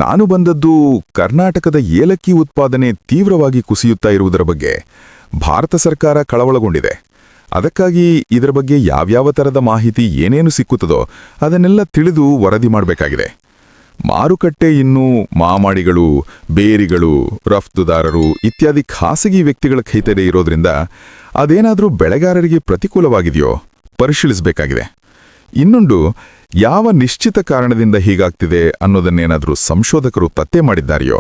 ನಾನು ಬಂದದ್ದು ಕರ್ನಾಟಕದ ಏಲಕ್ಕಿ ಉತ್ಪಾದನೆ ತೀವ್ರವಾಗಿ ಕುಸಿಯುತ್ತಾ ಇರುವುದರ ಬಗ್ಗೆ. ಭಾರತ ಸರ್ಕಾರ ಕಳವಳಗೊಂಡಿದೆ. ಅದಕ್ಕಾಗಿ ಇದರ ಬಗ್ಗೆ ಯಾವ್ಯಾವ ತರದ ಮಾಹಿತಿ ಏನೇನು ಸಿಕ್ಕುತ್ತದೋ ಅದನ್ನೆಲ್ಲ ತಿಳಿದು ವರದಿ ಮಾಡಬೇಕಾಗಿದೆ. ಮಾರುಕಟ್ಟೆ ಇನ್ನೂ ಮಾಮಾಡಿಗಳು, ಬೇರಿಗಳು, ರಫ್ತುದಾರರು ಇತ್ಯಾದಿ ಖಾಸಗಿ ವ್ಯಕ್ತಿಗಳ ಕೈತಡೆ ಇರೋದ್ರಿಂದ ಅದೇನಾದರೂ ಬೆಳೆಗಾರರಿಗೆ ಪ್ರತಿಕೂಲವಾಗಿದೆಯೋ ಪರಿಶೀಲಿಸಬೇಕಾಗಿದೆ. ಇನ್ನೊಂದು, ಯಾವ ನಿಶ್ಚಿತ ಕಾರಣದಿಂದ ಹೀಗಾಗ್ತಿದೆ ಅನ್ನೋದನ್ನೇನಾದರೂ ಸಂಶೋಧಕರು ಪತ್ತೆ ಮಾಡಿದ್ದಾರೆಯೋ.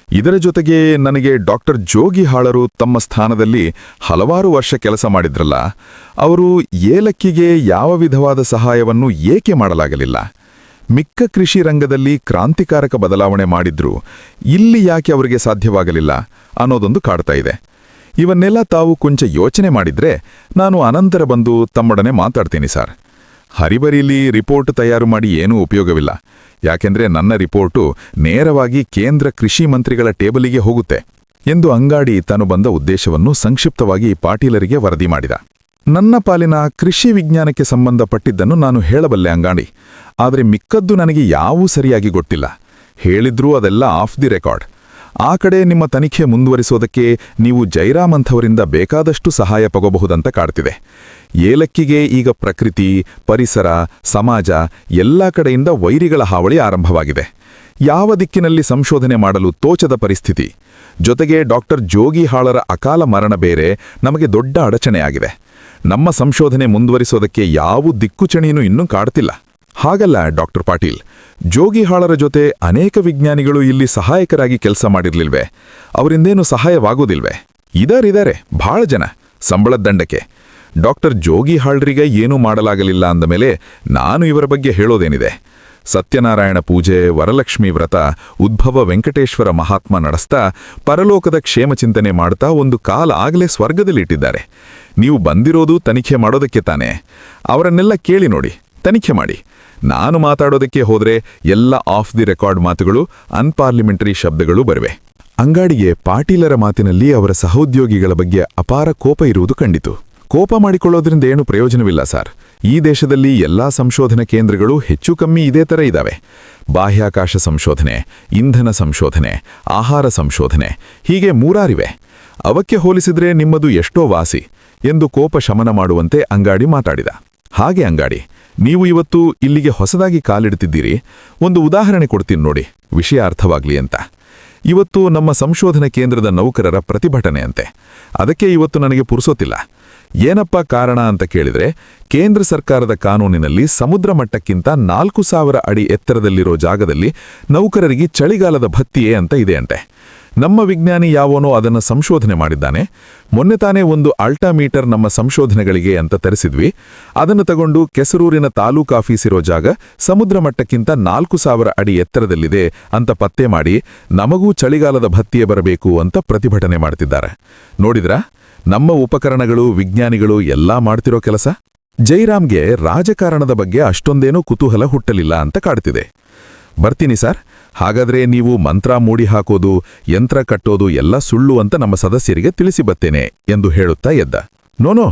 ಇದರ ಜೊತೆಗೆ ನನಗೆ ಡಾಕ್ಟರ್ ಜೋಗಿ ಹಾಳರು ತಮ್ಮ ಸ್ಥಾನದಲ್ಲಿ ಹಲವಾರು ವರ್ಷ ಕೆಲಸ ಮಾಡಿದ್ರಲ್ಲ, ಅವರು ಏಲಕ್ಕಿಗೆ ಯಾವ ವಿಧವಾದ ಸಹಾಯವನ್ನು ಏಕೆ ಮಾಡಲಾಗಲಿಲ್ಲ? ಮಿಕ್ಕ ಕೃಷಿ ರಂಗದಲ್ಲಿ ಕ್ರಾಂತಿಕಾರಕ ಬದಲಾವಣೆ ಮಾಡಿದ್ರೂ ಇಲ್ಲಿ ಯಾಕೆ ಅವರಿಗೆ ಸಾಧ್ಯವಾಗಲಿಲ್ಲ ಅನ್ನೋದೊಂದು ಕಾಡ್ತಾ ಇದೆ. ಇವನ್ನೆಲ್ಲ ತಾವು ಕೊಂಚ ಯೋಚನೆ ಮಾಡಿದ್ರೆ ನಾನು ಅನಂತರ ಬಂದು ತಮ್ಮೊಡನೆ ಮಾತಾಡ್ತೀನಿ ಸರ್. ಹರಿಬರಿಲಿ ರಿಪೋರ್ಟ್ ತಯಾರು ಮಾಡಿ ಏನೂ ಉಪಯೋಗವಿಲ್ಲ. ಯಾಕೆಂದ್ರೆ ನನ್ನ ರಿಪೋರ್ಟು ನೇರವಾಗಿ ಕೇಂದ್ರ ಕೃಷಿ ಮಂತ್ರಿಗಳ ಟೇಬಲಿಗೆ ಹೋಗುತ್ತೆ ಎಂದು ಅಂಗಾಡಿ ತಾನು ಬಂದ ಉದ್ದೇಶವನ್ನು ಸಂಕ್ಷಿಪ್ತವಾಗಿ ಪಾಟೀಲರಿಗೆ ವರದಿ ಮಾಡಿದ. ನನ್ನ ಪಾಲಿನ ಕೃಷಿ ವಿಜ್ಞಾನಕ್ಕೆ ಸಂಬಂಧಪಟ್ಟಿದ್ದನ್ನು ನಾನು ಹೇಳಬಲ್ಲೆ ಅಂಗಾಡಿ, ಆದರೆ ಮಿಕ್ಕದ್ದು ನನಗೆ ಯಾವೂ ಸರಿಯಾಗಿ ಗೊತ್ತಿಲ್ಲ. ಹೇಳಿದ್ರೂ ಅದೆಲ್ಲ ಆಫ್ ದಿ ರೆಕಾರ್ಡ್. ಆ ಕಡೆ ನಿಮ್ಮ ತನಿಖೆ ಮುಂದುವರಿಸೋದಕ್ಕೆ ನೀವು ಜೈರಾಮ್ ಅಂಥವರಿಂದ ಬೇಕಾದಷ್ಟು ಸಹಾಯ ಪಗೋಬಹುದಂತ ಕಾಡ್ತಿದೆ. ಏಲಕ್ಕಿಗೆ ಈಗ ಪ್ರಕೃತಿ, ಪರಿಸರ, ಸಮಾಜ ಎಲ್ಲ ಕಡೆಯಿಂದ ವೈರಿಗಳ ಹಾವಳಿ ಆರಂಭವಾಗಿದೆ. ಯಾವ ದಿಕ್ಕಿನಲ್ಲಿ ಸಂಶೋಧನೆ ಮಾಡಲು ತೋಚದ ಪರಿಸ್ಥಿತಿ. ಜೊತೆಗೆ ಡಾಕ್ಟರ್ ಜೋಗಿ ಹಾಳರ ಅಕಾಲ ಮರಣ ಬೇರೆ ನಮಗೆ ದೊಡ್ಡ ಅಡಚಣೆಯಾಗಿದೆ. ನಮ್ಮ ಸಂಶೋಧನೆ ಮುಂದುವರಿಸೋದಕ್ಕೆ ಯಾವ ದಿಕ್ಕುಚಣಿಯೂ ಇನ್ನೂ ಕಾಡ್ತಿಲ್ಲ. ಹಾಗಲ್ಲ ಡಾಕ್ಟರ್ ಪಾಟೀಲ್, ಜೋಗಿ ಹಾಳರ ಜೊತೆ ಅನೇಕ ವಿಜ್ಞಾನಿಗಳು ಇಲ್ಲಿ ಸಹಾಯಕರಾಗಿ ಕೆಲಸ ಮಾಡಿರ್ಲಿಲ್ವೇ? ಅವರಿಂದೇನು ಸಹಾಯವಾಗೋದಿಲ್ವೇ? ಇದಾರೆ ಭಾಳ ಜನ, ಸಂಬಳದ ದಂಡಕ್ಕೆ. ಡಾಕ್ಟರ್ ಜೋಗಿ ಹಾಳ್ರಿಗೆ ಏನೂ ಮಾಡಲಾಗಲಿಲ್ಲ ಅಂದಮೇಲೆ ನಾನು ಇವರ ಬಗ್ಗೆ ಹೇಳೋದೇನಿದೆ? ಸತ್ಯನಾರಾಯಣ ಪೂಜೆ, ವರಲಕ್ಷ್ಮಿ ವ್ರತ, ಉದ್ಭವ ವೆಂಕಟೇಶ್ವರ ಮಹಾತ್ಮ ನಡೆಸ್ತಾ ಪರಲೋಕದ ಕ್ಷೇಮ ಚಿಂತನೆ ಮಾಡ್ತಾ ಒಂದು ಕಾಲ ಆಗಲೇ ಸ್ವರ್ಗದಲ್ಲಿಟ್ಟಿದ್ದಾರೆ. ನೀವು ಬಂದಿರೋದು ತನಿಖೆ ಮಾಡೋದಕ್ಕೆ ತಾನೇ. ಅವರನ್ನೆಲ್ಲ ಕೇಳಿ ನೋಡಿ, ತನಿಖೆ ಮಾಡಿ. ನಾನು ಮಾತಾಡೋದಕ್ಕೆ ಹೋದ್ರೆ ಎಲ್ಲ ಆಫ್ ದಿ ರೆಕಾರ್ಡ್ ಮಾತುಗಳು, ಅನ್ಪಾರ್ಲಿಮೆಂಟರಿ ಶಬ್ದಗಳು ಬರುವೆ. ಅಂಗಾಡಿಗೆ ಪಾಟೀಲರ ಮಾತಿನಲ್ಲಿ ಅವರ ಸಹೋದ್ಯೋಗಿಗಳ ಬಗ್ಗೆ ಅಪಾರ ಕೋಪ ಇರುವುದು ಕಂಡಿತು. ಕೋಪ ಮಾಡಿಕೊಳ್ಳೋದ್ರಿಂದ ಏನು ಪ್ರಯೋಜನವಿಲ್ಲ ಸರ್. ಈ ದೇಶದಲ್ಲಿ ಎಲ್ಲಾ ಸಂಶೋಧನಾ ಕೇಂದ್ರಗಳು ಹೆಚ್ಚು ಕಮ್ಮಿ ಇದೇ ಥರ ಇದ್ದಾವೆ. ಬಾಹ್ಯಾಕಾಶ ಸಂಶೋಧನೆ, ಇಂಧನ ಸಂಶೋಧನೆ, ಆಹಾರ ಸಂಶೋಧನೆ, ಹೀಗೆ ಮೂರಾರಿವೆ. ಅವಕ್ಕೆ ಹೋಲಿಸಿದ್ರೆ ನಿಮ್ಮದು ಎಷ್ಟೋ ವಾಸಿ ಎಂದು ಕೋಪ ಶಮನ ಮಾಡುವಂತೆ ಅಂಗಾಡಿ ಮಾತಾಡಿದ. ಹಾಗೆ ಅಂಗಾಡಿ, ನೀವು ಇವತ್ತು ಇಲ್ಲಿಗೆ ಹೊಸದಾಗಿ ಕಾಲಿಡ್ತಿದ್ದೀರಿ. ಒಂದು ಉದಾಹರಣೆ ಕೊಡ್ತೀನಿ ನೋಡಿ, ವಿಷಯ ಅರ್ಥವಾಗ್ಲಿ ಅಂತ. ಇವತ್ತು ನಮ್ಮ ಸಂಶೋಧನಾ ಕೇಂದ್ರದ ನೌಕರರ ಪ್ರತಿಭಟನೆ ಅಂತೆ. ಅದಕ್ಕೆ ಇವತ್ತು ನನಗೆ ಪುರುಸೋತಿಲ್ಲ. ಏನಪ್ಪ ಕಾರಣ ಅಂತ ಕೇಳಿದ್ರೆ, ಕೇಂದ್ರ ಸರ್ಕಾರದ ಕಾನೂನಿನಲ್ಲಿ ಸಮುದ್ರ ಮಟ್ಟಕ್ಕಿಂತ 4000 ಅಡಿ ಎತ್ತರದಲ್ಲಿರೋ ಜಾಗದಲ್ಲಿ ನೌಕರರಿಗೆ ಚಳಿಗಾಲದ ಭತ್ಯೆ ಅಂತ ಇದೆಯಂತೆ. ನಮ್ಮ ವಿಜ್ಞಾನಿ ಯಾವನೋ ಅದನ್ನು ಸಂಶೋಧನೆ ಮಾಡಿದ್ದಾನೆ. ಮೊನ್ನೆ ತಾನೇ ಒಂದು ಅಲ್ಟಾಮೀಟರ್ ನಮ್ಮ ಸಂಶೋಧನೆಗಳಿಗೆ ಅಂತ ತರಿಸಿದ್ವಿ. ಅದನ್ನು ತಗೊಂಡು ಕೆಸರೂರಿನ ತಾಲೂಕು ಆಫೀಸ್ ಇರೋ ಜಾಗ ಸಮುದ್ರ ಮಟ್ಟಕ್ಕಿಂತ 4000 ಅಡಿ ಎತ್ತರದಲ್ಲಿದೆ ಅಂತ ಪತ್ತೆ ಮಾಡಿ ನಮಗೂ ಚಳಿಗಾಲದ ಭತ್ಯೆ ಬರಬೇಕು ಅಂತ ಪ್ರತಿಭಟನೆ ಮಾಡ್ತಿದ್ದಾರೆ. ನೋಡಿದ್ರಾ, ನಮ್ಮ ಉಪಕರಣಗಳು, ವಿಜ್ಞಾನಿಗಳು ಎಲ್ಲಾ ಮಾಡ್ತಿರೋ ಕೆಲಸ. ಜೈರಾಮ್ಗೆ ರಾಜಕಾರಣದ ಬಗ್ಗೆ ಅಷ್ಟೊಂದೇನೂ ಕುತೂಹಲ ಹುಟ್ಟಲಿಲ್ಲ ಅಂತ ಕಾಡ್ತಿದೆ. ಬರ್ತೀನಿ ಸರ್, ಹಾಗಾದ್ರೆ ನೀವು ಮಂತ್ರ ಮೂಡಿ ಹಾಕೋದು, ಯಂತ್ರ ಕಟ್ಟೋದು ಎಲ್ಲ ಸುಳ್ಳು ಅಂತ ನಮ್ಮ ಸದಸ್ಯರಿಗೆ ತಿಳಿಸಿ ಬತ್ತೇನೆ ಎಂದು ಹೇಳುತ್ತಾ ಎದ್ದ. ನೋನೋ,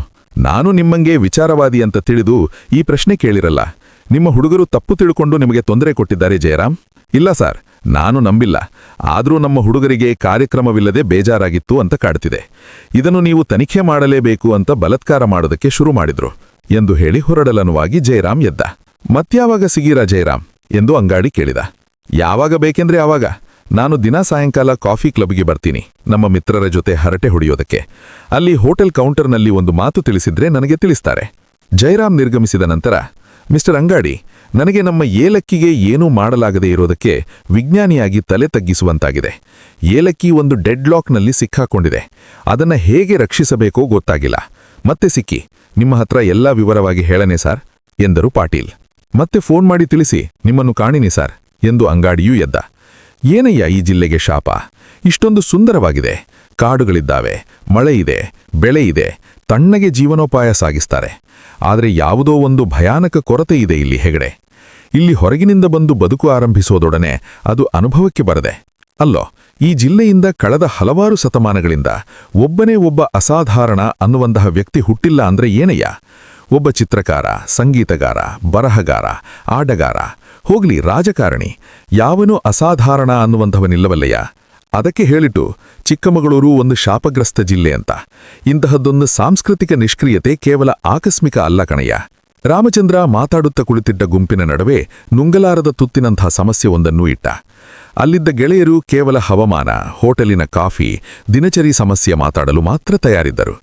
ನಾನು ನಿಮ್ಮಂಗೆ ವಿಚಾರವಾದಿ ಅಂತ ತಿಳಿದು ಈ ಪ್ರಶ್ನೆ ಕೇಳಿರಲ್ಲ. ನಿಮ್ಮ ಹುಡುಗರು ತಪ್ಪು ತಿಳ್ಕೊಂಡು ನಿಮಗೆ ತೊಂದರೆ ಕೊಟ್ಟಿದ್ದಾರೆ ಜಯರಾಮ್? ಇಲ್ಲ ಸರ್, ನಾನು ನಂಬಿಲ್ಲ. ಆದರೂ ನಮ್ಮ ಹುಡುಗರಿಗೆ ಕಾರ್ಯಕ್ರಮವಿಲ್ಲದೆ ಬೇಜಾರಾಗಿತ್ತು ಅಂತ ಕಾಡ್ತಿದೆ. ಇದನ್ನು ನೀವು ತನಿಖೆ ಮಾಡಲೇಬೇಕು ಅಂತ ಬಲತ್ಕಾರ ಮಾಡೋದಕ್ಕೆ ಶುರು ಮಾಡಿದ್ರು ಎಂದು ಹೇಳಿ ಹೊರಡಲನುವಾಗಿ ಜಯರಾಮ್ ಎದ್ದ. ಮತ್ಯಾವಾಗ ಸಿಗೀರಾ ಜಯರಾಮ್ ಎಂದು ಅಂಗಾಡಿ ಕೇಳಿದ. ಯಾವಾಗ ಬೇಕೆಂದ್ರೆ ಆವಾಗ. ನಾನು ದಿನ ಸಾಯಂಕಾಲ ಕಾಫಿ ಕ್ಲಬ್ಗೆ ಬರ್ತೀನಿ, ನಮ್ಮ ಮಿತ್ರರ ಜೊತೆ ಹರಟೆ ಹೊಡೆಯೋದಕ್ಕೆ. ಅಲ್ಲಿ ಹೋಟೆಲ್ ಕೌಂಟರ್ನಲ್ಲಿ ಒಂದು ಮಾತು ತಿಳಿಸಿದ್ರೆ ನನಗೆ ತಿಳಿಸ್ತಾರೆ. ಜಯರಾಮ್ ನಿರ್ಗಮಿಸಿದ ನಂತರ, ಮಿಸ್ಟರ್ ಅಂಗಾಡಿ, ನನಗೆ ನಮ್ಮ ಏಲಕ್ಕಿಗೆ ಏನೂ ಮಾಡಲಾಗದೇ ಇರೋದಕ್ಕೆ ವಿಜ್ಞಾನಿಯಾಗಿ ತಲೆ ತಗ್ಗಿಸುವಂತಾಗಿದೆ. ಏಲಕ್ಕಿ ಒಂದು ಡೆಡ್ಲಾಕ್ನಲ್ಲಿ ಸಿಕ್ಕಾಕೊಂಡಿದೆ. ಅದನ್ನು ಹೇಗೆ ರಕ್ಷಿಸಬೇಕೋ ಗೊತ್ತಾಗಿಲ್ಲ. ಮತ್ತೆ ಸಿಕ್ಕಿ ನಿಮ್ಮ ಹತ್ರ ಎಲ್ಲ ವಿವರವಾಗಿ ಹೇಳನೆ ಸಾರ್ ಎಂದರು ಪಾಟೀಲ್. ಮತ್ತೆ ಫೋನ್ ಮಾಡಿ ತಿಳಿಸಿ, ನಿಮ್ಮನ್ನು ಕಾಣಿನಿ ಸಾರ್ ಎಂದು ಅಂಗಾಡಿಯೂ ಎದ್ದ. ಏನಯ್ಯ ಈ ಜಿಲ್ಲೆಗೆ ಶಾಪ? ಇಷ್ಟೊಂದು ಸುಂದರವಾಗಿದೆ. ಕಾಡುಗಳಿದ್ದಾವೆ, ಮಳೆ ಇದೆ, ಬೆಳೆ ಇದೆ, ತಣ್ಣಗೆ ಜೀವನೋಪಾಯ ಸಾಗಿಸ್ತಾರೆ. ಆದರೆ ಯಾವುದೋ ಒಂದು ಭಯಾನಕ ಕೊರತೆ ಇದೆ ಇಲ್ಲಿ ಹೆಗಡೆ. ಇಲ್ಲಿ ಹೊರಗಿನಿಂದ ಬಂದು ಬದುಕು ಆರಂಭಿಸೋದೊಡನೆ ಅದು ಅನುಭವಕ್ಕೆ ಬರದೆ. ಅಲ್ಲೋ, ಈ ಜಿಲ್ಲೆಯಿಂದ ಕಳೆದ ಹಲವಾರು ಶತಮಾನಗಳಿಂದ ಒಬ್ಬನೇ ಒಬ್ಬ ಅಸಾಧಾರಣ ಅನ್ನುವಂತಹ ವ್ಯಕ್ತಿ ಹುಟ್ಟಿಲ್ಲ ಅಂದ್ರೆ ಏನಯ್ಯ? ಒಬ್ಬ ಚಿತ್ರಕಾರ, ಸಂಗೀತಗಾರ, ಬರಹಗಾರ, ಆಟಗಾರ, ಹೋಗ್ಲಿ ರಾಜಕಾರಣಿ, ಯಾವನೂ ಅಸಾಧಾರಣ ಅನ್ನುವಂಥವನಿಲ್ಲವಲ್ಲಯ್ಯ. ಅದಕ್ಕೆ ಹೇಳಿಟ್ಟು ಚಿಕ್ಕಮಗಳೂರು ಒಂದು ಶಾಪಗ್ರಸ್ತ ಜಿಲ್ಲೆ ಅಂತ. ಇಂತಹದ್ದೊಂದು ಸಾಂಸ್ಕೃತಿಕ ನಿಷ್ಕ್ರಿಯತೆ ಕೇವಲ ಆಕಸ್ಮಿಕ ಅಲ್ಲ ಕಣಯ್ಯ. ರಾಮಚಂದ್ರ ಮಾತಾಡುತ್ತಾ ಕುಳಿತಿದ್ದ ಗುಂಪಿನ ನಡುವೆ ನುಂಗಲಾರದ ತುತ್ತಿನಂಥ ಸಮಸ್ಯೆಯೊಂದನ್ನು ಇಟ್ಟ. ಅಲ್ಲಿದ್ದ ಗೆಳೆಯರು ಕೇವಲ ಹವಾಮಾನ, ಹೋಟೆಲಿನ ಕಾಫಿ, ದಿನಚರಿ ಸಮಸ್ಯೆ ಮಾತಾಡಲು ಮಾತ್ರ ತಯಾರಿದ್ದರು.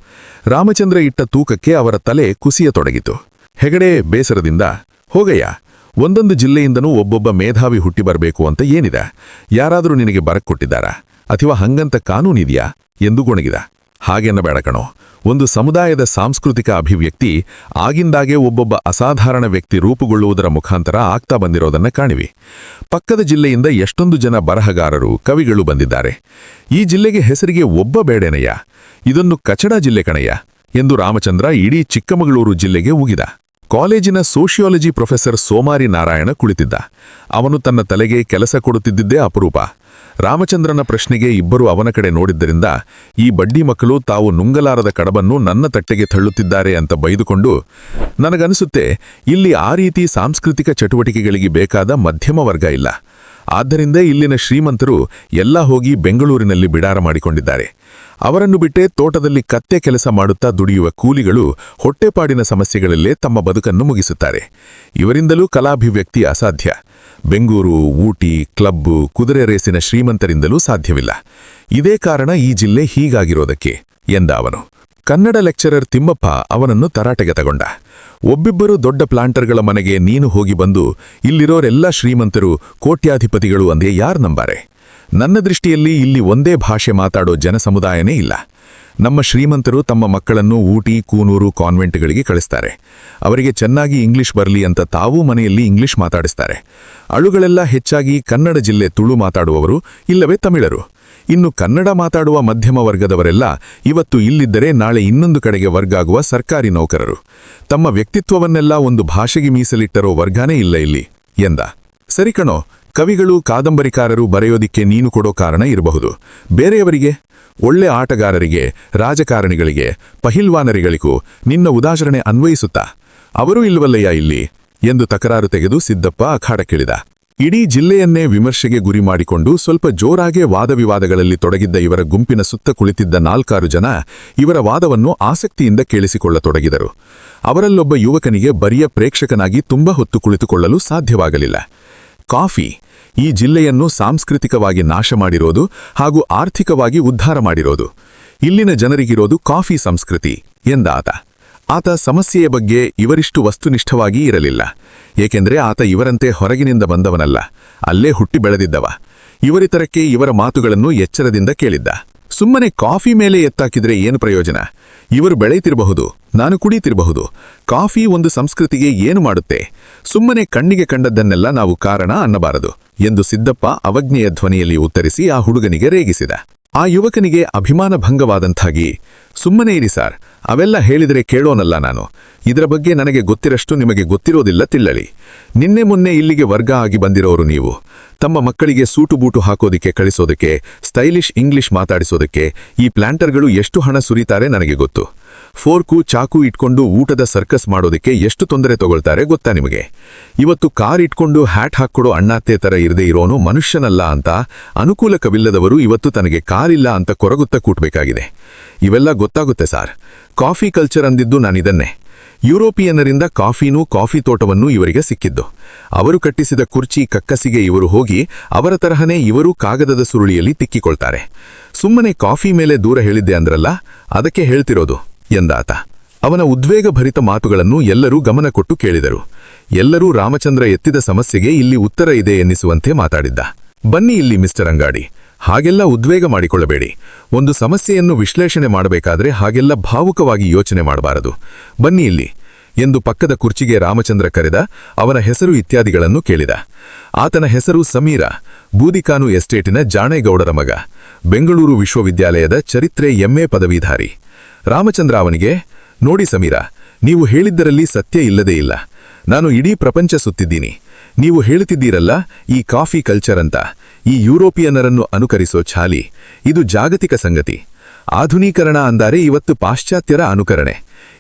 ರಾಮಚಂದ್ರ ಇಟ್ಟ ತೂಕಕ್ಕೆ ಅವರ ತಲೆ ಕುಸಿಯತೊಡಗಿತು. ಹೆಗಡೆ ಬೇಸರದಿಂದ, ಹೋಗಯ್ಯ, ಒಂದೊಂದು ಜಿಲ್ಲೆಯಿಂದನೂ ಒಬ್ಬೊಬ್ಬ ಮೇಧಾವಿ ಹುಟ್ಟಿ ಬರಬೇಕು ಅಂತ ಏನಿದೆ? ಯಾರಾದರೂ ನಿನಗೆ ಬರಕ್ ಕೊಟ್ಟಿದ್ದಾರಾ? ಅಥವಾ ಹಂಗಂತ ಕಾನೂನಿದೆಯಾ ಎಂದು ಗೊಣಗಿದ. ಹಾಗೆನ್ನಬೇಡ ಕಣೋ. ಒಂದು ಸಮುದಾಯದ ಸಾಂಸ್ಕೃತಿಕ ಅಭಿವ್ಯಕ್ತಿ ಆಗಿಂದಾಗೆ ಒಬ್ಬೊಬ್ಬ ಅಸಾಧಾರಣ ವ್ಯಕ್ತಿ ರೂಪುಗೊಳ್ಳುವುದರ ಮುಖಾಂತರ ಆಗ್ತಾ ಬಂದಿರೋದನ್ನ ಕಾಣಿವಿ. ಪಕ್ಕದ ಜಿಲ್ಲೆಯಿಂದ ಎಷ್ಟೊಂದು ಜನ ಬರಹಗಾರರು, ಕವಿಗಳು ಬಂದಿದ್ದಾರೆ. ಈ ಜಿಲ್ಲೆಗೆ ಹೆಸರಿಗೆ ಒಬ್ಬ ಬೇಡೇನಯ್ಯ. ಇದೊಂದು ಕಚಡ ಜಿಲ್ಲೆ ಕಣಯ್ಯ ಎಂದು ರಾಮಚಂದ್ರ ಇಡೀ ಚಿಕ್ಕಮಗಳೂರು ಜಿಲ್ಲೆಗೆ ಉಗಿದ. ಕಾಲೇಜಿನ ಸೋಷಿಯಾಲಜಿ ಪ್ರೊಫೆಸರ್ ಸೋಮಾರಿ ನಾರಾಯಣ ಕುಳಿತಿದ್ದ. ಅವನು ತನ್ನ ತಲೆಗೆ ಕೆಲಸ ಕೊಡುತ್ತಿದ್ದಿದ್ದೇ ಅಪರೂಪ. ರಾಮಚಂದ್ರನ ಪ್ರಶ್ನೆಗೆ ಇಬ್ಬರು ಅವನ ಕಡೆ ನೋಡಿದ್ದರಿಂದ ಈ ಬಡ್ಡಿ ಮಕ್ಕಳು ತಾವು ನುಂಗಲಾರದ ಕಡಬನ್ನು ನನ್ನ ತಟ್ಟೆಗೆ ತಳ್ಳುತ್ತಿದ್ದಾರೆ ಅಂತ ಬೈದುಕೊಂಡು, ನನಗನಿಸುತ್ತೆ ಇಲ್ಲಿ ಆ ರೀತಿ ಸಾಂಸ್ಕೃತಿಕ ಚಟುವಟಿಕೆಗಳಿಗೆ ಬೇಕಾದ ಮಧ್ಯಮ ವರ್ಗ ಇಲ್ಲ. ಆದ್ದರಿಂದ ಇಲ್ಲಿನ ಶ್ರೀಮಂತರು ಎಲ್ಲ ಹೋಗಿ ಬೆಂಗಳೂರಿನಲ್ಲಿ ಬಿಡಾರ ಮಾಡಿಕೊಂಡಿದ್ದಾರೆ. ಅವರನ್ನು ಬಿಟ್ಟೇ ತೋಟದಲ್ಲಿ ಕತ್ತೆ ಕೆಲಸ ಮಾಡುತ್ತಾ ದುಡಿಯುವ ಕೂಲಿಗಳು ಹೊಟ್ಟೆಪಾಡಿನ ಸಮಸ್ಯೆಗಳಲ್ಲೇ ತಮ್ಮ ಬದುಕನ್ನು ಮುಗಿಸುತ್ತಾರೆ. ಇವರಿಂದಲೂ ಕಲಾಭಿವ್ಯಕ್ತಿ ಅಸಾಧ್ಯ. ಬೆಂಗೂರು, ಊಟಿ, ಕ್ಲಬ್ಬು, ಕುದುರೆ ರೇಸಿನ ಶ್ರೀಮಂತರಿಂದಲೂ ಸಾಧ್ಯವಿಲ್ಲ. ಇದೇ ಕಾರಣ ಈ ಜಿಲ್ಲೆ ಹೀಗಾಗಿರೋದಕ್ಕೆ ಎಂದ ಅವನು. ಕನ್ನಡ ಲೆಕ್ಚರರ್ ತಿಮ್ಮಪ್ಪ ಅವನನ್ನು ತರಾಟೆಗೆ ತಗೊಂಡ. ಒಬ್ಬಿಬ್ಬರು ದೊಡ್ಡ ಪ್ಲಾಂಟರ್ಗಳ ಮನೆಗೆ ನೀನು ಹೋಗಿ ಬಂದು ಇಲ್ಲಿರೋರೆಲ್ಲ ಶ್ರೀಮಂತರು, ಕೋಟ್ಯಾಧಿಪತಿಗಳು ಅಂದೇ ಯಾರು ನಂಬಾರೆ? ನನ್ನ ದೃಷ್ಟಿಯಲ್ಲಿ ಇಲ್ಲಿ ಒಂದೇ ಭಾಷೆ ಮಾತಾಡೋ ಜನಸಮುದಾಯನೇ ಇಲ್ಲ. ನಮ್ಮ ಶ್ರೀಮಂತರು ತಮ್ಮ ಮಕ್ಕಳನ್ನು ಊಟಿ, ಕೂನೂರು ಕಾನ್ವೆಂಟ್ಗಳಿಗೆ ಕಳಿಸ್ತಾರೆ. ಅವರಿಗೆ ಚೆನ್ನಾಗಿ ಇಂಗ್ಲಿಷ್ ಬರಲಿ ಅಂತ ತಾವೂ ಮನೆಯಲ್ಲಿ ಇಂಗ್ಲಿಷ್ ಮಾತಾಡಿಸ್ತಾರೆ. ಅಳುಗಳೆಲ್ಲ ಹೆಚ್ಚಾಗಿ ಕನ್ನಡ ಜಿಲ್ಲೆ ತುಳು ಮಾತಾಡುವವರು, ಇಲ್ಲವೇ ತಮಿಳರು. ಇನ್ನು ಕನ್ನಡ ಮಾತಾಡುವ ಮಧ್ಯಮ ವರ್ಗದವರೆಲ್ಲ ಇವತ್ತು ಇಲ್ಲಿದ್ದರೆ ನಾಳೆ ಇನ್ನೊಂದು ಕಡೆಗೆ ವರ್ಗಾಗುವ ಸರ್ಕಾರಿ ನೌಕರರು. ತಮ್ಮ ವ್ಯಕ್ತಿತ್ವವನ್ನೆಲ್ಲ ಒಂದು ಭಾಷೆಗೆ ಮೀಸಲಿಟ್ಟರೋ ವರ್ಗನೇ ಇಲ್ಲ ಇಲ್ಲಿ ಎಂದ. ಸರಿ ಕಣೋ, ಕವಿಗಳು, ಕಾದಂಬರಿಕಾರರು ಬರೆಯೋದಿಕ್ಕೆ ನೀನು ಕೊಡೋ ಕಾರಣ ಇರಬಹುದು. ಬೇರೆಯವರಿಗೆ, ಒಳ್ಳೆ ಆಟಗಾರರಿಗೆ, ರಾಜಕಾರಣಿಗಳಿಗೆ, ಪಹಿಲ್ವಾನರಿಗಳಿಗೂ ನಿನ್ನ ಉದಾಹರಣೆ ಅನ್ವಯಿಸುತ್ತಾ? ಅವರೂ ಇಲ್ವಲ್ಲಯ್ಯ ಇಲ್ಲಿ ಎಂದು ತಕರಾರು ತೆಗೆದು ಸಿದ್ದಪ್ಪ ಅಖಾಡಕ್ಕಿಳಿದ. ಇಡೀ ಜಿಲ್ಲೆಯನ್ನೇ ವಿಮರ್ಶೆಗೆ ಗುರಿ ಮಾಡಿಕೊಂಡು ಸ್ವಲ್ಪ ಜೋರಾಗೆ ವಾದವಿವಾದಗಳಲ್ಲಿ ತೊಡಗಿದ್ದ ಇವರ ಗುಂಪಿನ ಸುತ್ತ ಕುಳಿತಿದ್ದ 4-6 ಜನ ಇವರ ವಾದವನ್ನು ಆಸಕ್ತಿಯಿಂದ ಕೇಳಿಸಿಕೊಳ್ಳತೊಡಗಿದರು. ಅವರಲ್ಲೊಬ್ಬ ಯುವಕನಿಗೆ ಬರಿಯ ಪ್ರೇಕ್ಷಕನಾಗಿ ತುಂಬ ಹೊತ್ತು ಕುಳಿತುಕೊಳ್ಳಲು ಸಾಧ್ಯವಾಗಲಿಲ್ಲ. ಕಾಫಿ ಈ ಜಿಲ್ಲೆಯನ್ನು ಸಾಂಸ್ಕೃತಿಕವಾಗಿ ನಾಶ ಮಾಡಿರೋದು ಹಾಗೂ ಆರ್ಥಿಕವಾಗಿ ಉದ್ಧಾರ ಮಾಡಿರೋದು. ಇಲ್ಲಿನ ಜನರಿಗಿರೋದು ಕಾಫಿ ಸಂಸ್ಕೃತಿ ಎಂದ ಆತ ಸಮಸ್ಯೆಯ ಬಗ್ಗೆ ಇವರಿಷ್ಟು ವಸ್ತುನಿಷ್ಠವಾಗಿ ಇರಲಿಲ್ಲ. ಏಕೆಂದರೆ ಆತ ಇವರಂತೆ ಹೊರಗಿನಿಂದ ಬಂದವನಲ್ಲ, ಅಲ್ಲೇ ಹುಟ್ಟಿ ಬೆಳೆದಿದ್ದವ. ಇವರಿತರಕ್ಕೆ ಇವರ ಮಾತುಗಳನ್ನು ಎಚ್ಚರದಿಂದ ಕೇಳಿದ್ದ. ಸುಮ್ಮನೆ ಕಾಫಿ ಮೇಲೆ ಎತ್ತಾಕಿದ್ರೆ ಏನು ಪ್ರಯೋಜನ? ಇವರು ಬೆಳೆಯುತ್ತಿರಬಹುದು, ನಾನು ಕುಡಿಯುತ್ತಿರಬಹುದು. ಕಾಫಿ ಒಂದು ಸಂಸ್ಕೃತಿಗೆ ಏನು ಮಾಡುತ್ತೆ? ಸುಮ್ಮನೆ ಕಣ್ಣಿಗೆ ಕಂಡದ್ದನ್ನೆಲ್ಲ ನಾವು ಕಾರಣ ಅನ್ನಬಾರದು ಎಂದು ಸಿದ್ದಪ್ಪ ಅವಜ್ಞೆಯ ಧ್ವನಿಯಲ್ಲಿ ಉತ್ತರಿಸಿ ಆ ಹುಡುಗನಿಗೆ ರೇಗಿಸಿದ. ಆ ಯುವಕನಿಗೆ ಅಭಿಮಾನ ಭಂಗವಾದಂತಾಗಿ, ಸುಮ್ಮನೆ ಇರಿ ಸಾರ್, ಅವೆಲ್ಲ ಹೇಳಿದರೆ ಕೇಳೋನಲ್ಲ ನಾನು. ಇದರ ಬಗ್ಗೆ ನನಗೆ ಗೊತ್ತಿರಷ್ಟು ನಿಮಗೆ ಗೊತ್ತಿರೋದಿಲ್ಲ ತಿಳ್ಳಳಿ. ನಿನ್ನೆ ಮೊನ್ನೆ ಇಲ್ಲಿಗೆ ವರ್ಗ ಆಗಿ ಬಂದಿರೋರು ನೀವು. ತಮ್ಮ ಮಕ್ಕಳಿಗೆ ಸೂಟು ಬೂಟು ಹಾಕೋದಿಕ್ಕೆ ಕಳಿಸೋದಕ್ಕೆ, ಸ್ಟೈಲಿಶ್ ಇಂಗ್ಲಿಷ್ ಮಾತಾಡಿಸೋದಕ್ಕೆ ಈ ಪ್ಲಾಂಟರ್ಗಳು ಎಷ್ಟು ಹಣ ಸುರಿತಾರೆ ನನಗೆ ಗೊತ್ತು. ಫೋರ್ಕು, ಚಾಕು ಇಟ್ಕೊಂಡು ಊಟದ ಸರ್ಕಸ್ ಮಾಡೋದಕ್ಕೆ ಎಷ್ಟು ತೊಂದರೆ ತಗೊಳ್ತಾರೆ ಗೊತ್ತಾ ನಿಮಗೆ? ಇವತ್ತು ಕಾರ್ ಇಟ್ಕೊಂಡು ಹ್ಯಾಟ್ ಹಾಕ್ಕೊಡೋ ಅಣ್ಣಾತ್ತೆ ತರ ಇರದೇ ಇರೋನು ಮನುಷ್ಯನಲ್ಲ ಅಂತ ಅನುಕೂಲಕವಿಲ್ಲದವರು ಇವತ್ತು ತನಗೆ ಕಾರಿಲ್ಲ ಅಂತ ಕೊರಗುತ್ತಾ ಕೂಟ್ಬೇಕಾಗಿದೆ. ಇವೆಲ್ಲ ಗೊತ್ತಾಗುತ್ತೆ ಸಾರ್. ಕಾಫಿ ಕಲ್ಚರ್ ಅಂದಿದ್ದು ನಾನಿದನ್ನೇ. ಯುರೋಪಿಯನ್ನರಿಂದ ಕಾಫಿನೂ ಕಾಫಿ ತೋಟವನ್ನೂ ಇವರಿಗೆ ಸಿಕ್ಕಿದ್ದು. ಅವರು ಕಟ್ಟಿಸಿದ ಕುರ್ಚಿ ಕಕ್ಕಸಿಗೆ ಇವರು ಹೋಗಿ ಅವರ ತರಹನೇ ಇವರೂ ಕಾಗದದ ಸುರುಳಿಯಲ್ಲಿ ತಿಕ್ಕಿಕೊಳ್ತಾರೆ. ಸುಮ್ಮನೆ ಕಾಫಿ ಮೇಲೆ ದೂರ ಹೇಳಿದ್ದೆ ಅಂದ್ರಲ್ಲ, ಅದಕ್ಕೆ ಹೇಳ್ತಿರೋದು ಎಂದಾತ. ಅವನ ಉದ್ವೇಗಭರಿತ ಮಾತುಗಳನ್ನು ಎಲ್ಲರೂ ಗಮನ ಕೊಟ್ಟು ಕೇಳಿದರು. ಎಲ್ಲರೂ ರಾಮಚಂದ್ರ ಎತ್ತಿದ ಸಮಸ್ಯೆಗೆ ಇಲ್ಲಿ ಉತ್ತರ ಇದೆ ಎನ್ನಿಸುವಂತೆ ಮಾತಾಡಿದ್ದ. ಬನ್ನಿ ಇಲ್ಲಿ ಮಿಸ್ಟರ್ ಅಂಗಾಡಿ, ಹಾಗೆಲ್ಲ ಉದ್ವೇಗ ಮಾಡಿಕೊಳ್ಳಬೇಡಿ. ಒಂದು ಸಮಸ್ಯೆಯನ್ನು ವಿಶ್ಲೇಷಣೆ ಮಾಡಬೇಕಾದ್ರೆ ಹಾಗೆಲ್ಲ ಭಾವುಕವಾಗಿ ಯೋಚನೆ ಮಾಡಬಾರದು. ಬನ್ನಿ ಇಲ್ಲಿ ಎಂದು ಪಕ್ಕದ ಕುರ್ಚಿಗೆ ರಾಮಚಂದ್ರ ಕರೆದ. ಅವನ ಹೆಸರು ಇತ್ಯಾದಿಗಳನ್ನು ಕೇಳಿದ. ಆತನ ಹೆಸರು ಸಮೀರ, ಬೂದಿಕಾನು ಎಸ್ಟೇಟಿನ ಜಾಣೇಗೌಡರ ಮಗ, ಬೆಂಗಳೂರು ವಿಶ್ವವಿದ್ಯಾಲಯದ ಚರಿತ್ರೆ MA ಪದವೀಧಾರಿ. ರಾಮಚಂದ್ರ ಅವನಿಗೆ, ನೋಡಿ ಸಮೀರ, ನೀವು ಹೇಳಿದ್ದರಲ್ಲಿ ಸತ್ಯ ಇಲ್ಲದೇ ಇಲ್ಲ. ನಾನು ಇಡೀ ಪ್ರಪಂಚ ಸುತ್ತಿದ್ದೀನಿ. ನೀವು ಹೇಳುತ್ತಿದ್ದೀರಲ್ಲ ಈ ಕಾಫಿ ಕಲ್ಚರ್ ಅಂತ, ಈ ಯುರೋಪಿಯನ್ನರನ್ನು ಅನುಕರಿಸೋ ಛಾಲಿ, ಇದು ಜಾಗತಿಕ ಸಂಗತಿ. ಆಧುನೀಕರಣ ಅಂದರೆ ಇವತ್ತು ಪಾಶ್ಚಾತ್ಯರ ಅನುಕರಣೆ.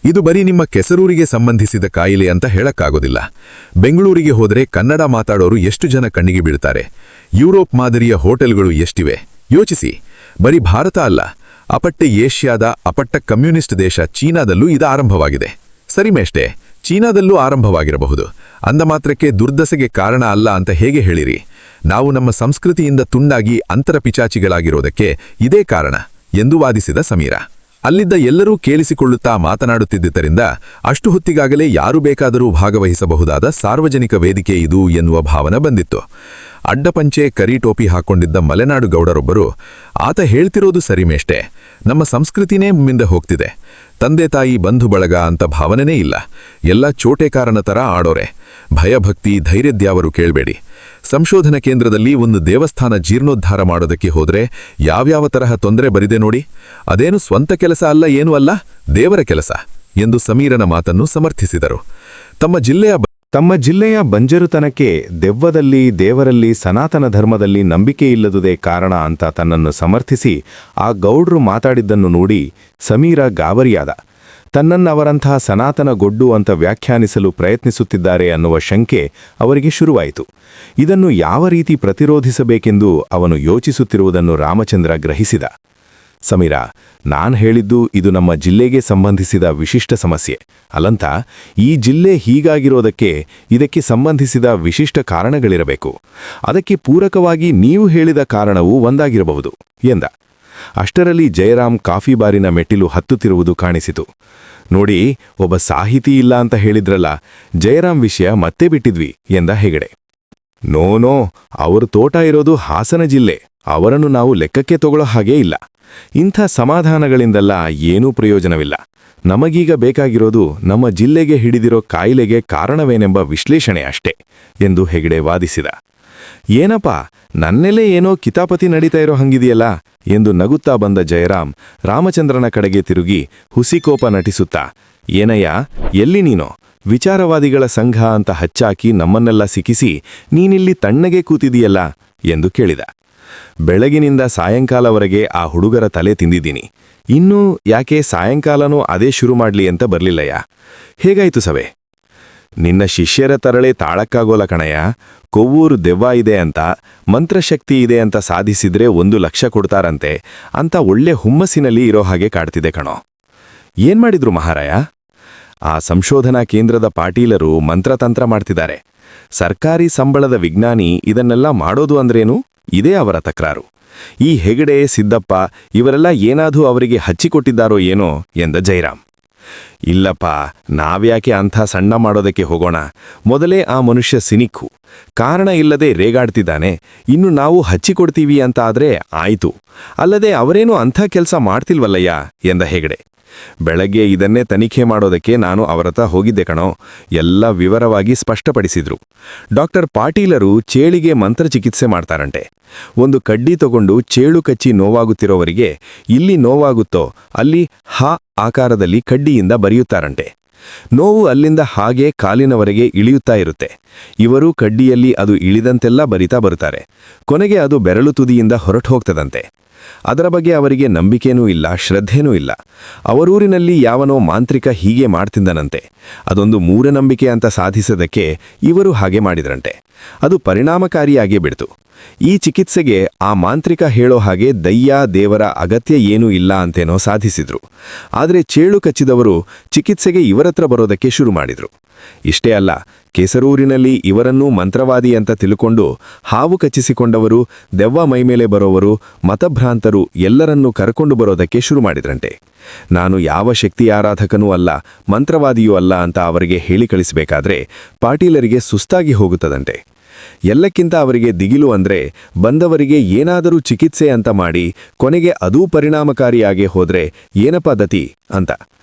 ಇದು ಬರೀ ನಿಮ್ಮ ಕೆಸರೂರಿಗೆ ಸಂಬಂಧಿಸಿದ ಕಾಯಿಲೆ ಅಂತ ಹೇಳಕ್ಕಾಗೋದಿಲ್ಲ. ಬೆಂಗಳೂರಿಗೆ ಹೋದರೆ ಕನ್ನಡ ಮಾತಾಡೋರು ಎಷ್ಟು ಜನ ಕಣ್ಣಿಗೆ ಬೀಳ್ತಾರೆ? ಯುರೋಪ್ ಮಾದರಿಯ ಹೋಟೆಲ್ಗಳು ಎಷ್ಟಿವೆ ಯೋಚಿಸಿ. ಬರೀ ಭಾರತ ಅಲ್ಲ, ಅಪಟ್ಟ ಏಷ್ಯಾದ ಅಪಟ್ಟ ಕಮ್ಯುನಿಸ್ಟ್ ದೇಶ ಚೀನಾದಲ್ಲೂ ಇದು ಆರಂಭವಾಗಿದೆ. ಸರಿಮೇಷ್ಟೇ, ಚೀನಾದಲ್ಲೂ ಆರಂಭವಾಗಿರಬಹುದು. ಅಂದ ಮಾತ್ರಕ್ಕೆ ದುರ್ದಶೆಗೆ ಕಾರಣ ಅಲ್ಲ ಅಂತ ಹೇಗೆ ಹೇಳಿರಿ? ನಾವು ನಮ್ಮ ಸಂಸ್ಕೃತಿಯಿಂದ ತುಂಡಾಗಿ ಅಂತರಪಿಚಾಚಿಗಳಾಗಿರೋದಕ್ಕೆ ಇದೇ ಕಾರಣ ಎಂದು ವಾದಿಸಿದ ಸಮೀರ. ಅಲ್ಲಿದ್ದ ಎಲ್ಲರೂ ಕೇಳಿಸಿಕೊಳ್ಳುತ್ತಾ ಮಾತನಾಡುತ್ತಿದ್ದರಿಂದ ಅಷ್ಟು ಹೊತ್ತಿಗಾಗಲೇ ಯಾರು ಬೇಕಾದರೂ ಭಾಗವಹಿಸಬಹುದಾದ ಸಾರ್ವಜನಿಕ ವೇದಿಕೆ ಇದು ಎನ್ನುವ ಭಾವನೆ ಬಂದಿತ್ತು. ಅಡ್ಡಪಂಚೆ ಕರಿಟೋಪಿ ಹಾಕೊಂಡಿದ್ದ ಮಲೆನಾಡು ಗೌಡರೊಬ್ಬರು, ಆತ ಹೇಳ್ತಿರೋದು ಸರಿಮೇಷ್ಟೇ, ನಮ್ಮ ಸಂಸ್ಕೃತಿನೇ ಮುಂದೆ ಹೋಗ್ತಿದೆ. ತಂದೆ ತಾಯಿ ಬಂಧು ಬಳಗ ಅಂತ ಭಾವನೆನೇ ಇಲ್ಲ. ಎಲ್ಲ ಚೋಟೆಕಾರನ ತರ ಆಡೋರೆ. ಭಯಭಕ್ತಿ ಧೈರ್ಯದ್ಯಾವರು ಕೇಳಬೇಡಿ. ಸಂಶೋಧನಾ ಕೇಂದ್ರದಲ್ಲಿ ಒಂದು ದೇವಸ್ಥಾನ ಜೀರ್ಣೋದ್ಧಾರ ಮಾಡೋದಕ್ಕೆ ಹೋದ್ರೆ ಯಾವ್ಯಾವ ತರಹ ತೊಂದರೆ ಬರಿದೆ ನೋಡಿ. ಅದೇನು ಸ್ವಂತ ಕೆಲಸ ಅಲ್ಲ, ಏನೂ ಅಲ್ಲ, ದೇವರ ಕೆಲಸ ಎಂದು ಸಮೀರನ ಮಾತನ್ನು ಸಮರ್ಥಿಸಿದರು. ತಮ್ಮ ಜಿಲ್ಲೆಯ ಬಂಜರುತನಕ್ಕೆ ದೆವ್ವದಲ್ಲಿ, ದೇವರಲ್ಲಿ, ಸನಾತನ ಧರ್ಮದಲ್ಲಿ ನಂಬಿಕೆ ಇಲ್ಲದುದೇ ಕಾರಣ ಅಂತ ತನ್ನನ್ನು ಸಮರ್ಥಿಸಿ ಆ ಗೌಡ್ರು ಮಾತಾಡಿದ್ದನ್ನು ನೋಡಿ ಸಮೀರ ಗಾಬರಿಯಾದ. ತನ್ನನ್ನವರಂತಹ ಸನಾತನ ಗೊಡ್ಡು ಅಂತ ವ್ಯಾಖ್ಯಾನಿಸಲು ಪ್ರಯತ್ನಿಸುತ್ತಿದ್ದಾರೆ ಅನ್ನುವ ಶಂಕೆ ಅವರಿಗೆ ಶುರುವಾಯಿತು. ಇದನ್ನು ಯಾವ ರೀತಿ ಪ್ರತಿರೋಧಿಸಬೇಕೆಂದು ಅವನು ಯೋಚಿಸುತ್ತಿರುವುದನ್ನು ರಾಮಚಂದ್ರ ಗ್ರಹಿಸಿದ. ಸಮೀರ, ನಾನ್ ಹೇಳಿದ್ದು ಇದು ನಮ್ಮ ಜಿಲ್ಲೆಗೆ ಸಂಬಂಧಿಸಿದ ವಿಶಿಷ್ಟ ಸಮಸ್ಯೆ ಅಲ್ಲಂತ. ಈ ಜಿಲ್ಲೆ ಹೀಗಾಗಿರೋದಕ್ಕೆ ಇದಕ್ಕೆ ಸಂಬಂಧಿಸಿದ ವಿಶಿಷ್ಟ ಕಾರಣಗಳಿರಬೇಕು. ಅದಕ್ಕೆ ಪೂರಕವಾಗಿ ನೀವು ಹೇಳಿದ ಕಾರಣವೂ ಒಂದಾಗಿರಬಹುದು ಎಂದ. ಅಷ್ಟರಲ್ಲಿ ಜಯರಾಮ್ ಕಾಫಿ ಬಾರಿನ ಮೆಟ್ಟಿಲು ಹತ್ತುತ್ತಿರುವುದು ಕಾಣಿಸಿತು. ನೋಡಿ, ಒಬ್ಬ ಸಾಹಿತಿ ಇಲ್ಲ ಅಂತ ಹೇಳಿದ್ರಲ್ಲ, ಜಯರಾಮ್ ವಿಷಯ ಮತ್ತೆ ಬಿಟ್ಟಿದ್ವಿ ಎಂದ ಹೆಗಡೆ. ನೋ, ಅವ್ರ ತೋಟ ಇರೋದು ಹಾಸನ ಜಿಲ್ಲೆ. ಅವರನ್ನು ನಾವು ಲೆಕ್ಕಕ್ಕೆ ತಗೊಳ್ಳೋ ಹಾಗೇ ಇಲ್ಲ. ಇಂಥ ಸಮಾಧಾನಗಳಿಂದಲ್ಲ ಏನೂ ಪ್ರಯೋಜನವಿಲ್ಲ. ನಮಗೀಗ ಬೇಕಾಗಿರೋದು ನಮ್ಮ ಜಿಲ್ಲೆಗೆ ಹಿಡಿದಿರೋ ಕಾಯಿಲೆಗೆ ಕಾರಣವೇನೆಂಬ ವಿಶ್ಲೇಷಣೆ ಅಷ್ಟೇ ಎಂದು ಹೆಗಡೆ ವಾದಿಸಿದ. ಏನಪ್ಪಾ, ನನ್ನೆಲ್ಲೇ ಏನೋ ಕಿತಾಪತಿ ನಡೀತಾ ಇರೋ ಹಂಗಿದೆಯಲ್ಲ ಎಂದು ನಗುತ್ತಾ ಬಂದ ಜಯರಾಮ್ ರಾಮಚಂದ್ರನ ಕಡೆಗೆ ತಿರುಗಿ ಹುಸಿಕೋಪ ನಟಿಸುತ್ತಾ, ಏನಯ್ಯ, ಎಲ್ಲಿ ನೀನೋ? ವಿಚಾರವಾದಿಗಳ ಸಂಘ ಅಂತ ಹಚ್ಚಾಕಿ ನಮ್ಮನ್ನೆಲ್ಲ ಸಿಕ್ಕಿಸಿ ನೀನಿಲ್ಲಿ ತಣ್ಣಗೆ ಕೂತಿದೀಯಲ್ಲ ಎಂದು ಕೇಳಿದ. ಬೆಳಗಿನಿಂದ ಸಾಯಂಕಾಲವರೆಗೆ ಆ ಹುಡುಗರ ತಲೆ ತಿಂದಿದ್ದೀನಿ. ಇನ್ನೂ ಯಾಕೆ ಸಾಯಂಕಾಲನೂ ಅದೇ ಶುರು ಮಾಡ್ಲಿ ಅಂತ ಬರ್ಲಿಲ್ಲಯ್ಯ. ಹೇಗಾಯ್ತು ಸಭೆ? ನಿನ್ನ ಶಿಷ್ಯರ ತರಳೆ ತಾಳಕ್ಕಾಗೋಲ ಕಣಯ್ಯ. ಕೊವ್ವೂರು ದೆವ್ವ ಇದೆ ಅಂತ, ಮಂತ್ರಶಕ್ತಿ ಇದೆ ಅಂತ ಸಾಧಿಸಿದ್ರೆ 1 ಲಕ್ಷ ಕೊಡ್ತಾರಂತೆ ಅಂತ ಒಳ್ಳೆ ಹುಮ್ಮಸ್ಸಿನಲ್ಲಿ ಇರೋ ಹಾಗೆ ಕಾಡ್ತಿದೆ ಕಣೋ. ಏನ್ ಮಾಡಿದ್ರು ಮಹಾರಾಯ? ಆ ಸಂಶೋಧನಾ ಕೇಂದ್ರದ ಪಾಟೀಲರು ಮಂತ್ರತಂತ್ರ ಮಾಡ್ತಿದ್ದಾರೆ. ಸರ್ಕಾರಿ ಸಂಬಳದ ವಿಜ್ಞಾನಿ ಇದನ್ನೆಲ್ಲ ಮಾಡೋದು ಅಂದ್ರೇನು? ಇದೇ ಅವರ ತಕರಾರು. ಈ ಹೆಗಡೆ, ಸಿದ್ದಪ್ಪ ಇವರೆಲ್ಲ ಏನಾದರೂ ಅವರಿಗೆ ಹಚ್ಚಿಕೊಟ್ಟಿದ್ದಾರೋ ಏನೋ ಎಂದ ಜಯರಾಮ್. ಇಲ್ಲಪ್ಪ, ನಾವ್ಯಾಕೆ ಅಂಥ ಸಣ್ಣ ಮಾಡೋದಕ್ಕೆ ಹೋಗೋಣ? ಮೊದಲೇ ಆ ಮನುಷ್ಯ ಸಿನಿಕ್ಕು, ಕಾರಣ ಇಲ್ಲದೆ ರೇಗಾಡ್ತಿದ್ದಾನೆ. ಇನ್ನು ನಾವು ಹಚ್ಚಿಕೊಡ್ತೀವಿ ಅಂತ ಆದ್ರೆ ಆಯ್ತು. ಅಲ್ಲದೆ ಅವರೇನೂ ಅಂಥ ಕೆಲಸ ಮಾಡ್ತಿಲ್ವಲ್ಲಯ್ಯ ಎಂದ ಹೆಗಡೆ. ಬೆಳಗ್ಗೆ ಇದನ್ನೇ ತನಿಖೆ ಮಾಡೋದಕ್ಕೆ ನಾನು ಅವರತ ಹೋಗಿದ್ದೆ ಕಣೋ. ಎಲ್ಲ ವಿವರವಾಗಿ ಸ್ಪಷ್ಟಪಡಿಸಿದ್ರು. ಡಾಕ್ಟರ್ ಪಾಟೀಲರು ಚೇಳಿಗೆ ಮಂತ್ರಚಿಕಿತ್ಸೆ ಮಾಡ್ತಾರಂತೆ. ಒಂದು ಕಡ್ಡಿ ತಗೊಂಡು ಚೇಳು ಕಚ್ಚಿ ನೋವಾಗುತ್ತಿರೋವರಿಗೆ ಇಲ್ಲಿ ನೋವಾಗುತ್ತೋ ಅಲ್ಲಿ ಆಕಾರದಲ್ಲಿ ಕಡ್ಡಿಯಿಂದ ಬರೆಯುತ್ತಾರಂತೆ. ನೋವು ಅಲ್ಲಿಂದ ಹಾಗೆ ಕಾಲಿನವರೆಗೆ ಇಳಿಯುತ್ತಾ ಇರುತ್ತೆ. ಇವರು ಕಡ್ಡಿಯಲ್ಲಿ ಅದು ಇಳಿದಂತೆಲ್ಲ ಬರಿತಾ ಬರುತ್ತಾರೆ. ಕೊನೆಗೆ ಅದು ಬೆರಳು ತುದಿಯಿಂದ ಹೊರಟು ಹೋಗ್ತದಂತೆ. ಅದರ ಬಗ್ಗೆ ಅವರಿಗೆ ನಂಬಿಕೆನೂ ಇಲ್ಲ, ಶ್ರದ್ಧೆನೂ ಇಲ್ಲ. ಅವರೂರಿನಲ್ಲಿ ಯಾವನೋ ಮಾಂತ್ರಿಕ ಹೀಗೆ ಮಾಡ್ತಿದ್ದನಂತೆ. ಅದೊಂದು ಮೂಢನಂಬಿಕೆ ಅಂತ ಸಾಧಿಸೋದಕ್ಕೆ ಇವರು ಹಾಗೆ ಮಾಡಿದ್ರಂತೆ. ಅದು ಪರಿಣಾಮಕಾರಿಯಾಗೇ ಬಿಡ್ತು. ಈ ಚಿಕಿತ್ಸೆಗೆ ಆ ಮಾಂತ್ರಿಕ ಹೇಳೋ ಹಾಗೆ ದಯ್ಯ ದೇವರ ಅಗತ್ಯ ಏನೂ ಇಲ್ಲ ಅಂತೇನೋ ಸಾಧಿಸಿದ್ರು. ಆದರೆ ಚೇಳು ಕಚ್ಚಿದವರು ಚಿಕಿತ್ಸೆಗೆ ಇವರತ್ರ ಬರೋದಕ್ಕೆ ಶುರು ಮಾಡಿದ್ರು. ಇಷ್ಟೇ ಅಲ್ಲ, ಕೆಸರೂರಿನಲ್ಲಿ ಇವರನ್ನೂ ಮಂತ್ರವಾದಿ ಅಂತ ತಿಳ್ಕೊಂಡು ಹಾವು ಕಚ್ಚಿಸಿಕೊಂಡವರು, ದೆವ್ವ ಮೈಮೇಲೆ ಬರೋವರು, ಮತಭ್ರಾಂತರು ಎಲ್ಲರನ್ನೂ ಕರ್ಕೊಂಡು ಬರೋದಕ್ಕೆ ಶುರು ಮಾಡಿದ್ರಂತೆ. ನಾನು ಯಾವ ಶಕ್ತಿ ಆರಾಧಕನೂ ಅಲ್ಲ, ಮಂತ್ರವಾದಿಯೂ ಅಲ್ಲ ಅಂತ ಅವರಿಗೆ ಹೇಳಿ ಕಳಿಸಬೇಕಾದ್ರೆ ಪಾಟೀಲರಿಗೆ ಸುಸ್ತಾಗಿ ಹೋಗುತ್ತದಂತೆ. ಎಲ್ಲಕ್ಕಿಂತ ಅವರಿಗೆ ದಿಗಿಲು ಅಂದ್ರೆ ಬಂದವರಿಗೆ ಏನಾದರೂ ಚಿಕಿತ್ಸೆ ಅಂತ ಮಾಡಿ ಕೊನೆಗೆ ಅದೂ ಪರಿಣಾಮಕಾರಿಯಾಗೇ ಹೋದ್ರೆ ಏನಪ್ಪ ದತಿ ಅಂತ.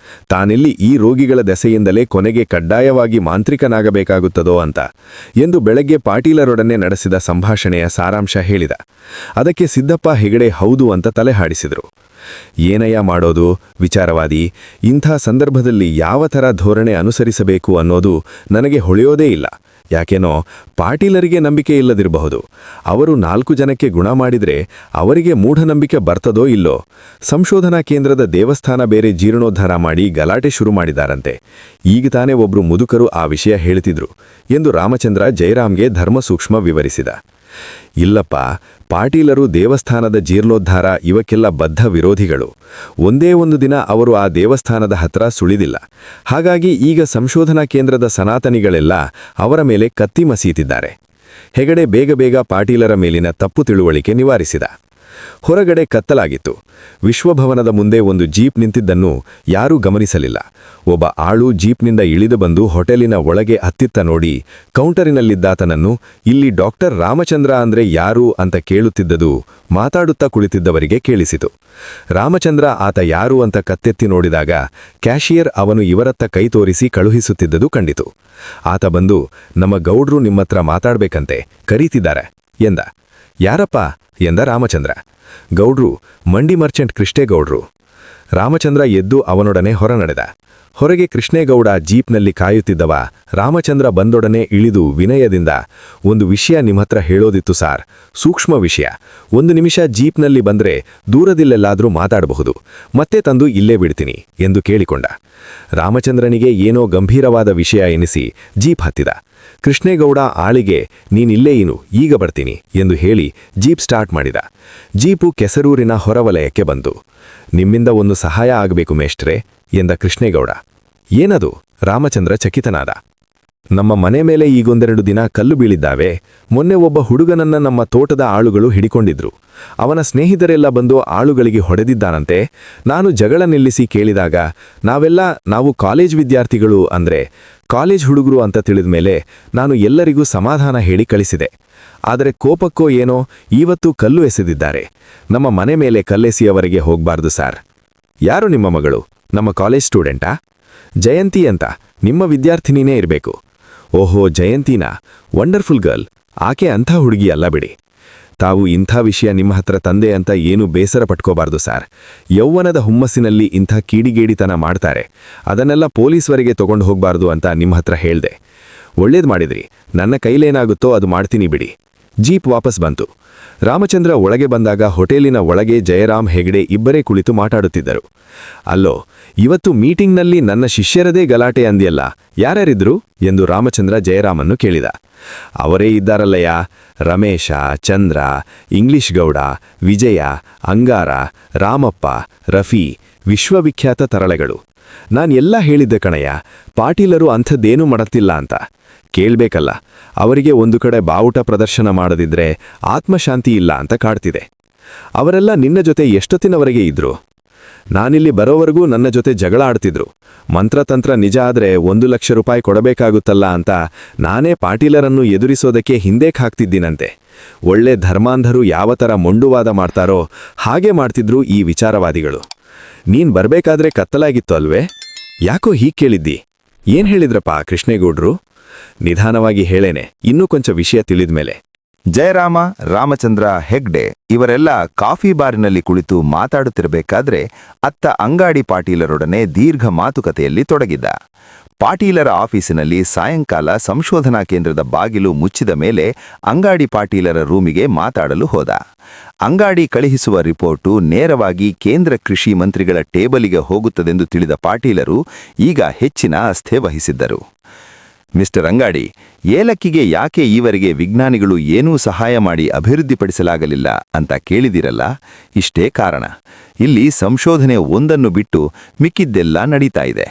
ತಾನೆಲ್ಲಿ ಈ ರೋಗಿಗಳ ದೆಸೆಯಿಂದಲೇ ಕೊನೆಗೆ ಕಡ್ಡಾಯವಾಗಿ ಮಾಂತ್ರಿಕನಾಗಬೇಕಾಗುತ್ತದೋ ಅಂತ ಎಂದು ಬೆಳಗ್ಗೆ ಪಾಟೀಲರೊಡನೆ ನಡೆಸಿದ ಸಂಭಾಷಣೆಯ ಸಾರಾಂಶ ಹೇಳಿದ. ಅದಕ್ಕೆ ಸಿದ್ದಪ್ಪ ಹೆಗಡೆ ಹೌದು ಅಂತ ತಲೆ ಹಾಡಿಸಿದರು. ಏನಯ್ಯ ಮಾಡೋದು ವಿಚಾರವಾದಿ? ಇಂಥ ಸಂದರ್ಭದಲ್ಲಿ ಯಾವ ಥರ ಧೋರಣೆ ಅನುಸರಿಸಬೇಕು ಅನ್ನೋದು ನನಗೆ ಹೊಳೆಯೋದೇ ಇಲ್ಲ ಯಾಕೇನೋ ಪಾಟೀಲರಿಗೆ ನಂಬಿಕೆ ಇಲ್ಲದಿರಬಹುದು. ಅವರು 4 ಜನಕ್ಕೆ ಗುಣ ಮಾಡಿದ್ರೆ ಅವರಿಗೆ ಮೂಢನಂಬಿಕೆ ಬರ್ತದೋ ಇಲ್ಲೋ. ಸಂಶೋಧನಾ ಕೇಂದ್ರದ ದೇವಸ್ಥಾನ ಬೇರೆ ಜೀರ್ಣೋದ್ಧಾರ ಮಾಡಿ ಗಲಾಟೆ ಶುರು ಮಾಡಿದಾರಂತೆ. ಈಗ ತಾನೇ ಒಬ್ರು ಮುದುಕರು ಆ ವಿಷಯ ಹೇಳ್ತಿದ್ರು ಎಂದು ರಾಮಚಂದ್ರ ಜಯರಾಮ್ಗೆ ಧರ್ಮಸೂಕ್ಷ್ಮ ವಿವರಿಸಿದ. ಇಲ್ಲಪ್ಪ, ಪಾಟೀಲರು ದೇವಸ್ಥಾನದ ಜೀರ್ಣೋದ್ಧಾರ ಇವಕ್ಕೆಲ್ಲ ಬದ್ಧ ವಿರೋಧಿಗಳು. ಒಂದೇ ಒಂದು ದಿನ ಅವರು ಆ ದೇವಸ್ಥಾನದ ಹತ್ರ ಸುಳಿದಿಲ್ಲ. ಹಾಗಾಗಿ ಈಗ ಸಂಶೋಧನಾ ಕೇಂದ್ರದ ಸನಾತನಿಗಳೆಲ್ಲ ಅವರ ಮೇಲೆ ಕತ್ತಿ ಮಸೀತಿದ್ದಾರೆ. ಹೆಗಡೆ ಬೇಗ ಪಾಟೀಲರ ಮೇಲಿನ ತಪ್ಪು ತಿಳುವಳಿಕೆ ನಿವಾರಿಸಿದ. ಹೊರಗಡೆ ಕತ್ತಲಾಗಿತ್ತು. ವಿಶ್ವಭವನದ ಮುಂದೆ ಒಂದು ಜೀಪ್ ನಿಂತಿದ್ದನ್ನು ಯಾರೂ ಗಮನಿಸಲಿಲ್ಲ. ಒಬ್ಬ ಆಳು ಜೀಪ್ನಿಂದ ಇಳಿದು ಬಂದು ಹೋಟೆಲಿನ ಒಳಗೆ ಹತ್ತಿತ್ತ ನೋಡಿ ಕೌಂಟರಿನಲ್ಲಿದ್ದಾತನನ್ನು ಇಲ್ಲಿ ಡಾಕ್ಟರ್ ರಾಮಚಂದ್ರ ಅಂದ್ರೆ ಯಾರು ಅಂತ ಕೇಳುತ್ತಿದ್ದದು ಮಾತಾಡುತ್ತಾ ಕುಳಿತಿದ್ದವರಿಗೆ ಕೇಳಿಸಿತು. ರಾಮಚಂದ್ರ ಆತ ಯಾರು ಅಂತ ಕತ್ತೆತ್ತಿ ನೋಡಿದಾಗ ಕ್ಯಾಷಿಯರ್ ಅವನು ಇವರತ್ತ ಕೈ ತೋರಿಸಿ ಕಳುಹಿಸುತ್ತಿದ್ದುದು ಕಂಡಿತು. ಆತ ಬಂದು, ನಮ್ಮ ಗೌಡ್ರು ನಿಮ್ಮತ್ರ ಮಾತಾಡ್ಬೇಕಂತೆ, ಕರೀತಿದ್ದಾರೆ ಎಂದ. ಯಾರಪ್ಪ ಎಂದ ರಾಮಚಂದ್ರ. ಗೌಡ್ರು, ಮಂಡಿ ಮರ್ಚೆಂಟ್ ಕೃಷ್ಣೇಗೌಡ್ರು. ರಾಮಚಂದ್ರ ಎದ್ದು ಅವನೊಡನೆ ಹೊರ ನಡೆದ. ಹೊರಗೆ ಕೃಷ್ಣೇಗೌಡ ಜೀಪ್ನಲ್ಲಿ ಕಾಯುತ್ತಿದ್ದವ ರಾಮಚಂದ್ರ ಬಂದೊಡನೆ ಇಳಿದು ವಿನಯದಿಂದ, ಒಂದು ವಿಷಯ ನಿಮ್ಮತ್ರ ಹೇಳೋದಿತ್ತು ಸಾರ್, ಸೂಕ್ಷ್ಮ ವಿಷಯ. 1 ನಿಮಿಷ ಜೀಪ್ನಲ್ಲಿ ಬಂದ್ರೆ ದೂರದಿಲ್ಲೆಲ್ಲಾದ್ರೂ ಮಾತಾಡಬಹುದು, ಮತ್ತೆ ತಂದು ಇಲ್ಲೇ ಬಿಡ್ತೀನಿ ಎಂದು ಕೇಳಿಕೊಂಡ. ರಾಮಚಂದ್ರನಿಗೆ ಏನೋ ಗಂಭೀರವಾದ ವಿಷಯ ಎನಿಸಿ ಜೀಪ್ ಹತ್ತಿದ. ಕೃಷ್ಣೇಗೌಡ ಆಳಿಗೆ, ನೀನಿಲ್ಲೇ ಇನು, ಈಗ ಬರ್ತೀನಿ ಎಂದು ಹೇಳಿ ಜೀಪ್ ಸ್ಟಾರ್ಟ್ ಮಾಡಿದ. ಜೀಪು ಕೆಸರೂರಿನ ಹೊರವಲಯಕ್ಕೆ ಬಂತು. ನಿಮ್ಮಿಂದ ಒಂದು ಸಹಾಯ ಆಗಬೇಕು ಮೇಷ್ಟ್ರೆ ಎಂದ ಕೃಷ್ಣೇಗೌಡ. ಏನದು? ರಾಮಚಂದ್ರ ಚಕಿತನಾದ. ನಮ್ಮ ಮನೆ ಮೇಲೆ ಈಗೊಂದೆರಡು ದಿನ ಕಲ್ಲು ಬೀಳಿದ್ದಾವೆ. ಮೊನ್ನೆ ಒಬ್ಬ ಹುಡುಗನನ್ನ ನಮ್ಮ ತೋಟದ ಆಳುಗಳು ಹಿಡಿಕೊಂಡಿದ್ರು. ಅವನ ಸ್ನೇಹಿತರೆಲ್ಲ ಬಂದು ಆಳುಗಳಿಗೆ ಹೊಡೆದಿದ್ದಾನಂತೆ. ನಾನು ಜಗಳ ನಿಲ್ಲಿಸಿ ಕೇಳಿದಾಗ ನಾವು ಕಾಲೇಜ್ ವಿದ್ಯಾರ್ಥಿಗಳು ಅಂದ್ರೆ ಕಾಲೇಜ್ ಹುಡುಗರು ಅಂತ ತಿಳಿದ ಮೇಲೆ ನಾನು ಎಲ್ಲರಿಗೂ ಸಮಾಧಾನ ಹೇಳಿ ಕಳಿಸಿದೆ. ಆದರೆ ಕೋಪಕ್ಕೋ ಏನೋ ಇವತ್ತು ಕಲ್ಲು ಎಸೆದಿದ್ದಾರೆ. ನಮ್ಮ ಮನೆ ಮೇಲೆ ಕಲ್ಲೆಸೆಯವರೆಗೆ ಹೋಗ್ಬಾರ್ದು ಸಾರ್. ಯಾರು ನಿಮ್ಮ ಮಗಳು? ನಮ್ಮ ಕಾಲೇಜ್ ಸ್ಟೂಡೆಂಟಾ? ಜಯಂತಿ ಅಂತ, ನಿಮ್ಮ ವಿದ್ಯಾರ್ಥಿನಿನೇ ಇರಬೇಕು. ಓಹೋ, ಜಯಂತಿನಾ? Wonderful girl. ಆಕೆ ಅಂಥ ಹುಡುಗಿ ಅಲ್ಲ ಬಿಡಿ. ತಾವು ಇಂಥ ವಿಷಯ ನಿಮ್ಮ ಹತ್ರ ತಂದೆ ಅಂತ ಏನೂ ಬೇಸರ ಪಟ್ಕೋಬಾರ್ದು ಸಾರ್. ಯೌವನದ ಹುಮ್ಮಸ್ಸಿನಲ್ಲಿ ಇಂಥ ಕೀಡಿಗೇಡಿತನ ಮಾಡ್ತಾರೆ. ಅದನ್ನೆಲ್ಲ ಪೊಲೀಸ್ವರೆಗೆ ತಗೊಂಡು ಹೋಗಬಾರ್ದು ಅಂತ ನಿಮ್ಮ ಹತ್ರ ಹೇಳ್ದೆ. ಒಳ್ಳೇದು ಮಾಡಿದ್ರಿ. ನನ್ನ ಕೈಲೇನಾಗುತ್ತೋ ಅದು ಮಾಡ್ತೀನಿ ಬಿಡಿ. ಜೀಪ್ ವಾಪಸ್ ಬಂತು. ರಾಮಚಂದ್ರ ಒಳಗೆ ಬಂದಾಗ ಹೋಟೆಲಿನ ಒಳಗೆ ಜಯರಾಮ್ ಹೆಗಡೆ ಇಬ್ಬರೇ ಕುಳಿತು ಮಾತಾಡುತ್ತಿದ್ದರು. ಅಲ್ಲೋ, ಇವತ್ತು ಮೀಟಿಂಗ್ನಲ್ಲಿ ನನ್ನ ಶಿಷ್ಯರದೇ ಗಲಾಟೆ ಅಂದ್ಯಲ್ಲ, ಯಾರ್ಯಾರಿದ್ರು ಎಂದು ರಾಮಚಂದ್ರ ಜಯರಾಮನ್ನು ಕೇಳಿದ. ಅವರೇ ಇದ್ದಾರಲ್ಲಯ್ಯ, ರಮೇಶ, ಚಂದ್ರ, ಇಂಗ್ಲಿಷ್ ಗೌಡ, ವಿಜಯ, ಅಂಗಾರ, ರಾಮಪ್ಪ, ರಫಿ, ವಿಶ್ವವಿಖ್ಯಾತ ತರಳೆಗಳು. ನಾನೆಲ್ಲ ಹೇಳಿದ್ದೆ ಕಣಯ್ಯ, ಪಾಟೀಲರು ಅಂಥದ್ದೇನೂ ಮಾಡತ್ತಿಲ್ಲ ಅಂತ. ಕೇಳ್ಬೇಕಲ್ಲ, ಅವರಿಗೆ ಒಂದು ಕಡೆ ಬಾವುಟ ಪ್ರದರ್ಶನ ಮಾಡದಿದ್ರೆ ಆತ್ಮಶಾಂತಿ ಇಲ್ಲ ಅಂತ ಕಾಡ್ತಿದೆ. ಅವರೆಲ್ಲ ನಿನ್ನ ಜೊತೆ ಎಷ್ಟೊತ್ತಿನವರೆಗೆ ಇದ್ರು? ನಾನಿಲ್ಲಿ ಬರೋವರೆಗೂ ನನ್ನ ಜೊತೆ ಜಗಳ ಆಡ್ತಿದ್ರು. ಮಂತ್ರತಂತ್ರ ನಿಜ ಆದ್ರೆ 1 ಲಕ್ಷ ರೂಪಾಯಿ ಕೊಡಬೇಕಾಗುತ್ತಲ್ಲ ಅಂತ ನಾನೇ ಪಾಟೀಲರನ್ನು ಎದುರಿಸೋದಕ್ಕೆ ಹಿಂದೇಕ್ ಹಾಕ್ತಿದ್ದೀನಂತೆ. ಒಳ್ಳೆ ಧರ್ಮಾಂಧರು ಯಾವ ಥರ ಮೊಂಡುವಾದ ಮಾಡ್ತಾರೋ ಹಾಗೆ ಮಾಡ್ತಿದ್ರು ಈ ವಿಚಾರವಾದಿಗಳು. ನೀನ್ ಬರ್ಬೇಕಾದ್ರೆ ಕತ್ತಲಾಗಿತ್ತು ಅಲ್ವೇ? ಯಾಕೋ ಹೀಗ್ ಕೇಳಿದ್ದಿ? ಏನ್ ಹೇಳಿದ್ರಪ್ಪ ಕೃಷ್ಣೇಗೌಡ್ರು? ನಿಧಾನವಾಗಿ ಹೇಳೇನೆ, ಇನ್ನೂ ಕೊಂಚ ವಿಷಯ ತಿಳಿದ್ಮೇಲೆ. ಜಯರಾಮ, ರಾಮಚಂದ್ರ, ಹೆಗ್ಡೆ ಇವರೆಲ್ಲ ಕಾಫಿ ಬಾರಿನಲ್ಲಿ ಕುಳಿತು ಮಾತಾಡುತ್ತಿರಬೇಕಾದ್ರೆ ಅತ್ತ ಅಂಗಾಡಿ ಪಾಟೀಲರೊಡನೆ ದೀರ್ಘ ಮಾತುಕತೆಯಲ್ಲಿ ತೊಡಗಿದ್ದ. ಪಾಟೀಲರ ಆಫೀಸಿನಲ್ಲಿ ಸಾಯಂಕಾಲ ಸಂಶೋಧನಾ ಕೇಂದ್ರದ ಬಾಗಿಲು ಮುಚ್ಚಿದ ಮೇಲೆ ಅಂಗಾಡಿ ಪಾಟೀಲರ ರೂಮಿಗೆ ಮಾತಾಡಲು ಹೋದ. ಅಂಗಾಡಿ ಕಳುಹಿಸುವ ರಿಪೋರ್ಟು ನೇರವಾಗಿ ಕೇಂದ್ರ ಕೃಷಿ ಮಂತ್ರಿಗಳ ಟೇಬಲಿಗೆ ಹೋಗುತ್ತದೆಂದು ತಿಳಿದ ಪಾಟೀಲರು ಈಗ ಹೆಚ್ಚಿನ ಆಸ್ಥೆ ವಹಿಸಿದ್ದರು. ಮಿಸ್ಟರ್ ಅಂಗಾಡಿ, ಏಲಕ್ಕಿಗೆ ಯಾಕೆ ಈವರೆಗೆ ವಿಜ್ಞಾನಿಗಳು ಏನೂ ಸಹಾಯ ಮಾಡಿ ಅಭಿವೃದ್ಧಿಪಡಿಸಲಾಗಲಿಲ್ಲ ಅಂತ ಕೇಳಿದಿರಲ್ಲ? ಇಷ್ಟೇ ಕಾರಣ. ಇಲ್ಲಿ ಸಂಶೋಧನೆ ಒಂದನ್ನು ಬಿಟ್ಟು ಮಿಕ್ಕಿದ್ದೆಲ್ಲ ನಡೀತಾ ಇದೆ.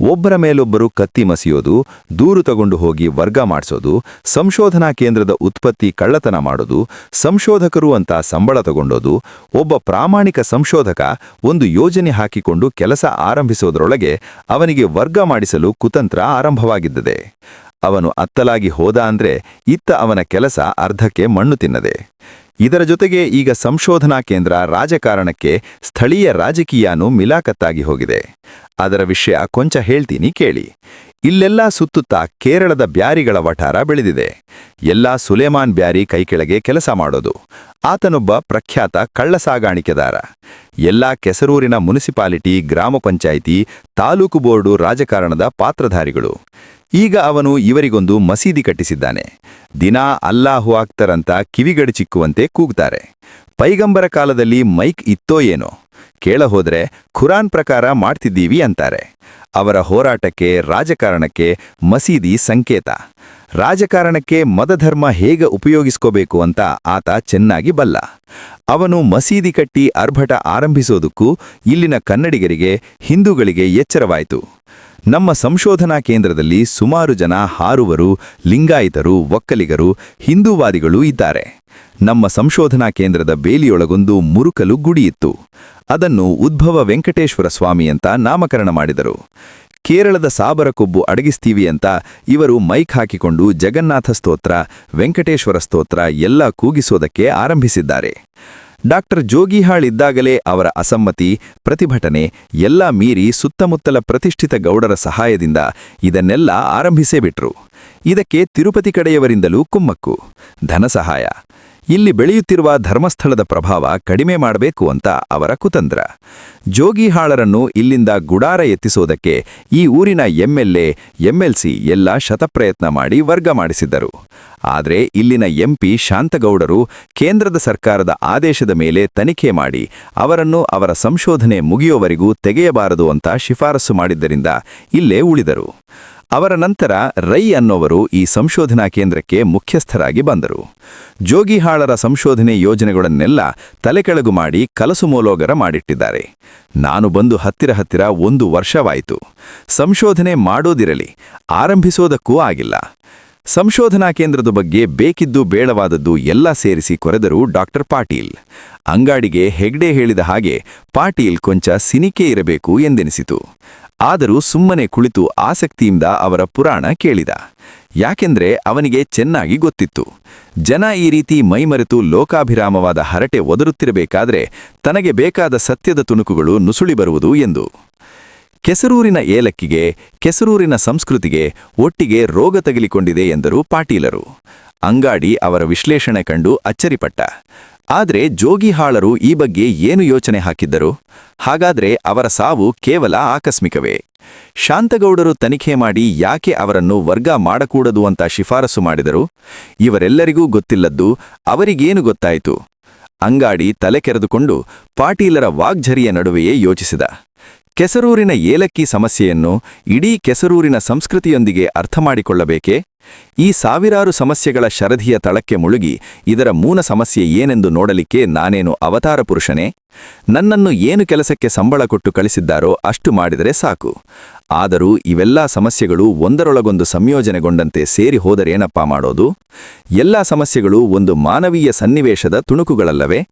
ಒಬ್ಬರ ಮೇಲೊಬ್ಬರು ಕತ್ತಿ ಮಸಿಯೋದು, ದೂರು ತಗೊಂಡು ಹೋಗಿ ವರ್ಗ ಮಾಡಿಸೋದು, ಸಂಶೋಧನಾ ಕೇಂದ್ರದ ಉತ್ಪತ್ತಿ ಕಳ್ಳತನ ಮಾಡೋದು, ಸಂಶೋಧಕರು ಅಂತ ಸಂಬಳ ತಗೊಂಡೋದು. ಒಬ್ಬ ಪ್ರಾಮಾಣಿಕ ಸಂಶೋಧಕ ಒಂದು ಯೋಜನೆ ಹಾಕಿಕೊಂಡು ಕೆಲಸ ಆರಂಭಿಸೋದ್ರೊಳಗೆ ಅವನಿಗೆ ವರ್ಗ ಮಾಡಿಸಲು ಕುತಂತ್ರ ಆರಂಭವಾಗಿದ್ದದೆ. ಅವನು ಅತ್ತಲಾಗಿ ಹೋದ ಅಂದ್ರೆ ಇತ್ತ ಅವನ ಕೆಲಸ ಅರ್ಧಕ್ಕೆ ಮಣ್ಣು ತಿನ್ನದೆ. ಇದರ ಜೊತೆಗೆ ಈಗ ಸಂಶೋಧನಾ ಕೇಂದ್ರ ರಾಜಕಾರಣಕ್ಕೆ ಸ್ಥಳೀಯ ರಾಜಕೀಯನೂ ಮಿಲಾಕತ್ತಾಗಿ ಹೋಗಿದೆ. ಅದರ ವಿಷಯ ಕೊಂಚ ಹೇಳ್ತೀನಿ ಕೇಳಿ. ಇಲ್ಲೆಲ್ಲ ಸುತ್ತುತ್ತಾ ಕೇರಳದ ಬ್ಯಾರಿಗಳ ವಠಾರ ಬೆಳೆದಿದೆ. ಎಲ್ಲ ಸುಲೇಮಾನ್ ಬ್ಯಾರಿ ಕೈಕೆಳಗೆ ಕೆಲಸ ಮಾಡೋದು. ಆತನೊಬ್ಬ ಪ್ರಖ್ಯಾತ ಕಳ್ಳ ಸಾಗಾಣಿಕೆದಾರ. ಎಲ್ಲ ಕೆಸರೂರಿನ ಮುನಿಸಿಪಾಲಿಟಿ, ಗ್ರಾಮ ಪಂಚಾಯಿತಿ, ತಾಲೂಕು ಬೋರ್ಡು ರಾಜಕಾರಣದ ಪಾತ್ರಧಾರಿಗಳು. ಈಗ ಅವನು ಇವರಿಗೊಂದು ಮಸೀದಿ ಕಟ್ಟಿಸಿದ್ದಾನೆ. ದಿನಾ ಅಲ್ಲಾಹು ಅಕ್ಬರ್ ಅಂತ ಕಿವಿಗಡಿಚಿಕ್ಕುವಂತೆ ಕೂಗ್ತಾರೆ. ಪೈಗಂಬರ ಕಾಲದಲ್ಲಿ ಮೈಕ್ ಇತ್ತೋ ಏನೋ, ಕೇಳಹೋದ್ರೆ ಖುರಾನ್ ಪ್ರಕಾರ ಮಾಡ್ತಿದ್ದೀವಿ ಅಂತಾರೆ. ಅವರ ಹೋರಾಟಕ್ಕೆ, ರಾಜಕಾರಣಕ್ಕೆ ಮಸೀದಿ ಸಂಕೇತ. ರಾಜಕಾರಣಕ್ಕೆ ಮತಧರ್ಮ ಹೇಗೆ ಉಪಯೋಗಿಸ್ಕೋಬೇಕು ಅಂತ ಆತ ಚೆನ್ನಾಗಿ ಬಲ್ಲ. ಅವನು ಮಸೀದಿ ಕಟ್ಟಿ ಅರ್ಭಟ ಆರಂಭಿಸೋದಕ್ಕೂ ಇಲ್ಲಿನ ಕನ್ನಡಿಗರಿಗೆ, ಹಿಂದೂಗಳಿಗೆ ಎಚ್ಚರವಾಯಿತು. ನಮ್ಮ ಸಂಶೋಧನಾ ಕೇಂದ್ರದಲ್ಲಿ ಸುಮಾರು ಜನ ಹಾರುವರು, ಲಿಂಗಾಯಿತರು, ಒಕ್ಕಲಿಗರು, ಹಿಂದೂವಾದಿಗಳು ಇದ್ದಾರೆ. ನಮ್ಮ ಸಂಶೋಧನಾ ಕೇಂದ್ರದ ಬೇಲಿಯೊಳಗೊಂದು ಮುರುಕಲು ಗುಡಿಯಿತ್ತು. ಅದನ್ನು ಉದ್ಭವ ವೆಂಕಟೇಶ್ವರ ಸ್ವಾಮಿ ಅಂತ ನಾಮಕರಣ ಮಾಡಿದರು. ಕೇರಳದ ಸಾಬರ ಕೊಬ್ಬು ಅಡಗಿಸ್ತೀವಿ ಅಂತ ಇವರು ಮೈಕ್ ಹಾಕಿಕೊಂಡು ಜಗನ್ನಾಥ ಸ್ತೋತ್ರ, ವೆಂಕಟೇಶ್ವರ ಸ್ತೋತ್ರ ಎಲ್ಲ ಕೂಗಿಸೋದಕ್ಕೆ ಆರಂಭಿಸಿದ್ದಾರೆ. ಡಾಕ್ಟರ್ ಜೋಗಿಹಾಳ್ ಇದ್ದಾಗಲೇ ಅವರ ಅಸಮ್ಮತಿ, ಪ್ರತಿಭಟನೆ ಎಲ್ಲ ಮೀರಿ ಸುತ್ತಮುತ್ತಲ ಪ್ರತಿಷ್ಠಿತ ಗೌಡರ ಸಹಾಯದಿಂದ ಇದನ್ನೆಲ್ಲ ಆರಂಭಿಸೇ ಬಿಟ್ರು. ಇದಕ್ಕೆ ತಿರುಪತಿ ಕಡೆಯವರಿಂದಲೂ ಕುಮ್ಮಕ್ಕು, ಧನ ಸಹಾಯ. ಇಲ್ಲಿ ಬೆಳೆಯುತ್ತಿರುವ ಧರ್ಮಸ್ಥಳದ ಪ್ರಭಾವ ಕಡಿಮೆ ಮಾಡಬೇಕು ಅಂತ ಅವರ ಕುತಂತ್ರ. ಜೋಗಿಹಾಳರನ್ನು ಇಲ್ಲಿಂದ ಗುಡಾರ ಎತ್ತಿಸೋದಕ್ಕೆ ಈ ಊರಿನ ಎಂಎಲ್ಎ, ಎಂಎಲ್ಸಿ ಎಲ್ಲ ಶತಪ್ರಯತ್ನ ಮಾಡಿ ವರ್ಗ ಮಾಡಿಸಿದ್ದರು. ಆದರೆ ಇಲ್ಲಿನ ಎಂಪಿ ಶಾಂತಗೌಡರು ಕೇಂದ್ರದ ಸರ್ಕಾರದ ಆದೇಶದ ಮೇಲೆ ತನಿಖೆ ಮಾಡಿ ಅವರನ್ನು ಅವರ ಸಂಶೋಧನೆ ಮುಗಿಯೋವರೆಗೂ ತೆಗೆಯಬಾರದು ಅಂತ ಶಿಫಾರಸು ಮಾಡಿದ್ದರಿಂದ ಇಲ್ಲೇ ಉಳಿದರು. ಅವರ ನಂತರ ರೈ ಅನ್ನೋವರು ಈ ಸಂಶೋಧನಾ ಕೇಂದ್ರಕ್ಕೆ ಮುಖ್ಯಸ್ಥರಾಗಿ ಬಂದರು. ಜೋಗಿಹಾಳರ ಸಂಶೋಧನೆ ಯೋಜನೆಗಳನ್ನೆಲ್ಲ ತಲೆಕೆಳಗು ಮಾಡಿ ಕಲಸು ಮೂಲೋಗರ ಮಾಡಿಟ್ಟಿದ್ದಾರೆ. ನಾನು ಬಂದು ಹತ್ತಿರ 1 ವರ್ಷವಾಯಿತು. ಸಂಶೋಧನೆ ಮಾಡೋದಿರಲಿ, ಆರಂಭಿಸೋದಕ್ಕೂ ಆಗಿಲ್ಲ. ಸಂಶೋಧನಾ ಕೇಂದ್ರದ ಬಗ್ಗೆ ಬೇಕಿದ್ದು ಬೇಡವಾದದ್ದು ಎಲ್ಲ ಸೇರಿಸಿ ಕೊರೆದರು ಡಾಕ್ಟರ್ ಪಾಟೀಲ್. ಅಂಗಾಡಿಗೆ ಹೆಗ್ಡೆ ಹೇಳಿದ ಹಾಗೆ ಪಾಟೀಲ್ ಕೊಂಚ ಸಿನಿಕೆ ಇರಬೇಕು ಎಂದೆನಿಸಿತು. ಆದರೂ ಸುಮ್ಮನೆ ಕುಳಿತು ಆಸಕ್ತಿಯಿಂದ ಅವರ ಪುರಾಣ ಕೇಳಿದ. ಯಾಕೆಂದ್ರೆ ಅವನಿಗೆ ಚೆನ್ನಾಗಿ ಗೊತ್ತಿತ್ತು, ಜನ ಈ ರೀತಿ ಮೈಮರೆತು ಲೋಕಾಭಿರಾಮವಾದ ಹರಟೆ ಒದರುತ್ತಿರಬೇಕಾದ್ರೆ ತನಗೆ ಬೇಕಾದ ಸತ್ಯದ ತುಣುಕುಗಳು ನುಸುಳಿ ಬರುವುದು ಎಂದು. ಕೆಸರೂರಿನ ಏಲಕ್ಕಿಗೆ, ಕೆಸರೂರಿನ ಸಂಸ್ಕೃತಿಗೆ ಒಟ್ಟಿಗೆ ರೋಗ ತಗಿಲಿಕೊಂಡಿದೆ ಎಂದರು ಪಾಟೀಲರು. ಅಂಗಾಡಿ ಅವರ ವಿಶ್ಲೇಷಣೆ ಕಂಡು ಅಚ್ಚರಿಪಟ್ಟ. ಆದರೆ ಜೋಗಿಹಾಳರು ಈ ಬಗ್ಗೆ ಏನು ಯೋಚನೆ ಹಾಕಿದ್ದರು? ಹಾಗಾದ್ರೆ ಅವರ ಸಾವು ಕೇವಲ ಆಕಸ್ಮಿಕವೇ? ಶಾಂತಗೌಡರು ತನಿಖೆ ಮಾಡಿ ಯಾಕೆ ಅವರನ್ನು ವರ್ಗ ಮಾಡಕೂಡದು ಅಂತ ಶಿಫಾರಸು ಮಾಡಿದರು? ಇವರೆಲ್ಲರಿಗೂ ಗೊತ್ತಿಲ್ಲದ್ದು ಅವರಿಗೇನು ಗೊತ್ತಾಯಿತು? ಅಂಗಾಡಿ ತಲೆ ಕೆರೆದುಕೊಂಡು ಪಾಟೀಲರ ವಾಗ್ಝರಿಯ ನಡುವೆಯೇ ಯೋಚಿಸಿದ. ಕೆಸರೂರಿನ ಏಲಕ್ಕಿ ಸಮಸ್ಯೆಯನ್ನು ಇಡೀ ಕೆಸರೂರಿನ ಸಂಸ್ಕೃತಿಯೊಂದಿಗೆ ಅರ್ಥಮಾಡಿಕೊಳ್ಳಬೇಕೇ? ಈ ಸಾವಿರಾರು ಸಮಸ್ಯೆಗಳ ಶರಧಿಯ ತಳಕ್ಕೆ ಮುಳುಗಿ ಇದರ ಮೂಲ ಸಮಸ್ಯೆ ಏನೆಂದು ನೋಡಲಿಕ್ಕೆ ನಾನೇನು ಅವತಾರ ಪುರುಷನೇ? ನನ್ನನ್ನು ಏನು ಕೆಲಸಕ್ಕೆ ಸಂಬಳ ಕೊಟ್ಟು ಕಳಿಸಿದ್ದಾರೋ ಅಷ್ಟು ಮಾಡಿದರೆ ಸಾಕು. ಆದರೂ ಇವೆಲ್ಲಾ ಸಮಸ್ಯೆಗಳು ಒಂದರೊಳಗೊಂದು ಸಂಯೋಜನೆಗೊಂಡಂತೆ ಸೇರಿ ಹೋದರೇನಪ್ಪ ಮಾಡೋದು? ಎಲ್ಲಾ ಸಮಸ್ಯೆಗಳು ಒಂದು ಮಾನವೀಯ ಸನ್ನಿವೇಶದ ತುಣುಕುಗಳಲ್ಲವೇ?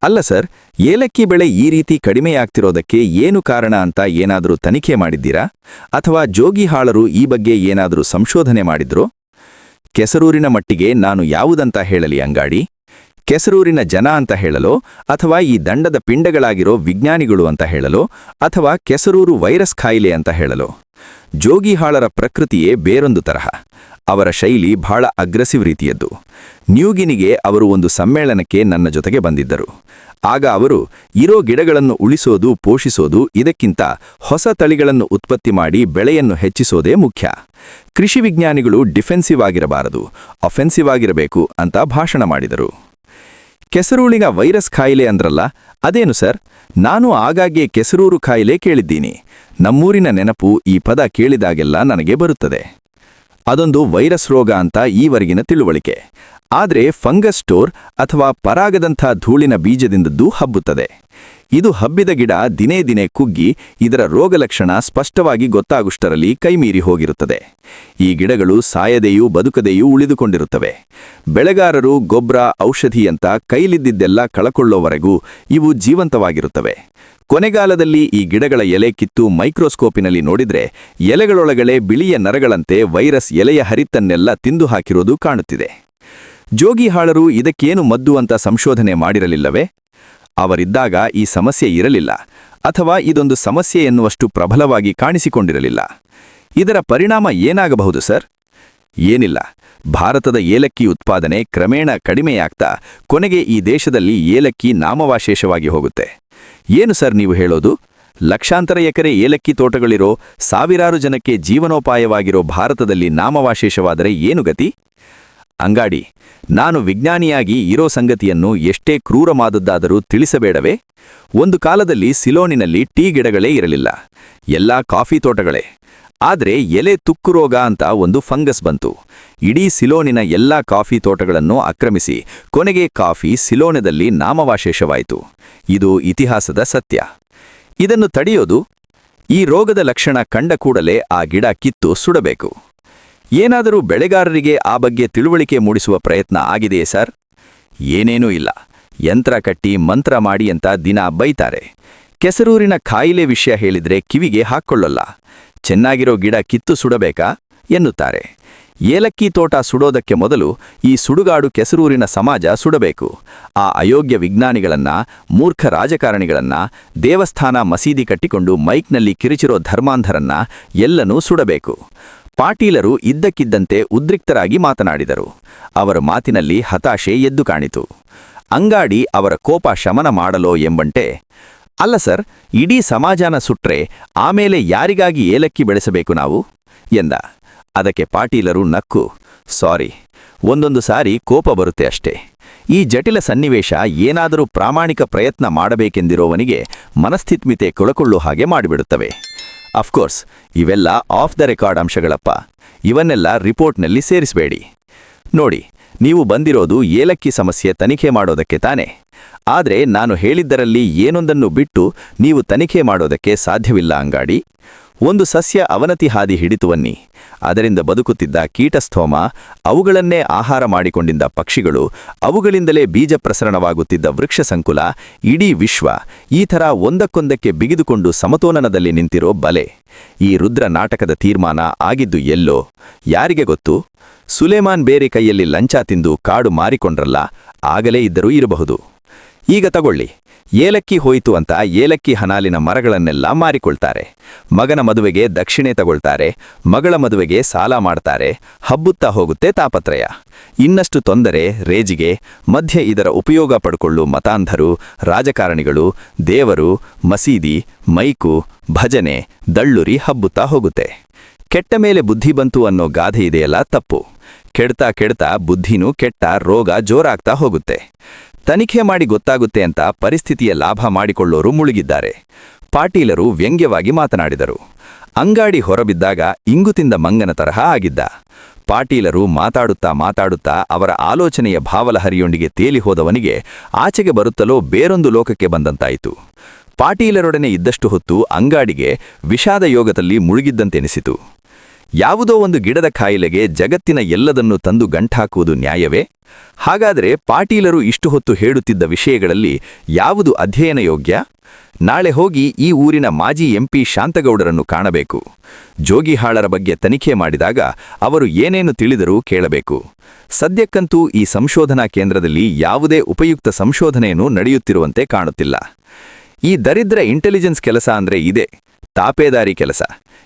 ಅಲ್ಲ ಸರ್, ಏಲಕ್ಕಿ ಬೆಳೆ ಈ ರೀತಿ ಕಡಿಮೆಯಾಗ್ತಿರೋದಕ್ಕೆ ಏನು ಕಾರಣ ಅಂತ ಏನಾದರೂ ತನಿಖೆ ಮಾಡಿದ್ದೀರಾ? ಅಥವಾ ಜೋಗಿಹಾಳರು ಈ ಬಗ್ಗೆ ಏನಾದರೂ ಸಂಶೋಧನೆ ಮಾಡಿದ್ರೋ? ಕೆಸರೂರಿನ ಮಟ್ಟಿಗೆ ನಾನು ಯಾವುದಂತ ಹೇಳಲಿ ಅಂಗಾಡಿ? ಕೆಸರೂರಿನ ಜನ ಅಂತ ಹೇಳಲೋ, ಅಥವಾ ಈ ದಂಡದ ಪಿಂಡಗಳಾಗಿರೋ ವಿಜ್ಞಾನಿಗಳು ಅಂತ ಹೇಳಲೋ, ಅಥವಾ ಕೆಸರೂರು ವೈರಸ್ ಕಾಯಿಲೆ ಅಂತ ಹೇಳಲೋ? ಜೋಗಿಹಾಳರ ಪ್ರಕೃತಿಯೇ ಬೇರೊಂದು ತರಹ. ಅವರ ಶೈಲಿ ಬಹಳ ಅಗ್ರೆಸಿವ್ ರೀತಿಯದ್ದು. ನ್ಯೂಗಿನಿಗೆ ಅವರು ಒಂದು ಸಮ್ಮೇಳನಕ್ಕೆ ನನ್ನ ಜೊತೆಗೆ ಬಂದಿದ್ದರು. ಆಗ ಅವರು ಇರೋ ಗಿಡಗಳನ್ನು ಉಳಿಸೋದು, ಪೋಷಿಸೋದು, ಇದಕ್ಕಿಂತ ಹೊಸ ತಳಿಗಳನ್ನು ಉತ್ಪತ್ತಿ ಮಾಡಿ ಬೆಳೆಯನ್ನು ಹೆಚ್ಚಿಸೋದೇ ಮುಖ್ಯ. ಕೃಷಿ ವಿಜ್ಞಾನಿಗಳು ಡಿಫೆನ್ಸಿವ್ ಆಗಿರಬಾರದು, ಅಫೆನ್ಸಿವ್ ಆಗಿರಬೇಕು ಅಂತ ಭಾಷಣ ಮಾಡಿದರು. ಕೆಸರೂಳಿನ ವೈರಸ್ ಕಾಯಿಲೆ ಅಂದ್ರಲ್ಲ, ಅದೇನು ಸರ್? ನಾನು ಆಗಾಗ್ಗೆ ಕೆಸರೂರು ಕಾಯಿಲೆ ಕೇಳಿದ್ದೀನಿ. ನಮ್ಮೂರಿನ ನೆನಪು ಈ ಪದ ಕೇಳಿದಾಗೆಲ್ಲ ನನಗೆ ಬರುತ್ತದೆ. ಅದೊಂದು ವೈರಸ್ ರೋಗ ಅಂತ ಈವರೆಗಿನ ತಿಳುವಳಿಕೆ. ಆದರೆ ಫಂಗಸ್ ಸ್ಟೋರ್ ಅಥವಾ ಪರಾಗದಂಥ ಧೂಳಿನ ಬೀಜದಿಂದದ್ದು ಹಬ್ಬುತ್ತದೆ. ಇದು ಹಬ್ಬಿದ ಗಿಡ ದಿನೇ ದಿನೇ ಕುಗ್ಗಿ ಇದರ ರೋಗಲಕ್ಷಣ ಸ್ಪಷ್ಟವಾಗಿ ಗೊತ್ತಾಗುಷ್ಟರಲ್ಲಿ ಕೈಮೀರಿ ಹೋಗಿರುತ್ತದೆ. ಈ ಗಿಡಗಳು ಸಾಯದೆಯೂ ಬದುಕದೆಯೂ ಉಳಿದುಕೊಂಡಿರುತ್ತವೆ. ಬೆಳೆಗಾರರು ಗೊಬ್ಬರ, ಔಷಧಿ ಅಂತ ಕೈಲಿದ್ದಿದ್ದೆಲ್ಲ ಕಳಕೊಳ್ಳೋವರೆಗೂ ಇವು ಜೀವಂತವಾಗಿರುತ್ತವೆ. ಕೊನೆಗಾಲದಲ್ಲಿ ಈ ಗಿಡಗಳ ಎಲೆ ಕಿತ್ತು ಮೈಕ್ರೋಸ್ಕೋಪಿನಲ್ಲಿ ನೋಡಿದ್ರೆ ಎಲೆಗಳೊಳಗಡೆ ಬಿಳಿಯ ನರಗಳಂತೆ ವೈರಸ್ ಎಲೆಯ ಹರಿತನ್ನೆಲ್ಲ ತಿಂದು ಹಾಕಿರೋದು ಕಾಣುತ್ತಿದೆ. ಜೋಗಿಹಾಳರು ಇದಕ್ಕೇನು ಮದ್ದು ಅಂತ ಸಂಶೋಧನೆ ಮಾಡಿರಲಿಲ್ಲವೇ? ಅವರಿದ್ದಾಗ ಈ ಸಮಸ್ಯೆ ಇರಲಿಲ್ಲ, ಅಥವಾ ಇದೊಂದು ಸಮಸ್ಯೆ ಎನ್ನುವಷ್ಟು ಪ್ರಬಲವಾಗಿ ಕಾಣಿಸಿಕೊಂಡಿರಲಿಲ್ಲ. ಇದರ ಪರಿಣಾಮ ಏನಾಗಬಹುದು ಸರ್? ಏನಿಲ್ಲ, ಭಾರತದ ಏಲಕ್ಕಿ ಉತ್ಪಾದನೆ ಕ್ರಮೇಣ ಕಡಿಮೆಯಾಗ್ತಾ ಕೊನೆಗೆ ಈ ದೇಶದಲ್ಲಿ ಏಲಕ್ಕಿ ನಾಮವಾಶೇಷವಾಗಿ ಹೋಗುತ್ತೆ. ಏನು ಸರ್ ನೀವು ಹೇಳೋದು? ಲಕ್ಷಾಂತರ ಎಕರೆ ಏಲಕ್ಕಿ ತೋಟಗಳಿರೋ, ಸಾವಿರಾರು ಜನಕ್ಕೆ ಜೀವನೋಪಾಯವಾಗಿರೋ ಭಾರತದಲ್ಲಿ ನಾಮವಾಶೇಷವಾದರೆ ಏನು ಗತಿ? ಅಂಗಾಡಿ, ನಾನು ವಿಜ್ಞಾನಿಯಾಗಿ ಇರೋ ಸಂಗತಿಯನ್ನು ಎಷ್ಟೇ ಕ್ರೂರವಾದದ್ದಾದರೂ ತಿಳಿಸಬೇಡವೇ? ಒಂದು ಕಾಲದಲ್ಲಿ ಸಿಲೋನಿನಲ್ಲಿ ಟೀ ಗಿಡಗಳೇ ಇರಲಿಲ್ಲ, ಎಲ್ಲಾ ಕಾಫಿ ತೋಟಗಳೇ. ಆದ್ರೆ ಎಲೆ ತುಕ್ಕು ರೋಗ ಅಂತ ಒಂದು ಫಂಗಸ್ ಬಂತು. ಇಡೀ ಸಿಲೋನಿನ ಎಲ್ಲಾ ಕಾಫಿ ತೋಟಗಳನ್ನು ಆಕ್ರಮಿಸಿ ಕೊನೆಗೆ ಕಾಫಿ ಸಿಲೋನದಲ್ಲಿ ನಾಮವಾಶೇಷವಾಯಿತು. ಇದು ಇತಿಹಾಸದ ಸತ್ಯ. ಇದನ್ನು ತಡೆಯೋದು? ಈ ರೋಗದ ಲಕ್ಷಣ ಕಂಡ ಕೂಡಲೇ ಆ ಗಿಡ ಕಿತ್ತು ಸುಡಬೇಕು. ಏನಾದರೂ ಬೆಳೆಗಾರರಿಗೆ ಆ ಬಗ್ಗೆ ತಿಳುವಳಿಕೆ ಮೂಡಿಸುವ ಪ್ರಯತ್ನ ಆಗಿದೆಯೇ ಸರ್? ಏನೇನೂ ಇಲ್ಲ. ಯಂತ್ರ ಕಟ್ಟಿ ಮಂತ್ರ ಮಾಡಿ ಅಂತ ದಿನ ಬೈತಾರೆ. ಕೆಸರೂರಿನ ಕಾಯಿಲೆ ವಿಷಯ ಹೇಳಿದ್ರೆ ಕಿವಿಗೆ ಹಾಕ್ಕೊಳ್ಳಲ್ಲ. ಚೆನ್ನಾಗಿರೋ ಗಿಡ ಕಿತ್ತು ಸುಡಬೇಕಾ ಎನ್ನುತ್ತಾರೆ. ಏಲಕ್ಕಿ ತೋಟ ಸುಡೋದಕ್ಕೆ ಮೊದಲು ಈ ಸುಡುಗಾಡು ಕೆಸರೂರಿನ ಸಮಾಜ ಸುಡಬೇಕು. ಆ ಅಯೋಗ್ಯ ವಿಜ್ಞಾನಿಗಳನ್ನ, ಮೂರ್ಖ ರಾಜಕಾರಣಿಗಳನ್ನ, ದೇವಸ್ಥಾನ ಮಸೀದಿ ಕಟ್ಟಿಕೊಂಡು ಮೈಕ್ನಲ್ಲಿ ಕಿರಿಚಿರೋ ಧರ್ಮಾಂಧರನ್ನ ಎಲ್ಲನೂ ಸುಡಬೇಕು. ಪಾಟೀಲರು ಇದ್ದಕ್ಕಿದ್ದಂತೆ ಉದ್ರಿಕ್ತರಾಗಿ ಮಾತನಾಡಿದರು. ಅವರ ಮಾತಿನಲ್ಲಿ ಹತಾಶೆ ಎದ್ದು ಕಾಣಿತು. ಅಂಗಾಡಿ ಅವರ ಕೋಪ ಶಮನ ಮಾಡಲೋ ಎಂಬಂತೆ, ಅಲ್ಲ ಸರ್, ಇಡೀ ಸಮಾಜನ ಸುಟ್ರೆ ಆಮೇಲೆ ಯಾರಿಗಾಗಿ ಏಲಕ್ಕಿ ಬೆಳೆಸಬೇಕು ನಾವು ಎಂದ. ಅದಕ್ಕೆ ಪಾಟೀಲರು ನಕ್ಕು, ಸಾರಿ, ಒಂದೊಂದು ಸಾರಿ ಕೋಪ ಬರುತ್ತೆ ಅಷ್ಟೇ. ಈ ಜಟಿಲ ಸನ್ನಿವೇಶ ಏನಾದರೂ ಪ್ರಾಮಾಣಿಕ ಪ್ರಯತ್ನ ಮಾಡಬೇಕೆಂದಿರೋವನಿಗೆ ಮನಸ್ಥಿತ್ಮಿತೆ ಕೊಳಕೊಳ್ಳೋ ಹಾಗೆ ಮಾಡಿಬಿಡುತ್ತವೆ. ಅಫ್ಕೋರ್ಸ್ ಇವೆಲ್ಲ ಆಫ್ ದ ರೆಕಾರ್ಡ್ ಅಂಶಗಳಪ್ಪ. ಇವನ್ನೆಲ್ಲ ರಿಪೋರ್ಟ್ನಲ್ಲಿ ಸೇರಿಸಬೇಡಿ. ನೋಡಿ, ನೀವು ಬಂದಿರೋದು ಏಲಕ್ಕಿ ಸಮಸ್ಯೆ ತನಿಖೆ ಮಾಡೋದಕ್ಕೆ ತಾನೆ. ಆದರೆ ನಾನು ಹೇಳಿದ್ದರಲ್ಲಿ ಏನೊಂದನ್ನು ಬಿಟ್ಟು ನೀವು ತನಿಖೆ ಮಾಡೋದಕ್ಕೆ ಸಾಧ್ಯವಿಲ್ಲ ಅಂಗಾಡಿ. ಒಂದು ಸಸ್ಯ ಅವನತಿ ಹಾದಿ ಹಿಡಿತುವನ್ನಿ. ಅದರಿಂದ ಬದುಕುತ್ತಿದ್ದ ಕೀಟಸ್ಥೋಮ, ಅವುಗಳನ್ನೇ ಆಹಾರ ಮಾಡಿಕೊಂಡಿದ್ದ ಪಕ್ಷಿಗಳು, ಅವುಗಳಿಂದಲೇ ಬೀಜ ಪ್ರಸರಣವಾಗುತ್ತಿದ್ದ ವೃಕ್ಷ ಸಂಕುಲ, ಇಡೀ ವಿಶ್ವ ಈ ಥರ ಒಂದಕ್ಕೊಂದಕ್ಕೆ ಬಿಗಿದುಕೊಂಡು ಸಮತೋಲನದಲ್ಲಿ ನಿಂತಿರೋ ಬಲೆ. ಈ ರುದ್ರ ನಾಟಕದ ತೀರ್ಮಾನ ಆಗಿದ್ದು ಎಲ್ಲೋ ಯಾರಿಗೆ ಗೊತ್ತು? ಸುಲೇಮಾನ್ ಬೇರೆ ಕೈಯಲ್ಲಿ ಲಂಚ ತಿಂದು ಕಾಡು ಮಾರಿಕೊಂಡ್ರಲ್ಲ, ಆಗಲೇ ಇದ್ದರೂ ಇರಬಹುದು. ಈಗ ತಗೊಳ್ಳಿ, ಏಲಕ್ಕಿ ಹೋಯಿತು ಅಂತ ಏಲಕ್ಕಿ ಹನಾಲಿನ ಮರಗಳನ್ನೆಲ್ಲ ಮಾರಿಕೊಳ್ತಾರೆ. ಮಗನ ಮದುವೆಗೆ ದಕ್ಷಿಣೆ ತಗೊಳ್ತಾರೆ, ಮಗಳ ಮದುವೆಗೆ ಸಾಲ ಮಾಡ್ತಾರೆ. ಹಬ್ಬುತ್ತಾ ಹೋಗುತ್ತೆ ತಾಪತ್ರಯ. ಇನ್ನಷ್ಟು ತೊಂದರೆ, ರೇಜಿಗೆ ಮಧ್ಯೆ ಇದರ ಉಪಯೋಗ ಪಡ್ಕೊಳ್ಳು ಮತಾಂಧರು, ರಾಜಕಾರಣಿಗಳು, ದೇವರು, ಮಸೀದಿ, ಮೈಕು, ಭಜನೆ, ದಳ್ಳುರಿ ಹಬ್ಬುತ್ತಾ ಹೋಗುತ್ತೆ. ಕೆಟ್ಟ ಮೇಲೆ ಬುದ್ಧಿ ಬಂತು ಅನ್ನೋ ಗಾದೆ ಇದೆಯಲ್ಲ, ತಪ್ಪು. ಕೆಡ್ತಾ ಕೆಡ್ತಾ ಬುದ್ಧಿನೂ ಕೆಟ್ಟ, ರೋಗ ಜೋರಾಗ್ತಾ ಹೋಗುತ್ತೆ. ತನಿಖೆ ಮಾಡಿ ಗೊತ್ತಾಗುತ್ತೆ ಅಂತ ಪರಿಸ್ಥಿತಿಯ ಲಾಭ ಮಾಡಿಕೊಳ್ಳೋರು ಮುಳುಗಿದ್ದಾರೆ. ಪಾಟೀಲರು ವ್ಯಂಗ್ಯವಾಗಿ ಮಾತನಾಡಿದರು. ಅಂಗಾಡಿ ಹೊರಬಿದ್ದಾಗ ಇಂಗುತಿಂದ ಮಂಗನ ತರಹ ಆಗಿದ್ದ. ಪಾಟೀಲರು ಮಾತಾಡುತ್ತಾ ಮಾತಾಡುತ್ತಾ ಅವರ ಆಲೋಚನೆಯ ಭಾವಲಹರಿಯೊಂದಿಗೆ ತೇಲಿ ಹೋದವನಿಗೆ ಆಚೆಗೆ ಬರುತ್ತಲೋ ಬೇರೊಂದು ಲೋಕಕ್ಕೆ ಬಂದಂತಾಯಿತು. ಪಾಟೀಲರೊಡನೆ ಇದ್ದಷ್ಟು ಹೊತ್ತು ಅಂಗಾಡಿಗೆ ವಿಷಾದ ಯೋಗದಲ್ಲಿ ಮುಳುಗಿದ್ದಂತೆನಿಸಿತು. ಯಾವುದೋ ಒಂದು ಗಿಡದ ಕಾಯಿಲೆಗೆ ಜಗತ್ತಿನ ಎಲ್ಲದನ್ನೂ ತಂದು ಗಂಟಾಕುವುದು ನ್ಯಾಯವೇ? ಹಾಗಾದರೆ ಪಾಟೀಲರು ಇಷ್ಟು ಹೊತ್ತು ಹೇಳುತ್ತಿದ್ದ ವಿಷಯಗಳಲ್ಲಿ ಯಾವುದು ಅಧ್ಯಯನ ಯೋಗ್ಯ? ನಾಳೆ ಹೋಗಿ ಈ ಊರಿನ ಮಾಜಿ MP ಶಾಂತಗೌಡರನ್ನು ಕಾಣಬೇಕು. ಜೋಗಿಹಾಳರ ಬಗ್ಗೆ ತನಿಖೆ ಮಾಡಿದಾಗ ಅವರು ಏನೇನು ತಿಳಿದರೂ ಕೇಳಬೇಕು. ಸದ್ಯಕ್ಕಂತೂ ಈ ಸಂಶೋಧನಾ ಕೇಂದ್ರದಲ್ಲಿ ಯಾವುದೇ ಉಪಯುಕ್ತ ಸಂಶೋಧನೆಯನ್ನು ನಡೆಯುತ್ತಿರುವಂತೆ ಕಾಣುತ್ತಿಲ್ಲ. ಈ ದರಿದ್ರ ಇಂಟೆಲಿಜೆನ್ಸ್ ಕೆಲಸ ಅಂದ್ರೆ ಇದೇ, ತಾಪೇದಾರಿ ಕೆಲಸ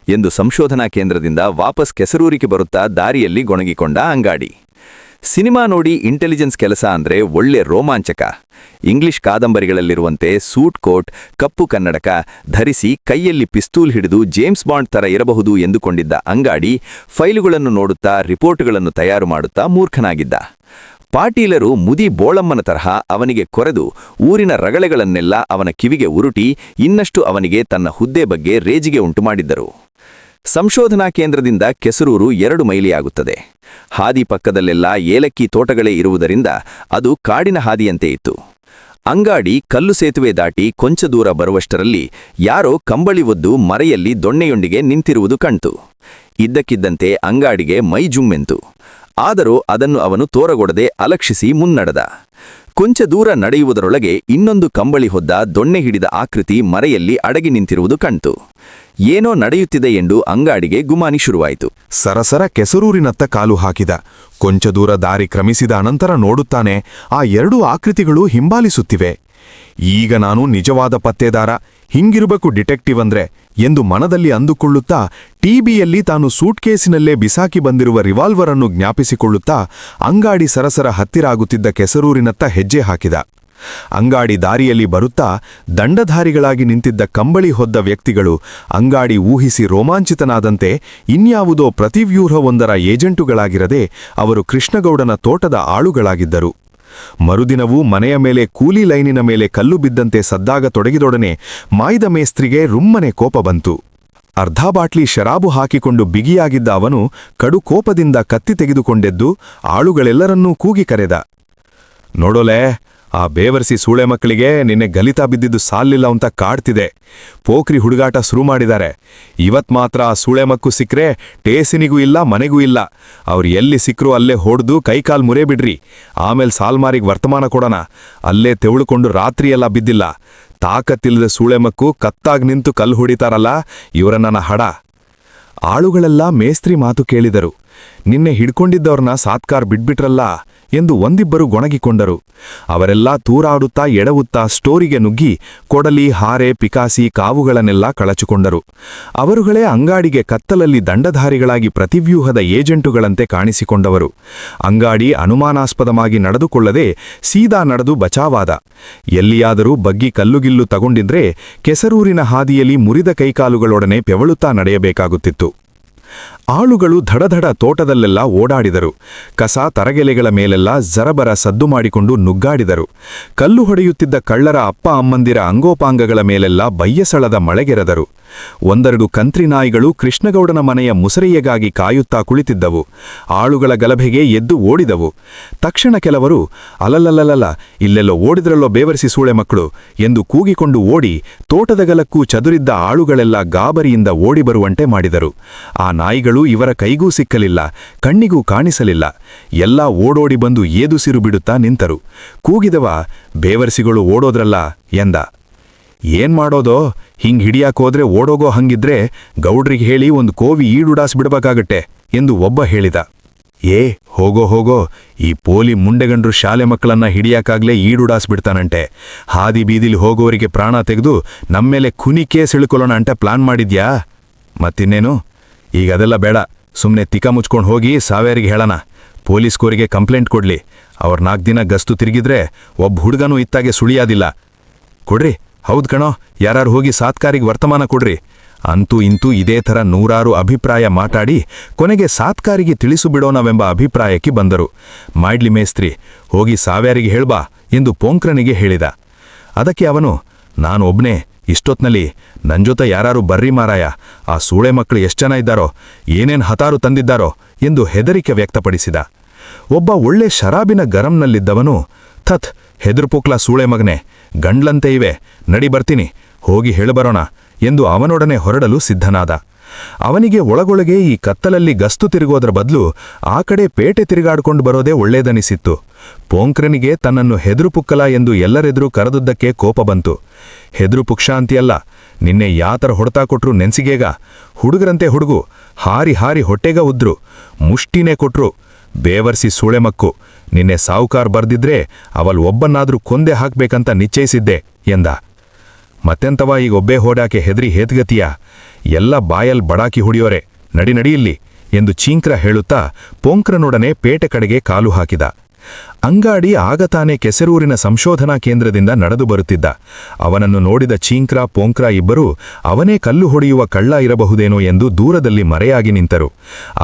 ಎಂದು ಸಂಶೋಧನಾ ಕೇಂದ್ರದಿಂದ ವಾಪಸ್ ಕೆಸರೂರಿಗೆ ಬರುತ್ತಾ ದಾರಿಯಲ್ಲಿ ಗೊಣಗಿಕೊಂಡ ಅಂಗಾಡಿ. ಸಿನಿಮಾ ನೋಡಿ ಇಂಟೆಲಿಜೆನ್ಸ್ ಕೆಲಸ ಅಂದ್ರೆ ಒಳ್ಳೆ ರೋಮಾಂಚಕ. ಇಂಗ್ಲಿಷ್ ಕಾದಂಬರಿಗಳಲ್ಲಿರುವಂತೆ ಸೂಟ್ ಕೋಟ್, ಕಪ್ಪು ಕನ್ನಡಕ ಧರಿಸಿ ಕೈಯಲ್ಲಿ ಪಿಸ್ತೂಲ್ ಹಿಡಿದು ಜೇಮ್ಸ್ ಬಾಂಡ್ ತರ ಇರಬಹುದು ಎಂದುಕೊಂಡಿದ್ದ ಅಂಗಾಡಿ ಫೈಲುಗಳನ್ನು ನೋಡುತ್ತಾ ರಿಪೋರ್ಟ್ಗಳನ್ನು ತಯಾರು ಮಾಡುತ್ತಾ ಮೂರ್ಖನಾಗಿದ್ದ. ಪಾಟೀಲರು ಮುದಿ ಬೋಳಮ್ಮನ ತರಹ ಅವನಿಗೆ ಕೊರೆದು ಊರಿನ ರಗಳೆಗಳನ್ನೆಲ್ಲ ಅವನ ಕಿವಿಗೆ ಉರುಟಿ ಇನ್ನಷ್ಟು ಅವನಿಗೆ ತನ್ನ ಹುದ್ದೆ ಬಗ್ಗೆ ರೇಜಿಗೆ ಉಂಟುಮಾಡಿದ್ದರು. ಸಂಶೋಧನಾ ಕೇಂದ್ರದಿಂದ ಕೆಸರೂರು 2 ಮೈಲಿಯಾಗುತ್ತದೆ. ಹಾದಿ ಪಕ್ಕದಲ್ಲೆಲ್ಲ ಏಲಕ್ಕಿ ತೋಟಗಳೇ ಇರುವುದರಿಂದ ಅದು ಕಾಡಿನ ಹಾದಿಯಂತೆ ಇತ್ತು. ಅಂಗಾಡಿ ಕಲ್ಲು ಸೇತುವೆ ದಾಟಿ ಕೊಂಚ ದೂರ ಬರುವಷ್ಟರಲ್ಲಿ ಯಾರೋ ಕಂಬಳಿ ಒದ್ದು ಮರೆಯಲ್ಲಿ ದೊಣ್ಣೆಯೊಂದಿಗೆ ನಿಂತಿರುವುದು ಕಾಣ್ತು. ಇದ್ದಕ್ಕಿದ್ದಂತೆ ಅಂಗಾಡಿಗೆ ಮೈ ಜುಮ್ಮೆಂತು. ಆದರೂ ಅದನ್ನು ಅವನು ತೋರಗೊಡದೆ ಅಲಕ್ಷಿಸಿ ಮುನ್ನಡೆದ. ಕೊಂಚ ದೂರ ನಡೆಯುವುದರೊಳಗೆ ಇನ್ನೊಂದು ಕಂಬಳಿ ಹೊದ್ದ ದೊಣ್ಣೆ ಹಿಡಿದ ಆಕೃತಿ ಮರೆಯಲ್ಲಿ ಅಡಗಿ ನಿಂತಿರುವುದು ಕಾಣ್ತು. ಏನೋ ನಡೆಯುತ್ತಿದೆ ಎಂದು ಅಂಗಾಡಿಗೆ ಗುಮಾನಿ ಶುರುವಾಯಿತು. ಸರಸರ ಕೆಸರೂರಿನತ್ತ ಕಾಲು ಹಾಕಿದ. ಕೊಂಚ ದೂರ ದಾರಿ ಕ್ರಮಿಸಿದ ಅನಂತರ ನೋಡುತ್ತಾನೆ, ಆ 2 ಆಕೃತಿಗಳು ಹಿಂಬಾಲಿಸುತ್ತಿವೆ. ಈಗ ನಾನು ನಿಜವಾದ ಪತ್ತೇದಾರ, ಹಿಂಗಿರಬೇಕು ಡಿಟೆಕ್ಟಿವ್ ಅಂದ್ರೆ ಎಂದು ಮನದಲ್ಲಿ ಅಂದುಕೊಳ್ಳುತ್ತಾ ಟಿಬಿಯಲ್ಲಿ ತಾನು ಸೂಟ್ಕೇಸಿನಲ್ಲೇ ಬಿಸಾಕಿ ಬಂದಿರುವ ರಿವಾಲ್ವರ್ ಅನ್ನು ಜ್ಞಾಪಿಸಿಕೊಳ್ಳುತ್ತಾ ಅಂಗಾಡಿ ಸರಸರ ಹತ್ತಿರ ಆಗುತ್ತಿದ್ದ ಕೆಸರೂರಿನತ್ತ ಹೆಜ್ಜೆ ಹಾಕಿದ. ಅಂಗಾಡಿ ದಾರಿಯಲ್ಲಿ ಬರುತ್ತಾ ದಂಡಧಾರಿಗಳಾಗಿ ನಿಂತಿದ್ದ ಕಂಬಳಿ ಹೊದ್ದ ವ್ಯಕ್ತಿಗಳು ಅಂಗಾಡಿ ಊಹಿಸಿ ರೋಮಾಂಚಿತನಾದಂತೆ ಇನ್ಯಾವುದೋ ಪ್ರತಿವ್ಯೂಹವೊಂದರ ಏಜೆಂಟುಗಳಾಗಿರದೆ ಅವರು ಕೃಷ್ಣಗೌಡನ ತೋಟದ ಆಳುಗಳಾಗಿದ್ದರು. ಮರುದಿನವೂ ಮನೆಯ ಮೇಲೆ ಕೂಲಿ ಲೈನಿನ ಮೇಲೆ ಕಲ್ಲು ಬಿದ್ದಂತೆ ಸದ್ದಾಗ ತೊಡಗಿದೊಡನೆ ಮಾಯ್ದ ಮೇಸ್ತ್ರಿಗೆ ರುಮ್ಮನೆ ಕೋಪ ಬಂತು. ಅರ್ಧ ಬಾಟ್ಲಿ ಶರಾಬು ಹಾಕಿಕೊಂಡು ಬಿಗಿಯಾಗಿದ್ದ ಅವನು ಕಡು ಕೋಪದಿಂದ ಕತ್ತಿ ತೆಗೆದುಕೊಂಡೆದ್ದು ಆಳುಗಳೆಲ್ಲರನ್ನೂ ಕೂಗಿ ಕರೆದ. ನೋಡೋಲೆ, ಆ ಬೇವರ್ಸಿ ಸೂಳೆ ಮಕ್ಕಳಿಗೆ ನಿನ್ನೆ ಗಲಿತಾ ಬಿದ್ದಿದ್ದು ಸಾಲಿಲ್ಲ ಅಂತ ಕಾಡ್ತಿದೆ. ಪೋಖ್ರಿ ಹುಡುಗಾಟ ಶುರು ಮಾಡಿದ್ದಾರೆ. ಇವತ್ ಮಾತ್ರ ಆ ಸೂಳೆ ಮಕ್ಕು ಸಿಕ್ರೆ ಟೇಸಿನಿಗೂ ಇಲ್ಲ, ಮನೆಗೂ ಇಲ್ಲ. ಅವ್ರು ಎಲ್ಲಿ ಸಿಕ್ರೂ ಅಲ್ಲೇ ಹೊಡ್ದು ಕೈಕಾಲ್ ಮುರೇ ಬಿಡ್ರಿ. ಆಮೇಲೆ ಸಾಲ್ಮಾರಿಗೆ ವರ್ತಮಾನ ಕೊಡೋಣ. ಅಲ್ಲೇ ತೆವಳುಕೊಂಡು ರಾತ್ರಿಯೆಲ್ಲ ಬಿದ್ದಿಲ್ಲ. ತಾಕತ್ತಿಲ್ಲದ ಸೂಳೆ ಮಕ್ಕು ಕತ್ತಾಗ್ ನಿಂತು ಕಲ್ಲು ಹೊಡಿತಾರಲ್ಲ, ಇವರ ನನ್ನ ಹಡ. ಆಳುಗಳೆಲ್ಲ ಮೇಸ್ತ್ರಿ ಮಾತು ಕೇಳಿದರು. ನಿನ್ನೆ ಹಿಡ್ಕೊಂಡಿದ್ದವ್ರನ್ನ ಸಾತ್ಕಾರ್ ಬಿಡ್ಬಿಟ್ರಲ್ಲ ಎಂದು ಒಂದಿಬ್ಬರು ಗೊಣಗಿಕೊಂಡರು. ಅವರೆಲ್ಲ ತೂರಾಡುತ್ತಾ ಎಡವುತ್ತಾ ಸ್ಟೋರಿಗೆ ನುಗ್ಗಿ ಕೊಡಲಿ, ಹಾರೆ, ಪಿಕಾಸಿ, ಕಾವುಗಳನ್ನೆಲ್ಲ ಕಳಚಿಕೊಂಡರು. ಅವರುಗಳೇ ಅಂಗಾಡಿಗೆ ಕತ್ತಲಲ್ಲಿ ದಂಡಧಾರಿಗಳಾಗಿ ಪ್ರತಿವ್ಯೂಹದ ಏಜೆಂಟುಗಳಂತೆ ಕಾಣಿಸಿಕೊಂಡವರು. ಅಂಗಾಡಿ ಅನುಮಾನಾಸ್ಪದವಾಗಿ ನಡೆದುಕೊಳ್ಳದೆ ಸೀದಾ ನಡೆದು ಬಚಾವಾದ. ಎಲ್ಲಿಯಾದರೂ ಬಗ್ಗಿ ಕಲ್ಲುಗಿಲ್ಲು ತಗೊಂಡಿದ್ರೆ ಕೆಸರೂರಿನ ಹಾದಿಯಲ್ಲಿ ಮುರಿದ ಕೈಕಾಲುಗಳೊಡನೆ ಪೆವಳುತ್ತಾ ನಡೆಯಬೇಕಾಗುತ್ತಿತ್ತು. ಆಳುಗಳು ಧಡಧಡ ತೋಟದಲ್ಲೆಲ್ಲ ಓಡಾಡಿದರು. ಕಸ ತರಗೆಲೆಗಳ ಮೇಲೆಲ್ಲ ಜರಬರ ಸದ್ದು ಮಾಡಿಕೊಂಡು ನುಗ್ಗಾಡಿದರು. ಕಲ್ಲು ಹೊಡೆಯುತ್ತಿದ್ದ ಕಳ್ಳರ ಅಪ್ಪ ಅಮ್ಮಂದಿರ ಅಂಗೋಪಾಂಗಗಳ ಮೇಲೆಲ್ಲ ಬಯ್ಯಸಳದ ಮಳೆಗೆರೆದರು. ಒಂದೆರಡು ಕಂತ್ರಿ ನಾಯಿಗಳು ಕೃಷ್ಣಗೌಡನ ಮನೆಯ ಮುಸರೆಯಗಾಗಿ ಕಾಯುತ್ತಾ ಕುಳಿತಿದ್ದವು. ಆಳುಗಳ ಗಲಭೆಗೆ ಎದ್ದು ಓಡಿದವು. ತಕ್ಷಣ ಕೆಲವರು ಅಲಲಲಲಲ, ಇಲ್ಲೆಲ್ಲೋ ಓಡಿದ್ರಲ್ಲೋ ಬೇವರಿಸಿ ಸೂಳೆ ಮಕ್ಕಳು ಎಂದು ಕೂಗಿಕೊಂಡು ಓಡಿ ತೋಟದಗಲಕ್ಕೂ ಚದುರಿದ್ದ ಆಳುಗಳೆಲ್ಲ ಗಾಬರಿಯಿಂದ ಓಡಿಬರುವಂತೆ ಮಾಡಿದರು. ಆ ನಾಯಿಗಳು ಇವರ ಕೈಗೂ ಸಿಕ್ಕಲಿಲ್ಲ, ಕಣ್ಣಿಗೂ ಕಾಣಿಸಲಿಲ್ಲ. ಎಲ್ಲ ಓಡೋಡಿ ಬಂದು ಏದುಸಿರು ಬಿಡುತ್ತಾ ನಿಂತರು. ಕೂಗಿದವ, ಬೇವರ್ಸಿಗಳು ಓಡೋದ್ರಲ್ಲ ಎಂದ. ಏನ್ ಮಾಡೋದೋ, ಹಿಂಗ್ ಹಿಡಿಯಾಕೋದ್ರೆ ಓಡೋಗೋ ಹಂಗಿದ್ರೆ ಗೌಡ್ರಿಗೆ ಹೇಳಿ ಒಂದು ಕೋವಿ ಈಡುಡಾಸ್ಬಿಡ್ಬೇಕಾಗತ್ತೆ ಎಂದು ಒಬ್ಬ ಹೇಳಿದ. ಹೋಗೋ ಹೋಗೋ, ಈ ಪೋಲಿ ಮುಂಡೆಗಂಡ್ರು ಶಾಲೆ ಮಕ್ಕಳನ್ನ ಹಿಡಿಯಾಕಾಗ್ಲೇ ಈಡುಡಾಸ್ಬಿಡ್ತಾನಂತೆ. ಹಾದಿ ಬೀದಿಲಿ ಹೋಗೋರಿಗೆ ಪ್ರಾಣ ತೆಗೆದು ನಮ್ಮೇಲೆ ಖುನಿ ಕೇಸ್ ಇಳ್ಕೊಳ್ಳೋಣ ಅಂತ ಪ್ಲಾನ್ ಮಾಡಿದ್ಯಾ? ಮತ್ತಿನ್ನೇನು, ಈಗ ಅದೆಲ್ಲ ಬೇಡ. ಸುಮ್ಮನೆ ತಿಕ್ಕ ಮುಚ್ಕೊಂಡು ಹೋಗಿ ಸಾವೇರಿಗೆ ಹೇಳೋಣ. ಪೊಲೀಸ್ಕೋರಿಗೆ ಕಂಪ್ಲೇಂಟ್ ಕೊಡ್ಲಿ. ಅವ್ರ 4 ದಿನ ಗಸ್ತು ತಿರುಗಿದ್ರೆ ಒಬ್ಬ ಹುಡುಗನೂ ಇತ್ತಾಗೆ ಸುಳಿಯಾದಿಲ್ಲ. ಕೊಡ್ರಿ, ಹೌದ್ ಕಣೋ, ಯಾರು ಹೋಗಿ ಸಾತ್ಕಾರಿಗೆ ವರ್ತಮಾನ ಕೊಡ್ರಿ. ಅಂತೂ ಇಂತೂ ಇದೇ ಥರ ನೂರಾರು ಅಭಿಪ್ರಾಯ ಮಾತಾಡಿ ಕೊನೆಗೆ ಸಾತ್ಕಾರಿಗೆ ತಿಳಿಸು ಬಿಡೋಣವೆಂಬ ಅಭಿಪ್ರಾಯಕ್ಕೆ ಬಂದರು. ಮಾಡ್ಲಿ ಮೇಸ್ತ್ರಿ, ಹೋಗಿ ಸಾವ್ಯಾರಿಗೆ ಹೇಳ್ಬಾ ಎಂದು ಪೋಂಕ್ರನಿಗೆ ಹೇಳಿದ. ಅದಕ್ಕೆ ಅವನು, ನಾನು ಒಬ್ನೇ, ಇಷ್ಟೊತ್ನಲ್ಲಿ ನನ್ ಜೊತೆ ಯಾರು ಬರ್ರಿ ಮಾರಾಯ. ಆ ಸೂಳೆ ಮಕ್ಕಳು ಎಷ್ಟು ಜನ ಇದ್ದಾರೋ, ಏನೇನ್ ಹತಾರು ತಂದಿದ್ದಾರೋ ಎಂದು ಹೆದರಿಕೆ ವ್ಯಕ್ತಪಡಿಸಿದ. ಒಬ್ಬ ಒಳ್ಳೆ ಶರಾಬಿನ ಗರಂನಲ್ಲಿದ್ದವನು, ಥತ್, ಹೆದರ್ಪುಕ್ಲ ಸೂಳೆ ಮಗನೆ, ಗಂಡ್ಲಂತೆ ಇವೆ, ನಡಿ ಬರ್ತೀನಿ, ಹೋಗಿ ಹೇಳಬರೋಣ ಎಂದು ಅವನೊಡನೆ ಹೊರಡಲು ಸಿದ್ಧನಾದ. ಅವನಿಗೆ ಒಳಗೊಳಗೆ ಈ ಕತ್ತಲಲ್ಲಿ ಗಸ್ತು ತಿರುಗೋದ್ರ ಬದಲು ಆ ಕಡೆ ಪೇಟೆ ತಿರುಗಾಡ್ಕೊಂಡು ಬರೋದೇ ಒಳ್ಳೇದನಿಸಿತ್ತು. ಪೋಂಕ್ರನಿಗೆ ತನ್ನನ್ನು ಹೆದರುಪುಕ್ಕಲ ಎಂದು ಎಲ್ಲರೆದುರು ಕರೆದುದಕ್ಕೆ ಕೋಪ ಬಂತು. ಹೆದರುಪುಕ್ಷ ಅಂತಿಯಲ್ಲ, ನಿನ್ನೆ ಯಾತರ ಹೊಡ್ತಾ ಕೊಟ್ರು ನೆನ್ಸಿಗೇಗ. ಹುಡುಗರಂತೆ ಹುಡುಗು, ಹಾರಿ ಹಾರಿ ಹೊಟ್ಟೆಗ ಉದ್ರು, ಮುಷ್ಟಿನೇ ಕೊಟ್ರು. ಬೇವರ್ಸಿ ಸೂಳೆಮಕ್ಕು, ನಿನ್ನೆ ಸಾವುಕಾರ್ ಬರ್ದಿದ್ರೆ ಅವಲ್ ಒಬ್ಬನ್ನಾದ್ರೂ ಕೊಂದೆ ಹಾಕ್ಬೇಕಂತ ನಿಶ್ಚಯಿಸಿದ್ದೆ ಎಂದ. ಮತ್ತೆಂತವ ಈಗ ಒಬ್ಬೇ ಹೋಡಾಕೆ ಹೆದ್ರಿ ಹೇತ್ಗತಿಯ? ಎಲ್ಲ ಬಾಯಲ್ ಬಡಾಕಿ ಹುಡಿಯೋರೆ, ನಡಿ ನಡಿಯಿಲ್ಲಿ ಎಂದು ಚೀಂಕ್ರ ಹೇಳುತ್ತಾ ಪೋಂಕ್ರನೊಡನೆ ಪೇಟೆ ಕಡೆಗೆ ಕಾಲು ಹಾಕಿದ. ಅಂಗಾಡಿ ಆಗ ತಾನೇ ಕೆಸರೂರಿನ ಸಂಶೋಧನಾ ಕೇಂದ್ರದಿಂದ ನಡೆದು ಬರುತ್ತಿದ್ದ. ಅವನನ್ನು ನೋಡಿದ ಚೀಂಕ್ರ ಪೋಂಕ್ರ ಇಬ್ಬರೂ ಅವನೇ ಕಲ್ಲು ಹೊಡೆಯುವ ಕಳ್ಳ ಇರಬಹುದೇನೋ ಎಂದು ದೂರದಲ್ಲಿ ಮರೆಯಾಗಿ ನಿಂತರು.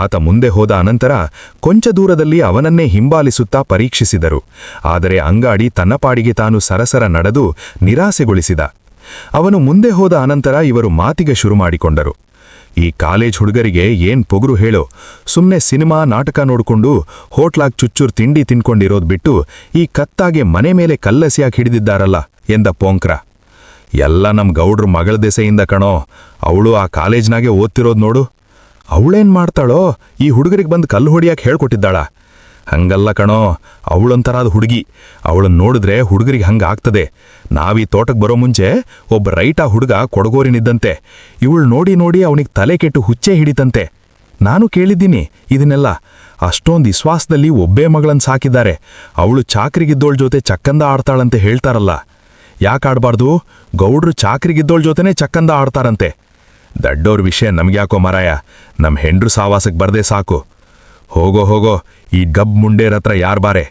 ಆತ ಮುಂದೆ ಹೋದ ಅನಂತರ ಕೊಂಚ ದೂರದಲ್ಲಿ ಅವನನ್ನೇ ಹಿಂಬಾಲಿಸುತ್ತಾ ಪರೀಕ್ಷಿಸಿದರು. ಆದರೆ ಅಂಗಾಡಿ ತನ್ನ ಪಾಡಿಗೆ ತಾನು ಸರಸರ ನಡೆದು ನಿರಾಸೆಗೊಳಿಸಿದ. ಅವನು ಮುಂದೆ ಹೋದ ಅನಂತರ ಇವರು ಮಾತಿಗೆ ಶುರು ಮಾಡಿಕೊಂಡರು. ಈ ಕಾಲೇಜ್ ಹುಡುಗರಿಗೆ ಏನ್ ಪೊಗರು ಹೇಳೋ, ಸುಮ್ನೆ ಸಿನಿಮಾ ನಾಟಕ ನೋಡ್ಕೊಂಡು ಹೋಟ್ಲಾಗ್ ಚುಚ್ಚೂರ್ ತಿಂಡಿ ತಿನ್ಕೊಂಡಿರೋದ್ ಬಿಟ್ಟು ಈ ಕತ್ತಾಗೆ ಮನೆ ಮೇಲೆ ಕಲ್ಲಸಿಯಾಗಿ ಹಿಡಿದಿದ್ದಾರಲ್ಲ ಎಂದ ಪೋಂಕ್ರ. ಎಲ್ಲ ನಮ್ ಗೌಡ್ರು ಮಗಳ ದೆಸೆಯಿಂದ ಕಣೋ, ಅವಳು ಆ ಕಾಲೇಜ್ನಾಗೆ ಓದ್ತಿರೋದ್ ನೋಡು. ಅವಳೇನ್ ಮಾಡ್ತಾಳೋ, ಈ ಹುಡುಗರಿಗೆ ಬಂದು ಕಲ್ಲು ಹೊಡಿಯಾಕೆ ಹೇಳ್ಕೊಟ್ಟಿದ್ದಾಳ? ಹಂಗಲ್ಲ ಕಣೋ, ಅವಳೊಂಥರಾದ ಹುಡುಗಿ. ಅವಳನ್ನ ನೋಡಿದ್ರೆ ಹುಡುಗರಿಗೆ ಹಂಗಾಗ್ತದೆ. ನಾವೀ ತೋಟಕ್ಕೆ ಬರೋ ಮುಂಚೆ ಒಬ್ಬ ರೈಟಾ ಹುಡುಗ ಕೊಡಗೋರಿನಿದ್ದಂತೆ. ಇವಳು ನೋಡಿ ನೋಡಿ ಅವನಿಗೆ ತಲೆ ಕೆಟ್ಟು ಹುಚ್ಚೆ ಹಿಡಿತಂತೆ. ನಾನು ಕೇಳಿದ್ದೀನಿ ಇದನ್ನೆಲ್ಲ. ಅಷ್ಟೊಂದು ವಿಶ್ವಾಸದಲ್ಲಿ ಒಬ್ಬೇ ಮಗಳನ್ನ ಸಾಕಿದ್ದಾರೆ. ಅವಳು ಚಾಕ್ರಿಗಿದ್ದೋಳ್ ಜೊತೆ ಚಕ್ಕಂದ ಆಡ್ತಾಳಂತೆ ಹೇಳ್ತಾರಲ್ಲ. ಯಾಕಾಡ್ಬಾರ್ದು? ಗೌಡ್ರು ಚಾಕ್ರಿಗಿದ್ದೋಳ್ ಜೊತೆನೇ ಚಕ್ಕಂದ ಆಡ್ತಾರಂತೆ. ದಡ್ಡೋರ್ ವಿಷಯ ನಮ್ಗ್ಯಾಕೋ ಮರಾಯ, ನಮ್ ಹೆಂಡ್ರು ಸಾವಾಸಕ್ಕೆ ಬರ್ದೇ ಸಾಕು. ಹೋಗೋ ಹೋಗೋ, ಈ ಗಬ್ ಮುಂಡೇರತ್ರ ಯಾರ್ ಬಾರೆ.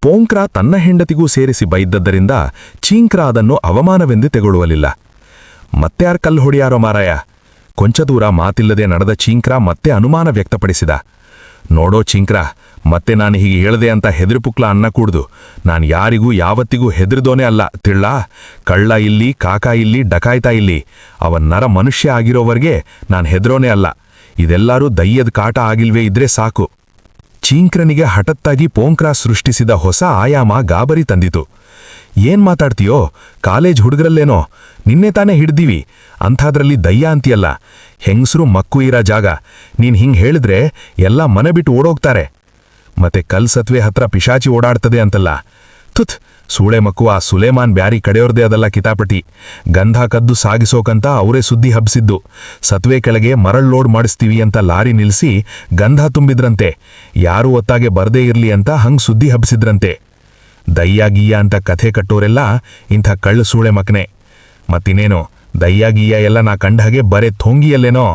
ಪೋಂಕ್ರ ತನ್ನ ಹೆಂಡತಿಗೂ ಸೇರಿಸಿ ಬೈದ್ದದ್ದರಿಂದ ಚೀಂಕ್ರ ಅದನ್ನು ಅವಮಾನವೆಂದು ತೆಗೊಳ್ಳುವಲಿಲ್ಲ. ಮತ್ತ್ಯಾರ್ ಕಲ್ಲು ಹೊಡೆಯಾರೋ ಮಾರಾಯ? ಕೊಂಚ ದೂರ ಮಾತಿಲ್ಲದೆ ನಡೆದ ಚೀಂಕ್ರ ಮತ್ತೆ ಅನುಮಾನ ವ್ಯಕ್ತಪಡಿಸಿದ. ನೋಡೋ ಚೀಂಕ್ರ, ಮತ್ತೆ ನಾನು ಹೀಗೆ ಹೇಳ್ದೆ ಅಂತ ಹೆದರಿಪುಕ್ಲ ಅನ್ನ ಕೂಡ್ದು. ನಾನು ಯಾರಿಗೂ ಯಾವತ್ತಿಗೂ ಹೆದರಿದೋನೇ ಅಲ್ಲ, ತಿಳ್ಳ. ಕಳ್ಳ ಇಲ್ಲಿ, ಕಾಕ ಇಲ್ಲಿ, ಡಕಾಯ್ತ ಇಲ್ಲಿ. ಅವನ್ ನರ ಮನುಷ್ಯ ಆಗಿರೋವರೆಗೆ ನಾನು ಹೆದರೋನೇ ಅಲ್ಲ. ಇದೆಲ್ಲಾರೂ ದಯ್ಯದ ಕಾಟ ಆಗಿಲ್ವೇ ಇದ್ರೆ ಸಾಕು. ಚೀಂಕ್ರನಿಗೆ ಹಠತ್ತಾಗಿ ಪೋಂಕ್ರ ಸೃಷ್ಟಿಸಿದ ಹೊಸ ಆಯಾಮ ಗಾಬರಿ ತಂದಿತು. ಏನ್ ಮಾತಾಡ್ತೀಯೋ? ಕಾಲೇಜ್ ಹುಡುಗರಲ್ಲೇನೋ? ನಿನ್ನೆ ತಾನೇ ಹಿಡ್ದೀವಿ, ಅಂಥದ್ರಲ್ಲಿ ದಯ್ಯ ಅಂತೀಯಲ್ಲ. ಹೆಂಗ್ಸ್ರು ಮಕ್ಕು ಇರೋ ಜಾಗ. ನೀನ್ ಹಿಂಗ್ ಹೇಳಿದ್ರೆ ಎಲ್ಲ ಮನೆ ಬಿಟ್ಟು ಓಡೋಗ್ತಾರೆ. ಮತ್ತೆ ಕಲ್ಸತ್ವೆ ಹತ್ರ ಪಿಶಾಚಿ ಓಡಾಡ್ತದೆ ಅಂತಲ್ಲ. ತುತ್, ಸೂಳೆ ಮಕ್ಕು, ಆ ಸುಲೇಮಾನ್ ಬ್ಯಾರಿ ಕಡೆಯೋರ್ದೇ ಅದಲ್ಲ ಕಿತಾಪಟಿ. ಗಂಧ ಕದ್ದು ಸಾಗಿಸೋಕಂತ ಅವರೇ ಸುದ್ದಿ ಹಬ್ಸಿದ್ದು. ಸತ್ವೆ ಕೆಳಗೆ ಮರಳ್ ಲೋಡ್ ಮಾಡಿಸ್ತೀವಿ ಅಂತ ಲಾರಿ ನಿಲ್ಸಿ ಗಂಧ ತುಂಬಿದ್ರಂತೆ. ಯಾರೂ ಒತ್ತಾಗೆ ಬರ್ದೇ ಇರ್ಲಿ ಅಂತ ಹಂಗ್ ಸುದ್ದಿ ಹಬ್ಸಿದ್ರಂತೆ. ದಯ್ಯ ಗೀಯ ಅಂತ ಕಥೆ ಕಟ್ಟೋರೆಲ್ಲ ಇಂಥ ಕಳ್ಳು ಸೂಳೆ ಮಕ್ನೆ. ಮತ್ತಿನೇನೋ ದಯ್ಯ ಗೀಯ ಎಲ್ಲ ನಾ ಕಂಡ ಹಾಗೆ ಬರೇ ಥೋಂಗಿಯಲ್ಲೇನೋ.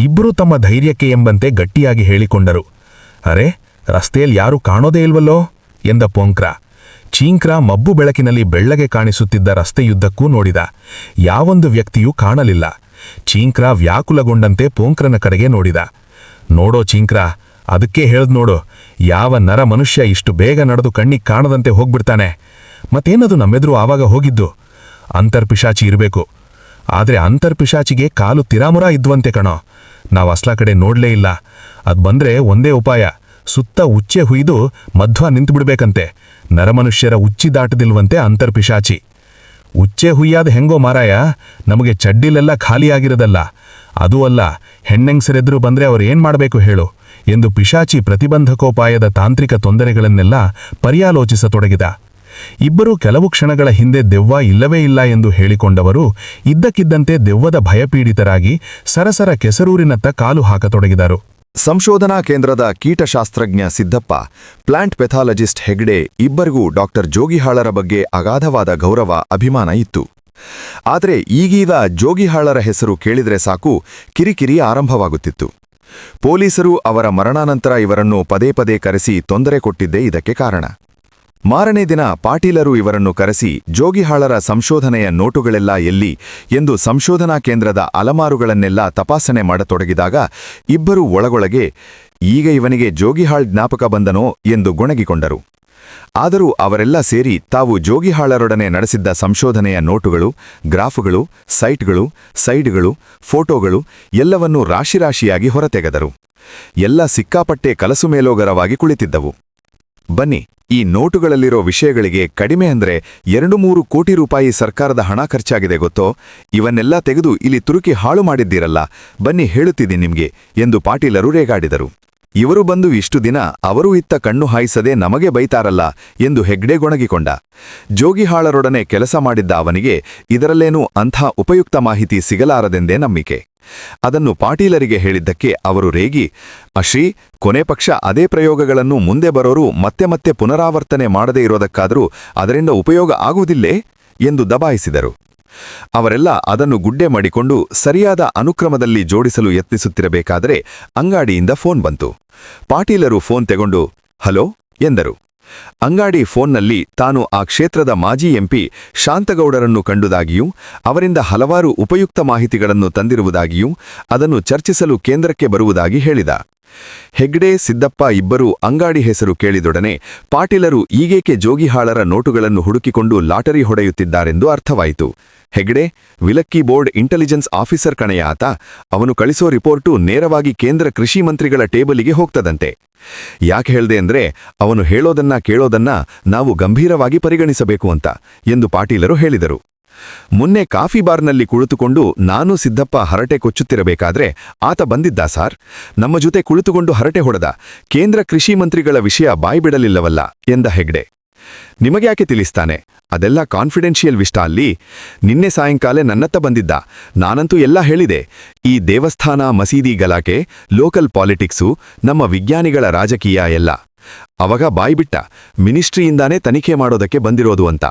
ಇಬ್ಬರೂ ತಮ್ಮ ಧೈರ್ಯಕ್ಕೆ ಎಂಬಂತೆ ಗಟ್ಟಿಯಾಗಿ ಹೇಳಿಕೊಂಡರು. ಅರೆ, ರಸ್ತೆಯಲ್ಲಿ ಯಾರೂ ಕಾಣೋದೇ ಇಲ್ವಲ್ಲೋ ಎಂದ ಪೋಂಕ್ರ. ಚೀಂಕ್ರ ಮಬ್ಬು ಬೆಳಕಿನಲ್ಲಿ ಬೆಳ್ಳಗೆ ಕಾಣಿಸುತ್ತಿದ್ದ ರಸ್ತೆಯುದ್ದಕ್ಕೂ ನೋಡಿದ. ಯಾವೊಂದು ವ್ಯಕ್ತಿಯೂ ಕಾಣಲಿಲ್ಲ. ಚೀಂಕ್ರ ವ್ಯಾಕುಲಗೊಂಡಂತೆ ಪೋಂಕ್ರನ ಕಡೆಗೆ ನೋಡಿದ. ನೋಡೋ ಚೀಂಕ್ರ, ಅದಕ್ಕೆ ಹೇಳ್ದ್ ನೋಡು, ಯಾವ ನರ ಮನುಷ್ಯ ಇಷ್ಟು ಬೇಗ ನಡೆದು ಕಣ್ಣಿಗೆ ಕಾಣದಂತೆ ಹೋಗ್ಬಿಡ್ತಾನೆ? ಮತ್ತೇನದು ನಮ್ಮೆದುರು ಆವಾಗ ಹೋಗಿದ್ದು? ಅಂತರ್ಪಿಶಾಚಿ ಇರಬೇಕು. ಆದ್ರೆ ಅಂತರ್ಪಿಶಾಚಿಗೆ ಕಾಲು ತಿರಾಮುರ ಇದ್ವಂತೆ ಕಣೋ. ನಾವು ಅಸ್ಲ ಕಡೆ ನೋಡ್ಲೇ ಇಲ್ಲ. ಅದ್ ಬಂದ್ರೆ ಒಂದೇ ಉಪಾಯ, ಸುತ್ತ ಉಚ್ಚೆ ಹುಯ್ದು ಮಧ್ವ ನಿಂತುಬಿಡ್ಬೇಕಂತೆ. ನರಮನುಷ್ಯರ ಉಚ್ಚಿ ದಾಟದಿಲ್ವಂತೆ ಅಂತರ್ಪಿಶಾಚಿ. ಉಚ್ಚೆ ಹುಯ್ಯಾದ ಹೆಂಗೋ ಮಾರಾಯ, ನಮಗೆ ಚಡ್ಡಿಲೆಲ್ಲ ಖಾಲಿಯಾಗಿರೋದಲ್ಲ. ಅದೂ ಅಲ್ಲ, ಹೆಣ್ಣೆಂಗ್ಸರೆದ್ರು ಬಂದ್ರೆ ಅವ್ರೇನ್ ಮಾಡಬೇಕು ಹೇಳು ಎಂದು ಪಿಶಾಚಿ ಪ್ರತಿಬಂಧಕೋಪಾಯದ ತಾಂತ್ರಿಕ ತೊಂದರೆಗಳನ್ನೆಲ್ಲ ಪರ್ಯಾಲೋಚಿಸತೊಡಗಿದ. ಇಬ್ಬರೂ ಕೆಲವು ಕ್ಷಣಗಳ ಹಿಂದೆ ದೆವ್ವ ಇಲ್ಲವೇ ಇಲ್ಲ ಎಂದು ಹೇಳಿಕೊಂಡವರು ಇದ್ದಕ್ಕಿದ್ದಂತೆ ದೆವ್ವದ ಭಯಪೀಡಿತರಾಗಿ ಸರಸರ ಕೆಸರೂರಿನತ್ತ ಕಾಲು ಹಾಕತೊಡಗಿದರು. ಸಂಶೋಧನಾ ಕೇಂದ್ರದ ಕೀಟಶಾಸ್ತ್ರಜ್ಞ ಸಿದ್ದಪ್ಪ, ಪ್ಲಾಂಟ್ ಪೆಥಾಲಜಿಸ್ಟ್ ಹೆಗ್ಡೆ ಇಬ್ಬರಿಗೂ ಡಾಕ್ಟರ್ ಜೋಗಿಹಾಳರ ಬಗ್ಗೆ ಅಗಾಧವಾದ ಗೌರವ, ಅಭಿಮಾನ ಇತ್ತು. ಆದರೆ ಈಗೀಗ ಜೋಗಿಹಾಳರ ಹೆಸರು ಕೇಳಿದ್ರೆ ಸಾಕು ಕಿರಿಕಿರಿ ಆರಂಭವಾಗುತ್ತಿತ್ತು. ಪೊಲೀಸರು ಅವರ ಮರಣಾನಂತರ ಇವರನ್ನು ಪದೇ ಪದೇ ಕರೆಸಿ ತೊಂದರೆ ಕೊಟ್ಟಿದ್ದೇ ಇದಕ್ಕೆ ಕಾರಣ. ಮಾರನೇ ದಿನ ಪಾಟೀಲರು ಇವರನ್ನು ಕರೆಸಿ ಜೋಗಿಹಾಳರ ಸಂಶೋಧನೆಯ ನೋಟುಗಳೆಲ್ಲ ಎಲ್ಲಿ ಎಂದು ಸಂಶೋಧನಾ ಕೇಂದ್ರದ ಅಲಮಾರುಗಳನ್ನೆಲ್ಲ ತಪಾಸಣೆ ಮಾಡತೊಡಗಿದಾಗ ಇಬ್ಬರೂ ಒಳಗೊಳಗೆ ಈಗ ಇವನಿಗೆ ಜೋಗಿಹಾಳ್ ಜ್ಞಾಪಕ ಬಂದನೋ ಎಂದು ಗೊಣಗಿಕೊಂಡರು. ಆದರೂ ಅವರೆಲ್ಲ ಸೇರಿ ತಾವು ಜೋಗಿಹಾಳರೊಡನೆ ನಡೆಸಿದ್ದ ಸಂಶೋಧನೆಯ ನೋಟುಗಳು, ಗ್ರಾಫುಗಳು, ಸೈಟ್ಗಳು, ಸೈಡ್ಗಳು, ಫೋಟೋಗಳು ಎಲ್ಲವನ್ನೂ ರಾಶಿರಾಶಿಯಾಗಿ ಹೊರತೆಗೆದರು. ಎಲ್ಲ ಸಿಕ್ಕಾಪಟ್ಟೆ ಕಲಸು ಮೇಲೋಗರವಾಗಿ ಕುಳಿತಿದ್ದವು. ಬನ್ನಿ, ಈ ನೋಟುಗಳಲ್ಲಿರೋ ವಿಷಯಗಳಿಗೆ ಕಡಿಮೆ ಅಂದ್ರೆ 2-3 ಕೋಟಿ ರೂಪಾಯಿ ಸರ್ಕಾರದ ಹಣ ಖರ್ಚಾಗಿದೆ ಗೊತ್ತೋ? ಇವನ್ನೆಲ್ಲ ತೆಗೆದು ಇಲ್ಲಿ ತುರುಕಿ ಹಾಳು ಮಾಡಿದ್ದೀರಲ್ಲ, ಬನ್ನಿ ಹೇಳುತ್ತಿದ್ದೀನಿ ನಿಮ್ಗೆ ಎಂದು ಪಾಟೀಲರು ರೇಗಾಡಿದರು. ಇವರು ಬಂದು ಇಷ್ಟು ದಿನ ಅವರೂ ಇತ್ತ ಕಣ್ಣು ಹಾಯಿಸದೆ ನಮಗೆ ಬೈತಾರಲ್ಲ ಎಂದು ಹೆಗ್ಡೆ ಗೊಣಗಿಕೊಂಡ. ಜೋಗಿಹಾಳರೊಡನೆ ಕೆಲಸ ಮಾಡಿದ್ದ ಅವನಿಗೆ ಇದರಲ್ಲೇನೂ ಅಂಥ ಉಪಯುಕ್ತ ಮಾಹಿತಿ ಸಿಗಲಾರದೆಂದೇ ನಂಬಿಕೆ. ಅದನ್ನು ಪಾಟೀಲರಿಗೆ ಹೇಳಿದ್ದಕ್ಕೆ ಅವರು ರೇಗಿ, ಅಶ್ರೀ, ಕೊನೆ ಪಕ್ಷ ಅದೇ ಪ್ರಯೋಗಗಳನ್ನು ಮುಂದೆ ಬರೋರು ಮತ್ತೆ ಮತ್ತೆ ಪುನರಾವರ್ತನೆ ಮಾಡದೇ ಇರೋದಕ್ಕಾದರೂ ಅದರಿಂದ ಉಪಯೋಗ ಆಗುವುದಿಲ್ಲೇ ಎಂದು ದಬಾಯಿಸಿದರು. ಅವರೆಲ್ಲ ಅದನ್ನು ಗುಡ್ಡೆ ಮಾಡಿಕೊಂಡು ಸರಿಯಾದ ಅನುಕ್ರಮದಲ್ಲಿ ಜೋಡಿಸಲು ಯತ್ನಿಸುತ್ತಿರಬೇಕಾದರೆ ಅಂಗಾಡಿಯಿಂದ ಫೋನ್ ಬಂತು. ಪಾಟೀಲರು ಫೋನ್ ತೆಗೊಂಡು ಹಲೋ ಎಂದರು. ಅಂಗಾಡಿ ಫೋನ್ನಲ್ಲಿ ತಾನು ಆ ಕ್ಷೇತ್ರದ ಮಾಜಿ ಎಂಪಿ ಶಾಂತಗೌಡರನ್ನು ಕಂಡುದಾಗಿಯೂ ಅವರಿಂದ ಹಲವಾರು ಉಪಯುಕ್ತ ಮಾಹಿತಿಗಳನ್ನು ತಂದಿರುವುದಾಗಿಯೂ ಅದನ್ನು ಚರ್ಚಿಸಲು ಕೇಂದ್ರಕ್ಕೆ ಬರುವುದಾಗಿ ಹೇಳಿದ. ಹೆಗ್ಡೆ, ಸಿದ್ದಪ್ಪ ಇಬ್ಬರೂ ಅಂಗಾಡಿ ಹೆಸರು ಕೇಳಿದೊಡನೆ ಪಾಟೀಲರು ಈಗೇಕೆ ಜೋಗಿಹಾಳರ ನೋಟುಗಳನ್ನು ಹುಡುಕಿಕೊಂಡು ಲಾಟರಿ ಹೊಡೆಯುತ್ತಿದ್ದಾರೆಂದು ಅರ್ಥವಾಯಿತು. ಹೆಗ್ಡೆ ವಿಲಕ್ಕಿ ಬೋರ್ಡ್ ಇಂಟೆಲಿಜೆನ್ಸ್ ಆಫೀಸರ್ ಕಣೆಯ ಆತ. ಅವನು ಕಳಿಸೋ ರಿಪೋರ್ಟು ನೇರವಾಗಿ ಕೇಂದ್ರ ಕೃಷಿ ಮಂತ್ರಿಗಳ ಟೇಬಲಿಗೆ ಹೋಗ್ತದಂತೆ. ಯಾಕೆ ಹೇಳ್ದೆ ಅಂದ್ರೆ ಅವನು ಹೇಳೋದನ್ನ ಕೇಳೋದನ್ನ ನಾವು ಗಂಭೀರವಾಗಿ ಪರಿಗಣಿಸಬೇಕು ಅಂತ ಎಂದು ಪಾಟೀಲರು ಹೇಳಿದರು. ಮುನ್ನೆ ಕಾಫಿ ಬಾರ್ನಲ್ಲಿ ಕುಳಿತುಕೊಂಡು ನಾನು ಸಿದ್ದಪ್ಪ ಹರಟೆ ಕೊಚ್ಚುತ್ತಿರಬೇಕಾದ್ರೆ ಆತ ಬಂದಿದ್ದ ಸಾರ್. ನಮ್ಮ ಜೊತೆ ಕುಳಿತುಕೊಂಡು ಹರಟೆ ಹೊಡೆದ. ಕೇಂದ್ರ ಕೃಷಿ ಮಂತ್ರಿಗಳ ವಿಷಯ ಬಾಯ್ಬಿಡಲಿಲ್ಲವಲ್ಲ ಎಂದ ಹೆಗ್ಡೆ. ನಿಮಗ್ಯಾಕೆ ತಿಳಿಸ್ತಾನೆ? ಅದೆಲ್ಲ ಕಾನ್ಫಿಡೆನ್ಷಿಯಲ್ ವಿಷ್ಟ ಅಲ್ಲಿ. ನಿನ್ನೆ ಸಾಯಂಕಾಲ ನನ್ನತ್ತ ಬಂದಿದ್ದ. ನಾನಂತೂ ಎಲ್ಲ ಹೇಳಿದೆ. ಈ ದೇವಸ್ಥಾನ ಮಸೀದಿ ಗಲಾಟೆ, ಲೋಕಲ್ ಪಾಲಿಟಿಕ್ಸು, ನಮ್ಮ ವಿಜ್ಞಾನಿಗಳ ರಾಜಕೀಯ ಎಲ್ಲ. ಅವಾಗ ಬಾಯ್ಬಿಟ್ಟ, ಮಿನಿಸ್ಟ್ರಿಯಿಂದಾನೇ ತನಿಖೆ ಮಾಡೋದಕ್ಕೆ ಬಂದಿರೋದು ಅಂತ.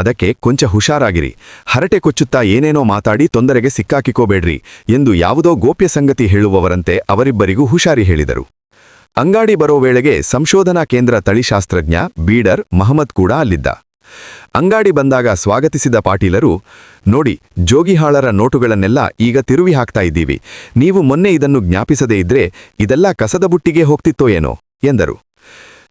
ಅದಕ್ಕೆ ಕೊಂಚ ಹುಷಾರಾಗಿರಿ, ಹರಟೆ ಕೊಚ್ಚುತ್ತಾ ಏನೇನೋ ಮಾತಾಡಿ ತೊಂದರೆಗೆ ಸಿಕ್ಕಾಕಿಕೋಬೇಡ್ರಿ ಎಂದು ಯಾವುದೋ ಗೋಪ್ಯ ಸಂಗತಿ ಹೇಳುವವರಂತೆ ಅವರಿಬ್ಬರಿಗೂ ಹುಷಾರಿ ಹೇಳಿದರು. ಅಂಗಾಡಿ ಬರೋ ವೇಳೆಗೆ ಸಂಶೋಧನಾ ಕೇಂದ್ರ ತಳಿಶಾಸ್ತ್ರಜ್ಞ ಬೀಡರ್ ಮಹಮ್ಮದ್ ಕೂಡ ಅಲ್ಲಿದ್ದ. ಅಂಗಾಡಿ ಬಂದಾಗ ಸ್ವಾಗತಿಸಿದ ಪಾಟೀಲರು, ನೋಡಿ, ಜೋಗಿಹಾಳರ ನೋಟುಗಳನ್ನೆಲ್ಲ ಈಗ ತಿರುವಿ ಹಾಕ್ತಾ ಇದ್ದೀವಿ. ನೀವು ಮೊನ್ನೆ ಇದನ್ನು ಜ್ಞಾಪಿಸದೇ ಇದ್ರೆ ಇದೆಲ್ಲ ಕಸದ ಬುಟ್ಟಿಗೆ ಹೋಗ್ತಿತ್ತೋ ಏನೋ ಎಂದರು.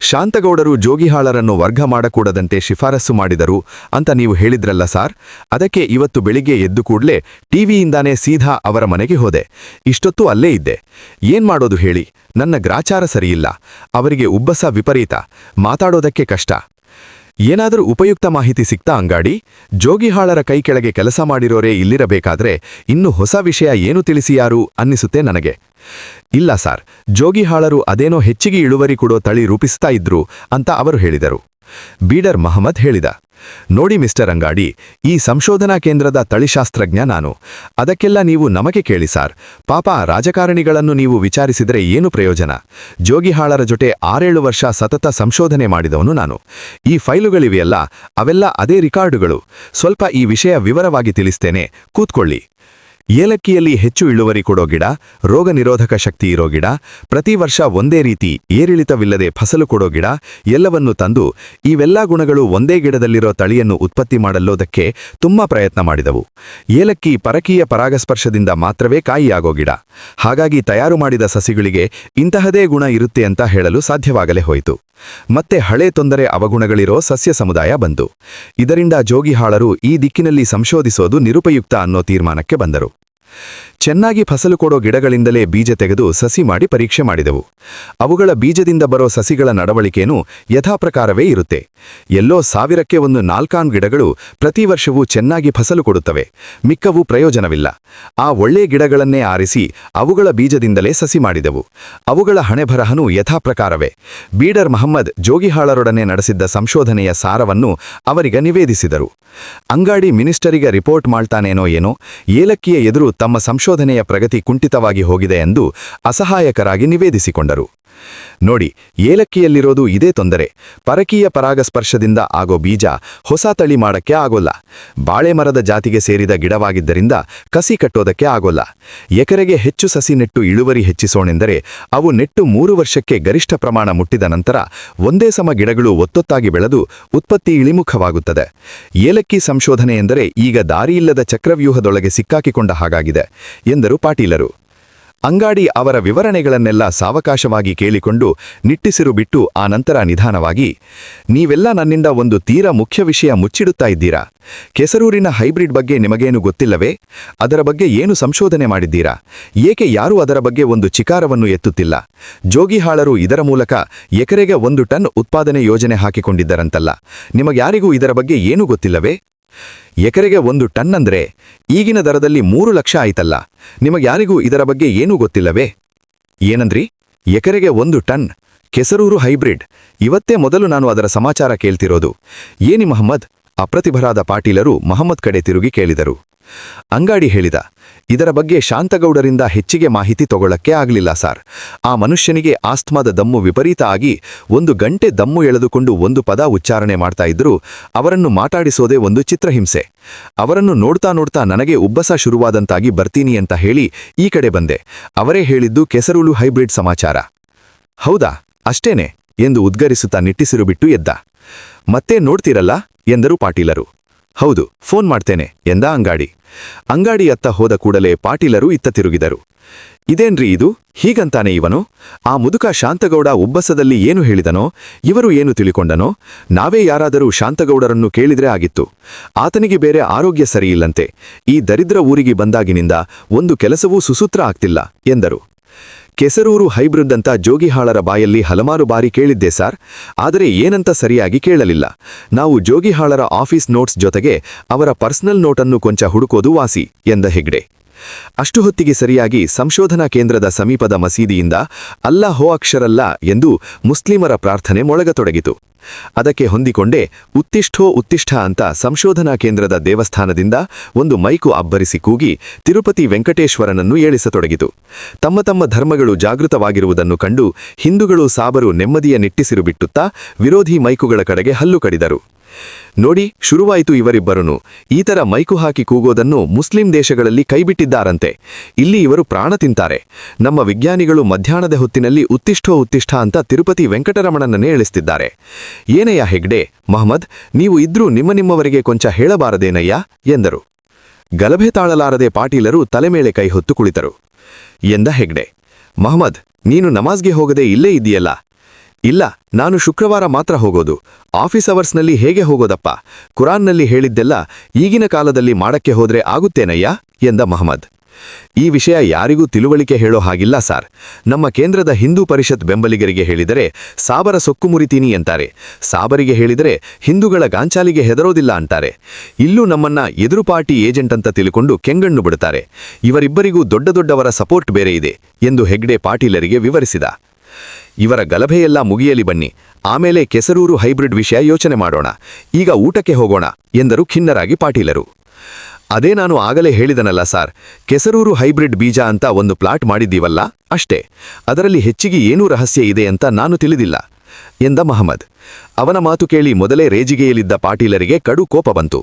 ಶಾಂತಗೌಡರು ಜೋಗಿಹಾಳರನ್ನು ವರ್ಗ ಮಾಡಕೂಡದಂತೆ ಶಿಫಾರಸ್ಸು ಮಾಡಿದರು ಅಂತ ನೀವು ಹೇಳಿದ್ರಲ್ಲ ಸಾರ್, ಅದಕ್ಕೆ ಇವತ್ತು ಬೆಳಿಗ್ಗೆ ಎದ್ದು ಕೂಡ್ಲೇ ಟಿವಿಯಿಂದಾನೇ ಸೀದಾ ಅವರ ಮನೆಗೆ ಹೋದೆ. ಇಷ್ಟೊತ್ತು ಅಲ್ಲೇ ಇದ್ದೆ. ಏನ್ ಮಾಡೋದು ಹೇಳಿ, ನನ್ನ ಗ್ರಾಚಾರ ಸರಿಯಿಲ್ಲ, ಅವರಿಗೆ ಉಬ್ಬಸ ವಿಪರೀತ, ಮಾತಾಡೋದಕ್ಕೆ ಕಷ್ಟ. ಏನಾದರೂ ಉಪಯುಕ್ತ ಮಾಹಿತಿ ಸಿಕ್ತಾ ಅಂಗಾಡಿ? ಜೋಗಿಹಾಳರ ಕೈ ಕೆಳಗೆ ಕೆಲಸ ಮಾಡಿರೋರೇ ಇಲ್ಲಿರಬೇಕಾದ್ರೆ ಇನ್ನು ಹೊಸ ವಿಷಯ ಏನು ತಿಳಿಸಿಯಾರು ಅನ್ನಿಸುತ್ತೆ ನನಗೆ. ಇಲ್ಲ ಸಾರ್, ಜೋಗಿಹಾಳರು ಅದೇನೋ ಹೆಚ್ಚಿಗೆ ಇಳುವರಿ ಕೊಡೋ ತಳಿ ರೂಪಿಸ್ತಾ ಇದ್ರು ಅಂತ ಅವರು ಹೇಳಿದರು. ಬೀಡರ್ ಮಹಮ್ಮದ್ ಹೇಳಿದ, ನೋಡಿ ಮಿಸ್ಟರ್ ಅಂಗಾಡಿ, ಈ ಸಂಶೋಧನಾ ಕೇಂದ್ರದ ತಳಿಶಾಸ್ತ್ರಜ್ಞ ನಾನು. ಅದಕ್ಕೆಲ್ಲ ನೀವು ನಮಗೆ ಕೇಳಿ ಸಾರ್. ಪಾಪ ರಾಜಕಾರಣಿಗಳನ್ನು ನೀವು ವಿಚಾರಿಸಿದರೆ ಏನು ಪ್ರಯೋಜನ? ಜೋಗಿಹಾಳರ ಜೊತೆ 6-7 ವರ್ಷ ಸತತ ಸಂಶೋಧನೆ ಮಾಡಿದವನು ನಾನು. ಈ ಫೈಲುಗಳಿವೆಯಲ್ಲ, ಅವೆಲ್ಲ ಅದೇ ರಿಕಾರ್ಡುಗಳು. ಸ್ವಲ್ಪ ಈ ವಿಷಯ ವಿವರವಾಗಿ ತಿಳಿಸ್ತೇನೆ, ಕೂತ್ಕೊಳ್ಳಿ. ಏಲಕ್ಕಿಯಲ್ಲಿ ಹೆಚ್ಚು ಇಳುವರಿ ಕೊಡೋ ಗಿಡ, ರೋಗ ನಿರೋಧಕ ಶಕ್ತಿ ಇರೋ ಗಿಡ, ಪ್ರತಿ ವರ್ಷ ಒಂದೇ ರೀತಿ ಏರಿಳಿತವಿಲ್ಲದೆ ಫಸಲು ಕೊಡೋ ಗಿಡ ಎಲ್ಲವನ್ನೂ ತಂದು ಇವೆಲ್ಲಾ ಗುಣಗಳು ಒಂದೇ ಗಿಡದಲ್ಲಿರೋ ತಳಿಯನ್ನು ಉತ್ಪತ್ತಿ ಮಾಡಲ್ಲೋದಕ್ಕೆ ತುಂಬಾ ಪ್ರಯತ್ನ ಮಾಡಿದವು. ಏಲಕ್ಕಿ ಪರಕೀಯ ಪರಾಗಸ್ಪರ್ಶದಿಂದ ಮಾತ್ರವೇ ಕಾಯಿಯಾಗೋ ಗಿಡ. ಹಾಗಾಗಿ ತಯಾರು ಮಾಡಿದ ಸಸಿಗಳಿಗೆ ಇಂತಹದೇ ಗುಣ ಇರುತ್ತೆ ಅಂತ ಹೇಳಲು ಸಾಧ್ಯವಾಗಲೇ ಹೋಯಿತು. ಮತ್ತೆ ಹಳೆ ತೊಂದರೆ ಅವಗುಣಗಳಿರೋ ಸಸ್ಯ ಸಮುದಾಯ ಬಂತು. ಇದರಿಂದ ಜೋಗಿಹಾಳರು ಈ ದಿಕ್ಕಿನಲ್ಲಿ ಸಂಶೋಧಿಸೋದು ನಿರುಪಯುಕ್ತ ಅನ್ನೋ ತೀರ್ಮಾನಕ್ಕೆ ಬಂದರು. ಚೆನ್ನಾಗಿ ಫಸಲು ಕೊಡೋ ಗಿಡಗಳಿಂದಲೇ ಬೀಜ ತೆಗೆದು ಸಸಿ ಮಾಡಿ ಪರೀಕ್ಷೆ ಮಾಡಿದೆವು. ಅವುಗಳ ಬೀಜದಿಂದ ಬರೋ ಸಸಿಗಳ ನಡವಳಿಕೆನೂ ಯಥಾಪ್ರಕಾರವೇ ಇರುತ್ತೆ. ಎಲ್ಲೋ 1000ಕ್ಕೆ 4 ಗಿಡಗಳು ಪ್ರತಿ ವರ್ಷವೂ ಚೆನ್ನಾಗಿ ಫಸಲು ಕೊಡುತ್ತವೆ, ಮಿಕ್ಕವು ಪ್ರಯೋಜನವಿಲ್ಲ. ಆ ಒಳ್ಳೆ ಗಿಡಗಳನ್ನೇ ಆರಿಸಿ ಅವುಗಳ ಬೀಜದಿಂದಲೇ ಸಸಿ ಮಾಡಿದೆವು. ಅವುಗಳ ಹಣೆಬರಹನೂ ಯಥಾಪ್ರಕಾರವೇ. ಬೀಡರ್ ಮಹಮ್ಮದ್ ಜೋಗಿಹಾಳರೊಡನೆ ನಡೆಸಿದ್ದ ಸಂಶೋಧನೆಯ ಸಾರವನ್ನು ಅವರಿಗೆ ನಿವೇದಿಸಿದರು. ಅಂಗಾಡಿ ಮಿನಿಸ್ಟರಿಗೆ ರಿಪೋರ್ಟ್ ಮಾಡ್ತಾನೇನೋ ಏನೋ, ಏಲಕ್ಕಿಯ ಎದುರು ತಮ್ಮ ಸಂಶೋಧನೆಯ ಪ್ರಗತಿ ಕುಂಠಿತವಾಗಿ ಹೋಗಿದೆ ಎಂದು ಅಸಹಾಯಕರಾಗಿ ನಿವೇದಿಸಿಕೊಂಡರು. ನೋಡಿ, ಏಲಕ್ಕಿಯಲ್ಲಿರೋದು ಇದೇ ತೊಂದರೆ. ಪರಕೀಯ ಪರಾಗಸ್ಪರ್ಶದಿಂದ ಆಗೋ ಬೀಜ ಹೊಸ ತಳಿ ಮಾಡಕ್ಕೆ ಆಗೋಲ್ಲ. ಬಾಳೆ ಮರದ ಜಾತಿಗೆ ಸೇರಿದ ಗಿಡವಾಗಿದ್ದರಿಂದ ಕಸಿ ಕಟ್ಟೋದಕ್ಕೆ ಆಗೋಲ್ಲ. ಎಕರೆಗೆ ಹೆಚ್ಚು ಸಸಿ ನೆಟ್ಟು ಇಳುವರಿ ಹೆಚ್ಚಿಸೋಣೆಂದರೆ ಅವು ನೆಟ್ಟು 3 ವರ್ಷಕ್ಕೆ ಗರಿಷ್ಠ ಪ್ರಮಾಣ ಮುಟ್ಟಿದ ನಂತರ ಒಂದೇ ಸಮ ಗಿಡಗಳು ಒತ್ತೊತ್ತಾಗಿ ಬೆಳೆದು ಉತ್ಪತ್ತಿ ಇಳಿಮುಖವಾಗುತ್ತದೆ. ಏಲಕ್ಕಿ ಸಂಶೋಧನೆ ಎಂದರೆ ಈಗ ದಾರಿಯಿಲ್ಲದ ಚಕ್ರವ್ಯೂಹದೊಳಗೆ ಸಿಕ್ಕಾಕಿಕೊಂಡ ಹಾಗಾಗಿದೆ ಎಂದರು ಪಾಟೀಲರು. ಅಂಗಾಡಿ ಅವರ ವಿವರಣೆಗಳನ್ನೆಲ್ಲ ಸಾವಕಾಶವಾಗಿ ಕೇಳಿಕೊಂಡು ನಿಟ್ಟಿಸಿರು ಬಿಟ್ಟು ಆನಂತರ ನಿಧಾನವಾಗಿ, ನೀವೆಲ್ಲ ನನ್ನಿಂದ ಒಂದು ತೀರಾ ಮುಖ್ಯ ವಿಷಯ ಮುಚ್ಚಿಡುತ್ತಾ ಇದ್ದೀರಾ. ಕೆಸರೂರಿನ ಹೈಬ್ರಿಡ್ ಬಗ್ಗೆ ನಿಮಗೇನು ಗೊತ್ತಿಲ್ಲವೇ? ಅದರ ಬಗ್ಗೆ ಏನು ಸಂಶೋಧನೆ ಮಾಡಿದ್ದೀರಾ? ಏಕೆ ಯಾರೂ ಅದರ ಬಗ್ಗೆ ಒಂದು ಚಿಕಾರವನ್ನು ಎತ್ತುತ್ತಿಲ್ಲ? ಜೋಗಿಹಾಳರು ಇದರ ಮೂಲಕ ಎಕರೆಗೆ 1 ಟನ್ ಉತ್ಪಾದನೆ ಯೋಜನೆ ಹಾಕಿಕೊಂಡಿದ್ದರಂತಲ್ಲ, ನಿಮಗ್ಯಾರಿಗೂ ಇದರ ಬಗ್ಗೆ ಏನೂ ಗೊತ್ತಿಲ್ಲವೇ? ಎಕರೆಗೆ 1 ಟನ್ ಅಂದ್ರೆ ಈಗಿನ ದರದಲ್ಲಿ 3 ಲಕ್ಷ ಆಯ್ತಲ್ಲ. ನಿಮಗ್ಯಾರಿಗೂ ಇದರ ಬಗ್ಗೆ ಏನೂ ಗೊತ್ತಿಲ್ಲವೇ? ಏನಂದ್ರಿ? ಎಕರೆಗೆ 1 ಟನ್ ಕೆಸರೂರು ಹೈಬ್ರಿಡ್? ಇವತ್ತೇ ಮೊದಲು ನಾನು ಅದರ ಸಮಾಚಾರ ಕೇಳ್ತಿರೋದು. ಏನಿ ಮಹಮ್ಮದ್? ಅಪ್ರತಿಭರಾದ ಪಾಟೀಲರು ಮಹಮ್ಮದ್ ಕಡೆ ತಿರುಗಿ ಕೇಳಿದರು. ಅಂಗಾಡಿ ಹೇಳಿದ, ಇದರ ಬಗ್ಗೆ ಶಾಂತಗೌಡರಿಂದ ಹೆಚ್ಚಿಗೆ ಮಾಹಿತಿ ತಗೊಳ್ಳಕ್ಕೆ ಆಗಲಿಲ್ಲ ಸಾರ್. ಆ ಮನುಷ್ಯನಿಗೆ ಆಸ್ತ್ಮಾದ ದಮ್ಮು ವಿಪರೀತ ಆಗಿ 1 ಗಂಟೆ ದಮ್ಮು ಎಳೆದುಕೊಂಡು ಒಂದು ಪದ ಉಚ್ಚಾರಣೆ ಮಾಡ್ತಾ ಇದ್ರು. ಅವರನ್ನು ಮಾತಾಡಿಸೋದೇ ಒಂದು ಚಿತ್ರಹಿಂಸೆ. ಅವರನ್ನು ನೋಡ್ತಾ ನೋಡ್ತಾ ನನಗೆ ಉಬ್ಬಸ ಶುರುವಾದಂತಾಗಿ ಬರ್ತೀನಿ ಅಂತ ಹೇಳಿ ಈ ಕಡೆ ಬಂದೆ. ಅವರೇ ಹೇಳಿದ್ದು ಕೆಸರೂಲು ಹೈಬ್ರಿಡ್ ಸಮಾಚಾರ. ಹೌದಾ, ಅಷ್ಟೇನೆ ಎಂದು ಉದ್ಗರಿಸುತ್ತಾ ನಿಟ್ಟಿಸಿರು ಬಿಟ್ಟು ಎದ್ದ. ಮತ್ತೆ ನೋಡ್ತಿರಲ್ಲ ಎಂದರು ಪಾಟೀಲರು. ಹೌದು, ಫೋನ್ ಮಾಡ್ತೇನೆ ಎಂದ ಅಂಗಾಡಿ. ಅಂಗಾಡಿ ಅತ್ತ ಹೋದ ಕೂಡಲೇ ಪಾಟೀಲರು ಇತ್ತ ತಿರುಗಿದರು. ಇದೇನ್ರಿ ಇದು? ಹೀಗಂತಾನೆ ಇವನು? ಆ ಮುದುಕ ಶಾಂತಗೌಡ ಉಬ್ಬಸದಲ್ಲಿ ಏನು ಹೇಳಿದನೋ, ಇವರು ಏನು ತಿಳಿಕೊಂಡನೋ? ನಾವೇ ಯಾರಾದರೂ ಶಾಂತಗೌಡರನ್ನು ಕೇಳಿದ್ರೆ ಆಗಿತ್ತು. ಆತನಿಗೆ ಬೇರೆ ಆರೋಗ್ಯ ಸರಿಯಿಲ್ಲಂತೆ. ಈ ದರಿದ್ರ ಊರಿಗೆ ಬಂದಾಗಿನಿಂದ ಒಂದು ಕೆಲಸವೂ ಸುಸೂತ್ರ ಆಗ್ತಿಲ್ಲ ಎಂದರು. ಕೆಸರೂರು ಹೈಬ್ರಿಡ್ ಅಂತ ಜೋಗಿಹಾಳರ ಬಾಯಲ್ಲಿ ಹಲವಾರು ಬಾರಿ ಕೇಳಿದ್ದೆ ಸಾರ್, ಆದರೆ ಏನಂತ ಸರಿಯಾಗಿ ಕೇಳಲಿಲ್ಲ. ನಾವು ಜೋಗಿಹಾಳರ ಆಫೀಸ್ ನೋಟ್ಸ್ ಜೊತೆಗೆ ಅವರ ಪರ್ಸನಲ್ ನೋಟನ್ನು ಕೊಂಚ ಹುಡುಕೋದು ವಾಸಿ ಎಂದ ಹೆಗ್ಡೆ. ಅಷ್ಟು ಹೊತ್ತಿಗೆ ಸರಿಯಾಗಿ ಸಂಶೋಧನಾ ಕೇಂದ್ರದ ಸಮೀಪದ ಮಸೀದಿಯಿಂದ ಅಲ್ಲಾ ಹೋ ಅಕ್ಷರಲ್ಲ ಎಂದು ಮುಸ್ಲಿಮರ ಪ್ರಾರ್ಥನೆ ಮೊಳಗತೊಡಗಿತು. ಅದಕ್ಕೆ ಹೊಂದಿಕೊಂಡೇ ಉತ್ತಿಷ್ಠೋ ಉತ್ತಿಷ್ಠ ಅಂತ ಸಂಶೋಧನಾ ಕೇಂದ್ರದ ದೇವಸ್ಥಾನದಿಂದ ಒಂದು ಮೈಕು ಅಬ್ಬರಿಸಿ ಕೂಗಿ ತಿರುಪತಿ ವೆಂಕಟೇಶ್ವರನನ್ನು ಏಳಿಸತೊಡಗಿತು. ತಮ್ಮ ತಮ್ಮ ಧರ್ಮಗಳು ಜಾಗೃತವಾಗಿರುವುದನ್ನು ಕಂಡು ಹಿಂದೂಗಳು ಸಾಬರು ನೆಮ್ಮದಿಯ ನಿಟ್ಟಿಸಿರು ಬಿಟ್ಟುತ್ತಾ ವಿರೋಧಿ ಮೈಕುಗಳ ಕಡೆಗೆ ಹಲ್ಲು ಕಡಿದರು. ನೋಡಿ, ಶುರುವಾಯಿತು ಇವರಿಬ್ಬರೂ. ಈ ಥರ ಮೈಕು ಹಾಕಿ ಕೂಗೋದನ್ನು ಮುಸ್ಲಿಂ ದೇಶಗಳಲ್ಲಿ ಕೈಬಿಟ್ಟಿದ್ದಾರಂತೆ. ಇಲ್ಲಿ ಇವರು ಪ್ರಾಣ ತಿಂತಾರೆ. ನಮ್ಮ ವಿಜ್ಞಾನಿಗಳು ಮಧ್ಯಾಹ್ನದ ಹೊತ್ತಿನಲ್ಲಿ ಉತ್ತಿಷ್ಠೋ ಉತ್ತಿಷ್ಠ ಅಂತ ತಿರುಪತಿ ವೆಂಕಟರಮಣನನ್ನೇ ಇಳಿಸ್ತಿದ್ದಾರೆ. ಏನಯ್ಯ ಹೆಗ್ಡೆ, ಮಹಮ್ಮದ್, ನೀವು ಇದ್ರೂ ನಿಮ್ಮವರಿಗೆ ಕೊಂಚ ಹೇಳಬಾರದೇನಯ್ಯ ಎಂದರು. ಗಲಭೆ ತಾಳಲಾರದೆ ಪಾಟೀಲರು ತಲೆಮೇಲೆ ಕೈ ಹೊತ್ತು ಕುಳಿತರು. ಎಂದ ಹೆಗ್ಡೆ, ಮಹಮ್ಮದ್, ನೀನು ನಮಾಜ್ಗೆ ಹೋಗದೆ ಇಲ್ಲೇ ಇದೆಯಲ್ಲ? ಇಲ್ಲ, ನಾನು ಶುಕ್ರವಾರ ಮಾತ್ರ ಹೋಗೋದು. ಆಫೀಸ್ ಅವರ್ಸ್ನಲ್ಲಿ ಹೇಗೆ ಹೋಗೋದಪ್ಪ? ಕುರಾನ್ನಲ್ಲಿ ಹೇಳಿದ್ದೆಲ್ಲ ಈಗಿನ ಕಾಲದಲ್ಲಿ ಮಾಡಕ್ಕೆ ಹೋದ್ರೆ ಆಗುತ್ತೇನಯ್ಯ ಎಂದ ಮಹಮ್ಮದ್. ಈ ವಿಷಯ ಯಾರಿಗೂ ತಿಳುವಳಿಕೆ ಹೇಳೋ ಹಾಗಿಲ್ಲ ಸಾರ್. ನಮ್ಮ ಕೇಂದ್ರದ ಹಿಂದೂ ಪರಿಷತ್ ಬೆಂಬಲಿಗರಿಗೆ ಹೇಳಿದರೆ ಸಾಬರ ಸೊಕ್ಕು ಮುರಿತೀನಿ ಅಂತಾರೆ. ಸಾಬರಿಗೆ ಹೇಳಿದರೆ ಹಿಂದೂಗಳ ಗಾಂಚಾಲಿಗೆ ಹೆದರೋದಿಲ್ಲ ಅಂತಾರೆ. ಇಲ್ಲೂ ನಮ್ಮನ್ನ ಎದುರು ಪಾರ್ಟಿ ಏಜೆಂಟ್ ಅಂತ ತಿಳ್ಕೊಂಡು ಕೆಂಗಣ್ಣು ಬಿಡುತ್ತಾರೆ. ಇವರಿಬ್ಬರಿಗೂ ದೊಡ್ಡ ದೊಡ್ಡವರ ಸಪೋರ್ಟ್ ಬೇರೆ ಇದೆ ಎಂದು ಹೆಗ್ಡೆ ಪಾಟೀಲರಿಗೆ ವಿವರಿಸಿದ. ಇವರ ಗಲಭೆಯೆಲ್ಲ ಮುಗಿಯಲಿ ಬನ್ನಿ, ಆಮೇಲೆ ಕೆಸರೂರು ಹೈಬ್ರಿಡ್ ವಿಷಯ ಯೋಚನೆ ಮಾಡೋಣ. ಈಗ ಊಟಕ್ಕೆ ಹೋಗೋಣ ಎಂದರು ಖಿನ್ನರಾಗಿ ಪಾಟೀಲರು. ಅದೇ ನಾನು ಆಗಲೇ ಹೇಳಿದನಲ್ಲ ಸಾರ್, ಕೆಸರೂರು ಹೈಬ್ರಿಡ್ ಬೀಜ ಅಂತ ಒಂದು ಪ್ಲಾಟ್ ಮಾಡಿದ್ದೀವಲ್ಲ, ಅಷ್ಟೇ. ಅದರಲ್ಲಿ ಹೆಚ್ಚಿಗೆ ಏನೂ ರಹಸ್ಯ ಇದೆ ಅಂತ ನಾನು ತಿಳಿದಿಲ್ಲ ಎಂದ ಮಹಮ್ಮದ್. ಅವನ ಮಾತು ಕೇಳಿ ಮೊದಲೇ ರೇಜಿಗೆಯಲ್ಲಿದ್ದ ಪಾಟೀಲರಿಗೆ ಕಡು ಕೋಪ ಬಂತು.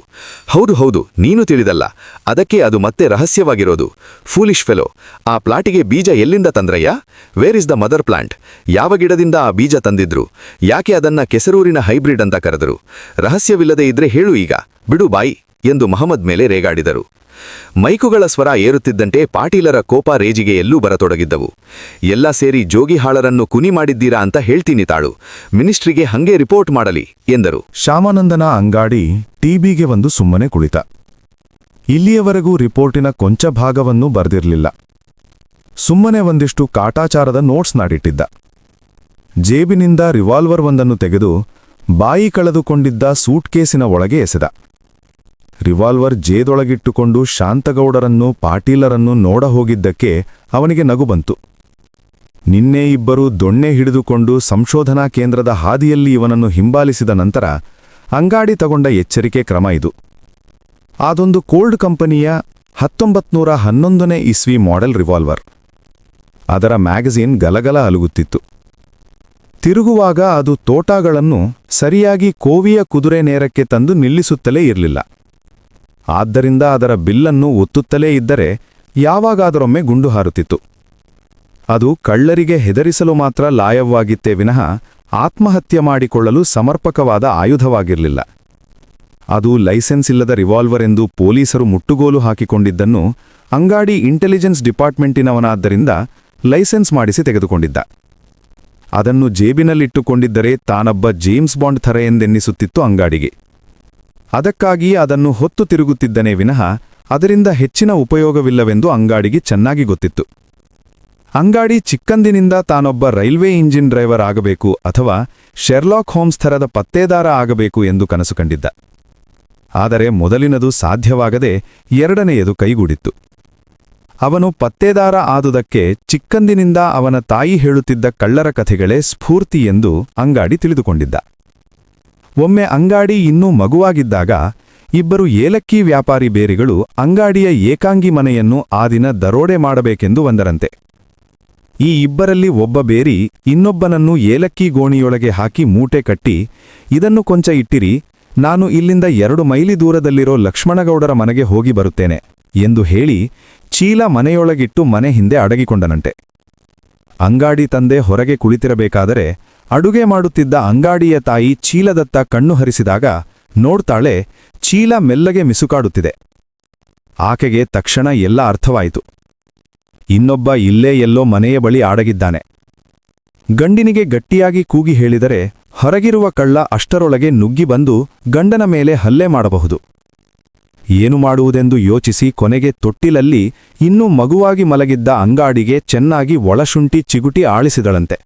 ಹೌದು, ನೀನು ತಿಳಿದಲ್ಲ, ಅದಕ್ಕೆ ಅದು ಮತ್ತೆ ರಹಸ್ಯವಾಗಿರೋದು. ಫೂಲಿಶ್ ಫೆಲೋ, ಆ ಪ್ಲಾಟಿಗೆ ಬೀಜ ಎಲ್ಲಿಂದ ತಂದ್ರಯ್ಯ? Where is the mother plant? ಯಾವ ಗಿಡದಿಂದ ಆ ಬೀಜ ತಂದಿದ್ರು? ಯಾಕೆ ಅದನ್ನ ಕೆಸರೂರಿನ ಹೈಬ್ರಿಡ್ ಅಂತ ಕರೆದರು? ರಹಸ್ಯವಿಲ್ಲದೆ ಇದ್ರೆ ಹೇಳು ಈಗ, ಬಿಡು ಬಾಯಿ ಎಂದು ಮಹಮ್ಮದ್ ಮೇಲೆ ರೇಗಾಡಿದರು. ಮೈಕುಗಳ ಸ್ವರ ಏರುತ್ತಿದ್ದಂತೆ ಪಾಟೀಲರ ಕೋಪ ರೇಜಿಗೆಯಲ್ಲೂ ಬರತೊಡಗಿದ್ದವು. ಎಲ್ಲ ಸೇರಿ ಜೋಗಿಹಾಳರನ್ನು ಕುನಿ ಮಾಡಿದ್ದೀರಾ ಅಂತ ಹೇಳ್ತೀನಿ ತಾಳು, ಮಿನಿಸ್ಟ್ರಿಗೆ ಹಂಗೆ ರಿಪೋರ್ಟ್ ಮಾಡಲಿ ಎಂದರು. ಶ್ಯಾಮಾನಂದನ ಅಂಗಾಡಿ ಟಿಬಿಗೆ ಒಂದು ಸುಮ್ಮನೆ ಕುಳಿತ. ಇಲ್ಲಿಯವರೆಗೂ ರಿಪೋರ್ಟಿನ ಕೊಂಚ ಭಾಗವನ್ನೂ ಬರೆದಿರಲಿಲ್ಲ. ಸುಮ್ಮನೆ ಒಂದಿಷ್ಟು ಕಾಟಾಚಾರದ ನೋಟ್ಸ್ ನಾಡಿಟ್ಟಿದ್ದ. ಜೇಬಿನಿಂದ ರಿವಾಲ್ವರ್ ಒಂದನ್ನು ತೆಗೆದು ಬಾಯಿ ಕಳೆದುಕೊಂಡಿದ್ದ ಸೂಟ್ಕೇಸಿನ ಒಳಗೆ ಎಸೆದ. ರಿವಾಲ್ವರ್ ಜೇದೊಳಗಿಟ್ಟುಕೊಂಡು ಶಾಂತಗೌಡರನ್ನು ಪಾಟೀಲರನ್ನು ನೋಡ ಹೋಗಿದ್ದಕ್ಕೆ ಅವನಿಗೆ ನಗು ಬಂತು. ನಿನ್ನೆ ಇಬ್ಬರು ದೊಣ್ಣೆ ಹಿಡಿದುಕೊಂಡು ಸಂಶೋಧನಾ ಕೇಂದ್ರದ ಹಾದಿಯಲ್ಲಿ ಇವನನ್ನು ಹಿಂಬಾಲಿಸಿದ ನಂತರ ಅಂಗಾಡಿ ತಗೊಂಡ ಎಚ್ಚರಿಕೆ ಕ್ರಮ ಇದು. ಅದೊಂದು ಕೋಲ್ಡ್ ಕಂಪನಿಯ 1911ನೇ ಇಸ್ವಿ ಮಾಡೆಲ್ ರಿವಾಲ್ವರ್. ಅದರ ಮ್ಯಾಗಝೀನ್ ಗಲಗಲ ಅಲುಗುತ್ತಿತ್ತು. ತಿರುಗುವಾಗ ಅದು ತೋಟಾಗಳನ್ನು ಸರಿಯಾಗಿ ಕೋವಿಯ ಕುದುರೆ ನೇರಕ್ಕೆ ತಂದು ನಿಲ್ಲಿಸುತ್ತಲೇ ಇರಲಿಲ್ಲ. ಆದ್ದರಿಂದ ಅದರ ಬಿಲ್ಲನ್ನು ಒತ್ತುತ್ತಲೇ ಇದ್ದರೆ ಯಾವಾಗಾದರೊಮ್ಮೆ ಗುಂಡು ಹಾರುತ್ತಿತ್ತು. ಅದು ಕಳ್ಳರಿಗೆ ಹೆದರಿಸಲು ಮಾತ್ರ ಲಾಯವಾಗಿತ್ತೇ ವಿನಃ ಆತ್ಮಹತ್ಯೆ ಮಾಡಿಕೊಳ್ಳಲು ಸಮರ್ಪಕವಾದ ಆಯುಧವಾಗಿರಲಿಲ್ಲ. ಅದು ಲೈಸೆನ್ಸ್ ಇಲ್ಲದ ರಿವಾಲ್ವರ್ ಎಂದು ಪೊಲೀಸರು ಮುಟ್ಟುಗೋಲು ಹಾಕಿಕೊಂಡಿದ್ದನ್ನು ಅಂಗಾಡಿ ಇಂಟೆಲಿಜೆನ್ಸ್ ಡಿಪಾರ್ಟ್ಮೆಂಟಿನವನಾದ್ದರಿಂದ ಲೈಸೆನ್ಸ್ ಮಾಡಿಸಿ ತೆಗೆದುಕೊಂಡಿದ್ದ. ಅದನ್ನು ಜೇಬಿನಲ್ಲಿಟ್ಟುಕೊಂಡಿದ್ದರೆ ತಾನೊಬ್ಬ ಜೇಮ್ಸ್ ಬಾಂಡ್ ಥರ ಎಂದೆನ್ನಿಸುತ್ತಿತ್ತು ಅಂಗಾಡಿಗೆ. ಅದಕ್ಕಾಗಿ ಅದನ್ನು ಹೊತ್ತು ತಿರುಗುತ್ತಿದ್ದನೇ ವಿನಃ ಅದರಿಂದ ಹೆಚ್ಚಿನ ಉಪಯೋಗವಿಲ್ಲವೆಂದು ಅಂಗಾಡಿಗೆ ಚೆನ್ನಾಗಿ ಗೊತ್ತಿತ್ತು. ಅಂಗಾಡಿ ಚಿಕ್ಕಂದಿನಿಂದ ತಾನೊಬ್ಬ ರೈಲ್ವೆ ಇಂಜಿನ್ ಡ್ರೈವರ್ ಆಗಬೇಕು ಅಥವಾ ಶೆರ್ಲಾಕ್ ಹೋಮ್ಸ್ ಥರದ ಪತ್ತೇದಾರ ಆಗಬೇಕು ಎಂದು ಕನಸು ಕಂಡಿದ್ದ. ಆದರೆ ಮೊದಲಿನದು ಸಾಧ್ಯವಾಗದೆ ಎರಡನೆಯದು ಕೈಗೂಡಿತ್ತು. ಅವನು ಪತ್ತೇದಾರ ಆದುದಕ್ಕೆ ಚಿಕ್ಕಂದಿನಿಂದ ಅವನ ತಾಯಿ ಹೇಳುತ್ತಿದ್ದ ಕಳ್ಳರ ಕಥೆಗಳೇ ಸ್ಫೂರ್ತಿ ಎಂದು ಅಂಗಾಡಿ ತಿಳಿದುಕೊಂಡಿದ್ದ. ಒಮ್ಮೆ ಅಂಗಾಡಿ ಇನ್ನೂ ಮಗುವಾಗಿದ್ದಾಗ ಇಬ್ಬರು ಏಲಕ್ಕಿ ವ್ಯಾಪಾರಿ ಬೇರಿಗಳು ಅಂಗಾಡಿಯ ಏಕಾಂಗಿ ಮನೆಯನ್ನು ಆ ದಿನ ದರೋಡೆ ಮಾಡಬೇಕೆಂದು ಒಂದರಂತೆ. ಈ ಇಬ್ಬರಲ್ಲಿ ಒಬ್ಬ ಬೇರಿ ಇನ್ನೊಬ್ಬನನ್ನು ಏಲಕ್ಕಿ ಗೋಣಿಯೊಳಗೆ ಹಾಕಿ ಮೂಟೆ ಕಟ್ಟಿ, ಇದನ್ನು ಕೊಂಚ ಇಟ್ಟಿರಿ, ನಾನು ಇಲ್ಲಿಂದ 2 ಮೈಲಿ ದೂರದಲ್ಲಿರೋ ಲಕ್ಷ್ಮಣಗೌಡರ ಮನೆಗೆ ಹೋಗಿ ಬರುತ್ತೇನೆ ಎಂದು ಹೇಳಿ ಚೀಲ ಮನೆಯೊಳಗಿಟ್ಟು ಮನೆ ಹಿಂದೆ ಅಡಗಿಕೊಂಡನಂತೆ. ಅಂಗಾಡಿ ತಂದೆ ಹೊರಗೆ ಕುಳಿತಿರಬೇಕಾದರೆ ಅಡುಗೆ ಮಾಡುತ್ತಿದ್ದ ಅಂಗಾಡಿಯ ತಾಯಿ ಚೀಲದತ್ತ ಕಣ್ಣು ಹರಿಸಿದಾಗ ನೋಡ್ತಾಳೆ, ಚೀಲ ಮೆಲ್ಲಗೆ ಮಿಸುಕಾಡುತ್ತಿದೆ. ಆಕೆಗೆ ತಕ್ಷಣ ಎಲ್ಲ ಅರ್ಥವಾಯಿತು. ಇನ್ನೊಬ್ಬ ಇಲ್ಲೇ ಎಲ್ಲೋ ಮನೆಯ ಬಳಿ ಅಡಗಿದ್ದಾನೆ. ಗಂಡಿನಿಗೆ ಗಟ್ಟಿಯಾಗಿ ಕೂಗಿ ಹೇಳಿದರೆ ಹೊರಗಿರುವ ಕಳ್ಳ ಅಷ್ಟರೊಳಗೆ ನುಗ್ಗಿ ಬಂದು ಗಂಡನ ಮೇಲೆ ಹಲ್ಲೆ ಮಾಡಬಹುದು. ಏನು ಮಾಡುವುದೆಂದು ಯೋಚಿಸಿ ಕೊನೆಗೆ ತೊಟ್ಟಿಲಲ್ಲಿ ಇನ್ನೂ ಮಗುವಾಗಿ ಮಲಗಿದ್ದ ಅಂಗಾಡಿಗೆ ಚೆನ್ನಾಗಿ ಒಳಶುಂಠಿ ಚಿಗುಟಿ ಆಳಿಸಿದಳಂತೆ.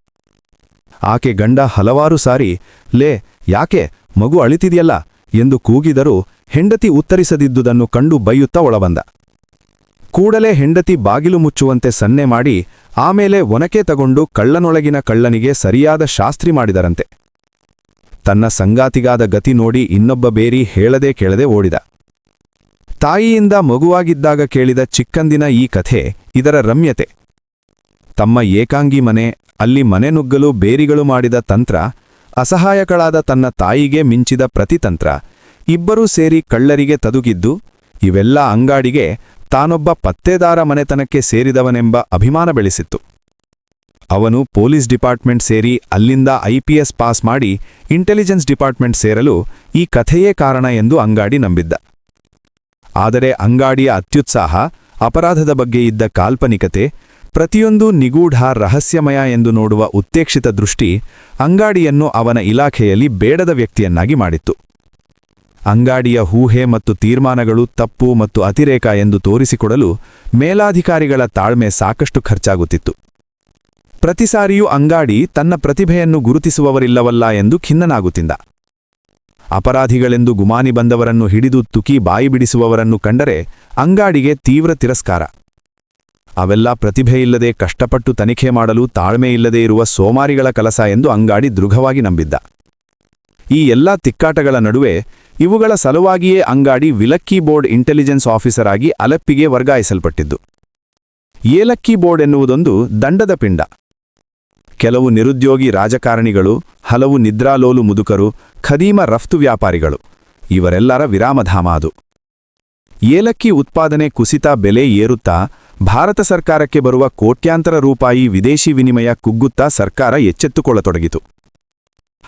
ಆಕೆ ಗಂಡ ಹಲವಾರು ಸಾರಿ ಲೇ ಯಾಕೆ ಮಗು ಅಳಿತಿದೆಯಲ್ಲ ಎಂದು ಕೂಗಿದರೂ ಹೆಂಡತಿ ಉತ್ತರಿಸದಿದ್ದುದನ್ನು ಕಂಡು ಬೈಯುತ್ತಾ ಒಳಬಂದ. ಕೂಡಲೇ ಹೆಂಡತಿ ಬಾಗಿಲು ಮುಚ್ಚುವಂತೆ ಸನ್ನೆ ಮಾಡಿ ಆಮೇಲೆ ಒನಕೆ ತಗೊಂಡು ಕಳ್ಳನೊಳಗಿನ ಕಳ್ಳನಿಗೆ ಸರಿಯಾದ ಶಾಸ್ತ್ರಿ ಮಾಡಿದರಂತೆ. ತನ್ನ ಸಂಗಾತಿಗಾದ ಗತಿ ನೋಡಿ ಇನ್ನೊಬ್ಬ ಬೇರಿ ಹೇಳದೆ ಕೇಳದೆ ಓಡಿದ. ತಾಯಿಯಿಂದ ಮಗುವಾಗಿದ್ದಾಗ ಕೇಳಿದ ಚಿಕ್ಕಂದಿನ ಈ ಕಥೆ ಇದರ ರಮ್ಯತೆ. ತಮ್ಮ ಏಕಾಂಗಿ ಮನೆ, ಅಲ್ಲಿ ಮನೆ ನುಗ್ಗಲು ಬೇರಿಗಳು ಮಾಡಿದ ತಂತ್ರ, ಅಸಹಾಯಕಳಾದ ತನ್ನ ತಾಯಿಗೆ ಮಿಂಚಿದ ಪ್ರತಿತಂತ್ರ, ಇಬ್ಬರೂ ಸೇರಿ ಕಳ್ಳರಿಗೆ ತದುಗಿದ್ದು, ಇವೆಲ್ಲ ಅಂಗಾಡಿಗೆ ತಾನೊಬ್ಬ ಪತ್ತೇದಾರ ಮನೆತನಕ್ಕೆ ಸೇರಿದವನೆಂಬ ಅಭಿಮಾನ ಬೆಳೆಸಿತ್ತು. ಅವನು ಪೊಲೀಸ್ ಡಿಪಾರ್ಟ್ಮೆಂಟ್ ಸೇರಿ ಅಲ್ಲಿಂದ IPS ಪಾಸ್ ಮಾಡಿ ಇಂಟೆಲಿಜೆನ್ಸ್ ಡಿಪಾರ್ಟ್ಮೆಂಟ್ ಸೇರಲು ಈ ಕಥೆಯೇ ಕಾರಣ ಎಂದು ಅಂಗಾಡಿ ನಂಬಿದ್ದ. ಆದರೆ ಅಂಗಾಡಿಯ ಅತ್ಯುತ್ಸಾಹ, ಅಪರಾಧದ ಬಗ್ಗೆ ಇದ್ದ ಕಾಲ್ಪನಿಕತೆ, ಪ್ರತಿಯೊಂದು ನಿಗೂಢ ರಹಸ್ಯಮಯ ಎಂದು ನೋಡುವ ಉತ್ತೇಕ್ಷಿತ ದೃಷ್ಟಿ ಅಂಗಾಡಿಯನ್ನು ಅವನ ಇಲಾಖೆಯಲ್ಲಿ ಬೇಡದ ವ್ಯಕ್ತಿಯನ್ನಾಗಿ ಮಾಡಿತ್ತು. ಅಂಗಾಡಿಯ ಊಹೆ ಮತ್ತು ತೀರ್ಮಾನಗಳು ತಪ್ಪು ಮತ್ತು ಅತಿರೇಕ ಎಂದು ತೋರಿಸಿಕೊಡಲು ಮೇಲಾಧಿಕಾರಿಗಳ ತಾಳ್ಮೆ ಸಾಕಷ್ಟು ಖರ್ಚಾಗುತ್ತಿತ್ತು. ಪ್ರತಿ ಸಾರಿಯೂ ಅಂಗಾಡಿ ತನ್ನ ಪ್ರತಿಭೆಯನ್ನು ಗುರುತಿಸುವವರಿಲ್ಲವಲ್ಲ ಎಂದು ಖಿನ್ನನಾಗುತ್ತಿದ್ದ. ಅಪರಾಧಿಗಳೆಂದು ಗುಮಾನಿ ಬಂದವರನ್ನು ಹಿಡಿದು ತುಕಿ ಬಾಯಿ ಬಿಡಿಸುವವರನ್ನು ಕಂಡರೆ ಅಂಗಾಡಿಗೆ ತೀವ್ರ ತಿರಸ್ಕಾರ. ಅವೆಲ್ಲ ಪ್ರತಿಭೆಯಿಲ್ಲದೆ ಕಷ್ಟಪಟ್ಟು ತನಿಖೆ ಮಾಡಲು ತಾಳ್ಮೆಯಿಲ್ಲದೆ ಇರುವ ಸೋಮಾರಿಗಳ ಕೆಲಸ ಎಂದು ಅಂಗಾಡಿ ದೃಢವಾಗಿ ನಂಬಿದ್ದ. ಈ ಎಲ್ಲಾ ತಿಕ್ಕಾಟಗಳ ನಡುವೆ ಇವುಗಳ ಸಲುವಾಗಿಯೇ ಅಂಗಾಡಿ ವಿಲಕ್ಕಿ ಬೋರ್ಡ್ ಇಂಟೆಲಿಜೆನ್ಸ್ ಆಫೀಸರ್ ಆಗಿ ಅಲೆಪ್ಪಿಗೆ ವರ್ಗಾಯಿಸಲ್ಪಟ್ಟಿದ್ದು. ಏಲಕ್ಕಿ ಬೋರ್ಡ್ ಎನ್ನುವುದೊಂದು ದಂಡದ ಪಿಂಡ. ಕೆಲವು ನಿರುದ್ಯೋಗಿ ರಾಜಕಾರಣಿಗಳು, ಹಲವು ನಿದ್ರಾಲೋಲು ಮುದುಕರು, ಖದೀಮ ರಫ್ತು ವ್ಯಾಪಾರಿಗಳು, ಇವರೆಲ್ಲರ ವಿರಾಮಧಾಮ ಅದು. ಏಲಕ್ಕಿ ಉತ್ಪಾದನೆ ಕುಸಿತ, ಬೆಲೆ ಏರುತ್ತಾ ಭಾರತ ಸರ್ಕಾರಕ್ಕೆ ಬರುವ ಕೋಟ್ಯಾಂತರ ರೂಪಾಯಿ ವಿದೇಶಿ ವಿನಿಮಯ ಕುಗ್ಗುತ್ತಾ ಸರ್ಕಾರ ಎಚ್ಚೆತ್ತುಕೊಳ್ಳತೊಡಗಿತು.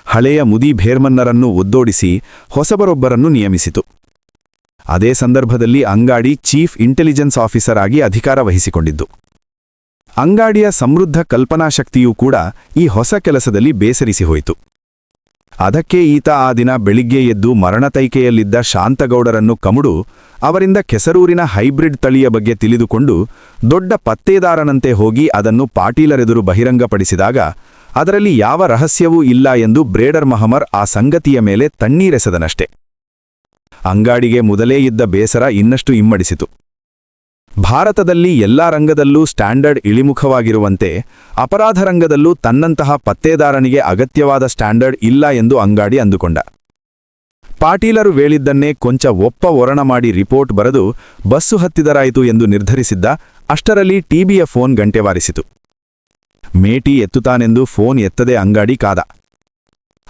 ಹಳೆಯ ಮುದಿ ಭೇರ್ಮನ್ನರನ್ನು ಒದ್ದೋಡಿಸಿ ಹೊಸಬರೊಬ್ಬರನ್ನು ನಿಯಮಿಸಿತು. ಅದೇ ಸಂದರ್ಭದಲ್ಲಿ ಅಂಗಾಡಿ ಚೀಫ್ ಇಂಟೆಲಿಜೆನ್ಸ್ ಆಫೀಸರ್ ಆಗಿ ಅಧಿಕಾರ ವಹಿಸಿಕೊಂಡಿದ್ದು. ಅಂಗಾಡಿಯ ಸಮೃದ್ಧ ಕಲ್ಪನಾಶಕ್ತಿಯೂ ಕೂಡ ಈ ಹೊಸ ಕೆಲಸದಲ್ಲಿ ಬೇಸರಿಸಿ ಹೋಯಿತು. ಅದಕ್ಕೆ ಈತ ಆ ದಿನ ಬೆಳಿಗ್ಗೆ ಎದ್ದು ಮರಣತೈಕೆಯಲ್ಲಿದ್ದ ಶಾಂತಗೌಡರನ್ನು ಕಮುಡು ಅವರಿಂದ ಕೆಸರೂರಿನ ಹೈಬ್ರಿಡ್ ತಳಿಯ ಬಗ್ಗೆ ತಿಳಿದುಕೊಂಡು ದೊಡ್ಡ ಪತ್ತೇದಾರನಂತೆ ಹೋಗಿ ಅದನ್ನು ಪಾಟೀಲರೆದುರು ಬಹಿರಂಗಪಡಿಸಿದಾಗ ಅದರಲ್ಲಿ ಯಾವ ರಹಸ್ಯವೂ ಇಲ್ಲ ಎಂದು ಬ್ರೇಡರ್ ಮಹಮರ್ ಆ ಸಂಗತಿಯ ಮೇಲೆ ತಣ್ಣೀರೆಸೆದನಷ್ಟೆ. ಅಂಗಾಡಿಗೆ ಮೊದಲೇ ಇದ್ದ ಬೇಸರ ಇನ್ನಷ್ಟು ಇಮ್ಮಡಿಸಿತು. ಭಾರತದಲ್ಲಿ ಎಲ್ಲಾ ರಂಗದಲ್ಲೂ ಸ್ಟ್ಯಾಂಡರ್ಡ್ ಇಳಿಮುಖವಾಗಿರುವಂತೆ ಅಪರಾಧ ರಂಗದಲ್ಲೂ ತನ್ನಂತಹ ಪತ್ತೇದಾರನಿಗೆ ಅಗತ್ಯವಾದ ಸ್ಟ್ಯಾಂಡರ್ಡ್ ಇಲ್ಲ ಎಂದು ಅಂಗಾಡಿ ಅಂದುಕೊಂಡ. ಪಾಟೀಲರು ವೇಳಿದ್ದನ್ನೇ ಕೊಂಚ ಒಪ್ಪ ಒರಣ ಮಾಡಿ ರಿಪೋರ್ಟ್ ಬರೆದು ಬಸ್ಸು ಹತ್ತಿದರಾಯಿತು ಎಂದು ನಿರ್ಧರಿಸಿದ್ದ. ಅಷ್ಟರಲ್ಲಿ ಟಿಬಿಯ ಫೋನ್ ಗಂಟೆ ವಾರಿಸಿತು. ಮೇಟಿ ಎತ್ತುತ್ತಾನೆಂದು ಫೋನ್ ಎತ್ತದೆ ಅಂಗಾಡಿ ಕಾದ.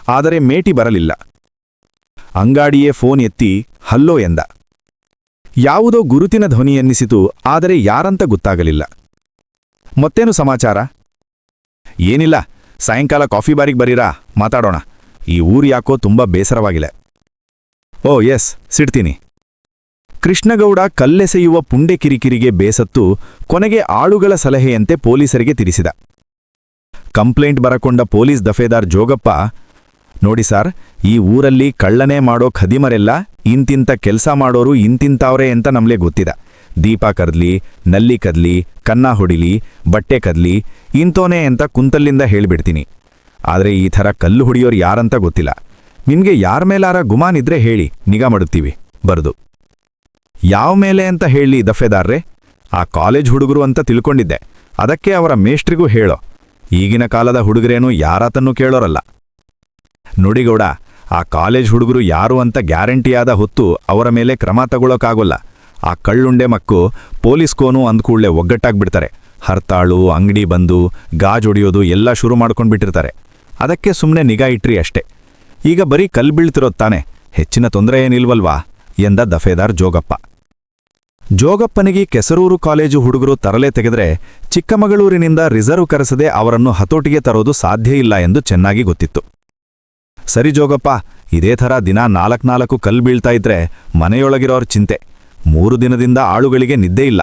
ಆದರೆ ಮೇಟಿ ಬರಲಿಲ್ಲ. ಅಂಗಾಡಿಯೇ ಫೋನ್ ಎತ್ತಿ ಹಲ್ಲೋ ಎಂದ. ಯಾವುದೋ ಗುರುತಿನ ಧ್ವನಿ ಎನ್ನಿಸಿತು, ಆದರೆ ಯಾರಂತ ಗೊತ್ತಾಗಲಿಲ್ಲ. ಮತ್ತೇನು ಸಮಾಚಾರ? ಏನಿಲ್ಲ, ಸಾಯಂಕಾಲ ಕಾಫಿ ಬಾರಿಗೆ ಬರೀರಾ, ಮಾತಾಡೋಣ. ಈ ಊರು ಯಾಕೋ ತುಂಬಾ ಬೇಸರವಾಗಿದೆ. ಓ ಎಸ್, ಸಿಡ್ತೀನಿ. ಕೃಷ್ಣಗೌಡ ಕಲ್ಲೆಸೆಯುವ ಪುಂಡೆ ಕಿರಿಕಿರಿಗೆ ಬೇಸತ್ತು ಕೊನೆಗೆ ಆಳುಗಳ ಸಲಹೆಯಂತೆ ಪೊಲೀಸರಿಗೆ ತಿಳಿಸಿದ. ಕಂಪ್ಲೇಂಟ್ ಬರಕೊಂಡ ಪೊಲೀಸ್ ದಫೇದಾರ್ ಜೋಗಪ್ಪ, ನೋಡಿ ಸಾರ್, ಈ ಊರಲ್ಲಿ ಕಳ್ಳನೆ ಮಾಡೋ ಖದೀಮರೆಲ್ಲ ಇಂತಿಂತ ಕೆಲ್ಸ ಮಾಡೋರು ಇಂತಿಂತಾವ್ರೆ ಅಂತ ನಮ್ಲೆ ಗೊತ್ತಿದ. ದೀಪ ಕದ್ಲಿ, ನಲ್ಲಿ ಕದ್ಲಿ, ಕನ್ನ ಹೊಡಿಲಿ, ಬಟ್ಟೆ ಕದ್ಲಿ, ಇಂತೋನೆ ಅಂತ ಕುಂತಲ್ಲಿಂದ ಹೇಳ್ಬಿಡ್ತೀನಿ. ಆದರೆ ಈ ಥರ ಕಲ್ಲು ಹೊಡಿಯೋರು ಯಾರಂತ ಗೊತ್ತಿಲ್ಲ. ನಿಮ್ಗೆ ಯಾರ ಮೇಲಾರ ಗುಮಾನಿದ್ರೆ ಹೇಳಿ, ನಿಗಾ ಮಾಡುತ್ತೀವಿ. ಬರದು. ಯಾವ ಮೇಲೆ ಅಂತ ಹೇಳಿ ದಫೇದಾರ್ರೆ? ಆ ಕಾಲೇಜ್ ಹುಡುಗರು ಅಂತ ತಿಳ್ಕೊಂಡಿದ್ದೆ. ಅದಕ್ಕೆ ಅವರ ಮೇಷ್ಟ್ರಿಗೂ ಹೇಳೋ. ಈಗಿನ ಕಾಲದ ಹುಡುಗರೇನು ಯಾರಾತನ್ನೂ ಕೇಳೋರಲ್ಲ. ನೋಡಿಗೌಡ, ಆ ಕಾಲೇಜ್ ಹುಡುಗರು ಯಾರು ಅಂತ ಗ್ಯಾರಂಟಿಯಾದ ಹೊತ್ತು ಅವರ ಮೇಲೆ ಕ್ರಮ ತಗೊಳ್ಳೋಕ್ಕಾಗೋಲ್ಲ. ಆ ಕಳ್ಳುಂಡೆ ಮಕ್ಕು ಪೊಲೀಸ್ಕೋನು ಅಂದ್ಕೂಡ್ಲೆ ಒಗ್ಗಟ್ಟಾಗ್ಬಿಡ್ತಾರೆ. ಹರ್ತಾಳು, ಅಂಗಡಿ ಬಂದು, ಗಾಜೊಡಿಯೋದು ಎಲ್ಲ ಶುರು ಮಾಡ್ಕೊಂಡ್ಬಿಟ್ಟಿರ್ತಾರೆ. ಅದಕ್ಕೆ ಸುಮ್ಮನೆ ನಿಗಾ ಇಟ್ರಿ ಅಷ್ಟೇ. ಈಗ ಬರೀ ಕಲ್ಲು ಬೀಳ್ತಿರೋದು ತಾನೆ, ಹೆಚ್ಚಿನ ತೊಂದರೆ ಏನಿಲ್ವಲ್ವಾ ಎಂದ ದಫೇದಾರ್ ಜೋಗಪ್ಪ. ಜೋಗಪ್ಪನಿಗೆ ಕೆಸರೂರು ಕಾಲೇಜು ಹುಡುಗರು ತರಲೆ ತೆಗೆದ್ರೆ ಚಿಕ್ಕಮಗಳೂರಿನಿಂದ ರಿಸರ್ವ್ ಕರೆಸದೆ ಅವರನ್ನು ಹತೋಟಿಗೆ ತರೋದು ಸಾಧ್ಯ ಇಲ್ಲ ಎಂದು ಚೆನ್ನಾಗಿ ಗೊತ್ತಿತ್ತು. ಸರಿ ಜೋಗಪ್ಪ, ಇದೇ ಥರ ದಿನ 4 ಕಲ್ಲು ಬೀಳ್ತಾ ಇದ್ರೆ ಮನೆಯೊಳಗಿರೋರ್ ಚಿಂತೆ. 3 ದಿನದಿಂದ ಆಳುಗಳಿಗೆ ನಿದ್ದೆ ಇಲ್ಲ.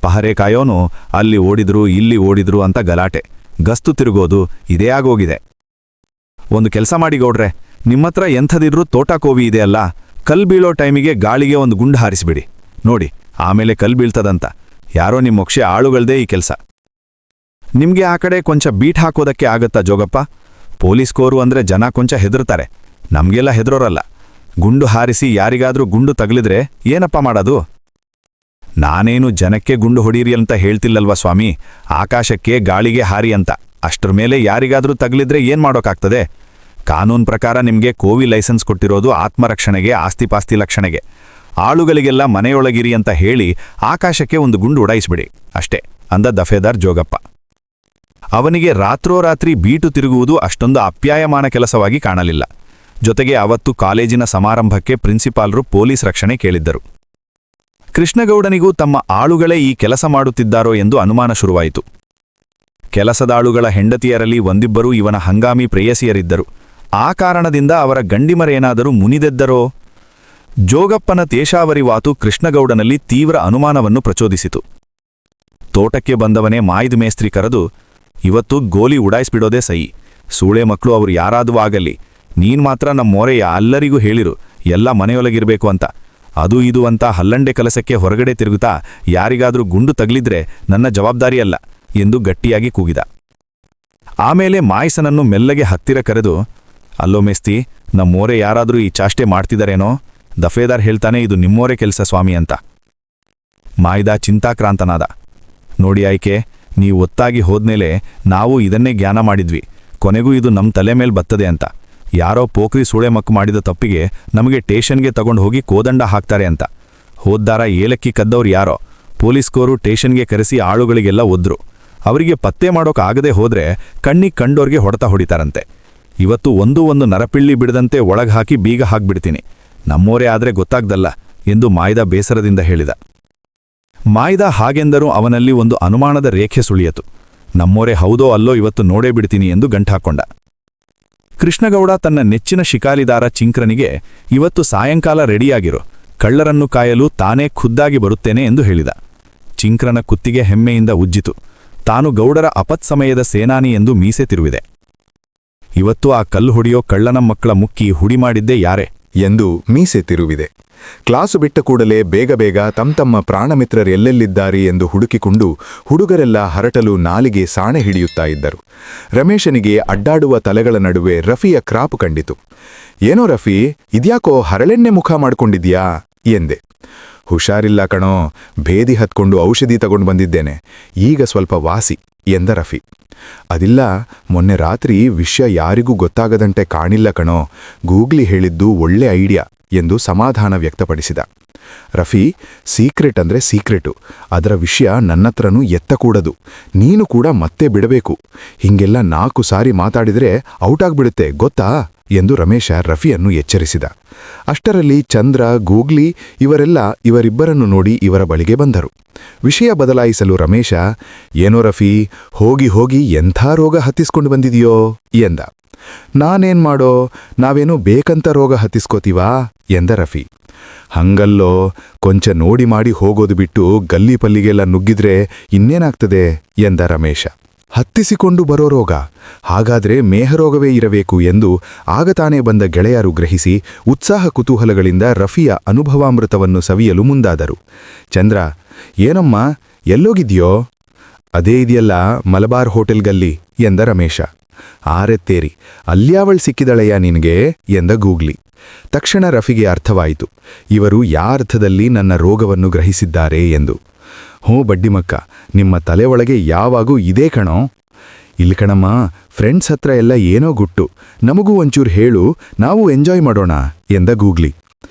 ಪಹರೆ ಕಾಯೋನು ಅಲ್ಲಿ ಓಡಿದ್ರು ಇಲ್ಲಿ ಓಡಿದ್ರು ಅಂತ ಗಲಾಟೆ, ಗಸ್ತು ತಿರುಗೋದು ಇದೇ ಆಗೋಗಿದೆ. ಒಂದು ಕೆಲಸ ಮಾಡಿ ಗೌಡ್ರೆ, ನಿಮ್ಮತ್ರ ಎಂಥದಿದ್ರೂ ತೋಟ ಕೋವಿ ಇದೆಯಲ್ಲ, ಕಲ್ಲು ಬೀಳೋ ಟೈಮಿಗೆ ಗಾಳಿಗೆ ಒಂದು ಗುಂಡು ಹಾರಿಸಿಬಿಡಿ ನೋಡಿ, ಆಮೇಲೆ ಕಲ್ಲು ಬೀಳ್ತದಂತ. ಯಾರೋ ನಿಮ್ಮೊಕ್ಷೆ ಆಳುಗಳ್ದೇ ಈ ಕೆಲಸ. ನಿಮ್ಗೆ ಆ ಕಡೆ ಕೊಂಚ ಬೀಟ್ ಹಾಕೋದಕ್ಕೆ ಆಗತ್ತಾ ಜೋಗಪ್ಪ? ಪೊಲೀಸ್ಕೋರು ಅಂದ್ರೆ ಜನ ಕೊಂಚ ಹೆದರ್ತಾರೆ. ನಮ್ಗೆಲ್ಲ ಹೆದರೋರಲ್ಲ. ಗುಂಡು ಹಾರಿಸಿ ಯಾರಿಗಾದ್ರೂ ಗುಂಡು ತಗಲಿದ್ರೆ ಏನಪ್ಪ ಮಾಡೋದು? ನಾನೇನು ಜನಕ್ಕೆ ಗುಂಡು ಹೊಡೀರಿ ಅಂತ ಹೇಳ್ತಿಲ್ಲಲ್ವಾ ಸ್ವಾಮಿ, ಆಕಾಶಕ್ಕೆ ಗಾಳಿಗೆ ಹಾರಿ ಅಂತ. ಅಷ್ಟ್ರ ಮೇಲೆ ಯಾರಿಗಾದ್ರೂ ತಗಲಿದ್ರೆ ಏನ್ ಮಾಡೋಕ್ಕಾಗ್ತದೆ? ಕಾನೂನು ಪ್ರಕಾರ ನಿಮ್ಗೆ ಕೋವಿ ಲೈಸೆನ್ಸ್ ಕೊಟ್ಟಿರೋದು ಆತ್ಮರಕ್ಷಣೆಗೆ, ಆಸ್ತಿಪಾಸ್ತಿ ಲಕ್ಷಣೆಗೆ. ಆಳುಗಳಿಗೆಲ್ಲ ಮನೆಯೊಳಗಿರಿ ಅಂತ ಹೇಳಿ ಆಕಾಶಕ್ಕೆ ಒಂದು ಗುಂಡು ಉಡಾಯಿಸ್ಬಿಡಿ ಅಷ್ಟೇ ಅಂದ ದಫೇದಾರ್ ಜೋಗಪ್ಪ. ಅವನಿಗೆ ರಾತ್ರೋರಾತ್ರಿ ಬೀಟು ತಿರುಗುವುದು ಅಷ್ಟೊಂದು ಅಪ್ಯಾಯಮಾನ ಕೆಲಸವಾಗಿ ಕಾಣಲಿಲ್ಲ. ಜೊತೆಗೆ ಅವತ್ತು ಕಾಲೇಜಿನ ಸಮಾರಂಭಕ್ಕೆ ಪ್ರಿನ್ಸಿಪಾಲ್ರು ಪೊಲೀಸ್ ರಕ್ಷಣೆ ಕೇಳಿದ್ದರು. ಕೃಷ್ಣಗೌಡನಿಗೂ ತಮ್ಮ ಆಳುಗಳೇ ಈ ಕೆಲಸ ಮಾಡುತ್ತಿದ್ದಾರೋ ಎಂದು ಅನುಮಾನ ಶುರುವಾಯಿತು. ಕೆಲಸದಾಳುಗಳ ಹೆಂಡತಿಯರಲ್ಲಿ ಒಂದಿಬ್ಬರು ಇವನ ಹಂಗಾಮಿ ಪ್ರೇಯಸಿಯರಿದ್ದರು. ಆ ಕಾರಣದಿಂದ ಅವರ ಗಂಡಿಮರೇನಾದರೂ ಮುನಿದೆದ್ದರೋ? ಜೋಗಪ್ಪನ ತೇಷಾವರಿವಾತು ಕೃಷ್ಣಗೌಡನಲ್ಲಿ ತೀವ್ರ ಅನುಮಾನವನ್ನು ಪ್ರಚೋದಿಸಿತು. ತೋಟಕ್ಕೆ ಬಂದವನೇ ಮಾಯ್ದ ಮೇಸ್ತ್ರಿ ಕರೆದು, ಇವತ್ತು ಗೋಲಿ ಉಡಾಯಿಸ್ಬಿಡೋದೇ ಸೈ, ಸೂಳೆ ಮಕ್ಕಳು ಅವರು ಯಾರಾದೂ ಆಗಲಿ, ನೀನ್ ಮಾತ್ರ ನಮ್ಮೋರೆಯ ಎಲ್ಲರಿಗೂ ಹೇಳಿರು ಎಲ್ಲ ಮನೆಯೊಳಗಿರ್ಬೇಕು ಅಂತ. ಅದು ಇದು ಅಂತ ಹಲ್ಲಂಡೆ ಕೆಲಸಕ್ಕೆ ಹೊರಗಡೆ ತಿರುಗುತ್ತಾ ಯಾರಿಗಾದ್ರೂ ಗುಂಡು ತಗಲಿದ್ರೆ ನನ್ನ ಜವಾಬ್ದಾರಿಯಲ್ಲ ಎಂದು ಗಟ್ಟಿಯಾಗಿ ಕೂಗಿದ. ಆಮೇಲೆ ಮಾಯ್ಸನನ್ನು ಮೆಲ್ಲಗೆ ಹತ್ತಿರ ಕರೆದು, ಅಲ್ಲೋ ಮೇಸ್ತಿ, ನಮ್ಮೋರೆ ಯಾರಾದ್ರೂ ಈ ಚಾಷ್ಟೆ ಮಾಡ್ತಿದಾರೇನೋ? ದಫೇದಾರ್ ಹೇಳ್ತಾನೆ ಇದು ನಿಮ್ಮೋರೆ ಕೆಲಸ ಸ್ವಾಮಿ ಅಂತ. ಮಾಯ್ದ ಚಿಂತಾಕ್ರಾಂತನಾದ. ನೋಡಿ ಆಯ್ಕೆ, ನೀವು ಒತ್ತಾಗಿ ಹೋದ್ಮೇಲೆ ನಾವು ಇದನ್ನೇ ಜ್ಞಾನ ಮಾಡಿದ್ವಿ, ಕೊನೆಗೂ ಇದು ನಮ್ಮ ತಲೆ ಮೇಲೆ ಬತ್ತದೆ ಅಂತ. ಯಾರೋ ಪೋಖ್ರಿ ಸೂಳೆ ಮಕ್ಕು ಮಾಡಿದ ತಪ್ಪಿಗೆ ನಮಗೆ ಟೇಷನ್ಗೆ ತಗೊಂಡು ಹೋಗಿ ಕೋದಂಡ ಹಾಕ್ತಾರೆ ಅಂತ. ಹೋದ್ದಾರ ಏಲಕ್ಕಿ ಕದ್ದವ್ರು ಯಾರೋ ಪೊಲೀಸ್ಕೋರು ಟೇಷನ್ಗೆ ಕರೆಸಿ ಆಳುಗಳಿಗೆಲ್ಲ ಒದ್ರು. ಅವರಿಗೆ ಪತ್ತೆ ಮಾಡೋಕ್ಕಾಗದೆ ಹೋದ್ರೆ ಕಣ್ಣಿಗೆ ಕಂಡೋರ್ಗೆ ಹೊಡೆತ ಹೊಡಿತಾರಂತೆ. ಇವತ್ತು ಒಂದು ನರಪಿಳ್ಳಿ ಬಿಡದಂತೆ ಒಳಗೆ ಹಾಕಿ ಬೀಗ ಹಾಕ್ಬಿಡ್ತೀನಿ, ನಮ್ಮೋರೇ ಆದ್ರೆ ಗೊತ್ತಾಗ್ದಲ್ಲ ಎಂದು ಮಾಯ್ದ ಬೇಸರದಿಂದ ಹೇಳಿದ. ಮಾಯ್ದ ಹಾಗೆಂದರೂ ಅವನಲ್ಲಿ ಒಂದು ಅನುಮಾನದ ರೇಖೆ ಸುಳಿಯಿತು. ನಮ್ಮೋರೇ ಹೌದೋ ಅಲ್ಲೋ ಇವತ್ತು ನೋಡೇ ಬಿಡ್ತೀನಿ ಎಂದು ಗಂಟಾಕೊಂಡ. ಕೃಷ್ಣಗೌಡ ತನ್ನ ನೆಚ್ಚಿನ ಶಿಕಾಲಿದಾರ ಚಿಂಕ್ರನಿಗೆ ಇವತ್ತು ಸಾಯಂಕಾಲ ರೆಡಿಯಾಗಿರು, ಕಳ್ಳರನ್ನು ಕಾಯಲು ತಾನೇ ಖುದ್ದಾಗಿ ಬರುತ್ತೇನೆ ಎಂದು ಹೇಳಿದ. ಚಿಂಕ್ರನ ಕುತ್ತಿಗೆ ಹೆಮ್ಮೆಯಿಂದ ಉಜ್ಜಿತು. ತಾನು ಗೌಡರ ಅಪತ್ಸಮಯದ ಸೇನಾನಿ ಎಂದು ಮೀಸೆ ತಿರುವಿದೆ. ಇವತ್ತು ಆ ಕಲ್ಲು ಹೊಡೆಯೋ ಕಳ್ಳನ ಮಕ್ಕಳ ಮುಕ್ಕಿ ಹುಡಿ ಮಾಡಿದ್ದೇ ಯಾರೇ ಎಂದು ಮೀಸೆ ತಿರುವಿದೆ. ಕ್ಲಾಸು ಬಿಟ್ಟ ಕೂಡಲೇ ಬೇಗ ತಮ್ಮ ಪ್ರಾಣಮಿತ್ರರು ಎಲ್ಲೆಲ್ಲಿದ್ದಾರೆ ಎಂದು ಹುಡುಕಿಕೊಂಡು ಹುಡುಗರೆಲ್ಲ ಹರಟಲು ನಾಲಿಗೆ ಸಾಣೆ ಹಿಡಿಯುತ್ತಾ ಇದ್ದರು. ರಮೇಶನಿಗೆ ಅಡ್ಡಾಡುವ ತಲೆಗಳ ನಡುವೆ ರಫಿಯ ಕ್ರಾಪು ಕಂಡಿತು. ಏನೋ ರಫಿ, ಇದ್ಯಾಕೋ ಹರಳೆಣ್ಣೆ ಮುಖ ಮಾಡ್ಕೊಂಡಿದ್ಯಾ ಎಂದೆ. ಹುಷಾರಿಲ್ಲ ಕಣೋ, ಭೇದಿ ಹತ್ಕೊಂಡು ಔಷಧಿ ತಗೊಂಡು ಬಂದಿದ್ದೇನೆ, ಈಗ ಸ್ವಲ್ಪ ವಾಸಿ ಎಂದ ರಫಿ. ಅದಿಲ್ಲ, ಮೊನ್ನೆ ರಾತ್ರಿ ವಿಷಯ ಯಾರಿಗೂ ಗೊತ್ತಾಗದಂತೆ ಕಾಣಿಲ್ಲ ಕಣೋ, ಗೂಗ್ಲಿ ಹೇಳಿದ್ದು ಒಳ್ಳೆ ಐಡಿಯಾ ಎಂದು ಸಮಾಧಾನ ವ್ಯಕ್ತಪಡಿಸಿದ. ರಫಿ, ಸೀಕ್ರೆಟ್ ಅಂದ್ರೆ ಸೀಕ್ರೆಟು, ಅದರ ವಿಷಯ ನನ್ನತ್ರನೂ ಎತ್ತಕೂಡದು, ನೀನು ಕೂಡ ಮತ್ತೆ ಬಿಡಬೇಕು. ಹಿಂಗೆಲ್ಲ 4 ಸಾರಿ ಮಾತಾಡಿದ್ರೆ ಔಟಾಗ್ಬಿಡುತ್ತೆ ಗೊತ್ತಾ ಎಂದು ರಮೇಶ ರಫಿಯನ್ನು ಎಚ್ಚರಿಸಿದ. ಅಷ್ಟರಲ್ಲಿ ಚಂದ್ರ, ಗೂಗ್ಲಿ ಇವರಿಬ್ಬರನ್ನು ನೋಡಿ ಇವರ ಬಳಿಗೆ ಬಂದರು. ವಿಷಯ ಬದಲಾಯಿಸಲು ರಮೇಶ, ಏನೋ ರಫಿ, ಹೋಗಿ ಎಂಥ ರೋಗ ಹತ್ತಿಸ್ಕೊಂಡು ಬಂದಿದೆಯೋ ಎಂದ. ನಾನೇನ್ ಮಾಡೋ, ನಾವೇನೋ ಬೇಕಂತ ರೋಗ ಹತ್ತಿಸ್ಕೋತೀವಾ ಎಂದ ರಫಿ. ಹಂಗಲ್ಲೋ, ಕೊಂಚ ನೋಡಿ ಮಾಡಿ ಹೋಗೋದು ಬಿಟ್ಟು ಗಲ್ಲಿ ಪಲ್ಲಿಗೆಲ್ಲ ನುಗ್ಗಿದ್ರೆ ಇನ್ನೇನಾಗ್ತದೆ ಎಂದ ರಮೇಶ. ಹತ್ತಿಸಿಕೊಂಡು ಬರೋ ರೋಗ, ಹಾಗಾದ್ರೆ ಮೇಹರೋಗವೇ ಇರಬೇಕು ಎಂದು ಆಗ ತಾನೇ ಬಂದ ಗೆಳೆಯರು ಗ್ರಹಿಸಿ ಉತ್ಸಾಹ ಕುತೂಹಲಗಳಿಂದ ರಫಿಯ ಅನುಭವಾಮೃತವನ್ನು ಸವಿಯಲು ಮುಂದಾದರು. ಚಂದ್ರ, ಏನಮ್ಮ ಎಲ್ಲೋಗಿದ್ಯೋ? ಅದೇ ಇದೆಯಲ್ಲ ಮಲಬಾರ್ ಹೋಟೆಲ್ ಗಲ್ಲಿ ಎಂದ ರಮೇಶ. ಆರೆತ್ತೇರಿ, ಅಲ್ಯಾವಳ್ ಸಿಕ್ಕಿದಳೆಯ ನಿನಗೆ ಎಂದ ಗೂಗ್ಲಿ. ತಕ್ಷಣ ರಫಿಗೆ ಅರ್ಥವಾಯಿತು, ಇವರು ಯಾರ್ಥದಲ್ಲಿ ನನ್ನ ರೋಗವನ್ನು ಗ್ರಹಿಸಿದ್ದಾರೆ ಎಂದು. ಹ್ಞೂ ಬಡ್ಡಿಮಕ್ಕ, ನಿಮ್ಮ ತಲೆ ಒಳಗೆ ಯಾವಾಗೂ ಇದೇ ಕಣೋ. ಇಲ್ಲಿ ಕಣಮ್ಮ, ಫ್ರೆಂಡ್ಸ್ ಹತ್ರ ಎಲ್ಲ ಏನೋ ಗುಟ್ಟು, ನಮಗೂ ಒಂಚೂರು ಹೇಳು, ನಾವು ಎಂಜಾಯ್ ಮಾಡೋಣ ಎಂದ ಗೂಗ್ಲಿ.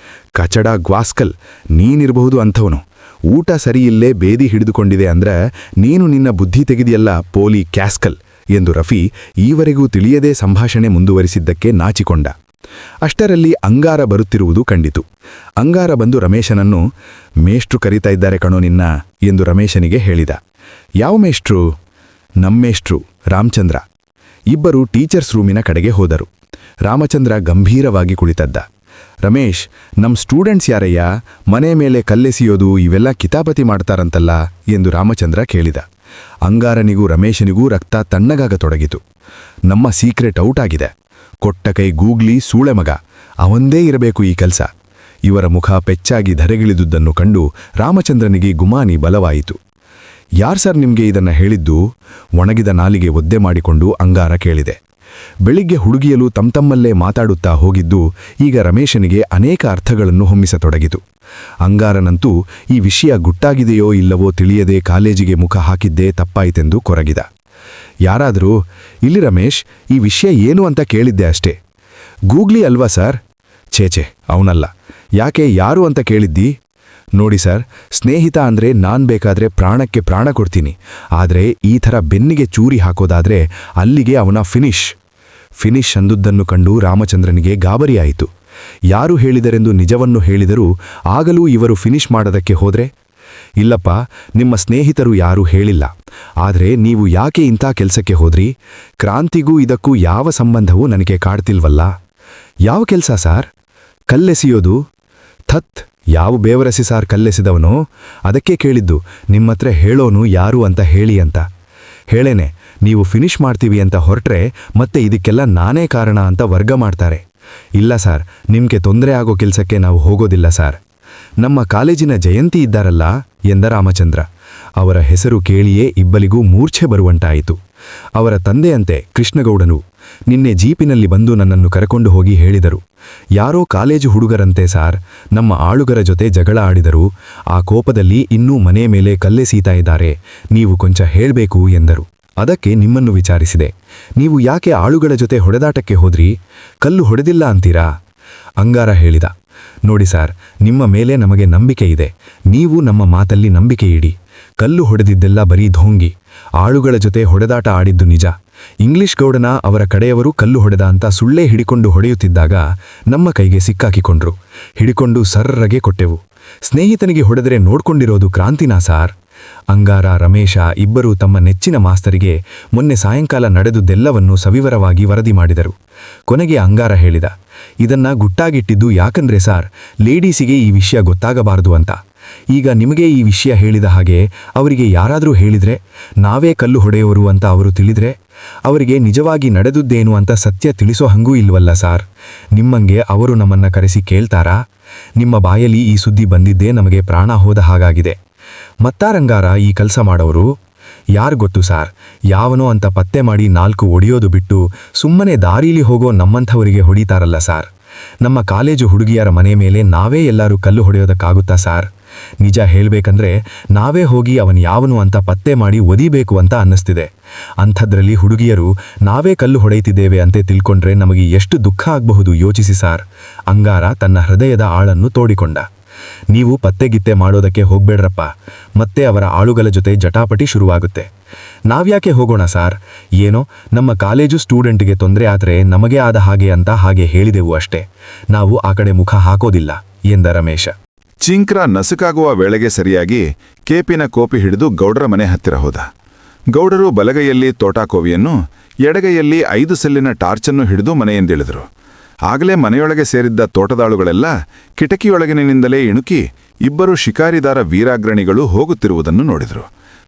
ಕಚಡ ಗ್ವಾಸ್ಕಲ್, ನೀನಿರಬಹುದು ಅಂಥವನು. ಊಟ ಸರಿಯಿಲ್ಲೇ ಬೇದಿ ಹಿಡಿದುಕೊಂಡಿದೆ ಅಂದ್ರೆ ನೀನು ನಿನ್ನ ಬುದ್ಧಿ ತೆಗೆದಿಯಲ್ಲ ಪೋಲಿ ಕ್ಯಾಸ್ಕಲ್ ಎಂದು ರಫಿ ಈವರೆಗೂ ತಿಳಿಯದೇ ಸಂಭಾಷಣೆ ಮುಂದುವರಿಸಿದ್ದಕ್ಕೆ ನಾಚಿಕೊಂಡ. ಅಷ್ಟರಲ್ಲಿ ಅಂಗಾರ ಬರುತ್ತಿರುವುದು ಕಂಡಿತು. ಅಂಗಾರ ಬಂದು ರಮೇಶನನ್ನು, ಮೇಷ್ಟ್ರು ಕರೀತಾ ಇದ್ದಾರೆ ಕಣೋ ನಿನ್ನ ಎಂದು ರಮೇಶನಿಗೆ ಹೇಳಿದ. ಯಾವ ಮೇಷ್ಟ್ರು? ನಮ್ಮೇಷ್ಟ್ರು ರಾಮಚಂದ್ರ. ಇಬ್ಬರು ಟೀಚರ್ಸ್ ರೂಮಿನ ಕಡೆಗೆ ಹೋದರು. ರಾಮಚಂದ್ರ ಗಂಭೀರವಾಗಿ ಕುಳಿತದ್ದ. ರಮೇಶ್, ನಮ್ ಸ್ಟೂಡೆಂಟ್ಸ್ ಯಾರಯ್ಯ, ಮನೆ ಮೇಲೆ ಕಲ್ಲೆಸೆಯೋದು ಇವೆಲ್ಲ ಕಿತಾಪತಿ ಮಾಡ್ತಾರಂತಲ್ಲ ಎಂದು ರಾಮಚಂದ್ರ ಕೇಳಿದ. ಅಂಗಾರನಿಗೂ ರಮೇಶನಿಗೂ ರಕ್ತ ತಣ್ಣಗಾಗತೊಡಗಿತು. ನಮ್ಮ ಸೀಕ್ರೆಟ್ ಔಟ್ ಆಗಿದೆ. ಕೊಟ್ಟ ಕೈ ಗೂಗ್ಲಿ ಸೂಳೆ ಮಗ, ಅವಂದೇ ಇರಬೇಕು ಈ ಕೆಲಸ. ಇವರ ಮುಖ ಪೆಚ್ಚಾಗಿ ಧರೆಗಿಳಿದುದನ್ನು ಕಂಡು ರಾಮಚಂದ್ರನಿಗೆ ಗುಮಾನಿ ಬಲವಾಯಿತು. ಯಾರ್ ಸರ್ ನಿಮ್ಗೆ ಇದನ್ನ ಹೇಳಿದ್ದು? ಒಣಗಿದ ನಾಲಿಗೆ ಒದ್ದೆ ಮಾಡಿಕೊಂಡು ಅಂಗಾರ ಕೇಳಿದೆ. ಬೆಳಿಗ್ಗೆ ಹುಡುಗಿಯಲು ತಮ್ಮಲ್ಲೇ ಮಾತಾಡುತ್ತಾ ಹೋಗಿದ್ದು ಈಗ ರಮೇಶನಿಗೆ ಅನೇಕ ಅರ್ಥಗಳನ್ನು ಹೊಮ್ಮಿಸತೊಡಗಿತು. ಅಂಗಾರನಂತೂ ಈ ವಿಷಯ ಗುಟ್ಟಾಗಿದೆಯೋ ಇಲ್ಲವೋ ತಿಳಿಯದೆ ಕಾಲೇಜಿಗೆ ಮುಖ ಹಾಕಿದ್ದೇ ತಪ್ಪಾಯಿತೆಂದು ಕೊರಗಿದ. ಯಾರಾದರೂ, ಇಲ್ಲಿ ರಮೇಶ್, ಈ ವಿಷಯ ಏನು ಅಂತ ಕೇಳಿದ್ದೆ ಅಷ್ಟೇ. ಗೂಗ್ಲಿ ಅಲ್ವಾ ಸರ್? ಛೇಛೆ, ಅವನಲ್ಲ. ಯಾಕೆ, ಯಾರು ಅಂತ ಕೇಳಿದ್ದಿ? ನೋಡಿ ಸರ್, ಸ್ನೇಹಿತ ಅಂದ್ರೆ ನಾನ್ ಬೇಕಾದ್ರೆ ಪ್ರಾಣಕ್ಕೆ ಪ್ರಾಣ ಕೊಡ್ತೀನಿ, ಆದರೆ ಈ ಥರ ಬೆನ್ನಿಗೆ ಚೂರಿ ಹಾಕೋದಾದ್ರೆ ಅಲ್ಲಿಗೆ ಅವನ ಫಿನಿಶ್ ಅಂದುದನ್ನು ಕಂಡು ರಾಮಚಂದ್ರನಿಗೆ ಗಾಬರಿಯಾಯಿತು. ಯಾರು ಹೇಳಿದರೆಂದು ನಿಜವನ್ನು ಹೇಳಿದರೂ ಆಗಲೂ ಇವರು ಫಿನಿಶ್ ಮಾಡೋದಕ್ಕೆ ಹೋದ್ರೆ? ಇಲ್ಲಪ್ಪ, ನಿಮ್ಮ ಸ್ನೇಹಿತರು ಯಾರೂ ಹೇಳಿಲ್ಲ. ಆದರೆ ನೀವು ಯಾಕೆ ಇಂಥ ಕೆಲಸಕ್ಕೆ ಹೋದ್ರಿ? ಕ್ರಾಂತಿಗೂ ಇದಕ್ಕೂ ಯಾವ ಸಂಬಂಧವೂ ನನಗೆ ಕಾಡ್ತಿಲ್ವಲ್ಲ. ಯಾವ ಕೆಲಸ ಸಾರ್? ಕಲ್ಲೆಸೆಯೋದು? ಥತ್, ಯಾವ ಬೇವರಸಿ ಸಾರ್ ಕಲ್ಲೆಸೆದವನೋ? ಅದಕ್ಕೆ ಕೇಳಿದ್ದು, ನಿಮ್ಮತ್ರ ಹೇಳೋನು ಯಾರು ಅಂತ ಹೇಳಿ ಅಂತ. ಹೇಳೇನೆ, ನೀವು ಫಿನಿಶ್ ಮಾಡ್ತೀವಿ ಅಂತ ಹೊರಟ್ರೆ ಮತ್ತೆ ಇದಕ್ಕೆಲ್ಲ ನಾನೇ ಕಾರಣ ಅಂತ ವರ್ಗ ಮಾಡ್ತಾರೆ. ಇಲ್ಲ ಸಾರ್, ನಿಮ್ಗೆ ತೊಂದರೆ ಆಗೋ ಕೆಲಸಕ್ಕೆ ನಾವು ಹೋಗೋದಿಲ್ಲ ಸಾರ್. ನಮ್ಮ ಕಾಲೇಜಿನ ಜಯಂತಿ ಇದ್ದಾರಲ್ಲ ಎಂದ ರಾಮಚಂದ್ರ. ಅವರ ಹೆಸರು ಕೇಳಿಯೇ ಇಬ್ಬರಿಗೂ ಮೂರ್ಛೆ ಬರುವಂತಾಯಿತು. ಅವರ ತಂದೆಯಂತೆ ಕೃಷ್ಣಗೌಡನು ನಿನ್ನೆ ಜೀಪಿನಲ್ಲಿ ಬಂದು ನನ್ನನ್ನು ಕರೆಕೊಂಡು ಹೋಗಿ ಹೇಳಿದರು, ಯಾರೋ ಕಾಲೇಜು ಹುಡುಗರಂತೆ ಸಾರ್, ನಮ್ಮ ಆಳುಗರ ಜೊತೆ ಜಗಳ ಆಡಿದರು. ಆ ಕೋಪದಲ್ಲಿ ಇನ್ನೂ ಮನೆ ಮೇಲೆ ಕಲ್ಲೆಸೀತಾ ಇದ್ದಾರೆ, ನೀವು ಕೊಂಚ ಹೇಳಬೇಕು ಎಂದರು. ಅದಕ್ಕೆ ನಿಮ್ಮನ್ನು ವಿಚಾರಿಸಿದೆ. ನೀವು ಯಾಕೆ ಆಳುಗಳ ಜೊತೆ ಹೊಡೆದಾಟಕ್ಕೆ ಹೋದ್ರಿ? ಕಲ್ಲು ಹೊಡೆದಿಲ್ಲ ಅಂತೀರಾ? ಅಂಗಾರ ಹೇಳಿದ, ನೋಡಿ ಸಾರ್, ನಿಮ್ಮ ಮೇಲೆ ನಮಗೆ ನಂಬಿಕೆ ಇದೆ. ನೀವು ನಮ್ಮ ಮಾತಲ್ಲಿ ನಂಬಿಕೆ ಇಡಿ. ಕಲ್ಲು ಹೊಡೆದಿದ್ದೆಲ್ಲ ಬರೀ ಧೋಂಗಿ. ಆಳುಗಳ ಜೊತೆ ಹೊಡೆದಾಟ ಆಡಿದ್ದು ನಿಜ. ಇಂಗ್ಲಿಷ್ ಗೌಡನ ಅವರ ಕಡೆಯವರು ಕಲ್ಲು ಹೊಡೆದ ಅಂತ ಸುಳ್ಳೇ ಹಿಡಿಕೊಂಡು ಹೊಡೆಯುತ್ತಿದ್ದಾಗ ನಮ್ಮ ಕೈಗೆ ಸಿಕ್ಕಾಕಿಕೊಂಡ್ರು. ಹಿಡಿಕೊಂಡು ಸರ್ರಗೆ ಕೊಟ್ಟೆವು. ಸ್ನೇಹಿತನಿಗೆ ಹೊಡೆದರೆ ನೋಡ್ಕೊಂಡಿರೋದು ಕ್ರಾಂತಿನಾ ಸಾರ್? ಅಂಗಾರ, ರಮೇಶ ಇಬ್ಬರೂ ತಮ್ಮ ನೆಚ್ಚಿನ ಮಾಸ್ತರಿಗೆ ಮೊನ್ನೆ ಸಾಯಂಕಾಲ ನಡೆದುದೆಲ್ಲವನ್ನೂ ಸವಿವರವಾಗಿ ವರದಿ ಮಾಡಿದರು. ಕೊನೆಗೆ ಅಂಗಾರ ಹೇಳಿದ, ಇದನ್ನ ಗುಟ್ಟಾಗಿಟ್ಟಿದ್ದು ಯಾಕಂದ್ರೆ ಸಾರ್, ಲೇಡೀಸಿಗೆ ಈ ವಿಷಯ ಗೊತ್ತಾಗಬಾರದು ಅಂತ. ಈಗ ನಿಮಗೆ ಈ ವಿಷಯ ಹೇಳಿದ ಹಾಗೆ ಅವರಿಗೆ ಯಾರಾದರೂ ಹೇಳಿದ್ರೆ, ನಾವೇ ಕಲ್ಲು ಹೊಡೆಯೋರು ಅಂತ ಅವರು ತಿಳಿದ್ರೆ, ಅವರಿಗೆ ನಿಜವಾಗಿ ನಡೆದುದ್ದೇನು ಅಂತ ಸತ್ಯ ತಿಳಿಸೋ ಹಂಗೂ ಇಲ್ವಲ್ಲ ಸಾರ್. ನಿಮ್ಮಂಗೆ ಅವರು ನಮ್ಮನ್ನ ಕರೆಸಿ ಕೇಳ್ತಾರಾ? ನಿಮ್ಮ ಬಾಯಲ್ಲಿ ಈ ಸುದ್ದಿ ಬಂದಿದ್ದೇ ನಮಗೆ ಪ್ರಾಣ ಹೋದ ಹಾಗಾಗಿದೆ. ಮತ್ತಾರಂಗಾರ ಈ ಕೆಲಸ ಮಾಡೋರು? ಯಾರು ಗೊತ್ತು ಸಾರ್, ಯಾವನೋ ಅಂತ ಪತ್ತೆ ಮಾಡಿ 4 ಒಡೆಯೋದು ಬಿಟ್ಟು ಸುಮ್ಮನೆ ದಾರೀಲಿ ಹೋಗೋ ನಮ್ಮಂಥವರಿಗೆ ಹೊಡಿತಾರಲ್ಲ ಸಾರ್. ನಮ್ಮ ಕಾಲೇಜು ಹುಡುಗಿಯರ ಮನೆ ಮೇಲೆ ನಾವೇ ಎಲ್ಲರೂ ಕಲ್ಲು ಹೊಡೆಯೋದಕ್ಕಾಗುತ್ತಾ ಸಾರ್? ನಿಜ ಹೇಳ್ಬೇಕಂದ್ರೆ ನಾವೇ ಹೋಗಿ ಅವನು ಯಾವನು ಅಂತ ಪತ್ತೆ ಮಾಡಿ ಒದಿಬೇಕು ಅಂತ ಅನ್ನಿಸ್ತಿದೆ. ಅಂಥದ್ರಲ್ಲಿ ಹುಡುಗಿಯರು ನಾವೇ ಕಲ್ಲು ಹೊಡೆಯುತ್ತಿದ್ದೇವೆ ಅಂತ ತಿಳ್ಕೊಂಡ್ರೆ ನಮಗೆ ಎಷ್ಟು ದುಃಖ ಆಗಬಹುದು ಯೋಚಿಸಿ ಸಾರ್. ಅಂಗಾರ ತನ್ನ ಹೃದಯದ ಆಳನ್ನು ತೋಡಿಕೊಂಡ. ನೀವು ಪತ್ತೆಗಿತ್ತೆ ಮಾಡೋದಕ್ಕೆ ಹೋಗ್ಬೇಡ್ರಪ್ಪ, ಮತ್ತೆ ಅವರ ಆಳುಗಳ ಜೊತೆ ಜಟಾಪಟಿ ಶುರುವಾಗುತ್ತೆ. ನಾವ್ಯಾಕೆ ಹೋಗೋಣ ಸಾರ್? ಏನೋ ನಮ್ಮ ಕಾಲೇಜು ಸ್ಟೂಡೆಂಟ್ಗೆ ತೊಂದರೆ ಆದರೆ ನಮಗೆ ಆದ ಹಾಗೆ ಅಂತ ಹಾಗೆ ಹೇಳಿದೆವು ಅಷ್ಟೇ. ನಾವು ಆ ಕಡೆ ಮುಖ ಹಾಕೋದಿಲ್ಲ ಎಂದ ರಮೇಶ. ಚಿಂಕ್ರ ನಸುಕಾಗುವ ವೇಳೆಗೆ ಸರಿಯಾಗಿ ಕೇಪಿನ ಕೋಪಿ ಹಿಡಿದು ಗೌಡರ ಮನೆ ಹತ್ತಿರ ಹೋದ. ಗೌಡರು ಬಲಗೈಯಲ್ಲಿ ತೋಟಾಕೋವಿಯನ್ನು, ಎಡಗೈಯಲ್ಲಿ 5 ಸೆಲ್ಲಿನ ಟಾರ್ಚನ್ನು ಹಿಡಿದು ಮನೆಯಿಂದಿಳಿದರು. ಆಗಲೇ ಮನೆಯೊಳಗೆ ಸೇರಿದ್ದ ತೋಟದಾಳುಗಳೆಲ್ಲ ಕಿಟಕಿಯೊಳಗಿನಿಂದಲೇ ಇಣುಕಿ ಇಬ್ಬರು ಶಿಕಾರಿದಾರ ವೀರಾಗ್ರಣಿಗಳು ಹೋಗುತ್ತಿರುವುದನ್ನು ನೋಡಿದರು.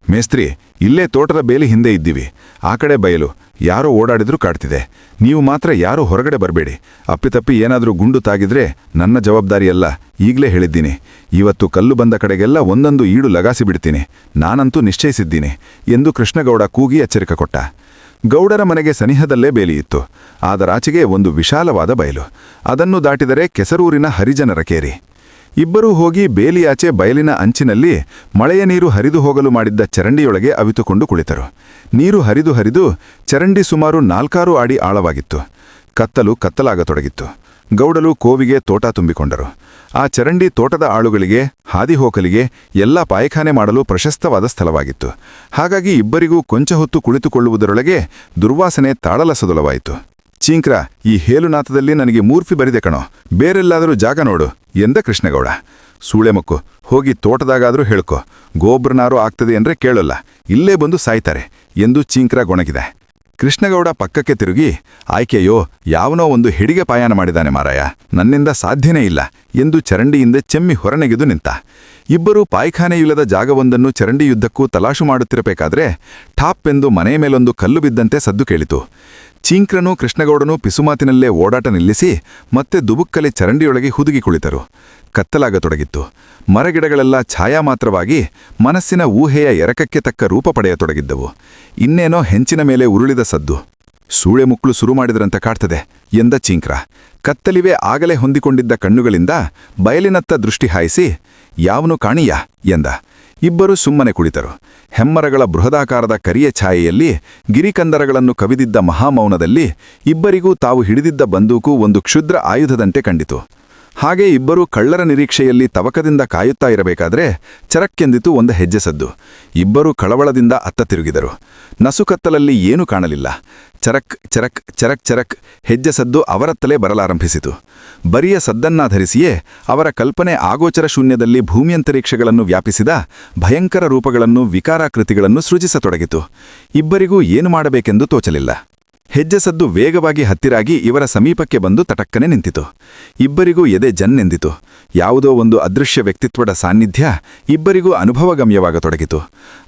ಮೇಸ್ತ್ರಿ, ಇಲ್ಲೇ ತೋಟದ ಬೇಲಿ ಹಿಂದೆ ಇದ್ದೀವಿ. ಆ ಕಡೆ ಬಯಲು, ಯಾರೋ ಓಡಾಡಿದ್ರೂ ಕಾಡ್ತಿದೆ. ನೀವು ಮಾತ್ರ ಯಾರೂ ಹೊರಗಡೆ ಬರಬೇಡಿ. ಅಪ್ಪಿತಪ್ಪಿ ಏನಾದರೂ ಗುಂಡು ತಾಗಿದ್ರೆ ನನ್ನ ಜವಾಬ್ದಾರಿಯಲ್ಲ, ಈಗಲೇ ಹೇಳಿದ್ದೀನಿ. ಇವತ್ತು ಕಲ್ಲು ಬಂದ ಕಡೆಗೆಲ್ಲ ಒಂದೊಂದು ಈಡು ಲಗಾಸಿ ಬಿಡ್ತೀನಿ, ನಾನಂತೂ ನಿಶ್ಚಯಿಸಿದ್ದೀನಿ ಎಂದು ಕೃಷ್ಣಗೌಡ ಕೂಗಿ ಎಚ್ಚರಿಕೆ ಕೊಟ್ಟ. ಗೌಡರ ಮನೆಗೆ ಸನಿಹದಲ್ಲೇ ಬೇಲಿಯಿತ್ತು. ಅದರಾಚೆಗೆ ಒಂದು ವಿಶಾಲವಾದ ಬಯಲು. ಅದನ್ನು ದಾಟಿದರೆ ಕೆಸರೂರಿನ ಹರಿಜನರ ಕೇರಿ. ಇಬ್ಬರೂ ಹೋಗಿ ಬೇಲಿಯಾಚೆ ಬಯಲಿನ ಅಂಚಿನಲ್ಲಿ ಮಳೆಯ ನೀರು ಹರಿದು ಹೋಗಲು ಮಾಡಿದ್ದ ಚರಂಡಿಯೊಳಗೆ ಅವಿತುಕೊಂಡು ಕುಳಿತರು. ನೀರು ಹರಿದು ಚರಂಡಿ ಸುಮಾರು 4-6 ಅಡಿ ಆಳವಾಗಿತ್ತು. ಕತ್ತಲಾಗತೊಡಗಿತ್ತು. ಗೌಡಲು ಕೋವಿಗೆ ತೋಟ ತುಂಬಿಕೊಂಡರು. ಆ ಚರಂಡಿ ತೋಟದ ಆಳುಗಳಿಗೆ, ಹಾದಿಹೋಕಲಿಗೆ ಎಲ್ಲ ಪಾಯಖಾನೆ ಮಾಡಲು ಪ್ರಶಸ್ತವಾದ ಸ್ಥಳವಾಗಿತ್ತು. ಹಾಗಾಗಿ ಇಬ್ಬರಿಗೂ ಕೊಂಚ ಹೊತ್ತು ಕುಳಿತುಕೊಳ್ಳುವುದರೊಳಗೆ ದುರ್ವಾಸನೆ ತಾಳಲಸದೊಲವಾಯಿತು. ಚೀಂಕ್ರ, ಈ ಹೇಲುನಾಥದಲ್ಲಿ ನನಗೆ ಮೂರ್ಫಿ ಬರಿದೆ ಕಣೋ, ಬೇರೆಲ್ಲಾದರೂ ಜಾಗ ನೋಡು ಎಂದ ಕೃಷ್ಣಗೌಡ. ಸೂಳೆಮಕ್ಕು, ಹೋಗಿ ತೋಟದಾಗಾದರೂ ಹೇಳ್ಕೊ, ಗೋಬ್ರನಾರು ಆಗ್ತದೆ ಅಂದ್ರೆ ಕೇಳೋಲ್ಲ, ಇಲ್ಲೇ ಬಂದು ಸಾಯ್ತಾರೆ ಎಂದು ಚೀಂಕ್ರ ಗೊಣಗಿದೆ. ಕೃಷ್ಣಗೌಡ ಪಕ್ಕಕ್ಕೆ ತಿರುಗಿ, ಆಯ್ಕೆಯೋ ಯಾವನೋ ಒಂದು ಹಿಡಿಗೆ ಪಾಯಾನ ಮಾಡಿದಾನೆ ಮಾರಾಯ, ನನ್ನಿಂದ ಸಾಧ್ಯನೇ ಇಲ್ಲ ಎಂದು ಚರಂಡಿಯಿಂದ ಚೆಮ್ಮಿ ಹೊರನೆಗೆದು ನಿಂತ. ಇಬ್ಬರೂ ಪಾಯ್ಖಾನೆಯಿಲ್ಲದ ಜಾಗವೊಂದನ್ನು ಚರಂಡಿಯುದ್ದಕ್ಕೂ ತಲಾಶು ಮಾಡುತ್ತಿರಬೇಕಾದ್ರೆ ಠಾಪ್ ಎಂದು ಮನೆಯ ಮೇಲೊಂದು ಕಲ್ಲು ಬಿದ್ದಂತೆ ಸದ್ದು ಕೇಳಿತು. ಚೀಂಕ್ರನೂ ಕೃಷ್ಣಗೌಡನೂ ಪಿಸುಮಾತಿನಲ್ಲೇ ಓಡಾಟ ನಿಲ್ಲಿಸಿ ಮತ್ತೆ ದುಬುಕ್ಕಲೆ ಚರಂಡಿಯೊಳಗೆ ಹುದುಗಿ ಕುಳಿತರು. ಕತ್ತಲಾಗತೊಡಗಿತ್ತು. ಮರಗಿಡಗಳೆಲ್ಲ ಛಾಯಾಮಾತ್ರವಾಗಿ ಮನಸ್ಸಿನ ಊಹೆಯ ಎರಕಕ್ಕೆ ತಕ್ಕ ರೂಪ ಪಡೆಯತೊಡಗಿದ್ದವು. ಇನ್ನೇನೋ ಹೆಂಚಿನ ಮೇಲೆ ಉರುಳಿದ ಸದ್ದು. ಸೂಳೆ ಮುಕ್ಳು ಶುರು ಮಾಡಿದ್ರಂತ ಕಾಡ್ತದೆ ಎಂದ ಚೀಂಕ್ರ. ಕತ್ತಲಿವೆ ಆಗಲೇ ಹೊಂದಿಕೊಂಡಿದ್ದ ಕಣ್ಣುಗಳಿಂದ ಬಯಲಿನತ್ತ ದೃಷ್ಟಿ ಹಾಯಿಸಿ, ಯಾವನು ಕಾಣಿಯ ಎಂದ. ಇಬ್ಬರೂ ಸುಮ್ಮನೆ ಕುಳಿತರು. ಹೆಮ್ಮರಗಳ ಬೃಹದಾಕಾರದ ಕರಿಯ ಛಾಯೆಯಲ್ಲಿ ಗಿರಿಕಂದರಗಳನ್ನು ಕವಿದಿದ್ದ ಮಹಾಮೌನದಲ್ಲಿ ಇಬ್ಬರಿಗೂ ತಾವು ಹಿಡಿದಿದ್ದ ಬಂದೂಕು ಒಂದು ಕ್ಷುದ್ರ ಆಯುಧದಂತೆ ಕಂಡಿತು. ಹಾಗೆ ಇಬ್ಬರೂ ಕಳ್ಳರ ನಿರೀಕ್ಷೆಯಲ್ಲಿ ತವಕದಿಂದ ಕಾಯುತ್ತಾ ಇರಬೇಕಾದ್ರೆ ಚರಕ್ಕೆಂದಿತು ಒಂದು ಹೆಜ್ಜೆ ಸದ್ದು. ಇಬ್ಬರೂ ಕಳವಳದಿಂದ ಅತ್ತ ತಿರುಗಿದರು. ನಸುಕತ್ತಲಲ್ಲಿ ಏನೂ ಕಾಣಲಿಲ್ಲ. ಚರಕ್ ಚರಕ್ ಚರಕ್ ಚರಕ್ ಹೆಜ್ಜೆ ಸದ್ದು ಅವರತ್ತಲೇ ಬರಲಾರಂಭಿಸಿತು. ಬರಿಯ ಸದ್ದನ್ನಾಧರಿಸಿಯೇ ಅವರ ಕಲ್ಪನೆ ಆಗೋಚರ ಶೂನ್ಯದಲ್ಲಿ ಭೂಮಿಯಂತರಿಕ್ಷಗಳನ್ನು ವ್ಯಾಪಿಸಿದ ಭಯಂಕರ ರೂಪಗಳನ್ನು, ವಿಕಾರಾಕೃತಿಗಳನ್ನು ಸೃಜಿಸತೊಡಗಿತು. ಇಬ್ಬರಿಗೂ ಏನು ಮಾಡಬೇಕೆಂದು ತೋಚಲಿಲ್ಲ. ಹೆಜ್ಜೆ ಸದ್ದು ವೇಗವಾಗಿ ಹತ್ತಿರಾಗಿ ಇವರ ಸಮೀಪಕ್ಕೆ ಬಂದು ತಟಕ್ಕನೆ ನಿಂತಿತು. ಇಬ್ಬರಿಗೂ ಎದೆ ಜನ್ನೆಂದಿತು. ಯಾವುದೋ ಒಂದು ಅದೃಶ್ಯ ವ್ಯಕ್ತಿತ್ವದ ಸಾನ್ನಿಧ್ಯ ಇಬ್ಬರಿಗೂ ಅನುಭವಗಮ್ಯವಾಗತೊಡಗಿತು.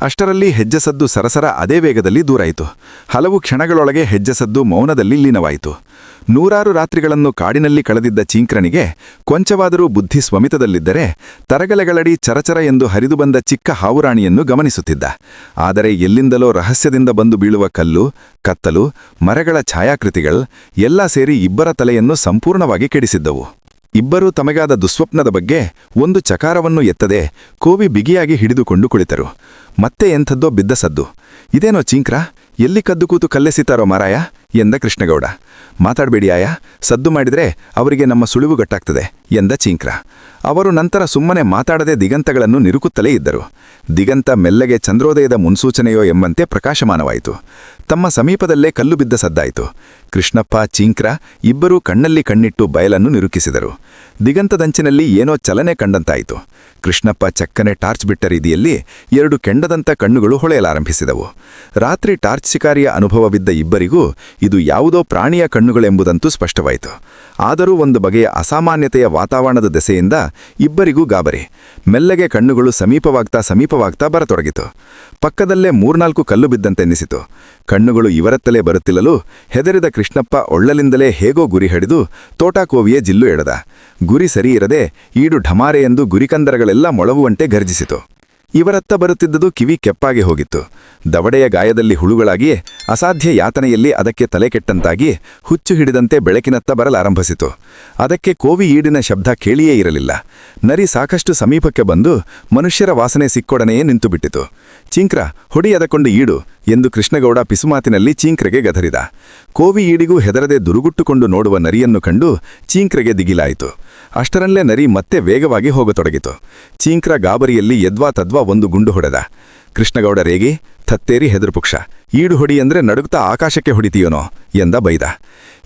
ಅಷ್ಟರಲ್ಲಿ ಹೆಜ್ಜೆ ಸದ್ದು ಸರಸರ ಅದೇ ವೇಗದಲ್ಲಿ ದೂರಾಯಿತು. ಹಲವು ಕ್ಷಣಗಳೊಳಗೆ ಹೆಜ್ಜೆ ಸದ್ದು ಮೌನದಲ್ಲಿ ಲೀನವಾಯಿತು. ನೂರಾರು ರಾತ್ರಿಗಳನ್ನು ಕಾಡಿನಲ್ಲಿ ಕಳೆದಿದ್ದ ಚೀಂಕ್ರನಿಗೆ ಕೊಂಚವಾದರೂ ಬುದ್ಧಿ ಸ್ವಮಿತದಲ್ಲಿದ್ದರೆ ತರಗಲೆಗಳಡಿ ಚರಚರ ಎಂದು ಹರಿದು ಬಂದ ಚಿಕ್ಕ ಹಾವುರಾಣಿಯನ್ನು ಗಮನಿಸುತ್ತಿದ್ದ. ಆದರೆ ಎಲ್ಲಿಂದಲೋ ರಹಸ್ಯದಿಂದ ಬಂದು ಬೀಳುವ ಕಲ್ಲು, ಕತ್ತಲು, ಮರಗಳ ಛಾಯಾಕೃತಿಗಳು ಎಲ್ಲ ಸೇರಿ ಇಬ್ಬರ ತಲೆಯನ್ನು ಸಂಪೂರ್ಣವಾಗಿ ಕೆಡಿಸಿದ್ದವು. ಇಬ್ಬರೂ ತಮಗಾದ ದುಸ್ವಪ್ನದ ಬಗ್ಗೆ ಒಂದು ಚಕಾರವನ್ನು ಎತ್ತದೆ ಕೋವಿ ಬಿಗಿಯಾಗಿ ಹಿಡಿದುಕೊಂಡು ಕುಳಿತರು. ಮತ್ತೆ ಎಂಥದ್ದೋ ಬಿದ್ದ ಸದ್ದು. ಇದೇನೋ ಚೀಂಕ್ರ, ಎಲ್ಲಿ ಕದ್ದು ಕೂತು ಕಲ್ಲೆಸಿತಾರೋ ಮಾರಾಯ ಎಂದ ಕೃಷ್ಣಗೌಡ. ಮಾತಾಡಬೇಡಿ ಆಯ, ಸದ್ದು ಮಾಡಿದ್ರೆ ಅವರಿಗೆ ನಮ್ಮ ಸುಳಿವು ಗಟ್ಟಾಗ್ತದೆ ಎಂದ ಚೀಂಕ್ರ. ಅವರು ನಂತರ ಸುಮ್ಮನೆ ಮಾತಾಡದೆ ದಿಗಂತಗಳನ್ನು ನಿರುಕುತ್ತಲೇ ಇದ್ದರು. ದಿಗಂತ ಮೆಲ್ಲಗೆ ಚಂದ್ರೋದಯದ ಮುನ್ಸೂಚನೆಯೋ ಎಂಬಂತೆ ಪ್ರಕಾಶಮಾನವಾಯಿತು. ತಮ್ಮ ಸಮೀಪದಲ್ಲೇ ಕಲ್ಲು ಬಿದ್ದ ಸದ್ದಾಯಿತು. ಕೃಷ್ಣಪ್ಪ, ಚೀಂಕ್ರ ಇಬ್ಬರೂ ಕಣ್ಣಲ್ಲಿ ಕಣ್ಣಿಟ್ಟು ಬಯಲನ್ನು ನಿರುಕಿಸಿದರು. ದಿಗಂತದಂಚಿನಲ್ಲಿ ಏನೋ ಚಲನೆ ಕಂಡಂತಾಯಿತು. ಕೃಷ್ಣಪ್ಪ ಚಕ್ಕನೆ ಟಾರ್ಚ್ ಬಿಟ್ಟ ರೀತಿಯಲ್ಲಿ ಎರಡು ಕೆಂಡದಂಥ ಕಣ್ಣುಗಳು ಹೊಳೆಯಲಾರಂಭಿಸಿದವು. ರಾತ್ರಿ ಟಾರ್ಚ್ ಶಿಕಾರಿಯ ಅನುಭವವಿದ್ದ ಇಬ್ಬರಿಗೂ ಇದು ಯಾವುದೋ ಪ್ರಾಣಿಯ ಕಣ್ಣುಗಳೆಂಬುದಂತೂ ಸ್ಪಷ್ಟವಾಯಿತು. ಆದರೂ ಒಂದು ಬಗೆಯ ಅಸಾಮಾನ್ಯತೆಯ ವಾತಾವರಣದ ದೆಸೆಯಿಂದ ಇಬ್ಬರಿಗೂ ಗಾಬರಿ. ಮೆಲ್ಲಗೆ ಕಣ್ಣುಗಳು ಸಮೀಪವಾಗ್ತಾ ಬರತೊಡಗಿತು. ಪಕ್ಕದಲ್ಲೇ 3-4 ಕಲ್ಲು ಬಿದ್ದಂತೆನ್ನಿಸಿತು. ಕಣ್ಣುಗಳು ಇವರತ್ತಲೇ ಬರುತ್ತಿಲ್ಲಲು ಹೆದರಿದ ಕೃಷ್ಣಪ್ಪ ಒಳ್ಳಲಿಂದಲೇ ಹೇಗೋ ಗುರಿ ಹಿಡಿದು ತೋಟಾಕೋವಿಯೇ ಜಿಲ್ಲು ಎಳೆದ. ಗುರಿ ಸರಿಯಿರದೆ ಈಡು ಢಮಾರೆ ಎಂದು ಗುರಿಕಂದರಗಳೆಲ್ಲ ಮೊಳವುವಂತೆ ಗರ್ಜಿಸಿತು. ಇವರತ್ತ ಬರುತ್ತಿದ್ದುದು ಕಿವಿ ಕೆಪ್ಪಾಗಿ ಹೋಗಿತ್ತು. ದವಡೆಯ ಗಾಯದಲ್ಲಿ ಹುಳುಗಳಾಗಿ ಅಸಾಧ್ಯ ಯಾತನೆಯಲ್ಲಿ ಅದಕ್ಕೆ ತಲೆ ಕೆಟ್ಟಂತಾಗಿ ಹುಚ್ಚು ಹಿಡಿದಂತೆ ಬೆಳಕಿನತ್ತ ಬರಲಾರಂಭಿಸಿತು. ಅದಕ್ಕೆ ಕೋವಿ ಈಡಿನ ಶಬ್ದ ಕೇಳಿಯೇ ಇರಲಿಲ್ಲ. ನರಿ ಸಾಕಷ್ಟು ಸಮೀಪಕ್ಕೆ ಬಂದು ಮನುಷ್ಯರ ವಾಸನೆ ಸಿಕ್ಕೊಡನೆಯೇ ನಿಂತುಬಿಟ್ಟಿತು. ಚೀಂಕ್ರ, ಹೊಡಿ ಅದಕ್ಕೊಂಡು ಈಡು ಎಂದು ಕೃಷ್ಣಗೌಡ ಪಿಸುಮಾತಿನಲ್ಲಿ ಚೀಂಕ್ರೆಗೆ ಗದರಿದ. ಕೋವಿ ಈಡಿಗೂ ಹೆದರದೆ ದುರುಗುಟ್ಟುಕೊಂಡು ನೋಡುವ ನರಿಯನ್ನು ಕಂಡು ಚೀಂಕ್ರೆಗೆ ದಿಗಿಲಾಯಿತು. ಅಷ್ಟರಲ್ಲೇ ನರಿ ಮತ್ತೆ ವೇಗವಾಗಿ ಹೋಗತೊಡಗಿತು. ಚೀಂಕ್ರ ಗಾಬರಿಯಲ್ಲಿ ಯದ್ವಾ ತದ್ವಾ ಒಂದು ಗುಂಡು ಹೊಡೆದ. ಕೃಷ್ಣಗೌಡ ರೇಗಿ, ಥತ್ತೇರಿ ಹೆದರುಪುಕ್ಷ, ಈಡು ಹೊಡಿ ಅಂದ್ರೆ ನಡುಗ್ತಾ ಆಕಾಶಕ್ಕೆ ಹೊಡಿತೀಯೋನೋ ಎಂದ ಬೈದ.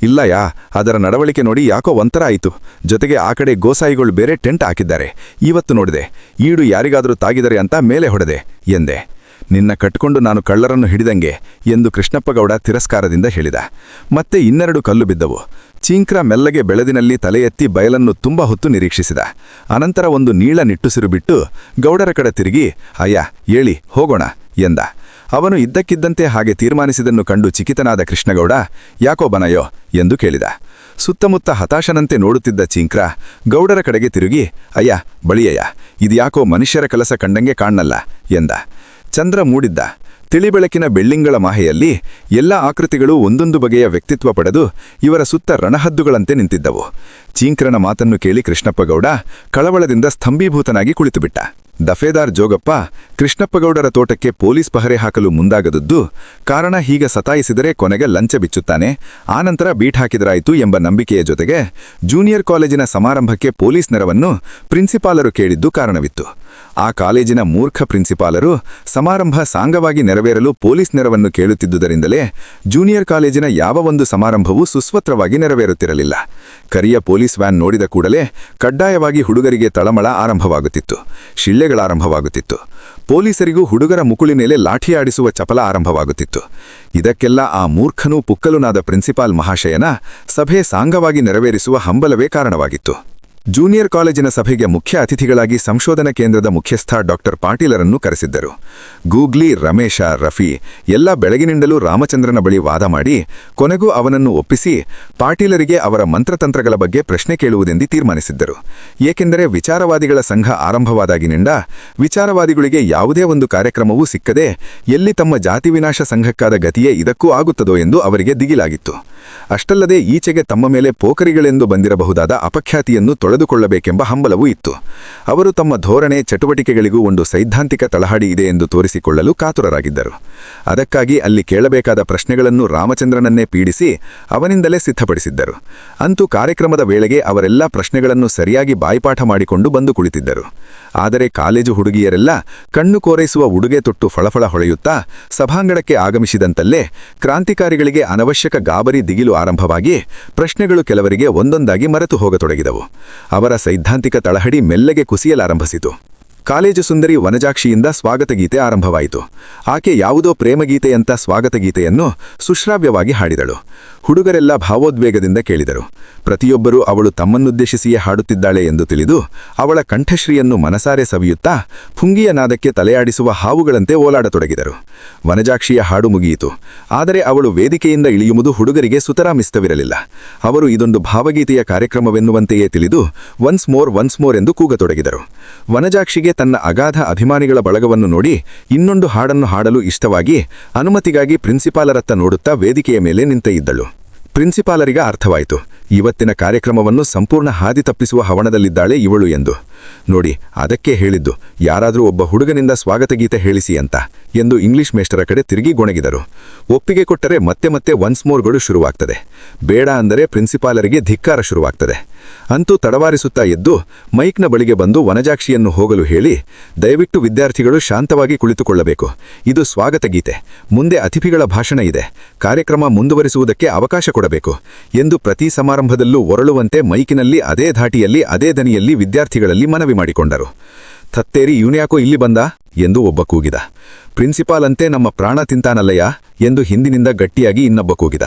ಇಲ್ಲಯಾ, ಅದರ ನಡವಳಿಕೆ ನೋಡಿ ಯಾಕೋ ಒಂಥರ ಆಯಿತು. ಜೊತೆಗೆ ಆ ಕಡೆ ಗೋಸಾಯಿಗಳು ಬೇರೆ ಟೆಂಟ್ ಹಾಕಿದ್ದಾರೆ. ಇವತ್ತು ನೋಡಿದೆ, ಈಡು ಯಾರಿಗಾದರೂ ತಾಗಿದರೆ ಅಂತ ಮೇಲೆ ಹೊಡೆದೆ ಎಂದೆ. ನಿನ್ನ ಕಟ್ಕೊಂಡು ನಾನು ಕಳ್ಳರನ್ನು ಹಿಡಿದಂಗೆ ಎಂದು ಕೃಷ್ಣಪ್ಪಗೌಡ ತಿರಸ್ಕಾರದಿಂದ ಹೇಳಿದ. ಮತ್ತೆ 2 ಕಲ್ಲು ಬಿದ್ದವು. ಚೀಂಕ್ರ ಮೆಲ್ಲಗೆ ಬೆಳೆದಿನಲ್ಲಿ ತಲೆ ಎತ್ತಿ ಬಯಲನ್ನು ತುಂಬ ಹೊತ್ತು ನಿರೀಕ್ಷಿಸಿದ. ಅನಂತರ ಒಂದು ನೀಳ ನಿಟ್ಟುಸಿರು ಬಿಟ್ಟು ಗೌಡರ ಕಡೆ ತಿರುಗಿ, ಅಯ್ಯ ಏಳಿ ಹೋಗೋಣ ಎಂದ. ಅವನು ಇದ್ದಕ್ಕಿದ್ದಂತೆ ಹಾಗೆ ತೀರ್ಮಾನಿಸಿದನ್ನು ಕಂಡು ಚಿಕಿತನಾದ ಕೃಷ್ಣಗೌಡ, ಯಾಕೋ ಬನಯೋ ಎಂದು ಕೇಳಿದ. ಸುತ್ತಮುತ್ತ ಹತಾಶನಂತೆ ನೋಡುತ್ತಿದ್ದ ಚೀಂಕ್ರ ಗೌಡರ ಕಡೆಗೆ ತಿರುಗಿ, ಅಯ್ಯ ಬಳಿಯಯ್ಯ, ಇದ್ಯಾಕೋ ಮನುಷ್ಯರ ಕೆಲಸ ಕಂಡಂಗೆ ಕಾಣಲ್ಲ ಎಂದ. ಚಂದ್ರ ಮೂಡಿದ್ದ. ತಿಳಿಬೆಳಕಿನ ಬೆಳ್ಳಿಂಗಳ ಮಾಹೆಯಲ್ಲಿ ಎಲ್ಲ ಆಕೃತಿಗಳು ಒಂದೊಂದು ಬಗೆಯ ವ್ಯಕ್ತಿತ್ವ ಪಡೆದು ಇವರ ಸುತ್ತ ರಣಹದ್ದುಗಳಂತೆ ನಿಂತಿದ್ದವು. ಚೀಂಕ್ರನ ಮಾತನ್ನು ಕೇಳಿ ಕೃಷ್ಣಪ್ಪಗೌಡ ಕಳವಳದಿಂದ ಸ್ತಂಭೀಭೂತನಾಗಿ ಕುಳಿತುಬಿಟ್ಟ. ದಫೇದಾರ್ ಜೋಗಪ್ಪ ಕೃಷ್ಣಪ್ಪಗೌಡರ ತೋಟಕ್ಕೆ ಪೊಲೀಸ್ ಪಹರೆ ಹಾಕಲು ಮುಂದಾಗದದ್ದು ಕಾರಣ ಹೀಗೆ ಸತಾಯಿಸಿದರೆ ಕೊನೆಗೆ ಲಂಚ ಬಿಚ್ಚುತ್ತಾನೆ, ಆನಂತರ ಬೀಟ್ ಹಾಕಿದರಾಯಿತು ಎಂಬ ನಂಬಿಕೆಯ ಜೊತೆಗೆ ಜೂನಿಯರ್ ಕಾಲೇಜಿನ ಸಮಾರಂಭಕ್ಕೆ ಪೊಲೀಸ್ ನೆರವನ್ನು ಪ್ರಿನ್ಸಿಪಾಲರು ಕೇಳಿದ್ದು ಕಾರಣವಿತ್ತು. ಆ ಕಾಲೇಜಿನ ಮೂರ್ಖ ಪ್ರಿನ್ಸಿಪಾಲರು ಸಮಾರಂಭ ಸಾಂಗವಾಗಿ ನೆರವೇರಲು ಪೊಲೀಸ್ ನೆರವನ್ನು ಕೇಳುತ್ತಿದ್ದುದರಿಂದಲೇ ಜೂನಿಯರ್ ಕಾಲೇಜಿನ ಯಾವ ಒಂದು ಸಮಾರಂಭವೂ ಸುಸ್ವತ್ರವಾಗಿ ನೆರವೇರುತ್ತಿರಲಿಲ್ಲ. ಕರಿಯ ಪೊಲೀಸ್ ವ್ಯಾನ್ ನೋಡಿದ ಕೂಡಲೇ ಕಡ್ಡಾಯವಾಗಿ ಹುಡುಗರಿಗೆ ತಳಮಳ ಆರಂಭವಾಗುತ್ತಿತ್ತು, ಶಿಳ್ಳೆಗಳಾರಂಭವಾಗುತ್ತಿತ್ತು. ಪೊಲೀಸರಿಗೂ ಹುಡುಗರ ಮುಕುಳಿ ಮೇಲೆ ಲಾಠಿ ಆಡಿಸುವ ಚಪಲ ಆರಂಭವಾಗುತ್ತಿತ್ತು. ಇದಕ್ಕೆಲ್ಲ ಆ ಮೂರ್ಖನೂ ಪುಕ್ಕಲುನಾದ ಪ್ರಿನ್ಸಿಪಾಲ್ ಮಹಾಶಯನ ಸಭೆ ಸಾಂಗವಾಗಿ ನೆರವೇರಿಸುವ ಹಂಬಲವೇ ಕಾರಣವಾಗಿತ್ತು. ಜೂನಿಯರ್ ಕಾಲೇಜಿನ ಸಭೆಗೆ ಮುಖ್ಯ ಅತಿಥಿಗಳಾಗಿ ಸಂಶೋಧನಾ ಕೇಂದ್ರದ ಮುಖ್ಯಸ್ಥ ಡಾಕ್ಟರ್ ಪಾಟೀಲರನ್ನು ಕರೆಸಿದ್ದರು. ಗೂಗ್ಲಿ, ರಮೇಶ, ರಫಿ ಎಲ್ಲ ಬೆಳಗಿನಿಂದಲೂ ರಾಮಚಂದ್ರನ ಬಳಿ ವಾದ ಮಾಡಿ ಕೊನೆಗೂ ಅವನನ್ನು ಒಪ್ಪಿಸಿ ಪಾಟೀಲರಿಗೆ ಅವರ ಮಂತ್ರತಂತ್ರಗಳ ಬಗ್ಗೆ ಪ್ರಶ್ನೆ ಕೇಳುವುದೆಂದು ತೀರ್ಮಾನಿಸಿದ್ದರು. ಏಕೆಂದರೆ ವಿಚಾರವಾದಿಗಳ ಸಂಘ ಆರಂಭವಾದಾಗಿನಿಂದ ವಿಚಾರವಾದಿಗಳಿಗೆ ಯಾವುದೇ ಒಂದು ಕಾರ್ಯಕ್ರಮವೂ ಸಿಕ್ಕದೆ ಎಲ್ಲಿ ತಮ್ಮ ಜಾತಿ ವಿನಾಶ ಸಂಘಕ್ಕಾದ ಗತಿಯೇ ಇದಕ್ಕೂ ಆಗುತ್ತದೋ ಎಂದು ಅವರಿಗೆ ದಿಗಿಲಾಗಿತ್ತು. ಅಷ್ಟಲ್ಲದೆ ಈಚೆಗೆ ತಮ್ಮ ಮೇಲೆ ಪೋಖರಿಗಳೆಂದು ಬಂದಿರಬಹುದಾದ ಅಪಖ್ಯಾತಿಯನ್ನು ತೊಳೆದುಕೊಳ್ಳಬೇಕೆಂಬ ಹಂಬಲವೂ ಇತ್ತು. ಅವರು ತಮ್ಮ ಧೋರಣೆ ಚಟುವಟಿಕೆಗಳಿಗೂ ಒಂದು ಸೈದ್ಧಾಂತಿಕ ತಳಹಡಿ ಇದೆ ಎಂದು ತೋರಿಸಿಕೊಳ್ಳಲು ಕಾತುರರಾಗಿದ್ದರು. ಅದಕ್ಕಾಗಿ ಅಲ್ಲಿ ಕೇಳಬೇಕಾದ ಪ್ರಶ್ನೆಗಳನ್ನು ರಾಮಚಂದ್ರನನ್ನೇ ಪೀಡಿಸಿ ಅವನಿಂದಲೇ ಸಿದ್ಧಪಡಿಸಿದ್ದರು. ಅಂತೂ ಕಾರ್ಯಕ್ರಮದ ವೇಳೆಗೆ ಅವರೆಲ್ಲ ಪ್ರಶ್ನೆಗಳನ್ನು ಸರಿಯಾಗಿ ಬಾಯ್ಪಾಠ ಮಾಡಿಕೊಂಡು ಬಂದು ಕುಳಿತಿದ್ದರು. ಆದರೆ ಕಾಲೇಜು ಹುಡುಗಿಯರೆಲ್ಲ ಕಣ್ಣು ಕೋರೈಸುವ ಉಡುಗೆ ತೊಟ್ಟು ಫಳಫಳ ಹೊಳೆಯುತ್ತಾ ಸಭಾಂಗಣಕ್ಕೆ ಆಗಮಿಸಿದಂತಲ್ಲೇ ಕ್ರಾಂತಿಕಾರಿಗಳಿಗೆ ಅನವಶ್ಯಕ ಗಾಬರಿ ದಿಗಿಲು ಆರಂಭವಾಗಿ ಪ್ರಶ್ನೆಗಳು ಕೆಲವರಿಗೆ ಒಂದೊಂದಾಗಿ ಮರೆತು ಹೋಗತೊಡಗಿದವು. ಅವರ ಸೈದ್ಧಾಂತಿಕ ತಳಹಡಿ ಮೆಲ್ಲಗೆ ಕುಸಿಯಲಾರಂಭಿಸಿತು. ಕಾಲೇಜು ಸುಂದರಿ ವನಜಾಕ್ಷಿಯಿಂದ ಸ್ವಾಗತಗೀತೆ ಆರಂಭವಾಯಿತು. ಆಕೆ ಯಾವುದೋ ಪ್ರೇಮಗೀತೆಯಂಥ ಸ್ವಾಗತಗೀತೆಯನ್ನು ಸುಶ್ರಾವ್ಯವಾಗಿ ಹಾಡಿದಳು. ಹುಡುಗರೆಲ್ಲ ಭಾವೋದ್ವೇಗದಿಂದ ಕೇಳಿದರು. ಪ್ರತಿಯೊಬ್ಬರೂ ಅವಳು ತಮ್ಮನ್ನುದ್ದೇಶಿಸಿಯೇ ಹಾಡುತ್ತಿದ್ದಾಳೆ ಎಂದು ತಿಳಿದು ಅವಳ ಕಂಠಶ್ರೀಯನ್ನು ಮನಸಾರೆ ಸವಿಯುತ್ತಾ ಪುಂಗಿಯ ನಾದಕ್ಕೆ ತಲೆಯಾಡಿಸುವ ಹಾವುಗಳಂತೆ ಓಲಾಡತೊಡಗಿದರು. ವನಜಾಕ್ಷಿಯ ಹಾಡು ಮುಗಿಯಿತು. ಆದರೆ ಅವಳು ವೇದಿಕೆಯಿಂದ ಇಳಿಯುವುದು ಹುಡುಗರಿಗೆ ಸುತರಾಮಿಸ್ತವಿರಲಿಲ್ಲ. ಅವರು ಇದೊಂದು ಭಾವಗೀತೆಯ ಕಾರ್ಯಕ್ರಮವೆನ್ನುವಂತೆಯೇ ತಿಳಿದು ಒನ್ಸ್ ಮೋರ್ ಎಂದು ಕೂಗತೊಡಗಿದರು. ವನಜಾಕ್ಷಿಗೆ ತನ್ನ ಅಗಾಧ ಅಭಿಮಾನಿಗಳ ಬಳಗವನ್ನು ನೋಡಿ ಇನ್ನೊಂದು ಹಾಡನ್ನು ಹಾಡಲು ಇಷ್ಟವಾಗಿ ಅನುಮತಿಗಾಗಿ ಪ್ರಿನ್ಸಿಪಾಲರತ್ತ ನೋಡುತ್ತಾ ವೇದಿಕೆಯ ಮೇಲೆ ನಿಂತ ಇದ್ದಳು. ಪ್ರಿನ್ಸಿಪಾಲರಿಗೆ ಅರ್ಥವಾಯಿತು, ಇವತ್ತಿನ ಕಾರ್ಯಕ್ರಮವನ್ನು ಸಂಪೂರ್ಣ ಹಾದಿ ತಪ್ಪಿಸುವ ಹವಣದಲ್ಲಿದ್ದಾಳೆ ಇವಳು ಎಂದು. ನೋಡಿ, ಅದಕ್ಕೆ ಹೇಳಿದ್ದು, ಯಾರಾದರೂ ಒಬ್ಬ ಹುಡುಗನಿಂದ ಸ್ವಾಗತಗೀತೆ ಹೇಳಿಸಿ ಅಂತ ಎಂದು ಇಂಗ್ಲಿಷ್ ಮೇಷ್ಟರ ಕಡೆ ತಿರುಗಿ ಗೊಣಗಿದರು. ಒಪ್ಪಿಗೆ ಕೊಟ್ಟರೆ ಮತ್ತೆ ಒನ್ಸ್ ಮೋರ್ಗಳು ಶುರುವಾಗ್ತದೆ, ಬೇಡ ಅಂದರೆ ಪ್ರಿನ್ಸಿಪಾಲರಿಗೆ ಧಿಕ್ಕಾರ ಶುರುವಾಗ್ತದೆ. ಅಂತೂ ತಡವಾರಿಸುತ್ತಾ ಎದ್ದು ಮೈಕ್ನ ಬಳಿಗೆ ಬಂದು ವನಜಾಕ್ಷಿಯನ್ನು ಹೋಗಲು ಹೇಳಿ, ದಯವಿಟ್ಟು ವಿದ್ಯಾರ್ಥಿಗಳು ಶಾಂತವಾಗಿ ಕುಳಿತುಕೊಳ್ಳಬೇಕು, ಇದು ಸ್ವಾಗತಗೀತೆ, ಮುಂದೆ ಅತಿಥಿಗಳ ಭಾಷಣ ಇದೆ, ಕಾರ್ಯಕ್ರಮ ಮುಂದುವರಿಸುವುದಕ್ಕೆ ಅವಕಾಶ ಕೊಡಬೇಕು ಎಂದು ಪ್ರತಿ ಸಮಾರಂಭದಲ್ಲೂ ಒರಳುವಂತೆ ಮೈಕಿನಲ್ಲಿ ಅದೇ ಧಾಟಿಯಲ್ಲಿ ಅದೇ ದನಿಯಲ್ಲಿ ವಿದ್ಯಾರ್ಥಿಗಳಲ್ಲಿ ಮನವಿ ಮಾಡಿಕೊಂಡರು. ಥತ್ತೇರಿ, ಇವನ್ಯಾಕೋ ಇಲ್ಲಿ ಬಂದ ಎಂದು ಒಬ್ಬ ಕೂಗಿದ. ಪ್ರಿನ್ಸಿಪಾಲ್ ಅಂತೆ ನಮ್ಮ ಪ್ರಾಣ ತಿಂತಾನಲ್ಲಯ್ಯ ಎಂದು ಹಿಂದಿನಿಂದ ಗಟ್ಟಿಯಾಗಿ ಇನ್ನೊಬ್ಬ ಕೂಗಿದ.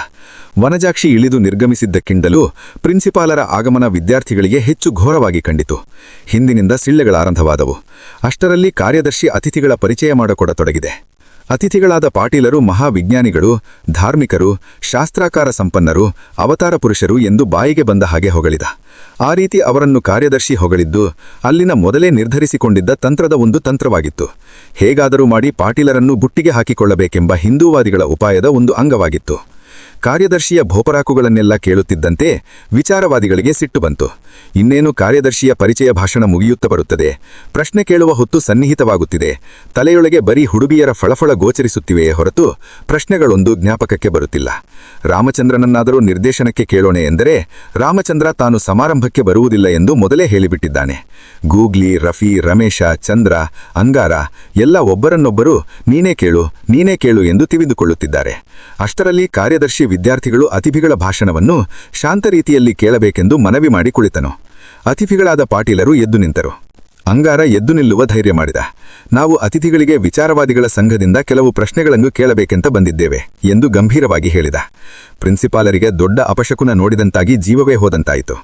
ವನಜಾಕ್ಷಿ ಇಳಿದು ನಿರ್ಗಮಿಸಿದ್ದಕ್ಕಿಂತಲೂ ಪ್ರಿನ್ಸಿಪಾಲರ ಆಗಮನ ವಿದ್ಯಾರ್ಥಿಗಳಿಗೆ ಹೆಚ್ಚು ಘೋರವಾಗಿ ಕಂಡಿತು. ಹಿಂದಿನಿಂದ ಸಿಳ್ಳೆಗಳಾರಂಭವಾದವು. ಅಷ್ಟರಲ್ಲಿ ಕಾರ್ಯದರ್ಶಿ ಅತಿಥಿಗಳ ಪರಿಚಯ ಮಾಡಿಕೊಡತೊಡಗಿದೆ. ಅತಿಥಿಗಳಾದ ಪಾಟೀಲರು ಮಹಾವಿಜ್ಞಾನಿಗಳು, ಧಾರ್ಮಿಕರು, ಶಾಸ್ತ್ರಾಕಾರ ಸಂಪನ್ನರು, ಅವತಾರ ಪುರುಷರು ಎಂದು ಬಾಯಿಗೆ ಬಂದ ಹಾಗೆ ಹೊಗಳಿದ. ಆ ರೀತಿ ಅವರನ್ನು ಕಾರ್ಯದರ್ಶಿ ಹೊಗಳಿದ್ದು ಅಲ್ಲಿನ ಮೊದಲೇ ನಿರ್ಧರಿಸಿಕೊಂಡಿದ್ದ ತಂತ್ರದ ಒಂದು ತಂತ್ರವಾಗಿತ್ತು. ಹೇಗಾದರೂ ಮಾಡಿ ಪಾಟೀಲರನ್ನು ಬುಟ್ಟಿಗೆ ಹಾಕಿಕೊಳ್ಳಬೇಕೆಂಬ ಹಿಂದೂವಾದಿಗಳ ಉಪಾಯದ ಒಂದು ಅಂಗವಾಗಿತ್ತು. ಕಾರ್ಯದರ್ಶಿಯ ಭೋಪರಾಕುಗಳನ್ನೆಲ್ಲ ಕೇಳುತ್ತಿದ್ದಂತೆ ವಿಚಾರವಾದಿಗಳಿಗೆ ಸಿಟ್ಟು ಬಂತು. ಇನ್ನೇನು ಕಾರ್ಯದರ್ಶಿಯ ಪರಿಚಯ ಭಾಷಣ ಮುಗಿಯುತ್ತಾ ಬರುತ್ತದೆ, ಪ್ರಶ್ನೆ ಕೇಳುವ ಹೊತ್ತು ಸನ್ನಿಹಿತವಾಗುತ್ತಿದೆ, ತಲೆಯೊಳಗೆ ಬರೀ ಹುಡುಗಿಯರ ಫಳಫಳ ಗೋಚರಿಸುತ್ತಿವೆಯೇ ಹೊರತು ಪ್ರಶ್ನೆಗಳೊಂದು ಜ್ಞಾಪಕಕ್ಕೆ ಬರುತ್ತಿಲ್ಲ. ರಾಮಚಂದ್ರನನ್ನಾದರೂ ನಿರ್ದೇಶನಕ್ಕೆ ಕೇಳೋಣ ಎಂದರೆ ರಾಮಚಂದ್ರ ತಾನು ಸಮಾರಂಭಕ್ಕೆ ಬರುವುದಿಲ್ಲ ಎಂದು ಮೊದಲೇ ಹೇಳಿಬಿಟ್ಟಿದ್ದಾನೆ. ಗೂಗ್ಲಿ, ರಫಿ, ರಮೇಶ, ಚಂದ್ರ, ಅಂಗಾರ ಎಲ್ಲ ಒಬ್ಬರನ್ನೊಬ್ಬರು ನೀನೇ ಕೇಳು ಎಂದು ತಿಳಿದುಕೊಳ್ಳುತ್ತಿದ್ದಾರೆ. ಅಷ್ಟರಲ್ಲಿ ಕಾರ್ಯದರ್ಶಿ ವಿದ್ಯಾರ್ಥಿಗಳು ಅತಿಥಿಗಳ ಭಾಷಣವನ್ನು ಶಾಂತ ರೀತಿಯಲ್ಲಿ ಕೇಳಬೇಕೆಂದು ಮನವಿ ಮಾಡಿ ಕುಳಿತನು. ಅತಿಥಿಗಳಾದ ಪಾಟೀಲರು ಎದ್ದು ನಿಂತರು. ಅಂಗಾರ ಎದ್ದು ನಿಲ್ಲುವ ಧೈರ್ಯ ಮಾಡಿದ. ನಾವು ಅತಿಥಿಗಳಿಗೆ ವಿಚಾರವಾದಿಗಳ ಸಂಘದಿಂದ ಕೆಲವು ಪ್ರಶ್ನೆಗಳನ್ನು ಕೇಳಬೇಕೆಂತ ಬಂದಿದ್ದೇವೆ ಎಂದು ಗಂಭೀರವಾಗಿ ಹೇಳಿದ. ಪ್ರಿನ್ಸಿಪಾಲರಿಗೆ ದೊಡ್ಡ ಅಪಶಕುನ ನೋಡಿದಂತಾಗಿ ಜೀವವೇ ಹೋದಂತಾಯಿತು.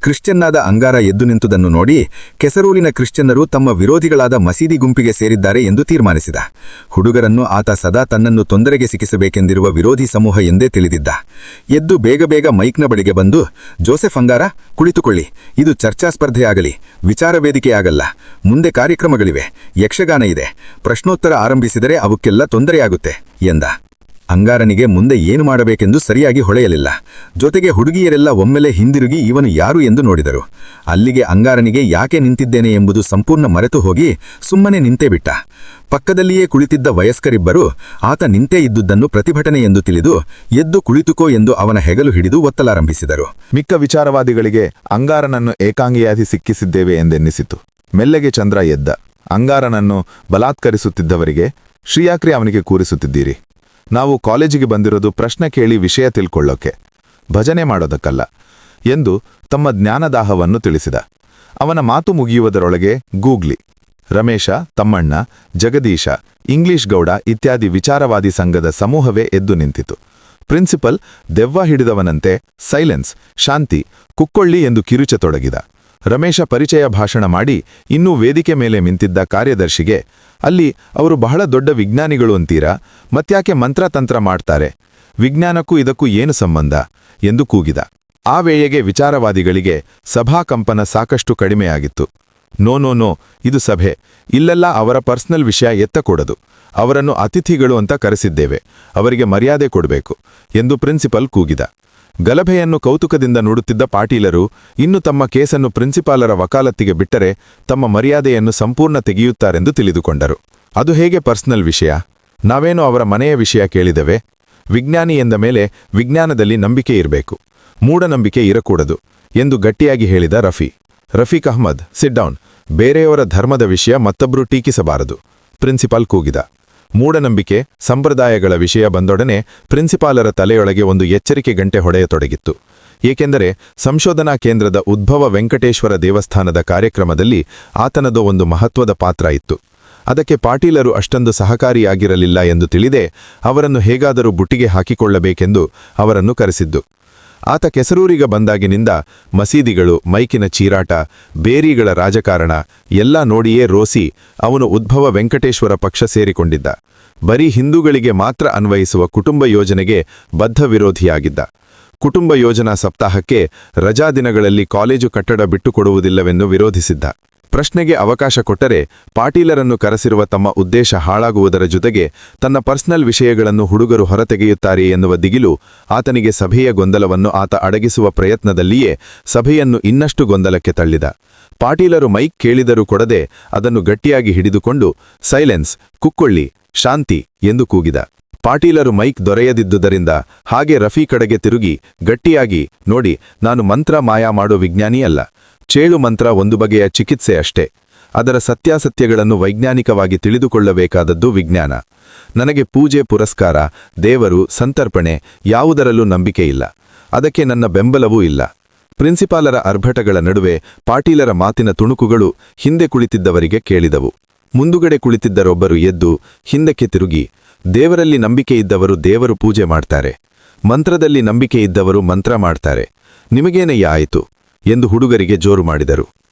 ಕ್ರಿಶ್ಚಿಯನ್ನಾದ ಅಂಗಾರ ಎದ್ದು ನಿಂತುದನ್ನು ನೋಡಿ ಕೆಸರೂಲಿನ ಕ್ರಿಶ್ಚಿಯನ್ನರು ತಮ್ಮ ವಿರೋಧಿಗಳಾದ ಮಸೀದಿ ಗುಂಪಿಗೆ ಸೇರಿದ್ದಾರೆ ಎಂದು ತೀರ್ಮಾನಿಸಿದ. ಹುಡುಗರನ್ನು ಆತ ಸದಾ ತನ್ನನ್ನು ತೊಂದರೆಗೆ ಸಿಕ್ಕಿಸಬೇಕೆಂದಿರುವ ವಿರೋಧಿ ಸಮೂಹ ಎಂದೇ ತಿಳಿದಿದ್ದ. ಎದ್ದು ಬೇಗ ಮೈಕ್ನ ಬಳಿಗೆ ಬಂದು, ಜೋಸೆಫ್ ಅಂಗಾರ, ಕುಳಿತುಕೊಳ್ಳಿ, ಇದು ಚರ್ಚಾ ಸ್ಪರ್ಧೆಯಾಗಲಿ, ವಿಚಾರ ವೇದಿಕೆಯಾಗಲ್ಲ, ಮುಂದೆ ಕಾರ್ಯಕ್ರಮಗಳಿವೆ, ಯಕ್ಷಗಾನ ಇದೆ, ಪ್ರಶ್ನೋತ್ತರ ಆರಂಭಿಸಿದರೆ ಅವಕ್ಕೆಲ್ಲ ತೊಂದರೆಯಾಗುತ್ತೆ ಎಂದ. ಅಂಗಾರನಿಗೆ ಮುಂದೆ ಏನು ಮಾಡಬೇಕೆಂದು ಸರಿಯಾಗಿ ಹೊಳೆಯಲಿಲ್ಲ. ಜೊತೆಗೆ ಹುಡುಗಿಯರೆಲ್ಲ ಒಮ್ಮೆಲೆ ಹಿಂದಿರುಗಿ ಇವನು ಯಾರು ಎಂದು ನೋಡಿದರು. ಅಲ್ಲಿಗೆ ಅಂಗಾರನಿಗೆ ಯಾಕೆ ನಿಂತಿದ್ದೇನೆ ಎಂಬುದು ಸಂಪೂರ್ಣ ಮರೆತು ಹೋಗಿ ಸುಮ್ಮನೆ ನಿಂತೇ ಬಿಟ್ಟ. ಪಕ್ಕದಲ್ಲಿಯೇ ಕುಳಿತಿದ್ದ ವಯಸ್ಕರಿಬ್ಬರು ಆತ ನಿಂತೇ ಇದ್ದುದನ್ನು ಪ್ರತಿಭಟನೆ ಎಂದು ತಿಳಿದು ಎದ್ದು ಕುಳಿತುಕೋ ಎಂದು ಅವನ ಹೆಗಲು ಹಿಡಿದು ಒತ್ತಲಾರಂಭಿಸಿದರು. ಮಿಕ್ಕ ವಿಚಾರವಾದಿಗಳಿಗೆ ಅಂಗಾರನನ್ನು ಏಕಾಂಗಿಯಾಗಿ ಸಿಕ್ಕಿಸಿದ್ದೇವೆ ಎಂದೆನ್ನಿಸಿತು. ಮೆಲ್ಲೆಗೆ ಚಂದ್ರ ಎದ್ದ. ಅಂಗಾರನನ್ನು ಬಲಾತ್ಕರಿಸುತ್ತಿದ್ದವರಿಗೆ, ಶ್ರೀಯಾಕ್ರಿ ಅವನಿಗೆ ಕೂರಿಸುತ್ತಿದ್ದೀರಿ? ನಾವು ಕಾಲೇಜಿಗೆ ಬಂದಿರೋದು ಪ್ರಶ್ನೆ ಕೇಳಿ ವಿಷಯ ತಿಳ್ಕೊಳ್ಳೋಕೆ, ಭಜನೆ ಮಾಡೋದಕ್ಕಲ್ಲ ಎಂದು ತಮ್ಮ ಜ್ಞಾನದಾಹವನ್ನು ತಿಳಿಸಿದ. ಅವನ ಮಾತು ಮುಗಿಯುವುದರೊಳಗೆ ಗೂಗ್ಲಿ, ರಮೇಶ, ತಮ್ಮಣ್ಣ, ಜಗದೀಶ, ಇಂಗ್ಲಿಷ್ ಗೌಡ ಇತ್ಯಾದಿ ವಿಚಾರವಾದಿ ಸಂಘದ ಸಮೂಹವೇ ಎದ್ದು ನಿಂತಿತು. ಪ್ರಿನ್ಸಿಪಲ್ ದೆವ್ವ ಹಿಡಿದವನಂತೆ ಸೈಲೆನ್ಸ್, ಶಾಂತಿ, ಕುಕ್ಕೊಳ್ಳಿ ಎಂದು ಕಿರುಚತೊಡಗಿದ. ರಮೇಶ ಪರಿಚಯ ಭಾಷಣ ಮಾಡಿ ಇನ್ನೂ ವೇದಿಕೆ ಮೇಲೆ ನಿಂತಿದ್ದ ಕಾರ್ಯದರ್ಶಿಗೆ, ಅಲ್ಲಿ ಅವರು ಬಹಳ ದೊಡ್ಡ ವಿಜ್ಞಾನಿಗಳು ಅಂತೀರಾ, ಮತ್ಯಾಕೆ ಮಂತ್ರತಂತ್ರ ಮಾಡ್ತಾರೆ, ವಿಜ್ಞಾನಕ್ಕೂ ಇದಕ್ಕೂ ಏನು ಸಂಬಂಧ ಎಂದು ಕೂಗಿದ. ಆ ವೇಳೆಗೆ ವಿಚಾರವಾದಿಗಳಿಗೆ ಸಭಾಕಂಪನ ಸಾಕಷ್ಟು ಕಡಿಮೆಯಾಗಿತ್ತು. ನೋ, ಇದು ಸಭೆ, ಇಲ್ಲೆಲ್ಲ ಅವರ ಪರ್ಸನಲ್ ವಿಷಯ ಎತ್ತಕೊಡದು, ಅವರನ್ನು ಅತಿಥಿಗಳು ಅಂತ ಕರೆಸಿದ್ದೇವೆ, ಅವರಿಗೆ ಮರ್ಯಾದೆ ಕೊಡಬೇಕು ಎಂದು ಪ್ರಿನ್ಸಿಪಲ್ ಕೂಗಿದ. ಗಲಭೆಯನ್ನು ಕೌತುಕದಿಂದ ನೋಡುತ್ತಿದ್ದ ಪಾಟೀಲರು ಇನ್ನು ತಮ್ಮ ಕೇಸನ್ನು ಪ್ರಿನ್ಸಿಪಾಲರ ವಕಾಲತ್ತಿಗೆ ಬಿಟ್ಟರೆ ತಮ್ಮ ಮರ್ಯಾದೆಯನ್ನು ಸಂಪೂರ್ಣ ತೆಗೆಯುತ್ತಾರೆಂದು ತಿಳಿದುಕೊಂಡರು. ಅದು ಹೇಗೆ ಪರ್ಸನಲ್ ವಿಷಯ? ನಾವೇನೋ ಅವರ ಮನೆಯ ವಿಷಯ ಕೇಳಿದೆವೆ. ವಿಜ್ಞಾನಿ ಎಂದ ಮೇಲೆ ವಿಜ್ಞಾನದಲ್ಲಿ ನಂಬಿಕೆ ಇರಬೇಕು, ಮೂಢನಂಬಿಕೆ ಇರಕೂಡದು ಎಂದು ಗಟ್ಟಿಯಾಗಿ ಹೇಳಿದ ರಫೀಕ್ ಅಹ್ಮದ್, ಸಿಟ್ ಡೌನ್. ಬೇರೆಯವರ ಧರ್ಮದ ವಿಷಯ ಮತ್ತೊಬ್ಬರು ಟೀಕಿಸಬಾರದು, ಪ್ರಿನ್ಸಿಪಾಲ್ ಕೂಗಿದ. ಮೂಢನಂಬಿಕೆ, ಸಂಪ್ರದಾಯಗಳ ವಿಷಯ ಬಂದೊಡನೆ ಪ್ರಿನ್ಸಿಪಾಲರ ತಲೆಯೊಳಗೆ ಒಂದು ಎಚ್ಚರಿಕೆ ಗಂಟೆ ಹೊಡೆಯತೊಡಗಿತ್ತು. ಏಕೆಂದರೆ ಸಂಶೋಧನಾ ಕೇಂದ್ರದ ಉದ್ಭವ ವೆಂಕಟೇಶ್ವರ ದೇವಸ್ಥಾನದ ಕಾರ್ಯಕ್ರಮದಲ್ಲಿ ಆತನದೋ ಒಂದು ಮಹತ್ವದ ಪಾತ್ರ ಇತ್ತು. ಅದಕ್ಕೆ ಪಾಟೀಲರು ಅಷ್ಟೊಂದು ಸಹಕಾರಿಯಾಗಿರಲಿಲ್ಲ ಎಂದು ತಿಳಿದೇ ಅವರನ್ನು ಹೇಗಾದರೂ ಬುಟ್ಟಿಗೆ ಹಾಕಿಕೊಳ್ಳಬೇಕೆಂದು ಅವರನ್ನು ಕರೆಸಿದ್ದು. ಆತ ಕೆಸರೂರಿಗೆ ಬಂದಾಗಿನಿಂದ ಮಸೀದಿಗಳು, ಮೈಕಿನ ಚೀರಾಟ, ಬೇರಿಗಳ ರಾಜಕಾರಣ ಎಲ್ಲ ನೋಡಿಯೇ ರೋಸಿ ಅವನು ಉದ್ಭವ ವೆಂಕಟೇಶ್ವರ ಪಕ್ಷ ಸೇರಿಕೊಂಡಿದ್ದ. ಬರೀ ಹಿಂದೂಗಳಿಗೆ ಮಾತ್ರ ಅನ್ವಯಿಸುವ ಕುಟುಂಬ ಯೋಜನೆಗೆ ಬದ್ಧ ವಿರೋಧಿಯಾಗಿದ್ದ. ಕುಟುಂಬ ಯೋಜನಾ ಸಪ್ತಾಹಕ್ಕೆ ರಜಾದಿನಗಳಲ್ಲಿ ಕಾಲೇಜು ಕಟ್ಟಡ ಬಿಟ್ಟುಕೊಡುವುದಿಲ್ಲವೆಂದು ವಿರೋಧಿಸಿದ್ದ. ಪ್ರಶ್ನೆಗೆ ಅವಕಾಶ ಕೊಟ್ಟರೆ ಪಾಟೀಲರನ್ನು ಕರೆಸಿರುವ ತಮ್ಮ ಉದ್ದೇಶ ಹಾಳಾಗುವುದರ ಜೊತೆಗೆ ತನ್ನ ಪರ್ಸನಲ್ ವಿಷಯಗಳನ್ನು ಹುಡುಗರು ಹೊರತೆಗೆಯುತ್ತಾರೆ ಎನ್ನುವ ದಿಗಿಲು ಆತನಿಗೆ ಸಭೆಯ ಗೊಂದಲವನ್ನು ಆತ ಅಡಗಿಸುವ ಪ್ರಯತ್ನದಲ್ಲಿಯೇ ಸಭೆಯನ್ನು ಇನ್ನಷ್ಟು ಗೊಂದಲಕ್ಕೆ ತಳ್ಳಿದ. ಪಾಟೀಲರು ಮೈಕ್ ಕೇಳಿದರೂ ಕೊಡದೆ ಅದನ್ನು ಗಟ್ಟಿಯಾಗಿ ಹಿಡಿದುಕೊಂಡು ಸೈಲೆನ್ಸ್, ಕುಕ್ಕೊಳ್ಳಿ, ಶಾಂತಿ ಎಂದು ಕೂಗಿದ. ಪಾಟೀಲರು ಮೈಕ್ ದೊರೆಯದಿದ್ದುದರಿಂದ ಹಾಗೆ ರಫಿ ಕಡೆಗೆ ತಿರುಗಿ ಗಟ್ಟಿಯಾಗಿ, ನೋಡಿ, ನಾನು ಮಂತ್ರ ಮಾಯಾ ಮಾಡೋ ವಿಜ್ಞಾನಿ ಅಲ್ಲ. ಚೇಳು ಮಂತ್ರ ಒಂದು ಬಗೆಯ ಚಿಕಿತ್ಸೆ ಅಷ್ಟೇ. ಅದರ ಸತ್ಯಾಸತ್ಯಗಳನ್ನು ವೈಜ್ಞಾನಿಕವಾಗಿ ತಿಳಿದುಕೊಳ್ಳಬೇಕಾದದ್ದು ವಿಜ್ಞಾನ. ನನಗೆ ಪೂಜೆ, ಪುರಸ್ಕಾರ, ದೇವರು, ಸಂತರ್ಪಣೆ ಯಾವುದರಲ್ಲೂ ನಂಬಿಕೆ ಇಲ್ಲ. ಅದಕ್ಕೆ ನನ್ನ ಬೆಂಬಲವೂ ಇಲ್ಲ. ಪ್ರಿನ್ಸಿಪಾಲರ ಅರ್ಭಟಗಳ ನಡುವೆ ಪಾಟೀಲರ ಮಾತಿನ ತುಣುಕುಗಳು ಹಿಂದೆ ಕುಳಿತಿದ್ದವರಿಗೆ ಕೇಳಿದವು. ಮುಂದುಗಡೆ ಕುಳಿತಿದ್ದರೊಬ್ಬರು ಎದ್ದು ಹಿಂದಕ್ಕೆ ತಿರುಗಿ, ದೇವರಲ್ಲಿ ನಂಬಿಕೆ ಇದ್ದವರು ದೇವರು ಪೂಜೆ ಮಾಡ್ತಾರೆ, ಮಂತ್ರದಲ್ಲಿ ನಂಬಿಕೆ ಇದ್ದವರು ಮಂತ್ರ ಮಾಡ್ತಾರೆ, ನಿಮಗೇನಯ್ಯ ಆಯಿತು ಎಂದು ಹುಡುಗರಿಗೆ ಜೋರು ಮಾಡಿದರು.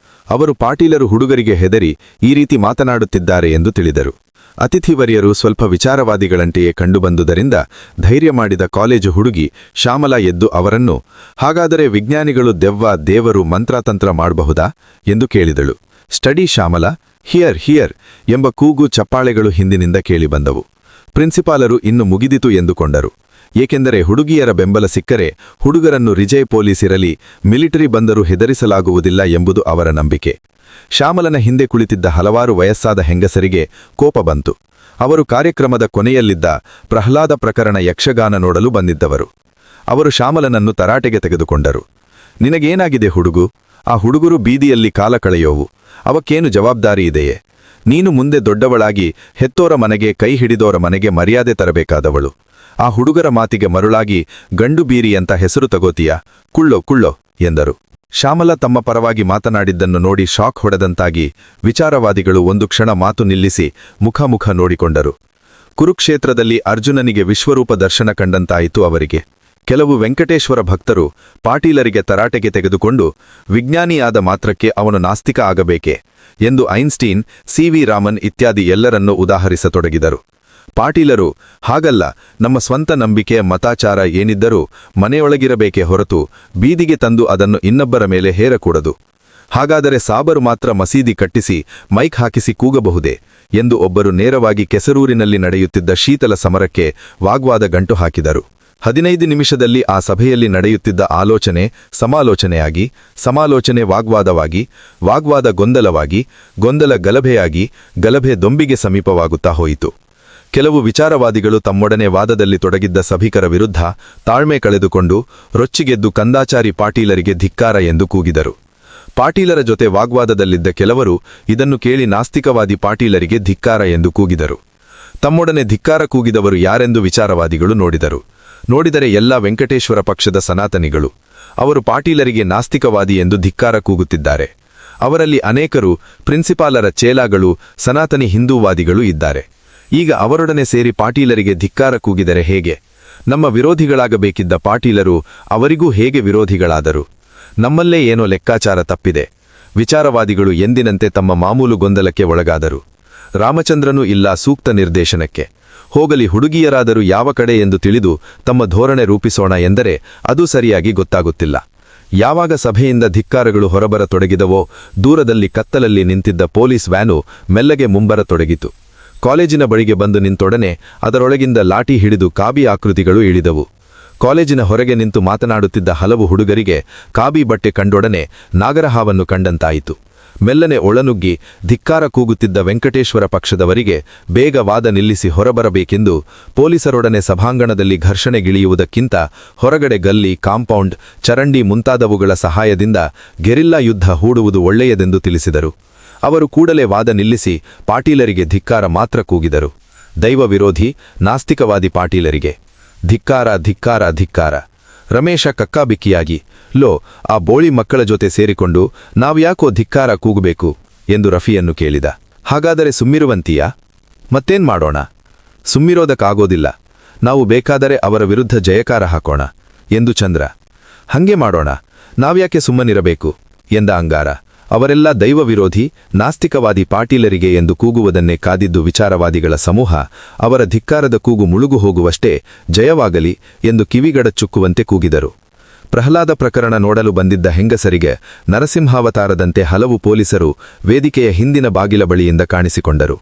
ಅವರು ಪಾಟೀಲರು ಹುಡುಗರಿಗೆ ಹೆದರಿ ಈ ರೀತಿ ಮಾತನಾಡುತ್ತಿದ್ದಾರೆ ಎಂದು ತಿಳಿದರು. ಅತಿಥಿವರ್ಯರು ಸ್ವಲ್ಪ ವಿಚಾರವಾದಿಗಳಂತೆಯೇ ಕಂಡುಬಂದುದರಿಂದ ಧೈರ್ಯ ಮಾಡಿದ ಕಾಲೇಜು ಹುಡುಗಿ ಶ್ಯಾಮಲಾ ಎದ್ದು ಅವರನ್ನು, ಹಾಗಾದರೆ ವಿಜ್ಞಾನಿಗಳು ದೆವ್ವ, ದೇವರು, ಮಂತ್ರತಂತ್ರ ಮಾಡಬಹುದಾ ಎಂದು ಕೇಳಿದಳು. ಸ್ಟಡಿ ಶ್ಯಾಮಲಾ, ಹಿಯರ್ ಎಂಬ ಕೂಗು, ಚಪ್ಪಾಳೆಗಳು ಹಿಂದಿನಿಂದ ಕೇಳಿಬಂದವು. ಪ್ರಿನ್ಸಿಪಾಲರು ಇನ್ನು ಮುಗಿದಿತು ಎಂದುಕೊಂಡರು. ಏಕೆಂದರೆ ಹುಡುಗಿಯರ ಬೆಂಬಲ ಸಿಕ್ಕರೆ ಹುಡುಗರನ್ನು ರಿಜೈ ಪೊಲೀಸ್ ಇರಲಿ, ಮಿಲಿಟರಿ ಬಂದರೂ ಹೆದರಿಸಲಾಗುವುದಿಲ್ಲ ಎಂಬುದು ಅವರ ನಂಬಿಕೆ. ಶ್ಯಾಮಲನ ಹಿಂದೆ ಕುಳಿತಿದ್ದ ಹಲವಾರು ವಯಸ್ಸಾದ ಹೆಂಗಸರಿಗೆ ಕೋಪ ಬಂತು. ಅವರು ಕಾರ್ಯಕ್ರಮದ ಕೊನೆಯಲ್ಲಿದ್ದ ಪ್ರಹ್ಲಾದ ಪ್ರಕರಣ ಯಕ್ಷಗಾನ ನೋಡಲು ಬಂದಿದ್ದವರು. ಅವರು ಶ್ಯಾಮಲನನ್ನು ತರಾಟೆಗೆ ತೆಗೆದುಕೊಂಡರು. ನಿನಗೇನಾಗಿದೆ ಹುಡುಗು? ಆ ಹುಡುಗರು ಬೀದಿಯಲ್ಲಿ ಕಾಲ ಕಳೆಯೋವು, ಅವಕ್ಕೇನು ಜವಾಬ್ದಾರಿ ಇದೆಯೇ? ನೀನು ಮುಂದೆ ದೊಡ್ಡವಳಾಗಿ ಹೆತ್ತೋರ ಮನೆಗೆ, ಕೈ ಹಿಡಿದೋರ ಮನೆಗೆ ಮರ್ಯಾದೆ ತರಬೇಕಾದವಳು. ಆ ಹುಡುಗರ ಮಾತಿಗೆ ಮರುಳಾಗಿ ಗಂಡು ಬೀರಿ ಅಂತ ಹೆಸರು ತಗೋತೀಯ? ಕುಳ್ಳೋ ಎಂದರು. ಶ್ಯಾಮಲಾ ತಮ್ಮ ಪರವಾಗಿ ಮಾತನಾಡಿದ್ದನ್ನು ನೋಡಿ ಶಾಕ್ ಹೊಡೆದಂತಾಗಿ ವಿಚಾರವಾದಿಗಳು ಒಂದು ಕ್ಷಣ ಮಾತು ನಿಲ್ಲಿಸಿ ಮುಖ ನೋಡಿಕೊಂಡರು. ಕುರುಕ್ಷೇತ್ರದಲ್ಲಿ ಅರ್ಜುನನಿಗೆ ವಿಶ್ವರೂಪ ದರ್ಶನ ಕಂಡಂತಾಯಿತು ಅವರಿಗೆ. ಕೆಲವು ವೆಂಕಟೇಶ್ವರ ಭಕ್ತರು ಪಾಟೀಲರಿಗೆ ತರಾಟೆಗೆ ತೆಗೆದುಕೊಂಡು, ವಿಜ್ಞಾನಿಯಾದ ಮಾತ್ರಕ್ಕೆ ಅವನು ನಾಸ್ತಿಕ ಆಗಬೇಕೆ ಎಂದು ಐನ್ಸ್ಟೀನ್, ಸಿ.ವಿ. ರಾಮನ್ ಇತ್ಯಾದಿ ಎಲ್ಲರನ್ನೂ ಉದಾಹರಿಸತೊಡಗಿದರು. ಪಾಟೀಲರು, ಹಾಗಲ್ಲ, ನಮ್ಮ ಸ್ವಂತ ನಂಬಿಕೆ, ಮತಾಚಾರ ಏನಿದ್ದರೂ ಮನೆಯೊಳಗಿರಬೇಕೇ ಹೊರತು ಬೀದಿಗೆ ತಂದು ಅದನ್ನು ಇನ್ನೊಬ್ಬರ ಮೇಲೆ ಹೇರಕೂಡದು. ಹಾಗಾದರೆ ಸಾಬರು ಮಾತ್ರ ಮಸೀದಿ ಕಟ್ಟಿಸಿ ಮೈಕ್ ಹಾಕಿಸಿ ಕೂಗಬಹುದೇ ಎಂದು ಒಬ್ಬರು ನೇರವಾಗಿ ಕೆಸರೂರಿನಲ್ಲಿ ನಡೆಯುತ್ತಿದ್ದ ಶೀತಲ ಸಮರಕ್ಕೆ ವಾಗ್ವಾದ ಗಂಟು ಹಾಕಿದರು. 15 ನಿಮಿಷದಲ್ಲಿ ಆ ಸಭೆಯಲ್ಲಿ ನಡೆಯುತ್ತಿದ್ದ ಆಲೋಚನೆ ಸಮಾಲೋಚನೆಯಾಗಿ, ಸಮಾಲೋಚನೆ ವಾಗ್ವಾದವಾಗಿ, ವಾಗ್ವಾದ ಗೊಂದಲವಾಗಿ, ಗೊಂದಲ ಗಲಭೆಯಾಗಿ, ಗಲಭೆ ದೊಂಬಿಗೆ ಸಮೀಪವಾಗುತ್ತಾ ಹೋಯಿತು. ಕೆಲವು ವಿಚಾರವಾದಿಗಳು ತಮ್ಮೊಡನೆ ವಾದದಲ್ಲಿ ತೊಡಗಿದ್ದ ಸಭಿಕರ ವಿರುದ್ಧ ತಾಳ್ಮೆ ಕಳೆದುಕೊಂಡು ರೊಚ್ಚಿಗೆದ್ದು ಕಂದಾಚಾರಿ ಪಾಟೀಲರಿಗೆ ಧಿಕ್ಕಾರ ಎಂದು ಕೂಗಿದರು. ಪಾಟೀಲರ ಜೊತೆ ವಾಗ್ವಾದದಲ್ಲಿದ್ದ ಕೆಲವರು ಇದನ್ನು ಕೇಳಿ ನಾಸ್ತಿಕವಾದಿ ಪಾಟೀಲರಿಗೆ ಧಿಕ್ಕಾರ ಎಂದು ಕೂಗಿದರು. ತಮ್ಮೊಡನೆ ಧಿಕ್ಕಾರ ಕೂಗಿದವರು ಯಾರೆಂದು ವಿಚಾರವಾದಿಗಳು ನೋಡಿದರೆ ಎಲ್ಲ ವೆಂಕಟೇಶ್ವರ ಪಕ್ಷದ ಸನಾತನಿಗಳು. ಅವರು ಪಾಟೀಲರಿಗೆ ನಾಸ್ತಿಕವಾದಿ ಎಂದು ಧಿಕ್ಕಾರ ಕೂಗುತ್ತಿದ್ದಾರೆ. ಅವರಲ್ಲಿ ಅನೇಕರು ಪ್ರಿನ್ಸಿಪಾಲರ ಚೇಲಾಗಳು, ಸನಾತನಿ ಹಿಂದೂವಾದಿಗಳು ಇದ್ದಾರೆ. ಈಗ ಅವರೊಡನೆ ಸೇರಿ ಪಾಟೀಲರಿಗೆ ಧಿಕ್ಕಾರ ಕೂಗಿದರೆ ಹೇಗೆ? ನಮ್ಮ ವಿರೋಧಿಗಳಾಗಬೇಕಿದ್ದ ಪಾಟೀಲರು ಅವರಿಗೂ ಹೇಗೆ ವಿರೋಧಿಗಳಾದರು? ನಮ್ಮಲ್ಲೇ ಏನೋ ಲೆಕ್ಕಾಚಾರ ತಪ್ಪಿದೆ. ವಿಚಾರವಾದಿಗಳು ಎಂದಿನಂತೆ ತಮ್ಮ ಮಾಮೂಲು ಗೊಂದಲಕ್ಕೆ ಒಳಗಾದರು. ರಾಮಚಂದ್ರನೂ ಇಲ್ಲ ಸೂಕ್ತ ನಿರ್ದೇಶನಕ್ಕೆ. ಹೋಗಲಿ, ಹುಡುಗಿಯರಾದರೂ ಯಾವ ಕಡೆ ಎಂದು ತಿಳಿದು ತಮ್ಮ ಧೋರಣೆ ರೂಪಿಸೋಣ ಎಂದರೆ ಅದು ಸರಿಯಾಗಿ ಗೊತ್ತಾಗುತ್ತಿಲ್ಲ. ಯಾವಾಗ ಸಭೆಯಿಂದ ಧಿಕ್ಕಾರಗಳು ಹೊರಬರತೊಡಗಿದವೋ ದೂರದಲ್ಲಿ ಕತ್ತಲಲ್ಲಿ ನಿಂತಿದ್ದ ಪೊಲೀಸ್ ವ್ಯಾನು ಮೆಲ್ಲಗೆ ಮುಂಬರತೊಡಗಿತು. ಕಾಲೇಜಿನ ಬಳಿಗೆ ಬಂದು ನಿಂತೊಡನೆ ಅದರೊಳಗಿಂದ ಲಾಠಿ ಹಿಡಿದು ಕಾಬಿ ಆಕೃತಿಗಳು ಇಳಿದವು. ಕಾಲೇಜಿನ ಹೊರಗೆ ನಿಂತು ಮಾತನಾಡುತ್ತಿದ್ದ ಹಲವು ಹುಡುಗರಿಗೆ ಕಾಬಿ ಬಟ್ಟೆ ಕಂಡೊಡನೆ ನಾಗರಹಾವನ್ನು ಕಂಡಂತಾಯಿತು. ಮೆಲ್ಲನೆ ಒಳನುಗ್ಗಿ ಧಿಕ್ಕಾರ ಕೂಗುತ್ತಿದ್ದ ವೆಂಕಟೇಶ್ವರ ಪಕ್ಷದವರಿಗೆ ಬೇಗ ವಾದ ನಿಲ್ಲಿಸಿ ಹೊರಬರಬೇಕೆಂದು ಪೊಲೀಸರೊಡನೆ ಸಭಾಂಗಣದಲ್ಲಿ ಘರ್ಷಣೆಗಿಳಿಯುವುದಕ್ಕಿಂತ ಹೊರಗಡೆ ಗಲ್ಲಿ, ಕಾಂಪೌಂಡ್, ಚರಂಡಿ ಮುಂತಾದವುಗಳ ಸಹಾಯದಿಂದ ಗೆರಿಲ್ಲಾ ಯುದ್ಧ ಹೂಡುವುದು ಒಳ್ಳೆಯದೆಂದು ತಿಳಿಸಿದರು. ಅವರು ಕೂಡಲೇ ವಾದ ನಿಲ್ಲಿಸಿ ಪಾಟೀಲರಿಗೆ ಧಿಕ್ಕಾರ ಮಾತ್ರ ಕೂಗಿದರು. ದೈವ ವಿರೋಧಿ, ನಾಸ್ತಿಕವಾದಿ ಪಾಟೀಲರಿಗೆ ಧಿಕ್ಕಾರ, ಧಿಕ್ಕಾರ, ಧಿಕ್ಕಾರ. ರಮೇಶ ಕಕ್ಕಾಬಿಕ್ಕಿಯಾಗಿ, ಲೋ, ಆ ಬೋಳಿ ಮಕ್ಕಳ ಜೊತೆ ಸೇರಿಕೊಂಡು ನಾವ್ಯಾಕೋ ಧಿಕ್ಕಾರ ಕೂಗಬೇಕು ಎಂದು ರಫಿಯನ್ನು ಕೇಳಿದ. ಹಾಗಾದರೆ ಸುಮ್ಮಿರುವಂತೀಯಾ? ಮತ್ತೇನ್ ಮಾಡೋಣ? ಸುಮ್ಮಿರೋದಕ್ಕಾಗೋದಿಲ್ಲ. ನಾವು ಬೇಕಾದರೆ ಅವರ ವಿರುದ್ಧ ಜಯಕಾರ ಹಾಕೋಣ ಎಂದು ಚಂದ್ರ. ಹಂಗೆ ಮಾಡೋಣ, ನಾವ್ಯಾಕೆ ಸುಮ್ಮನಿರಬೇಕು ಎಂದ ಅಂಗಾರ. ಅವರೆಲ್ಲ ದೈವ ವಿರೋಧಿ, ನಾಸ್ತಿಕವಾದಿ ಪಾಟೀಲರಿಗೆ ಎಂದು ಕೂಗುವುದನ್ನೇ ಕಾದಿದ್ದು ವಿಚಾರವಾದಿಗಳ ಸಮೂಹ ಅವರ ಧಿಕ್ಕಾರದ ಕೂಗು ಮುಳುಗು ಹೋಗುವಷ್ಟೇ ಜಯವಾಗಲಿ ಎಂದು ಕಿವಿಗಡಚುಕ್ಕುವಂತೆ ಕೂಗಿದರು. ಪ್ರಹ್ಲಾದ ಪ್ರಕರಣ ನೋಡಲು ಬಂದಿದ್ದ ಹೆಂಗಸರಿಗೆ ನರಸಿಂಹಾವತಾರದಂತೆ ಹಲವು ಪೊಲೀಸರು ವೇದಿಕೆಯ ಹಿಂದಿನ ಬಾಗಿಲ ಬಳಿಯಿಂದ ಕಾಣಿಸಿಕೊಂಡರು.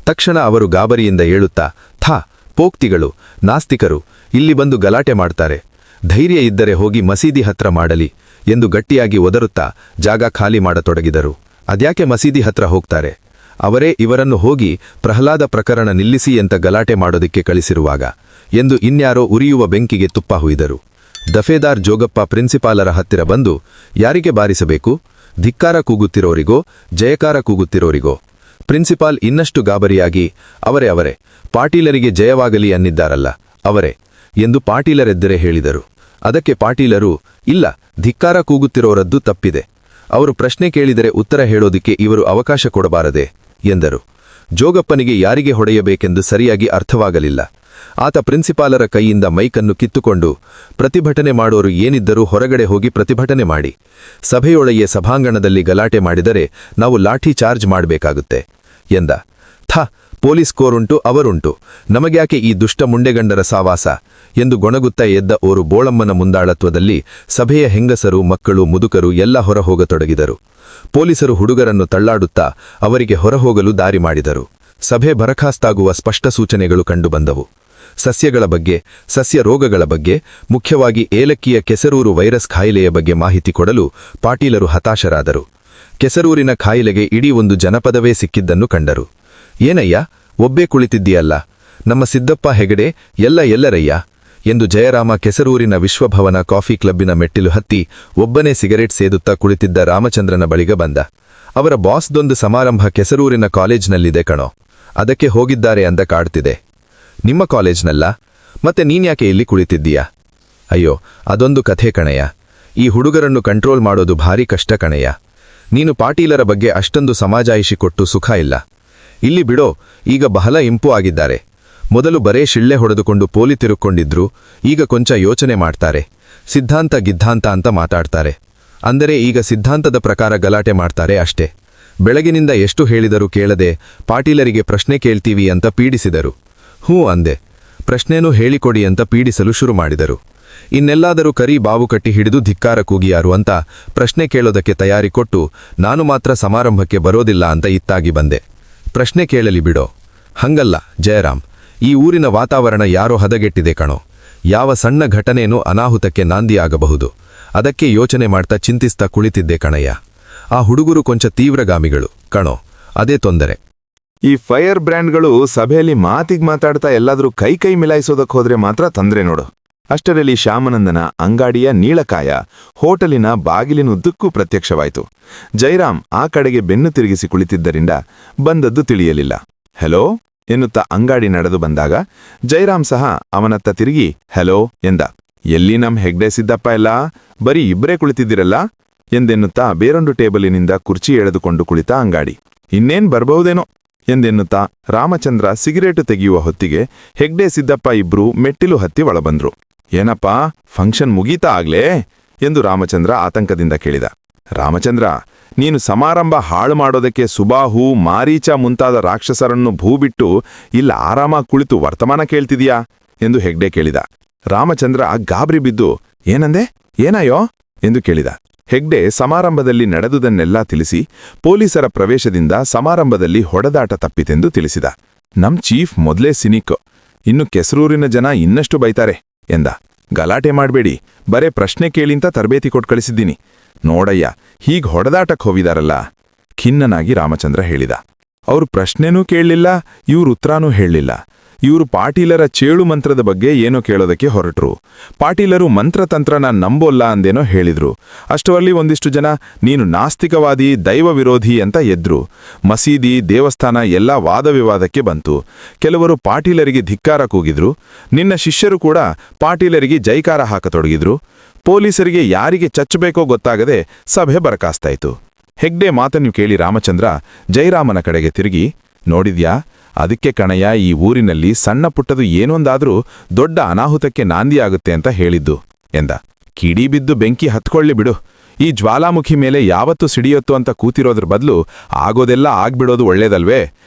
ತಕ್ಷಣ ಅವರು ಗಾಬರಿಯಿಂದ ಏಳುತ್ತಾ, ಥಾ, ಪೋಕ್ತಿಗಳು, ನಾಸ್ತಿಕರು ಇಲ್ಲಿ ಬಂದು ಗಲಾಟೆ ಮಾಡ್ತಾರೆ. ಧೈರ್ಯ ಇದ್ದರೆ ಹೋಗಿ ಮಸೀದಿ ಹತ್ರ ಮಾಡಲಿ ಎಂದು ಗಟ್ಟಿಯಾಗಿ ಒದರುತ್ತಾ ಜಾಗ ಖಾಲಿ ಮಾಡತೊಡಗಿದರು. ಅದ್ಯಾಕೆ ಮಸೀದಿ ಹತ್ರ ಹೋಗ್ತಾರೆ? ಅವರೇ ಇವರನ್ನು ಹೋಗಿ ಪ್ರಹ್ಲಾದ ಪ್ರಕರಣ ನಿಲ್ಲಿಸಿ ಅಂತ ಗಲಾಟೆ ಮಾಡೋದಕ್ಕೆ ಕಳಿಸಿರುವಾಗ ಎಂದು ಇನ್ಯಾರೋ ಉರಿಯುವ ಬೆಂಕಿಗೆ ತುಪ್ಪ ಹುಯ್ದರು. ದಫೇದಾರ್ ಜೋಗಪ್ಪ ಪ್ರಿನ್ಸಿಪಾಲರ ಹತ್ತಿರ ಬಂದು, ಯಾರಿಗೆ ಬಾರಿಸಬೇಕು? ಧಿಕ್ಕಾರ ಕೂಗುತ್ತಿರೋರಿಗೋ, ಜಯಕಾರ ಕೂಗುತ್ತಿರೋರಿಗೋ? ಪ್ರಿನ್ಸಿಪಾಲ್ ಇನ್ನಷ್ಟು ಗಾಬರಿಯಾಗಿ, ಅವರೇ ಪಾಟೀಲರಿಗೆ ಜಯವಾಗಲಿ ಅನ್ನಿದ್ದಾರಲ್ಲ, ಅವರೇ ಎಂದು ಪಾಟೀಲರೆದ್ದರೆ ಹೇಳಿದರು. ಅದಕ್ಕೆ ಪಾಟೀಲರು, ಇಲ್ಲ, ಧಿಕ್ಕಾರ ಕೂಗುತ್ತಿರೋರದ್ದು ತಪ್ಪಿದೆ. ಅವರು ಪ್ರಶ್ನೆ ಕೇಳಿದರೆ ಉತ್ತರ ಹೇಳೋದಿಕ್ಕೆ ಇವರು ಅವಕಾಶ ಕೊಡಬಾರದೆ ಎಂದರು. ಜೋಗಪ್ಪನಿಗೆ ಯಾರಿಗೆ ಹೊಡೆಯಬೇಕೆಂದು ಸರಿಯಾಗಿ ಅರ್ಥವಾಗಲಿಲ್ಲ. ಆತ ಪ್ರಿನ್ಸಿಪಾಲರ ಕೈಯಿಂದ ಮೈಕನ್ನು ಕಿತ್ತುಕೊಂಡು, ಪ್ರತಿಭಟನೆ ಮಾಡೋರು ಏನಿದ್ದರೂ ಹೊರಗಡೆ ಹೋಗಿ ಪ್ರತಿಭಟನೆ ಮಾಡಿ. ಸಭೆಯೊಳಗೆ ಸಭಾಂಗಣದಲ್ಲಿ ಗಲಾಟೆ ಮಾಡಿದರೆ ನಾವು ಲಾಠಿ ಚಾರ್ಜ್ ಮಾಡಬೇಕಾಗುತ್ತೆ ಎಂದ. ಥಾ, ಪೊಲೀಸ್ ಕೋರುಂಟು, ಅವರುಂಟು, ನಮಗ್ಯಾಕೆ ಈ ದುಷ್ಟ ಮುಂಡೆಗಂಡರ ಸಾವಾಸ ಎಂದು ಗೊಣಗುತ್ತಾ ಎದ್ದ ಓರು ಬೋಳಮ್ಮನ ಮುಂದಾಳತ್ವದಲ್ಲಿ ಸಭೆಯ ಹೆಂಗಸರು, ಮಕ್ಕಳು, ಮುದುಕರು ಎಲ್ಲ ಹೊರಹೋಗತೊಡಗಿದರು. ಪೊಲೀಸರು ಹುಡುಗರನ್ನು ತಳ್ಳಾಡುತ್ತಾ ಅವರಿಗೆ ಹೊರಹೋಗಲು ದಾರಿ ಮಾಡಿದರು. ಸಭೆ ಬರಖಾಸ್ತಾಗುವ ಸ್ಪಷ್ಟ ಸೂಚನೆಗಳು ಕಂಡುಬಂದವು. ಸಸ್ಯಗಳ ಬಗ್ಗೆ, ಸಸ್ಯ ರೋಗಗಳ ಬಗ್ಗೆ, ಮುಖ್ಯವಾಗಿ ಏಲಕ್ಕಿಯ ಕೆಸರೂರು ವೈರಸ್ ಖಾಯಿಲೆಯ ಬಗ್ಗೆ ಮಾಹಿತಿ ಕೊಡಲು ಪಾಟೀಲರು ಹತಾಶರಾದರು. ಕೆಸರೂರಿನ ಖಾಯಿಲೆಗೆ ಇಡೀ ಒಂದು ಜನಪದವೇ ಸಿಕ್ಕಿದ್ದನ್ನು ಕಂಡರು. ಏನಯ್ಯ, ಒಬ್ಬೇ ಕುಳಿತಿದ್ದೀಯಲ್ಲ, ನಮ್ಮ ಸಿದ್ದಪ್ಪ ಹೆಗಡೆ ಎಲ್ಲರಯ್ಯ ಎಂದು ಜಯರಾಮ ಕೆಸರೂರಿನ ವಿಶ್ವಭವನ ಕಾಫಿ ಕ್ಲಬ್ಬಿನ ಮೆಟ್ಟಿಲು ಹತ್ತಿ ಒಬ್ಬನೇ ಸಿಗರೇಟ್ ಸೇದುತ್ತಾ ಕುಳಿತಿದ್ದ ರಾಮಚಂದ್ರನ ಬಳಿಗ ಬಂದ. ಅವರ ಬಾಸ್ದೊಂದು ಸಮಾರಂಭ ಕೆಸರೂರಿನ ಕಾಲೇಜ್ನಲ್ಲಿದೆ ಕಣೋ, ಅದಕ್ಕೆ ಹೋಗಿದ್ದಾರೆ ಅಂತ ಕಾಡ್ತಿದೆ. ನಿಮ್ಮ ಕಾಲೇಜ್ನಲ್ಲ? ಮತ್ತೆ ನೀನ್ಯಾಕೆ ಇಲ್ಲಿ ಕುಳಿತಿದ್ದೀಯಾ? ಅಯ್ಯೋ, ಅದೊಂದು ಕಥೆ ಕಣಯ್ಯ. ಈ ಹುಡುಗರನ್ನು ಕಂಟ್ರೋಲ್ ಮಾಡೋದು ಭಾರಿ ಕಷ್ಟ ಕಣಯ್ಯ. ನೀನು ಪಾಟೀಲರ ಬಗ್ಗೆ ಅಷ್ಟೊಂದು ಸಮಾಜಾಯಿಷಿ ಕೊಟ್ಟು ಸುಖ ಇಲ್ಲ. ಇಲ್ಲಿ ಬಿಡೋ, ಈಗ ಬಹಳ ಇಂಪು ಆಗಿದ್ದಾರೆ. ಮೊದಲು ಬರೇ ಶಿಳ್ಳೆ ಹೊಡೆದುಕೊಂಡು ಪೋಲಿ ತಿರುಕ್ಕೊಂಡಿದ್ರು, ಈಗ ಕೊಂಚ ಯೋಚನೆ ಮಾಡ್ತಾರೆ. ಸಿದ್ಧಾಂತ ಗಿದ್ಧಾಂತ ಅಂತ ಮಾತಾಡ್ತಾರೆ. ಅಂದರೆ ಈಗ ಸಿದ್ಧಾಂತದ ಪ್ರಕಾರ ಗಲಾಟೆ ಮಾಡ್ತಾರೆ ಅಷ್ಟೇ. ಬೆಳಗಿನಿಂದ ಎಷ್ಟು ಹೇಳಿದರೂ ಕೇಳದೆ ಪಾಟೀಲರಿಗೆ ಪ್ರಶ್ನೆ ಕೇಳ್ತೀವಿ ಅಂತ ಪೀಡಿಸಿದರು. ಹ್ಞೂ ಅಂದೆ. ಪ್ರಶ್ನೆನೂ ಹೇಳಿಕೊಡಿ ಅಂತ ಪೀಡಿಸಲು ಶುರು ಮಾಡಿದರು. ಇನ್ನೆಲ್ಲಾದರೂ ಕರಿ ಬಾವು ಕಟ್ಟಿ ಹಿಡಿದು ಧಿಕ್ಕಾರ ಕೂಗಿಯಾರು ಅಂತ ಪ್ರಶ್ನೆ ಕೇಳೋದಕ್ಕೆ ತಯಾರಿ ಕೊಟ್ಟು ನಾನು ಮಾತ್ರ ಸಮಾರಂಭಕ್ಕೆ ಬರೋದಿಲ್ಲ ಅಂತ ಇತ್ತಾಗಿ ಬಂದೆ. ಪ್ರಶ್ನೆ ಕೇಳಲಿ ಬಿಡೋ. ಹಂಗಲ್ಲ ಜಯರಾಮ್, ಈ ಊರಿನ ವಾತಾವರಣ ಯಾರೋ ಹದಗೆಟ್ಟಿದೆ ಕಣೋ. ಯಾವ ಸಣ್ಣ ಘಟನೆನೂ ಅನಾಹುತಕ್ಕೆ ನಾಂದಿಯಾಗಬಹುದು. ಅದಕ್ಕೆ ಯೋಚನೆ ಮಾಡ್ತಾ ಚಿಂತಿಸ್ತಾ ಕುಳಿತಿದ್ದೆ ಕಣಯ್ಯ. ಆ ಹುಡುಗರು ಕೊಂಚ ತೀವ್ರಗಾಮಿಗಳು ಕಣೋ, ಅದೇ ತೊಂದರೆ. ಈ ಫೈರ್ ಬ್ರ್ಯಾಂಡ್ಗಳು ಸಭೆಯಲ್ಲಿ ಮಾತಿಗೆ ಮಾತಾಡ್ತಾ ಎಲ್ಲಾದ್ರೂ ಕೈ ಮಿಲಾಯಿಸೋದಕ್ಕೆ ಹೋದ್ರೆ ಮಾತ್ರ ತಂದ್ರೆ ನೋಡು. ಅಷ್ಟರಲ್ಲಿ ಶ್ಯಾಮನಂದನ ಅಂಗಾಡಿಯ ನೀಳಕಾಯ ಹೋಟೆಲಿನ ಬಾಗಿಲಿನುದ್ದಕ್ಕೂ ಪ್ರತ್ಯಕ್ಷವಾಯಿತು. ಜೈರಾಮ್ ಆ ಕಡೆಗೆ ಬೆನ್ನು ತಿರುಗಿಸಿ ಕುಳಿತಿದ್ದರಿಂದ ಬಂದದ್ದು ತಿಳಿಯಲಿಲ್ಲ. ಹೆಲೋ ಎನ್ನುತ್ತಾ ಅಂಗಾಡಿ ನಡೆದು ಬಂದಾಗ ಜೈರಾಮ್ ಸಹ ಅವನತ್ತ ತಿರುಗಿ ಹೆಲೋ ಎಂದ. ಎಲ್ಲಿ ನಮ್ ಹೆಗ್ಡೆ ಸಿದ್ದಪ್ಪ ಎಲ್ಲ, ಬರೀ ಇಬ್ಬರೇ ಕುಳಿತಿದ್ದಿರಲ್ಲ ಎಂದೆನ್ನುತ್ತಾ ಬೇರೊಂದು ಟೇಬಲಿನಿಂದ ಕುರ್ಚಿ ಎಳೆದುಕೊಂಡು ಕುಳಿತ ಅಂಗಾಡಿ. ಇನ್ನೇನ್ ಬರ್ಬಹುದೇನೋ ಎಂದೆನ್ನುತ್ತಾ ರಾಮಚಂದ್ರ ಸಿಗರೇಟು ತೆಗೆಯುವ ಹೊತ್ತಿಗೆ ಹೆಗ್ಡೆ ಸಿದ್ದಪ್ಪ ಇಬ್ರು ಮೆಟ್ಟಿಲು ಹತ್ತಿ ಒಳಬಂದ್ರು. ಏನಪ್ಪಾ, ಫಂಕ್ಷನ್ ಮುಗೀತಾ ಆಗ್ಲೇ ಎಂದು ರಾಮಚಂದ್ರ ಆತಂಕದಿಂದ ಕೇಳಿದ. ರಾಮಚಂದ್ರ, ನೀನು ಸಮಾರಂಭ ಹಾಳು ಮಾಡೋದಕ್ಕೆ ಸುಬಾಹು, ಮಾರೀಚ ಮುಂತಾದ ರಾಕ್ಷಸರನ್ನು ಭೂಬಿಟ್ಟು ಇಲ್ಲ ಆರಾಮಾಗಿ ಕುಳಿತು ವರ್ತಮಾನ ಕೇಳ್ತಿದೀಯಾ ಎಂದು ಹೆಗ್ಡೆ ಕೇಳಿದ. ರಾಮಚಂದ್ರ ಗಾಬರಿ ಬಿದ್ದು ಏನಂದೆ, ಏನಾಯೋ ಎಂದು ಕೇಳಿದ. ಹೆಗ್ಡೆ ಸಮಾರಂಭದಲ್ಲಿ ನಡೆದುದನ್ನೆಲ್ಲ ತಿಳಿಸಿ ಪೊಲೀಸರ ಪ್ರವೇಶದಿಂದ ಸಮಾರಂಭದಲ್ಲಿ ಹೊಡೆದಾಟ ತಪ್ಪಿತೆಂದು ತಿಳಿಸಿದ. ನಮ್ ಚೀಫ್ ಮೊದಲೇ ಸಿನಿಕ್, ಇನ್ನು ಕೆಸರೂರಿನ ಜನ ಇನ್ನಷ್ಟು ಬೈತಾರೆ ಎಂದ. ಗಲಾಟೆ ಮಾಡ್ಬೇಡಿ, ಬರೇ ಪ್ರಶ್ನೆ ಕೇಳಿಂತ ತರಬೇತಿ ಕೊಟ್ಟು ಕಳಿಸಿದ್ದೀನಿ. ನೋಡಯ್ಯ, ಹೀಗ್ ಹೊಡೆದಾಟಕ್ಕೆ ಹೋಗಿದಾರಲ್ಲ, ಖಿನ್ನನಾಗಿ ರಾಮಚಂದ್ರ ಹೇಳಿದ. ಅವ್ರು ಪ್ರಶ್ನೆನೂ ಕೇಳಲಿಲ್ಲ, ಇವ್ರು ಉತ್ತರಾನೂ ಹೇಳಲಿಲ್ಲ. ಇವರು ಪಾಟೀಲರ ಚೇಳು ಮಂತ್ರದ ಬಗ್ಗೆ ಏನೋ ಕೇಳೋದಕ್ಕೆ ಹೊರಟ್ರು. ಪಾಟೀಲರು ಮಂತ್ರತಂತ್ರನ ನಂಬೋಲ್ಲ ಅಂದೇನೋ ಹೇಳಿದ್ರು. ಅಷ್ಟರಲ್ಲಿ ಒಂದಿಷ್ಟು ಜನ ನೀನು ನಾಸ್ತಿಕವಾದಿ, ದೈವ ವಿರೋಧಿ ಅಂತ ಎದ್ರು. ಮಸೀದಿ, ದೇವಸ್ಥಾನ ಎಲ್ಲ ವಾದವಿವಾದಕ್ಕೆ ಬಂತು. ಕೆಲವರು ಪಾಟೀಲರಿಗೆ ಧಿಕ್ಕಾರ ಕೂಗಿದ್ರು. ನಿನ್ನ ಶಿಷ್ಯರು ಕೂಡ ಪಾಟೀಲರಿಗೆ ಜೈಕಾರ ಹಾಕತೊಡಗಿದ್ರು. ಪೊಲೀಸರಿಗೆ ಯಾರಿಗೆ ಚಚ್ಚಬೇಕೋ ಗೊತ್ತಾಗದೆ ಸಭೆ ಬರಕಾಸ್ತಾಯಿತು. ಹೆಗ್ಡೆ ಮಾತನ್ನು ಕೇಳಿ ರಾಮಚಂದ್ರ ಜೈರಾಮನ ಕಡೆಗೆ ತಿರುಗಿ, ನೋಡಿದ್ಯಾ, ಅದಕ್ಕೆ ಕಣಯ್ಯ ಈ ಊರಿನಲ್ಲಿ ಸಣ್ಣ ಪುಟ್ಟದು ಏನೊಂದಾದ್ರೂ ದೊಡ್ಡ ಅನಾಹುತಕ್ಕೆ ನಾಂದಿಯಾಗುತ್ತೆ ಅಂತ ಹೇಳಿದ್ದು ಎಂದ. ಕಿಡಿ ಬಿದ್ದು ಬೆಂಕಿ ಹತ್ಕೊಳ್ಳಿ ಬಿಡು. ಈ ಜ್ವಾಲಾಮುಖಿ ಮೇಲೆ ಯಾವತ್ತೂ ಸಿಡಿಯೊತ್ತು ಅಂತ ಕೂತಿರೋದ್ರ ಬದಲು ಆಗೋದೆಲ್ಲ ಆಗ್ಬಿಡೋದು ಒಳ್ಳೇದಲ್ವೇ?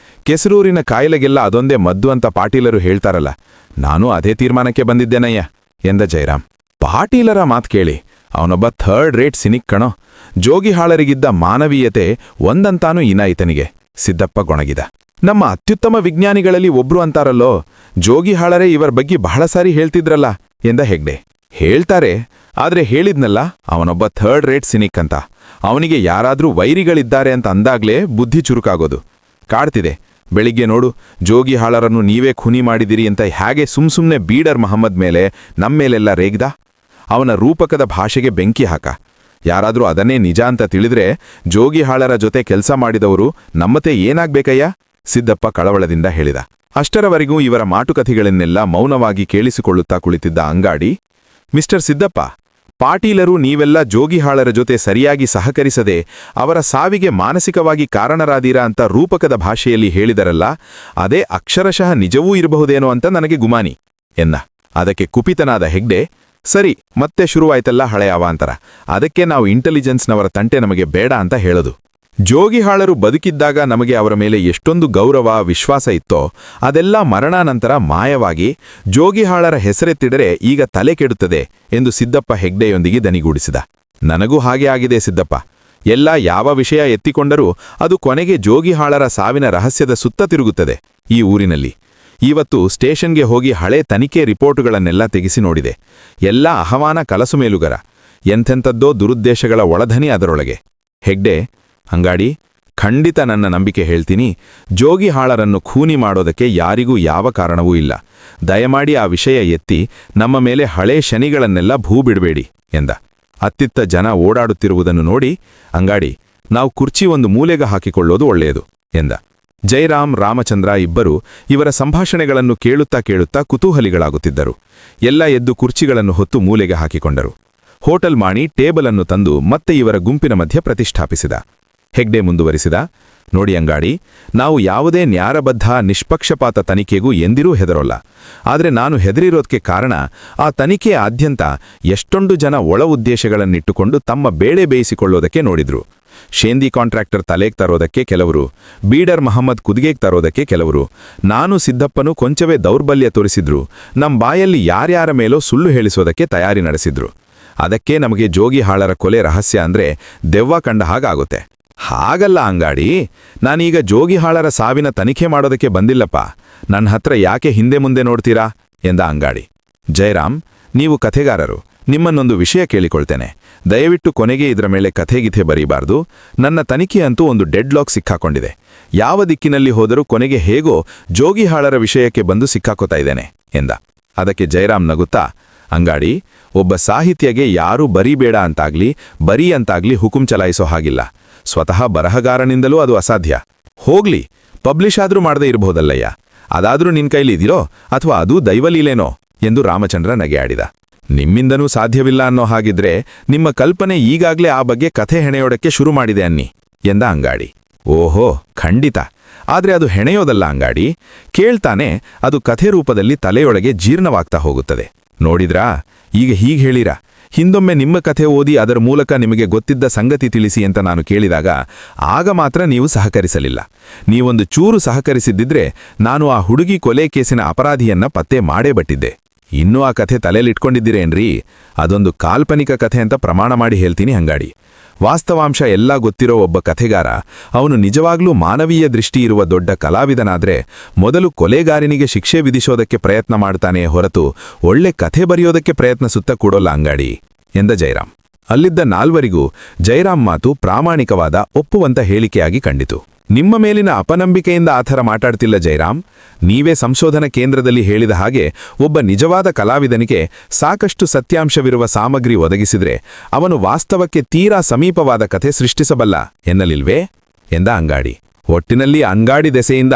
ಕೆಸರೂರಿನ ಕಾಯಿಲೆಗೆಲ್ಲ ಅದೊಂದೇ ಮದ್ದು ಅಂತ ಪಾಟೀಲರು ಹೇಳ್ತಾರಲ್ಲ, ನಾನು ಅದೇ ತೀರ್ಮಾನಕ್ಕೆ ಬಂದಿದ್ದೇನಯ್ಯ ಎಂದ ಜೈರಾಮ್. ಪಾಟೀಲರ ಮಾತು ಕೇಳಿ ಅವನೊಬ್ಬ ಥರ್ಡ್ ರೇಟ್ ಸಿನಿಕ್ ಕಣೋ. ಜೋಗಿಹಾಳರಿಗಿದ್ದ ಮಾನವೀಯತೆ ಒಂದಂತಾನೂ ಈತನಿಗೆ. ಸಿದ್ದಪ್ಪ ಗೊಣಗಿದ. ನಮ್ಮ ಅತ್ಯುತ್ತಮ ವಿಜ್ಞಾನಿಗಳಲ್ಲಿ ಒಬ್ರು ಅಂತಾರಲ್ಲೋ, ಜೋಗಿಹಾಳರೇ ಇವರ ಬಗ್ಗೆ ಬಹಳ ಸಾರಿ ಹೇಳ್ತಿದ್ರಲ್ಲ ಎಂದ ಹೆಗ್ಡೆ. ಹೇಳ್ತಾರೆ, ಆದ್ರೆ ಹೇಳಿದ್ನಲ್ಲ, ಅವನೊಬ್ಬ ಥರ್ಡ್ ರೇಟ್ ಸಿನಿಕ್ ಅಂತ. ಅವನಿಗೆ ಯಾರಾದ್ರೂ ವೈರಿಗಳಿದ್ದಾರೆ ಅಂತ ಅಂದಾಗ್ಲೇ ಬುದ್ಧಿ ಚುರುಕಾಗೋದು. ಕಾಡ್ತಿದೆ. ಬೆಳಿಗ್ಗೆ ನೋಡು, ಜೋಗಿಹಾಳರನ್ನು ನೀವೇ ಖುನಿ ಮಾಡಿದಿರಿ ಅಂತ ಹೇಗೆ ಸುಮ್ಸುಮ್ನೆ ಬೀಡರ್ ಮಹಮ್ಮದ್ ಮೇಲೆ ನಮ್ಮೇಲೆಲ್ಲ ರೇಗ್ದ. ಅವನ ರೂಪಕದ ಭಾಷೆಗೆ ಬೆಂಕಿ ಹಾಕ. ಯಾರಾದ್ರೂ ಅದನ್ನೇ ನಿಜ ಅಂತ ತಿಳಿದ್ರೆ ಜೋಗಿಹಾಳರ ಜೊತೆ ಕೆಲಸ ಮಾಡಿದವರು ನಮ್ಮತೆ ಏನಾಗ್ಬೇಕಯ್ಯ? ಸಿದ್ದಪ್ಪ ಕಳವಳದಿಂದ ಹೇಳಿದ. ಅಷ್ಟರವರೆಗೂ ಇವರ ಮಾತುಕತೆಗಳನ್ನೆಲ್ಲ ಮೌನವಾಗಿ ಕೇಳಿಸಿಕೊಳ್ಳುತ್ತಾ ಕುಳಿತಿದ್ದ ಅಂಗಾಡಿ, ಮಿಸ್ಟರ್ ಸಿದ್ದಪ್ಪ, ಪಾಟೀಲರು ನೀವೆಲ್ಲ ಜೋಗಿಹಾಳರ ಜೊತೆ ಸರಿಯಾಗಿ ಸಹಕರಿಸದೆ ಅವರ ಸಾವಿಗೆ ಮಾನಸಿಕವಾಗಿ ಕಾರಣರಾದೀರಾ ಅಂತ ರೂಪಕದ ಭಾಷೆಯಲ್ಲಿ ಹೇಳಿದರಲ್ಲ, ಅದೇ ಅಕ್ಷರಶಃ ನಿಜವೂ ಇರಬಹುದೇನೋ ಅಂತ ನನಗೆ ಗುಮಾನಿ ಎನ್ನ. ಅದಕ್ಕೆ ಕುಪಿತನಾದ ಹೆಗ್ಡೆ, ಸರಿ, ಮತ್ತೆ ಶುರುವಾಯ್ತಲ್ಲ ಹಳೆಯ ಅವಾಂತರ. ಅದಕ್ಕೆ ನಾವು ಇಂಟೆಲಿಜೆನ್ಸ್ನವರ ತಂಟೆ ನಮಗೆ ಬೇಡ ಅಂತ ಹೇಳೋದು. ಜೋಗಿಹಾಳರು ಬದುಕಿದ್ದಾಗ ನಮಗೆ ಅವರ ಮೇಲೆ ಎಷ್ಟೊಂದು ಗೌರವ, ವಿಶ್ವಾಸ ಇತ್ತೋ ಅದೆಲ್ಲ ಮರಣಾನಂತರ ಮಾಯವಾಗಿ ಜೋಗಿಹಾಳರ ಹೆಸರೆತ್ತಿಡರೆ ಈಗ ತಲೆ ಕೆಡುತ್ತದೆ ಎಂದು ಸಿದ್ದಪ್ಪ ಹೆಗ್ಡೆಯೊಂದಿಗೆ ದನಿಗೂಡಿಸಿದ. ನನಗೂ ಹಾಗೆ ಆಗಿದೆ ಸಿದ್ದಪ್ಪ. ಎಲ್ಲ ಯಾವ ವಿಷಯ ಎತ್ತಿಕೊಂಡರೂ ಅದು ಕೊನೆಗೆ ಜೋಗಿಹಾಳರ ಸಾವಿನ ರಹಸ್ಯದ ಸುತ್ತ ತಿರುಗುತ್ತದೆ ಈ ಊರಿನಲ್ಲಿ. ಇವತ್ತು ಸ್ಟೇಷನ್ಗೆ ಹೋಗಿ ಹಳೆ ತನಿಖೆ ರಿಪೋರ್ಟುಗಳನ್ನೆಲ್ಲ ತೆಗೆಸಿ ನೋಡಿದೆ. ಎಲ್ಲ ಅಹವಾನ ಕಲಸು ಮೇಲುಗರ. ಎಂಥೆಂಥದ್ದೋ ದುರುದ್ದೇಶಗಳ ಒಳಧನಿ ಅದರೊಳಗೆ. ಹೆಗ್ಡೆ, ಅಂಗಾಡಿ, ಖಂಡಿತ ನನ್ನ ನಂಬಿಕೆ ಹೇಳ್ತೀನಿ, ಜೋಗಿಹಾಳರನ್ನು ಖೂನಿ ಮಾಡೋದಕ್ಕೆ ಯಾರಿಗೂ ಯಾವ ಕಾರಣವೂ ಇಲ್ಲ. ದಯಮಾಡಿ ಆ ವಿಷಯ ಎತ್ತಿ ನಮ್ಮ ಮೇಲೆ ಹಳೇ ಶನಿಗಳನ್ನೆಲ್ಲ ಭೂ ಬಿಡಬೇಡಿ ಎಂದ. ಅತ್ತಿತ್ತ ಜನ ಓಡಾಡುತ್ತಿರುವುದನ್ನು ನೋಡಿ, ಅಂಗಾಡಿ, ನಾವು ಕುರ್ಚಿ ಒಂದು ಮೂಲೆಗೆ ಹಾಕಿಕೊಳ್ಳೋದು ಒಳ್ಳೆಯದು ಎಂದ. ಜೈರಾಮ್, ರಾಮಚಂದ್ರ ಇಬ್ಬರು ಇವರ ಸಂಭಾಷಣೆಗಳನ್ನು ಕೇಳುತ್ತಾ ಕೇಳುತ್ತಾ ಕುತೂಹಲಿಗಳಾಗುತ್ತಿದ್ದರು. ಎಲ್ಲ ಎದ್ದು ಕುರ್ಚಿಗಳನ್ನು ಹೊತ್ತು ಮೂಲೆಗೆ ಹಾಕಿಕೊಂಡರು. ಹೋಟೆಲ್ ಮಾಣಿ ಟೇಬಲನ್ನು ತಂದು ಮತ್ತೆ ಇವರ ಗುಂಪಿನ ಮಧ್ಯೆ ಪ್ರತಿಷ್ಠಾಪಿಸಿದ. ಹೆಗ್ಡೆ ಮುಂದುವರಿಸಿದ, ನೋಡಿ ಅಂಗಾಡಿ, ನಾವು ಯಾವುದೇ ನ್ಯಾಯಬದ್ಧ ನಿಷ್ಪಕ್ಷಪಾತ ತನಿಖೆಗೂ ಎಂದಿರೂ ಹೆದರೋಲ್ಲ. ಆದರೆ ನಾನು ಹೆದರಿರೋದಕ್ಕೆ ಕಾರಣ ಆ ತನಿಖೆಯ ಆದ್ಯಂತ ಎಷ್ಟೊಂದು ಜನ ಒಳ ಉದ್ದೇಶಗಳನ್ನಿಟ್ಟುಕೊಂಡು ತಮ್ಮ ಬೇಳೆ ಬೇಯಿಸಿಕೊಳ್ಳೋದಕ್ಕೆ ನೋಡಿದ್ರು. ಶೇಂದಿ ಕಾಂಟ್ರಾಕ್ಟರ್ ತಲೆಗೆ ತರೋದಕ್ಕೆ ಕೆಲವರು, ಬೀಡರ್ ಮಹಮ್ಮದ್ ಕುದಿಗೆಗೆ ತರೋದಕ್ಕೆ ಕೆಲವರು, ನಾನು ಸಿದ್ದಪ್ಪನು ಕೊಂಚವೇ ದೌರ್ಬಲ್ಯ ತೋರಿಸಿದ್ರು, ನಮ್ಮ ಬಾಯಲ್ಲಿ ಯಾರ್ಯಾರ ಮೇಲೋ ಸುಳ್ಳು ಹೇಳಿಸೋದಕ್ಕೆ ತಯಾರಿ ನಡೆಸಿದ್ರು. ಅದಕ್ಕೆ ನಮಗೆ ಜೋಗಿಹಾಳರ ಕೊಲೆ ರಹಸ್ಯ ಅಂದ್ರೆ ದೆವ್ವ ಕಂಡ ಹಾಗಾಗುತ್ತೆ. ಹಾಗಲ್ಲ ಅಂಗಾಡಿ, ನಾನೀಗ ಜೋಗಿಹಾಳರ ಸಾವಿನ ತನಿಖೆ ಮಾಡೋದಕ್ಕೆ ಬಂದಿಲ್ಲಪ್ಪ. ನನ್ನ ಹತ್ರ ಯಾಕೆ ಹಿಂದೆ ಮುಂದೆ ನೋಡ್ತೀರಾ ಎಂದ ಅಂಗಾಡಿ. ಜಯರಾಮ್, ನೀವು ಕಥೆಗಾರರು, ನಿಮ್ಮನ್ನೊಂದು ವಿಷಯ ಕೇಳಿಕೊಳ್ತೇನೆ. ದಯವಿಟ್ಟು ಕೊನೆಗೆ ಇದರ ಮೇಲೆ ಕಥೆಗಿಥೆ ಬರೀಬಾರ್ದು. ನನ್ನ ತನಿಖೆಯಂತೂ ಒಂದು ಡೆಡ್ಲಾಕ್ ಸಿಕ್ಕಾಕೊಂಡಿದೆ. ಯಾವ ದಿಕ್ಕಿನಲ್ಲಿ ಹೋದರೂ ಕೊನೆಗೆ ಹೇಗೋ ಜೋಗಿಹಾಳರ ವಿಷಯಕ್ಕೆ ಬಂದು ಸಿಕ್ಕಾಕೋತಾ ಇದ್ದೇನೆ ಎಂದ. ಅದಕ್ಕೆ ಜಯರಾಮ್ ನಗುತ್ತಾ, ಅಂಗಾಡಿ, ಒಬ್ಬ ಸಾಹಿತ್ಯಗೆ ಯಾರೂ ಬರೀಬೇಡ ಅಂತಾಗ್ಲಿ ಬರೀ ಅಂತಾಗ್ಲಿ ಹುಕುಂ ಚಲಾಯಿಸೋ ಹಾಗಿಲ್ಲ. ಸ್ವತಃ ಬರಹಗಾರನಿಂದಲೂ ಅದು ಅಸಾಧ್ಯ. ಹೋಗ್ಲಿ, ಪಬ್ಲಿಷ್ ಆದ್ರೂ ಮಾಡದೇ ಇರಬಹುದಲ್ಲಯ್ಯ. ಅದಾದ್ರೂ ನಿನ್ ಕೈಲಿದಿರೋ ಅಥವಾ ಅದೂ ದೈವಲೀಲೇನೋ ಎಂದು ರಾಮಚಂದ್ರ ನಗೆಯಾಡಿದ. ನಿಮ್ಮಿಂದನೂ ಸಾಧ್ಯವಿಲ್ಲ ಅನ್ನೋ ಹಾಗಿದ್ರೆ ನಿಮ್ಮ ಕಲ್ಪನೆ ಈಗಾಗ್ಲೇ ಆ ಬಗ್ಗೆ ಕಥೆ ಹೆಣೆಯೋಡಕ್ಕೆ ಶುರು ಮಾಡಿದೆ ಅನ್ನಿ ಎಂದ ಅಂಗಾಡಿ. ಓಹೋ, ಖಂಡಿತ. ಆದ್ರೆ ಅದು ಹೆಣೆಯೋದಲ್ಲ ಅಂಗಾಡಿ, ಕೇಳ್ತಾನೆ ಅದು ಕಥೆ ರೂಪದಲ್ಲಿ ತಲೆಯೊಳಗೆ ಜೀರ್ಣವಾಗ್ತಾ ಹೋಗುತ್ತದೆ. ನೋಡಿದ್ರಾ, ಈಗ ಹೀಗೆ ಹೇಳಿರಾ. ಹಿಂದೊಮ್ಮೆ ನಿಮ್ಮ ಕಥೆ ಓದಿ ಅದರ ಮೂಲಕ ನಿಮಗೆ ಗೊತ್ತಿದ್ದ ಸಂಗತಿ ತಿಳಿಸಿ ಅಂತ ನಾನು ಕೇಳಿದಾಗ ಆಗ ಮಾತ್ರ ನೀವು ಸಹಕರಿಸಲಿಲ್ಲ. ನೀವೊಂದು ಚೂರು ಸಹಕರಿಸಿದ್ದಿದ್ರೆ ನಾನು ಆ ಹುಡುಗಿ ಕೊಲೆ ಕೇಸಿನ ಅಪರಾಧಿಯನ್ನ ಪತ್ತೆ ಮಾಡೇ ಬಟ್ಟಿದ್ದೆ. ಇನ್ನೂ ಆ ಕಥೆ ತಲೆಯಲ್ಲಿಟ್ಕೊಂಡಿದ್ದೀರೇನ್ರಿ? ಅದೊಂದು ಕಾಲ್ಪನಿಕ ಕಥೆ ಅಂತ ಪ್ರಮಾಣ ಮಾಡಿ ಹೇಳ್ತೀನಿ ಅಂಗಾಡಿ. ವಾಸ್ತವಾಂಶ ಎಲ್ಲ ಗೊತ್ತಿರೋ ಒಬ್ಬ ಕಥೆಗಾರ ಅವನು ನಿಜವಾಗ್ಲೂ ಮಾನವೀಯ ದೃಷ್ಟಿ ಇರುವ ದೊಡ್ಡ ಕಲಾವಿದನಾದ್ರೆ ಮೊದಲು ಕೊಲೆಗಾರನಿಗೆ ಶಿಕ್ಷೆ ವಿಧಿಸೋದಕ್ಕೆ ಪ್ರಯತ್ನ ಮಾಡ್ತಾನೆ ಹೊರತು ಒಳ್ಳೆ ಕಥೆ ಬರೆಯೋದಕ್ಕೆ ಪ್ರಯತ್ನಿಸುತ್ತಾ ಕೂಡೋಲ್ಲ ಅಂಗಾಡಿ ಎಂದ ಜಯರಾಮ್. ಅಲ್ಲಿದ್ದ ನಾಲ್ವರಿಗೂ ಜಯರಾಮ್ ಮಾತು ಪ್ರಾಮಾಣಿಕವಾದ ಒಪ್ಪುವಂತ ಹೇಳಿಕೆಯಾಗಿ ಕಂಡಿತು. ನಿಮ್ಮ ಮೇಲಿನ ಅಪನಂಬಿಕೆಯಿಂದ ಆ ಥರ ಮಾತಾಡ್ತಿಲ್ಲ ಜಯರಾಮ್. ನೀವೇ ಸಂಶೋಧನಾ ಕೇಂದ್ರದಲ್ಲಿ ಹೇಳಿದ ಹಾಗೆ ಒಬ್ಬ ನಿಜವಾದ ಕಲಾವಿದನಿಗೆ ಸಾಕಷ್ಟು ಸತ್ಯಾಂಶವಿರುವ ಸಾಮಗ್ರಿ ಒದಗಿಸಿದ್ರೆ ಅವನು ವಾಸ್ತವಕ್ಕೆ ತೀರಾ ಸಮೀಪವಾದ ಕಥೆ ಸೃಷ್ಟಿಸಬಲ್ಲ ಎನ್ನಲಿಲ್ವೇ ಎಂದ ಅಂಗಾಡಿ. ಒಟ್ಟಿನಲ್ಲಿ ಅಂಗಾಡಿ ದೆಸೆಯಿಂದ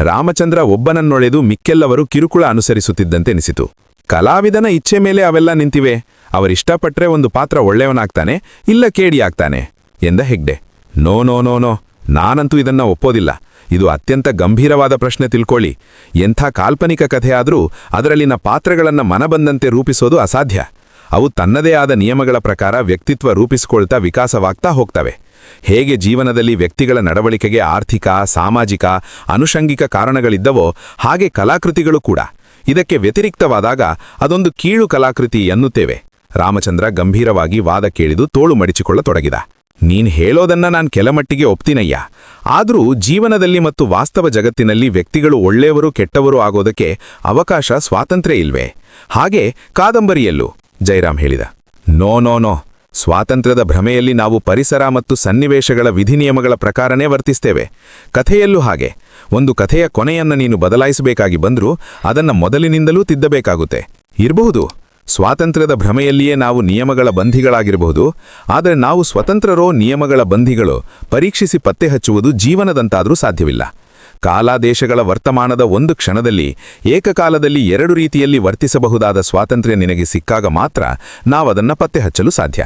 ರಾಮಚಂದ್ರ ಒಬ್ಬನನ್ನೊಳೆದು ಮಿಕ್ಕೆಲ್ಲವರು ಕಿರುಕುಳ ಅನುಸರಿಸುತ್ತಿದ್ದಂತೆನಿಸಿತು. ಕಲಾವಿದನ ಇಚ್ಛೆ ಮೇಲೆ ಅವೆಲ್ಲ ನಿಂತಿವೆ. ಅವರಿಷ್ಟಪಟ್ರೆ ಒಂದು ಪಾತ್ರ ಒಳ್ಳೆಯವನಾಗ್ತಾನೆ, ಇಲ್ಲ ಕೇಡಿಯಾಗ್ತಾನೆ ಎಂದ Hegde. No no no no, ನಾನಂತೂ ಇದನ್ನ ಒಪ್ಪೋದಿಲ್ಲ. ಇದು ಅತ್ಯಂತ ಗಂಭೀರವಾದ ಪ್ರಶ್ನೆ ತಿಳ್ಕೊಳ್ಳಿ. ಎಂಥ ಕಾಲ್ಪನಿಕ ಕಥೆಯಾದರೂ ಅದರಲ್ಲಿನ ಪಾತ್ರಗಳನ್ನ ಮನಬಂದಂತೆ ರೂಪಿಸೋದು ಅಸಾಧ್ಯ. ಅವು ತನ್ನದೇ ಆದ ನಿಯಮಗಳ ಪ್ರಕಾರ ವ್ಯಕ್ತಿತ್ವ ರೂಪಿಸಿಕೊಳ್ತಾ ವಿಕಾಸವಾಗ್ತಾ ಹೋಗ್ತವೆ. ಹೇಗೆ ಜೀವನದಲ್ಲಿ ವ್ಯಕ್ತಿಗಳ ನಡವಳಿಕೆಗೆ ಆರ್ಥಿಕ, ಸಾಮಾಜಿಕ, ಅನುಷಂಗಿಕ ಕಾರಣಗಳಿದ್ದವೋ ಹಾಗೆ ಕಲಾಕೃತಿಗಳು ಕೂಡ. ಇದಕ್ಕೆ ವ್ಯತಿರಿಕ್ತವಾದಾಗ ಅದೊಂದು ಕೀಳು ಕಲಾಕೃತಿ ಎನ್ನುತ್ತೇವೆ. ರಾಮಚಂದ್ರ ಗಂಭೀರವಾಗಿ ವಾದ ಕೇಳಿದು ತೋಳು ಮಡಿಚಿಕೊಳ್ಳತೊಡಗಿದ. ನೀನ್ ಹೇಳೋದನ್ನ ನಾನ್ ಕೆಲಮಟ್ಟಿಗೆ ಒಪ್ತೀನಯ್ಯ. ಆದರೂ ಜೀವನದಲ್ಲಿ ಮತ್ತು ವಾಸ್ತವ ಜಗತ್ತಿನಲ್ಲಿ ವ್ಯಕ್ತಿಗಳು ಒಳ್ಳೆಯವರು ಕೆಟ್ಟವರು ಆಗೋದಕ್ಕೆ ಅವಕಾಶ, ಸ್ವಾತಂತ್ರ್ಯ ಇಲ್ವೇ? ಹಾಗೆ ಕಾದಂಬರಿಯಲ್ಲೂ ಜಯರಾಮ್ ಹೇಳಿದ. ನೋ ನೋ ನೋ, ಸ್ವಾತಂತ್ರ್ಯದ ಭ್ರಮೆಯಲ್ಲಿ ನಾವು ಪರಿಸರ ಮತ್ತು ಸನ್ನಿವೇಶಗಳ ವಿಧಿನಿಯಮಗಳ ಪ್ರಕಾರನೇ ವರ್ತಿಸ್ತೇವೆ. ಕಥೆಯಲ್ಲೂ ಹಾಗೆ. ಒಂದು ಕಥೆಯ ಕೊನೆಯನ್ನ ನೀನು ಬದಲಾಯಿಸಬೇಕಾಗಿ ಬಂದರೂ ಅದನ್ನ ಮೊದಲಿನಿಂದಲೂ ತಿದ್ದಬೇಕಾಗುತ್ತೆ. ಇರಬಹುದು, ಸ್ವಾತಂತ್ರ್ಯದ ಭ್ರಮೆಯಲ್ಲಿಯೇ ನಾವು ನಿಯಮಗಳ ಬಂಧಿಗಳಾಗಿರಬಹುದು. ಆದರೆ ನಾವು ಸ್ವತಂತ್ರರೋ ನಿಯಮಗಳ ಬಂಧಿಗಳು ಪರೀಕ್ಷಿಸಿ ಪತ್ತೆ ಹಚ್ಚುವುದು ಜೀವನದಂತಾದರೂ ಸಾಧ್ಯವಿಲ್ಲ. ಕಾಲಾದೇಶಗಳ ವರ್ತಮಾನದ ಒಂದು ಕ್ಷಣದಲ್ಲಿ ಏಕಕಾಲದಲ್ಲಿ ಎರಡು ರೀತಿಯಲ್ಲಿ ವರ್ತಿಸಬಹುದಾದ ಸ್ವಾತಂತ್ರ್ಯ ನಿನಗೆ ಸಿಕ್ಕಾಗ ಮಾತ್ರ ನಾವದನ್ನ ಪತ್ತೆ ಹಚ್ಚಲು ಸಾಧ್ಯ.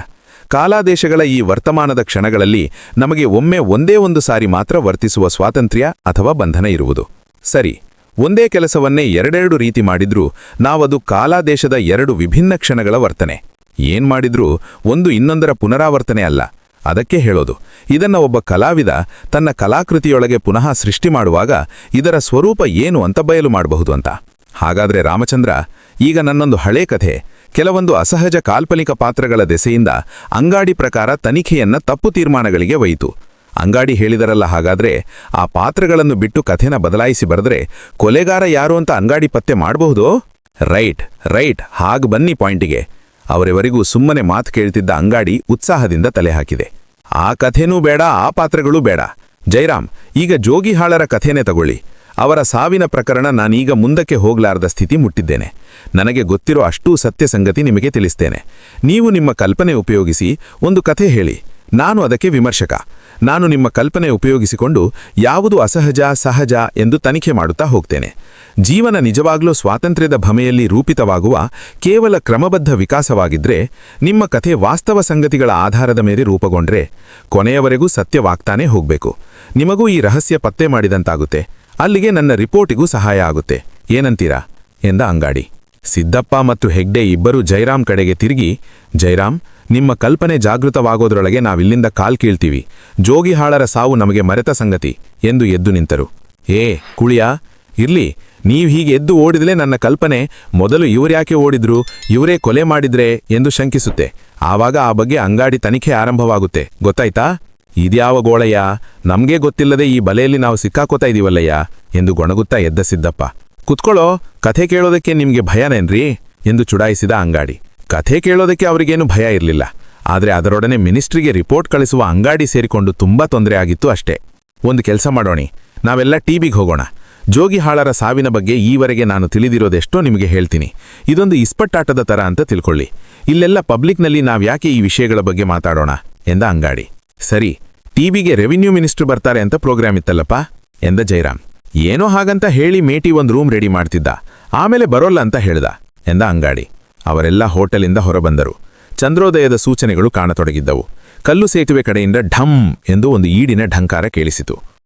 ಕಾಲಾದೇಶಗಳ ಈ ವರ್ತಮಾನದ ಕ್ಷಣಗಳಲ್ಲಿ ನಮಗೆ ಒಮ್ಮೆ ಒಂದೇ ಒಂದು ಸಾರಿ ಮಾತ್ರ ವರ್ತಿಸುವ ಸ್ವಾತಂತ್ರ್ಯ ಅಥವಾ ಬಂಧನ ಇರುವುದು. ಸರಿ, ಒಂದೇ ಕೆಲಸವನ್ನೇ ಎರಡೆರಡು ರೀತಿ ಮಾಡಿದ್ರೂ ನಾವದು ಕಾಲಾದೇಶದ ಎರಡು ವಿಭಿನ್ನ ಕ್ಷಣಗಳ ವರ್ತನೆ. ಏನ್ ಮಾಡಿದ್ರೂ ಒಂದು ಇನ್ನೊಂದರ ಪುನರಾವರ್ತನೆ ಅಲ್ಲ. ಅದಕ್ಕೆ ಹೇಳೋದು, ಇದನ್ನ ಒಬ್ಬ ಕಲಾವಿದ ತನ್ನ ಕಲಾಕೃತಿಯೊಳಗೆ ಪುನಃ ಸೃಷ್ಟಿ ಮಾಡುವಾಗ ಇದರ ಸ್ವರೂಪ ಏನು ಅಂತ ಬಯಲು ಮಾಡಬಹುದು ಅಂತ. ಹಾಗಾದ್ರೆ ರಾಮಚಂದ್ರ, ಈಗ ನನ್ನೊಂದು ಹಳೇ ಕಥೆ ಕೆಲವೊಂದು ಅಸಹಜ ಕಾಲ್ಪನಿಕ ಪಾತ್ರಗಳ ದೆಸೆಯಿಂದ ಅಂಗಾಡಿ ಪ್ರಕಾರ ತನಿಖೆಯನ್ನ ತಪ್ಪು ತೀರ್ಮಾನಗಳಿಗೆ ಒಯ್ಯಿತು. ಅಂಗಾಡಿ ಹೇಳಿದರಲ್ಲ, ಹಾಗಾದ್ರೆ ಆ ಪಾತ್ರಗಳನ್ನು ಬಿಟ್ಟು ಕಥೆನ ಬದಲಾಯಿಸಿ ಬರೆದ್ರೆ ಕೊಲೆಗಾರ ಯಾರು ಅಂತ ಅಂಗಾಡಿ ಪತ್ತೆ ಮಾಡಬಹುದೋ? ರೈಟ್ ರೈಟ್, ಹಾಗ್ ಬನ್ನಿ ಪಾಯಿಂಟಿಗೆ. ಅವರೆವರಿಗೂ ಸುಮ್ಮನೆ ಮಾತು ಕೇಳ್ತಿದ್ದ ಅಂಗಾಡಿ ಉತ್ಸಾಹದಿಂದ ತಲೆ ಹಾಕಿದೆ. ಆ ಕಥೆನೂ ಬೇಡ, ಆ ಪಾತ್ರಗಳೂ ಬೇಡ. ಜಯರಾಮ್, ಈಗ ಜೋಗಿಹಾಳರ ಕಥೆನೇ ತಗೊಳ್ಳಿ. ಅವರ ಸಾವಿನ ಪ್ರಕರಣ ನಾನೀಗ ಮುಂದಕ್ಕೆ ಹೋಗ್ಲಾರ್ದ ಸ್ಥಿತಿ ಮುಟ್ಟಿದ್ದೇನೆ. ನನಗೆ ಗೊತ್ತಿರೋ ಅಷ್ಟೂ ಸತ್ಯ ಸಂಗತಿ ನಿಮಗೆ ತಿಳಿಸ್ತೇನೆ. ನೀವು ನಿಮ್ಮ ಕಲ್ಪನೆ ಉಪಯೋಗಿಸಿ ಒಂದು ಕಥೆ ಹೇಳಿ. ನಾನು ಅದಕ್ಕೆ ವಿಮರ್ಶಕ. ನಾನು ನಿಮ್ಮ ಕಲ್ಪನೆ ಉಪಯೋಗಿಸಿಕೊಂಡು ಯಾವುದು ಅಸಹಜ, ಸಹಜ ಎಂದು ತನಿಖೆ ಮಾಡುತ್ತಾ ಹೋಗ್ತೇನೆ. ಜೀವನ ನಿಜವಾಗ್ಲೂ ಸ್ವಾತಂತ್ರ್ಯದ ಭಮೆಯಲ್ಲಿ ರೂಪಿತವಾಗುವ ಕೇವಲ ಕ್ರಮಬದ್ಧ ವಿಕಾಸವಾಗಿದ್ರೆ, ನಿಮ್ಮ ಕಥೆ ವಾಸ್ತವ ಸಂಗತಿಗಳ ಆಧಾರದ ಮೇಲೆ ರೂಪುಗೊಂಡ್ರೆ ಕೊನೆಯವರೆಗೂ ಸತ್ಯವಾಗ್ತಾನೇ ಹೋಗ್ಬೇಕು. ನಿಮಗೂ ಈ ರಹಸ್ಯ ಪತ್ತೆ ಮಾಡಿದಂತಾಗುತ್ತೆ. ಅಲ್ಲಿಗೆ ನನ್ನ ರಿಪೋರ್ಟಿಗೂ ಸಹಾಯ ಆಗುತ್ತೆ. ಏನಂತೀರಾ ಎಂದ ಅಂಗಾಡಿ. ಸಿದ್ದಪ್ಪ ಮತ್ತು ಹೆಗ್ಡೆ ಇಬ್ಬರೂ ಜಯರಾಮ್ ಕಡೆಗೆ ತಿರುಗಿ, ಜಯರಾಮ್, ನಿಮ್ಮ ಕಲ್ಪನೆ ಜಾಗೃತವಾಗೋದ್ರೊಳಗೆ ನಾವಿಲ್ಲಿಂದ ಕಾಲ್ ಕೀಳ್ತೀವಿ. ಜೋಗಿಹಾಳರ ಸಾವು ನಮಗೆ ಮರೆತ ಸಂಗತಿ ಎಂದು ಎದ್ದು ನಿಂತರು. ಏ ಕುಳಿಯ, ಇರ್ಲಿ, ನೀವ್ ಹೀಗೆ ಎದ್ದು ಓಡಿದ್ಲೇ ನನ್ನ ಕಲ್ಪನೆ ಮೊದಲು ಇವ್ರ್ಯಾಕೆ ಓಡಿದ್ರು, ಇವರೇ ಕೊಲೆ ಮಾಡಿದ್ರೆ ಎಂದು ಶಂಕಿಸುತ್ತೆ. ಆವಾಗ ಆ ಬಗ್ಗೆ ಅಂಗಾಡಿ ತನಿಖೆ ಆರಂಭವಾಗುತ್ತೆ. ಗೊತ್ತಾಯ್ತಾ? ಇದ್ಯಾವ ಗೋಳಯ್ಯ, ನಮ್ಗೇ ಗೊತ್ತಿಲ್ಲದೆ ಈ ಬಲೆಯಲ್ಲಿ ನಾವು ಸಿಕ್ಕಾಕೋತಾ ಇದೀವಲ್ಲಯ್ಯ ಎಂದು ಗೊಣಗುತ್ತಾ ಎದ್ದ ಸಿದ್ದಪ್ಪ. ಕುತ್ಕೊಳ್ಳೋ, ಕಥೆ ಕೇಳೋದಕ್ಕೆ ನಿಮ್ಗೆ ಭಯನೇನ್ರಿ ಎಂದು ಚುಡಾಯಿಸಿದ ಅಂಗಾಡಿ. ಕಥೆ ಕೇಳೋದಕ್ಕೆ ಅವರಿಗೇನು ಭಯ ಇರಲಿಲ್ಲ. ಆದರೆ ಅದರೊಡನೆ ಮಿನಿಸ್ಟ್ರಿಗೆ ರಿಪೋರ್ಟ್ ಕಳಿಸುವ ಅಂಗಾಡಿ ಸೇರಿಕೊಂಡು ತುಂಬಾ ತೊಂದರೆ ಆಗಿತ್ತು ಅಷ್ಟೇ. ಒಂದು ಕೆಲಸ ಮಾಡೋಣ, ನಾವೆಲ್ಲ ಟಿವಿಗೆ ಹೋಗೋಣ. ಜೋಗಿಹಾಳರ ಸಾವಿನ ಬಗ್ಗೆ ಈವರೆಗೆ ನಾನು ತಿಳಿದಿರೋದೆಷ್ಟೋ ನಿಮಗೆ ಹೇಳ್ತೀನಿ. ಇದೊಂದು ಇಸ್ಪಟ್ಟಾಟದ ತರ ಅಂತ ತಿಳ್ಕೊಳ್ಳಿ. ಇಲ್ಲೆಲ್ಲ ಪಬ್ಲಿಕ್ನಲ್ಲಿ ನಾವ್ಯಾಕೆ ಈ ವಿಷಯಗಳ ಬಗ್ಗೆ ಮಾತಾಡೋಣ ಎಂದ ಅಂಗಾಡಿ. ಸರಿ, ಟಿವಿಗೆ ರೆವಿನ್ಯೂ ಮಿನಿಸ್ಟರ್ ಬರ್ತಾರೆ ಅಂತ ಪ್ರೋಗ್ರಾಮ್ ಇತ್ತಲ್ಲಪ್ಪ ಎಂದ ಜಯರಾಮ್. ಏನೋ ಹಾಗಂತ ಹೇಳಿ ಮೇಟಿ ಒಂದು ರೂಮ್ ರೆಡಿ ಮಾಡ್ತಿದ್ದ, ಆಮೇಲೆ ಬರೋಲ್ಲ ಅಂತ ಹೇಳ್ದ ಎಂದ ಅಂಗಾಡಿ. ಅವರೆಲ್ಲ ಹೋಟೆಲಿಂದ ಹೊರಬಂದರು. ಚಂದ್ರೋದಯದ ಸೂಚನೆಗಳು ಕಾಣತೊಡಗಿದ್ದವು. ಕಲ್ಲು ಸೇತುವೆ ಕಡೆಯಿಂದ ಢಮ್ ಎಂದು ಒಂದು ಈಡಿನ ಢಂಕಾರ ಕೇಳಿಸಿತು.